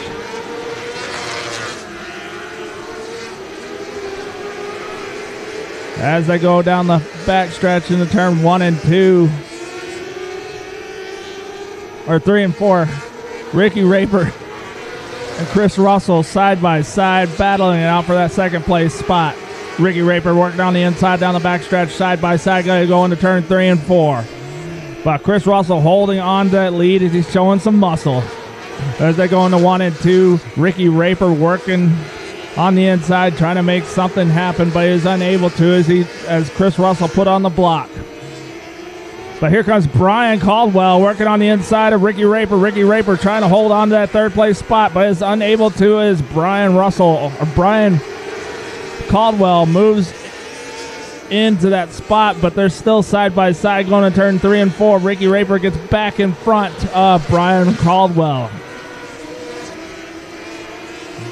As they go down the back stretch into turn 1 and 2. Or 3 and 4. Ricky Raper and Chris Russell side by side battling it out for that second place spot. Ricky Raper working down the inside, down the back stretch, side by side, going to go into turn 3 and 4. But Chris Russell holding on to that lead as he's showing some muscle. As they go into 1 and 2, Ricky Raper working on the inside, trying to make something happen, but is unable to as Chris Russell put on the block. But here comes Brian Caldwell working on the inside of Ricky Raper. Ricky Raper trying to hold on to that third place spot, but is unable to as Brian Caldwell moves into that spot, but they're still side by side going to turn 3 and 4. Ricky Raper gets back in front of Brian Caldwell.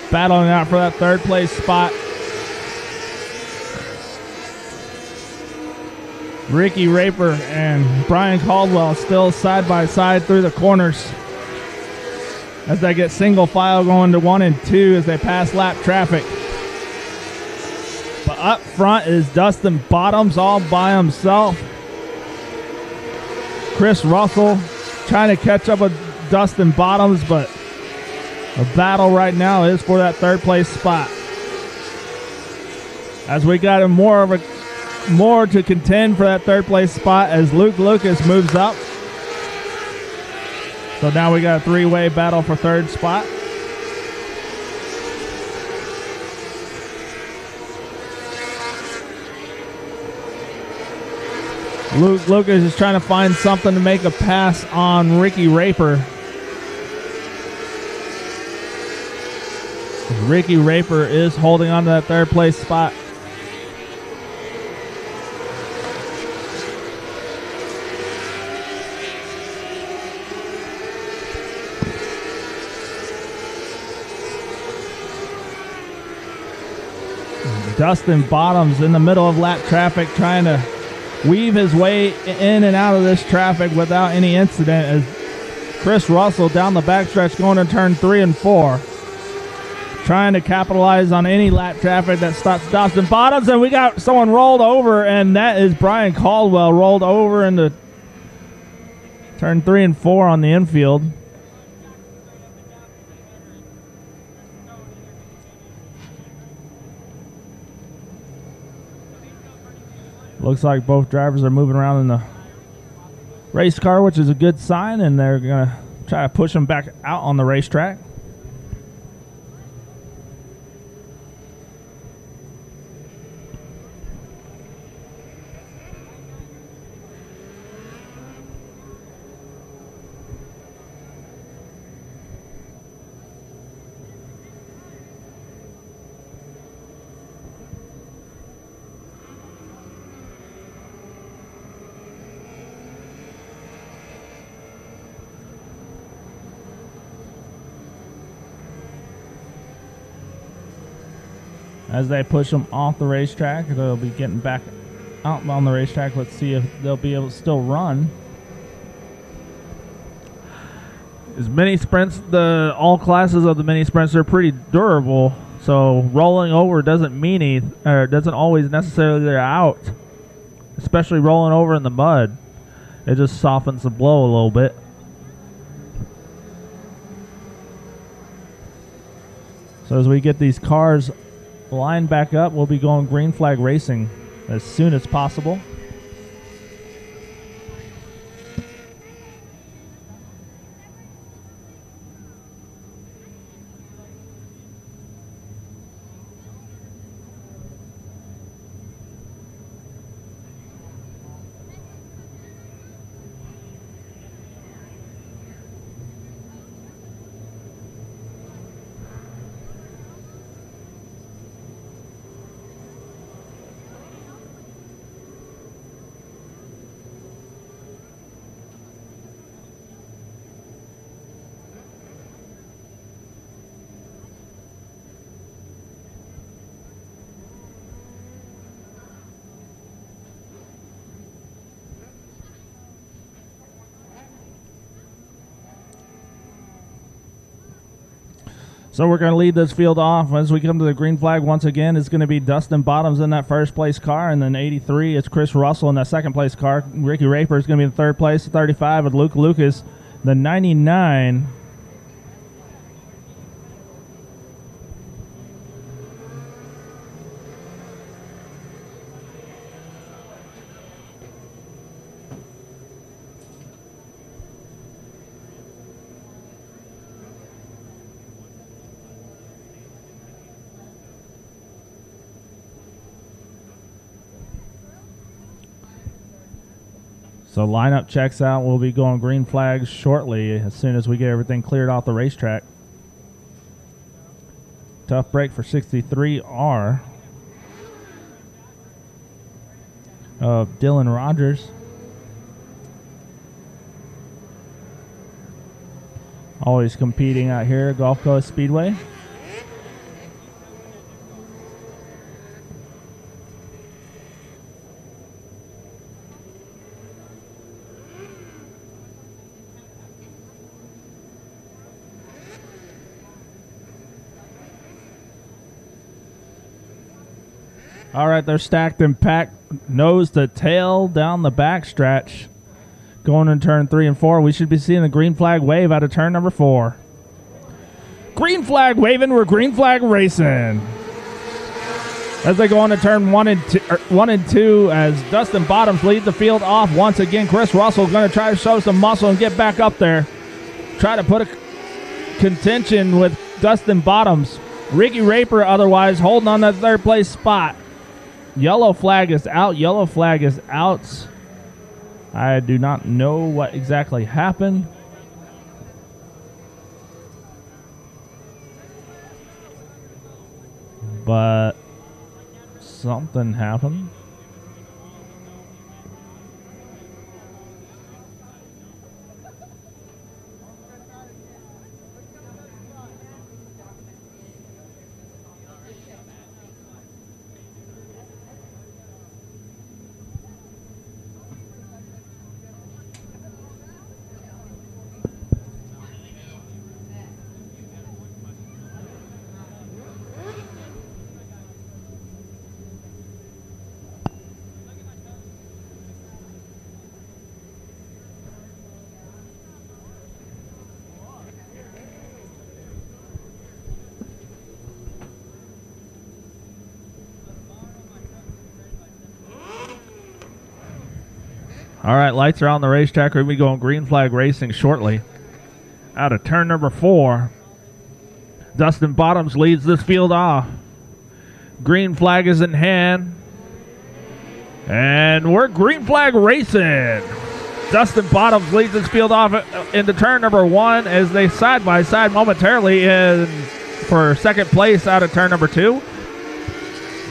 Battling out for that third place spot. Ricky Raper and Brian Caldwell still side by side through the corners as they get single file going to 1 and 2 as they pass lap traffic. But up front is Dustin Bottoms all by himself. Chris Russell trying to catch up with Dustin Bottoms, but the battle right now is for that third place spot. As we got more to contend for that third place spot as Luke Lucas moves up. So now we got a 3-way battle for third spot. Luke Lucas is trying to find something to make a pass on Ricky Raper. Ricky Raper is holding on to that third place spot. Dustin Bottoms in the middle of lap traffic trying to weave his way in and out of this traffic without any incident as Chris Russell down the backstretch going to turn 3 and 4. Trying to capitalize on any lap traffic that stops Dustin Bottoms, and we got someone rolled over, and that is Brian Caldwell rolled over into turn 3 and 4 on the infield. Looks like both drivers are moving around in the race car, which is a good sign, and they're going to try to push them back out on the racetrack. As they push them off the racetrack, they'll be getting back out on the racetrack. Let's see if they'll be able to still run. As mini sprints, all classes of the mini sprints are pretty durable. So rolling over doesn't always necessarily they're out. Especially rolling over in the mud, it just softens the blow a little bit. So as we get these cars line back up, we'll be going green flag racing as soon as possible. So we're going to lead this field off. As we come to the green flag once again, it's going to be Dustin Bottoms in that first place car, and then 83, it's Chris Russell in that second place car. Ricky Raper is going to be in third place, 35 with Luke Lucas. The 99. So lineup checks out. We'll be going green flags shortly as soon as we get everything cleared off the racetrack. Tough break for 63R of Dylan Rogers. Always competing out here at Gulf Coast Speedway. All right, they're stacked and packed, nose to tail down the backstretch. Going in turn 3 and 4, we should be seeing the green flag wave out of turn number 4. Green flag waving, we're green flag racing. As they go into turn 1 and 2, as Dustin Bottoms lead the field off once again. Chris Russell going to try to show some muscle and get back up there. Try to put a contention with Dustin Bottoms. Ricky Raper otherwise holding on that third place spot. Yellow flag is out. Yellow flag is out. I do not know what exactly happened. But something happened. All right, lights are on the racetrack. We're going to be going green flag racing shortly. Out of turn number 4, Dustin Bottoms leads this field off. Green flag is in hand. And we're green flag racing. Dustin Bottoms leads this field off into turn number 1 as they side by side momentarily in for second place out of turn number 2.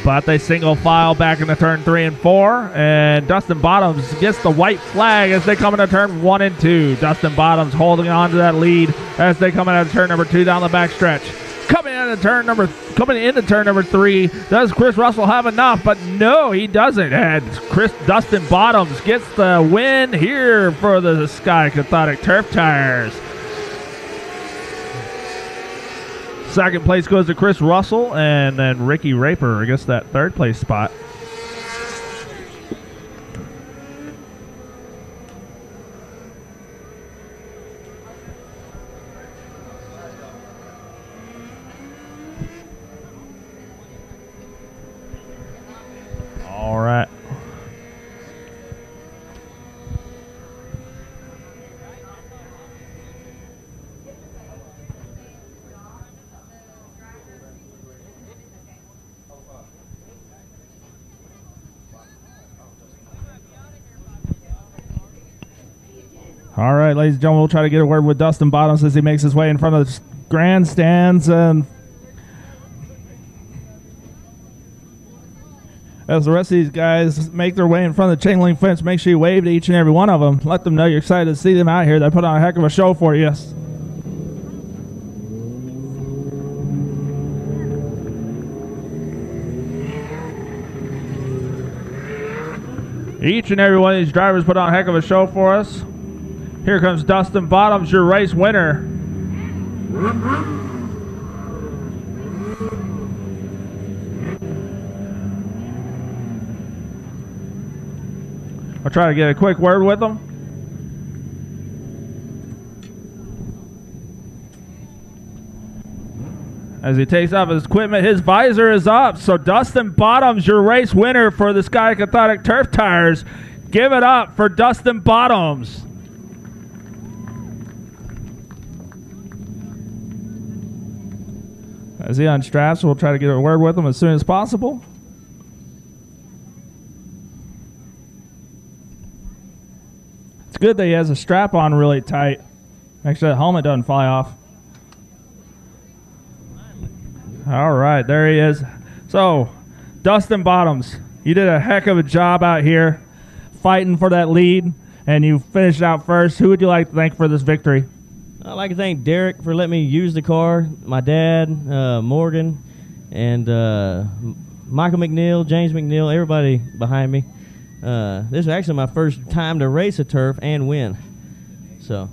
But they single file back into turn 3 and 4. And Dustin Bottoms gets the white flag as they come into turn 1 and 2. Dustin Bottoms holding on to that lead as they come out of turn number 2 down the backstretch. Coming into turn number 3, does Chris Russell have enough? But no, he doesn't. And Dustin Bottoms gets the win here for the Sky Cathodic Turf Tires. Second place goes to Chris Russell, and then Ricky Raper gets that third place spot. All right. All right, ladies and gentlemen, we'll try to get a word with Dustin Bottoms as he makes his way in front of the grandstands. And as the rest of these guys make their way in front of the chain link fence, make sure you wave to each and every one of them. Let them know you're excited to see them out here. They put on a heck of a show for you. Each and every one of these drivers put on a heck of a show for us. Here comes Dustin Bottoms, your race winner. I'll try to get a quick word with him. As he takes off his equipment, his visor is up. So Dustin Bottoms, your race winner for the Sky Cathodic Turf Tires. Give it up for Dustin Bottoms. As he unstraps, we'll try to get a word with him as soon as possible. It's good that he has a strap on really tight. Make sure the helmet doesn't fly off. All right, there he is. So, Dustin Bottoms, you did a heck of a job out here fighting for that lead, and you finished out first. Who would you like to thank for this victory? I'd like to thank Derek for letting me use the car, my dad, Morgan, and Michael McNeil, James McNeil, everybody behind me. This is actually my first time to race a turf and win. So,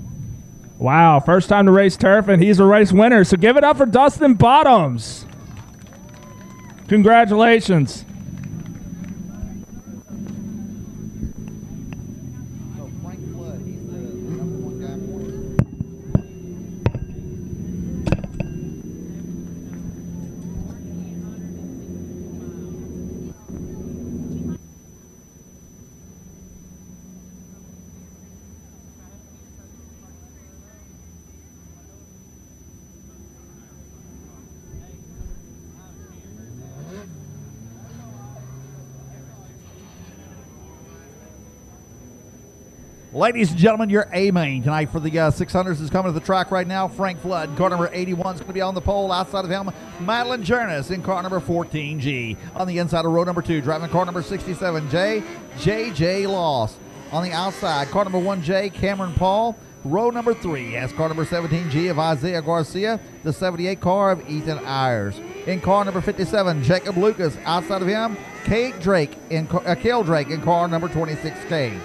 wow, first time to race turf, and he's a race winner. So give it up for Dustin Bottoms. Congratulations. So Frank Flood, he's the number one guy for you. Ladies and gentlemen, your A main tonight for the 600s is coming to the track right now. Frank Flood, car number 81 is going to be on the pole. Outside of him, Madeline Jernis in car number 14G. On the inside of row number 2, driving car number 67, J.J. Loss. On the outside, car number 1J, Cameron Paul. Row number 3 has car number 17G of Isaiah Garcia, the 78 car of Ethan Ayers. In car number 57, Jacob Lucas. Outside of him, Cale Drake in car number 26K.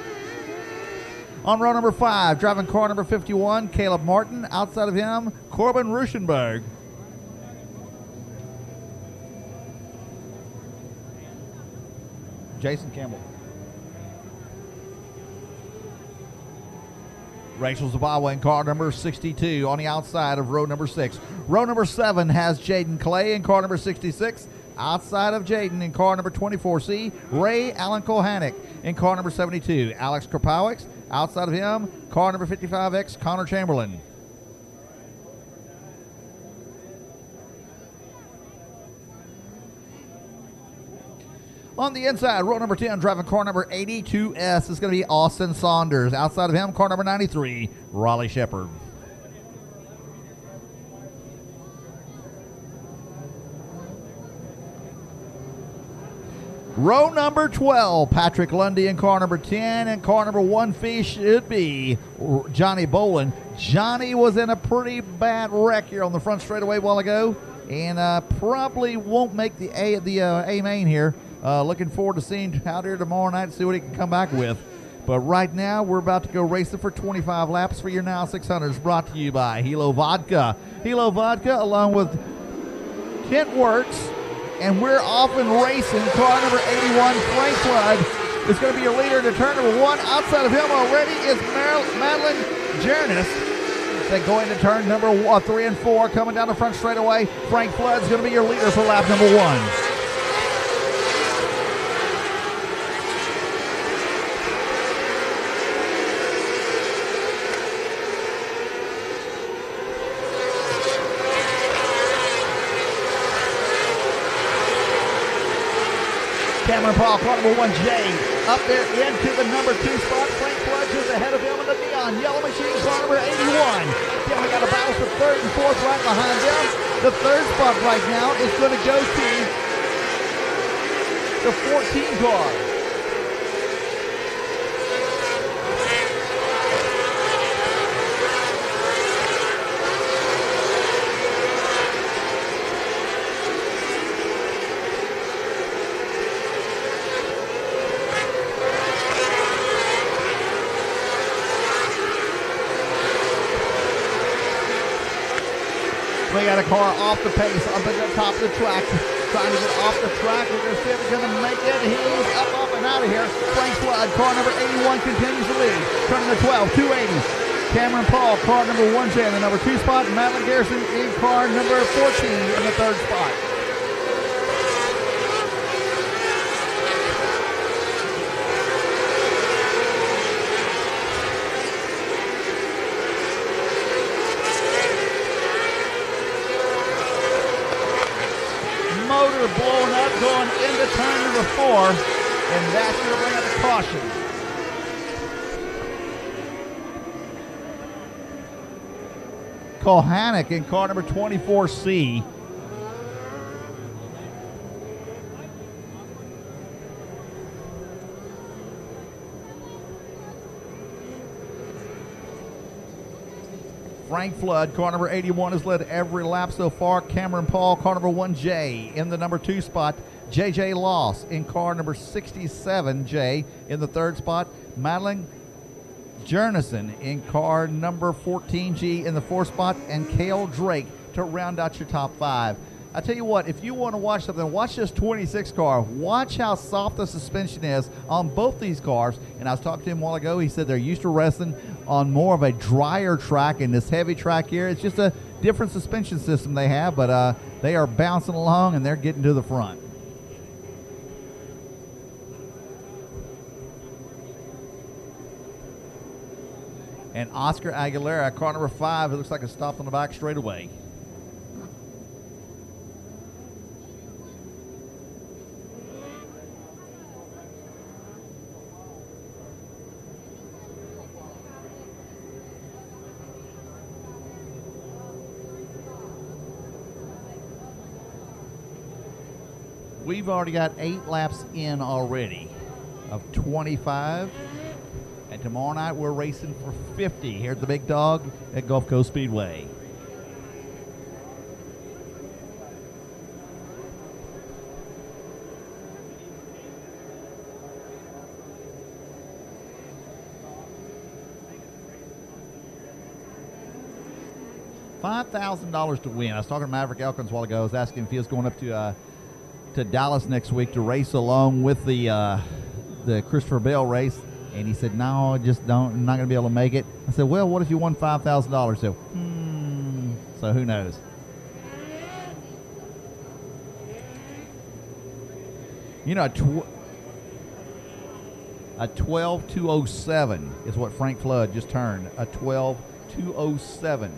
On row number 5, driving car number 51, Caleb Martin. Outside of him, Corbin Ruschenberg. Jason Campbell. Rachel Zabawa in car number 62 on the outside of row number 6. Row number 7 has Jaden Clay in car number 66. Outside of Jaden in car number 24C, Ray Allen Kohanic in car number 72, Alex Kropowicz. Outside of him, car number 55X, Connor Chamberlain. On the inside, row number 10, driving car number 82S is going to be Austin Saunders. Outside of him, car number 93, Raleigh Shepard. Row number 12, Patrick Lundy in car number 10, and car number 1 should be Johnny Bolin. Johnny was in a pretty bad wreck here on the front straightaway a while ago, and probably won't make the A main here. Looking forward to seeing out here tomorrow night to see what he can come back with. But right now, we're about to go racing for 25 laps for your Now 600s, brought to you by Hilo Vodka. Hilo Vodka, along with Kent Works. And we're off and racing. Car number 81, Frank Flood, is going to be your leader to turn number 1. Outside of him already is Madeline Jernis. They go into turn number 3 and 4, coming down the front straightaway. Frank Flood is going to be your leader for lap number 1. Cameron Paul, car number 1J, up there into the number 2 spot. Frank Flood is ahead of him in the neon yellow machine, car number 81. Then we got a battle for 3rd and 4th right behind them. The 3rd spot right now is going to go to the 14 car. We got a car off the pace up at the top of the track. trying to get off the track. We're going to see if he's going to make it. He's up and out of here. Frank Flood, car number 81, continues to lead. Turning the 12, 280. Cameron Paul, car number 1J in the number 2 spot. Madeline Garrison in car number 14 in the 3rd spot. Motor blowing up, going into turn number 4, and that's going to bring up the caution. Kohanek in car number 24C. Frank Flood, car number 81, has led every lap so far. Cameron Paul, car number 1J in the number 2 spot. JJ Loss in car number 67J in the 3rd spot. Madeline Jernison in car number 14G in the 4th spot, and Cale Drake to round out your top 5. I tell you what, if you want to watch something, watch this 26 car. Watch how soft the suspension is on both these cars. And I was talking to him a while ago. He said they're used to racing on more of a drier track, and this heavy track here, it's just a different suspension system they have, but they are bouncing along and they're getting to the front. And Oscar Aguilera, car number 5, it looks like it stopped on the back straightaway. We've already got 8 laps in already of 25. And tomorrow night we're racing for 50 here at the Big Dog at Gulf Coast Speedway. $5,000 to win. I was talking to Maverick Elkins a while ago. I was asking if he was going up to Dallas next week to race along with the Christopher Bell race. And he said, no, just don't. I'm not going to be able to make it. I said, well, what if you won $5,000? So who knows? You know, a 12.207 is what Frank Flood just turned. A 12.207.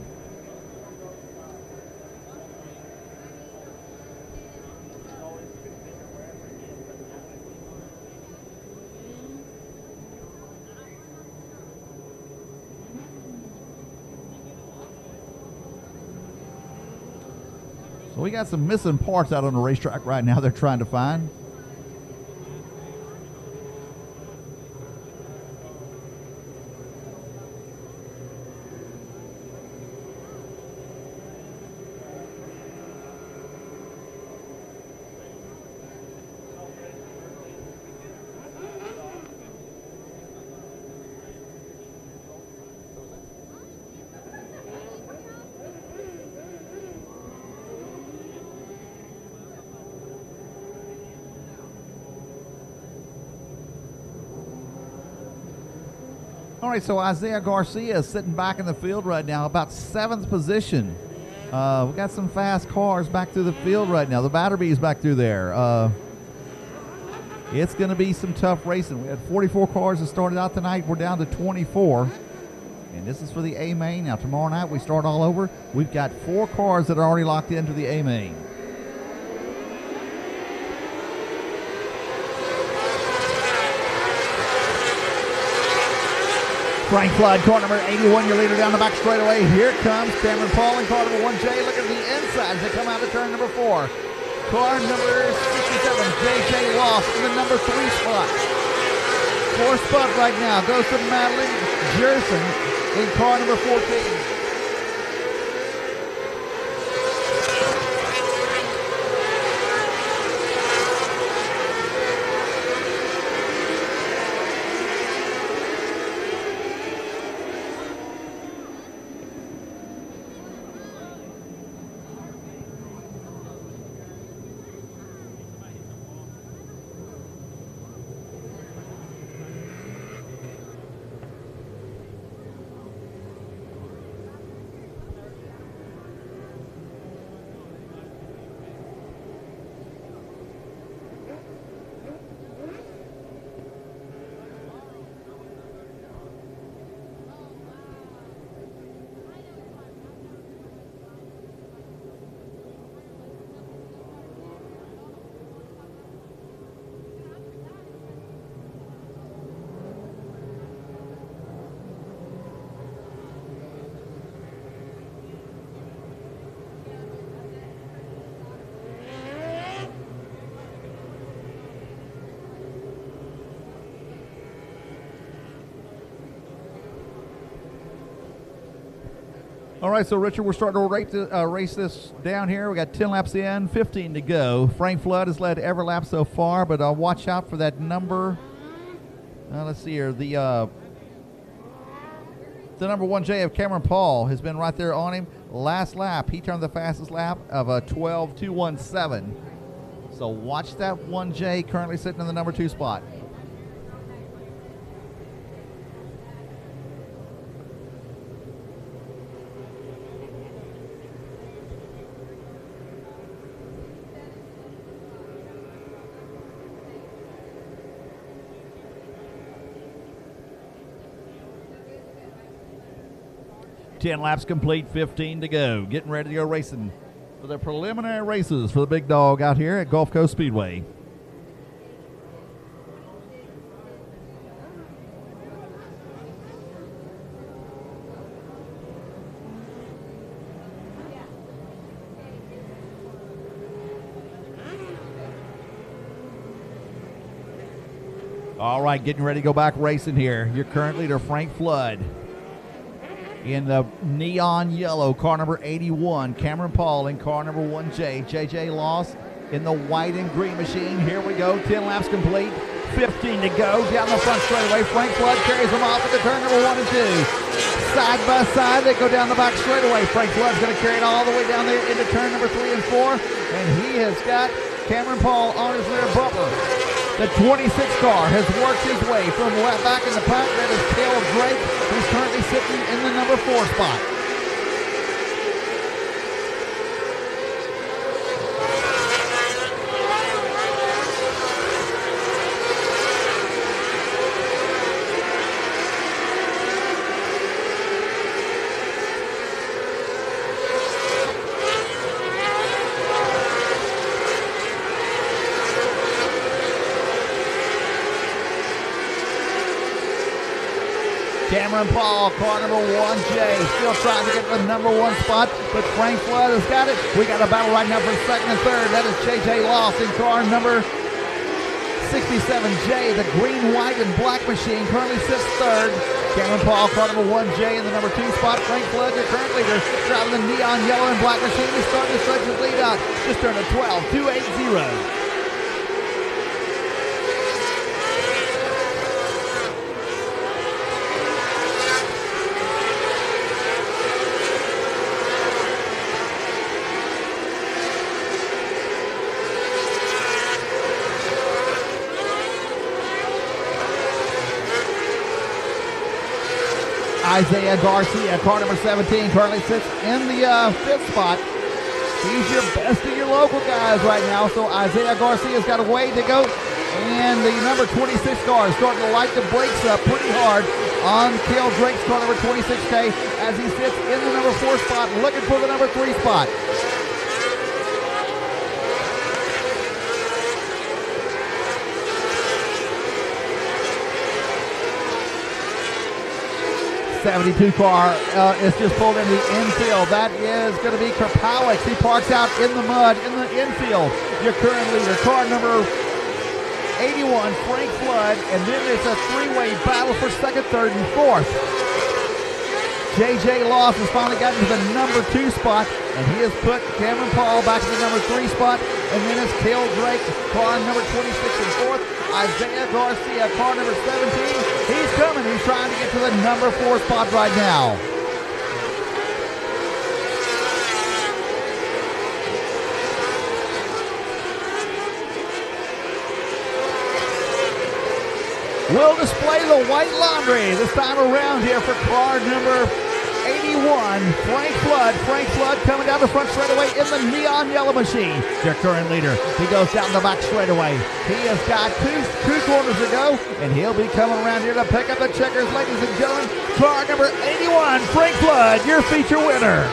So we got some missing parts out on the racetrack right now they're trying to find. All right, so Isaiah Garcia is sitting back in the field right now, about 7th position. We got some fast cars back through the field right now. The Batterby is back through there. It's going to be some tough racing. We had 44 cars that started out tonight. We're down to 24. And this is for the A main. Now, tomorrow night we start all over. We've got 4 cars that are already locked into the A main. Frank Flood, car number 81, your leader down the back straightaway. Here comes Cameron Paul and car number 1J. Look at the inside as they come out of turn number 4. Car number 67, JJ Loss in the number 3 spot. 4th spot right now goes to Madeline Jerson in car number 14. All right, so Richard, we're starting to race this down here. We got 10 laps in, 15 to go. Frank Flood has led every lap so far, but watch out for that number. Let's see here. The number 1J of Cameron Paul has been right there on him. Last lap, he turned the fastest lap of a 12.217. So watch that 1J currently sitting in the number 2 spot. Ten laps complete, 15 to go. Getting ready to go racing for the preliminary races for the big dog out here at Gulf Coast Speedway. All right, getting ready to go back racing here. Your current leader, Frank Flood. In the neon yellow, car number 81, Cameron Paul in car number 1J. JJ Loss in the white and green machine. Here we go, 10 laps complete, 15 to go. Down the front straightaway, Frank Flood carries them off at the turn number 1 and 2. Side by side, they go down the back straightaway. Frank Flood's going to carry it all the way down there into turn number 3 and 4. And he has got Cameron Paul on his rear bumper. The 26 car has worked his way from back in the pack. That is Cale Drake, who's currently sitting in the number 4 spot. Cameron Paul, car number 1J, still trying to get the number 1 spot, but Frank Flood has got it. We got a battle right now for second and third. That is JJ Loss in car number 67J, the green, white, and black machine, currently sits third. Cameron Paul, car number 1J in the number 2 spot. Frank Flood, your current leader, driving the neon yellow and black machine. He's starting to stretch his lead out. Just turned a 12.280. Isaiah Garcia, car number 17, currently sits in the 5th spot. He's your best of your local guys right now, so Isaiah Garcia's got a way to go. And the number 26 car is starting to light the brakes up pretty hard on Cale Drake's car number 26K as he sits in the number 4 spot, looking for the number 3 spot. '72 car is just pulled into the infield. That is going to be Kerpowicz. He parks out in the mud in the infield. Your current leader, car number 81, Frank Flood, and then it's a three-way battle for second, third, and fourth. JJ Loss has finally gotten to the number 2 spot, and he has put Cameron Paul back to the number 3 spot, and then it's Cale Drake, car number 26 and fourth. Isaiah Garcia, car number 17. He's coming. He's trying to get to the number 4 spot right now. We'll display the white laundry this time around here for car number 81, Frank Flood. Frank Flood coming down the front straightaway in the neon yellow machine. Their current leader. He goes down the back straightaway. He has got two corners to go, and he'll be coming around here to pick up the checkers, ladies and gentlemen. Car number 81, Frank Flood, your feature winner.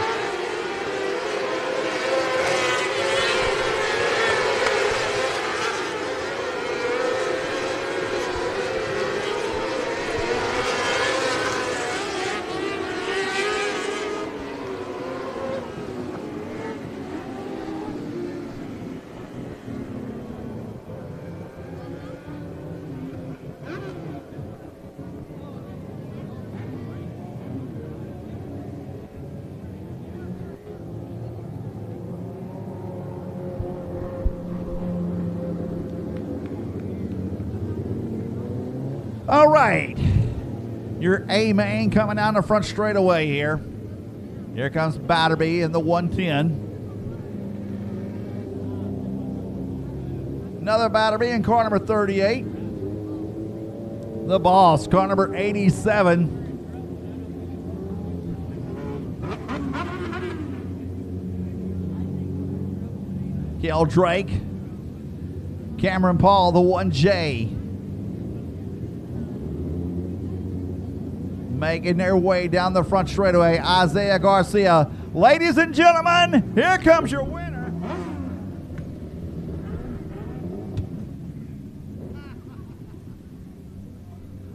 right. Your A main coming down the front straightaway here. Here comes Batterby in the 110. Another Batterby in car number 38. The Boss, car number 87. Kel Drake. Cameron Paul, the 1J. Making their way down the front straightaway, Isaiah Garcia. Ladies and gentlemen, here comes your winner.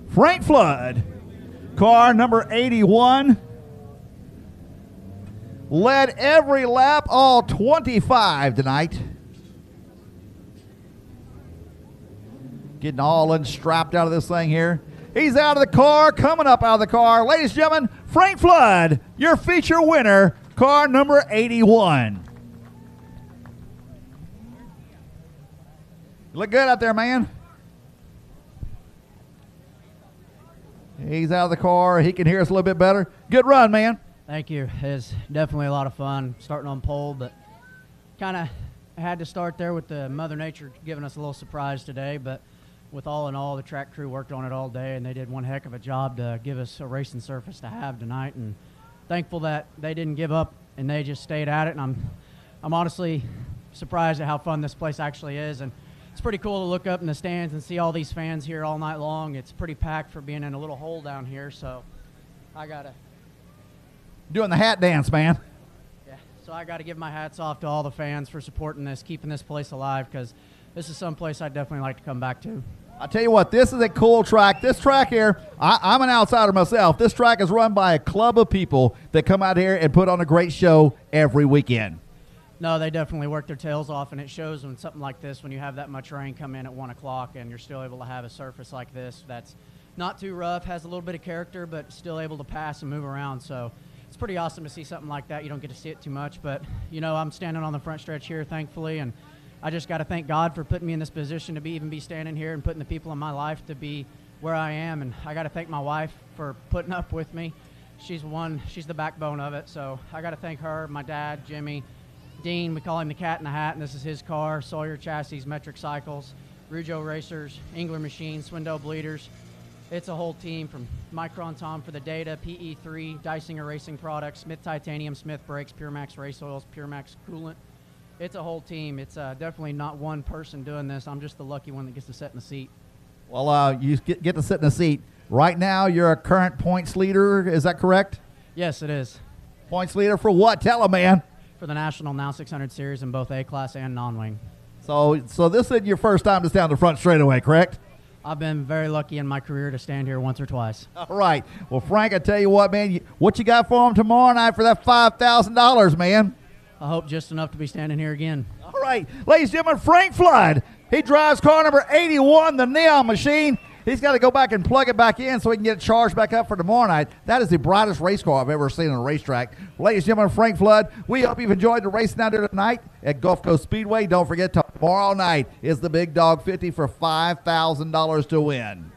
Frank Flood, car number 81. Led every lap, all 25 tonight. Getting all unstrapped out of this thing here. He's out of the car, coming up out of the car. Ladies and gentlemen, Frank Flood, your feature winner, car number 81. You look good out there, man. He's out of the car. He can hear us a little bit better. Good run, man. Thank you. It's definitely a lot of fun starting on pole, but kind of had to start there with the Mother Nature giving us a little surprise today. But with all in all, the track crew worked on it all day, and they did one heck of a job to give us a racing surface to have tonight. And thankful that they didn't give up and they just stayed at it. And I'm honestly surprised at how fun this place actually is. And it's pretty cool to look up in the stands and see all these fans here all night long. It's pretty packed for being in a little hole down here, so I gotta doing the hat dance, man. Yeah, so I got to give my hats off to all the fans for supporting this, keeping this place alive, because this is some place I'd definitely like to come back to. I'll tell you what, this is a cool track. This track here, I'm an outsider myself. This track is run by a club of people that come out here and put on a great show every weekend. No, they definitely work their tails off, and it shows when something like this, when you have that much rain come in at 1 o'clock and you're still able to have a surface like this that's not too rough, has a little bit of character, but still able to pass and move around. So it's pretty awesome to see something like that. You don't get to see it too much, but, you know, I'm standing on the front stretch here, thankfully, and I just got to thank God for putting me in this position to even be standing here and putting the people in my life to be where I am. And I got to thank my wife for putting up with me. She's the backbone of it. So I got to thank her, my dad, Jimmy, Dean, we call him the Cat in the Hat, and this is his car, Sawyer Chassis, Metric Cycles, Rujo Racers, Engler Machines, Swindell Bleeders. It's a whole team from Micron Tom for the data, PE3, Dysinger Racing Products, Smith Titanium, Smith Brakes, Pure Max Race Oils, Pure Max Coolant. It's a whole team. It's definitely not one person doing this. I'm just the lucky one that gets to sit in the seat. Well, you get to sit in the seat. Right now, you're a current points leader. Is that correct? Yes, it is. Points leader for what? Tell him, man. For the National Now 600 Series in both A-Class and non-wing. So this isn't your first time to stand the front straightaway, correct? I've been very lucky in my career to stand here once or twice. All right. Well, Frank, I tell you what, man, what you got for him tomorrow night for that $5,000, man? I hope just enough to be standing here again. All right. Ladies and gentlemen, Frank Flood. He drives car number 81, the Neon Machine. He's got to go back and plug it back in so he can get it charged back up for tomorrow night. That is the brightest race car I've ever seen on a racetrack. Ladies and gentlemen, Frank Flood, we hope you've enjoyed the racing out there tonight at Gulf Coast Speedway. Don't forget, tomorrow night is the Big Dog 50 for $5,000 to win.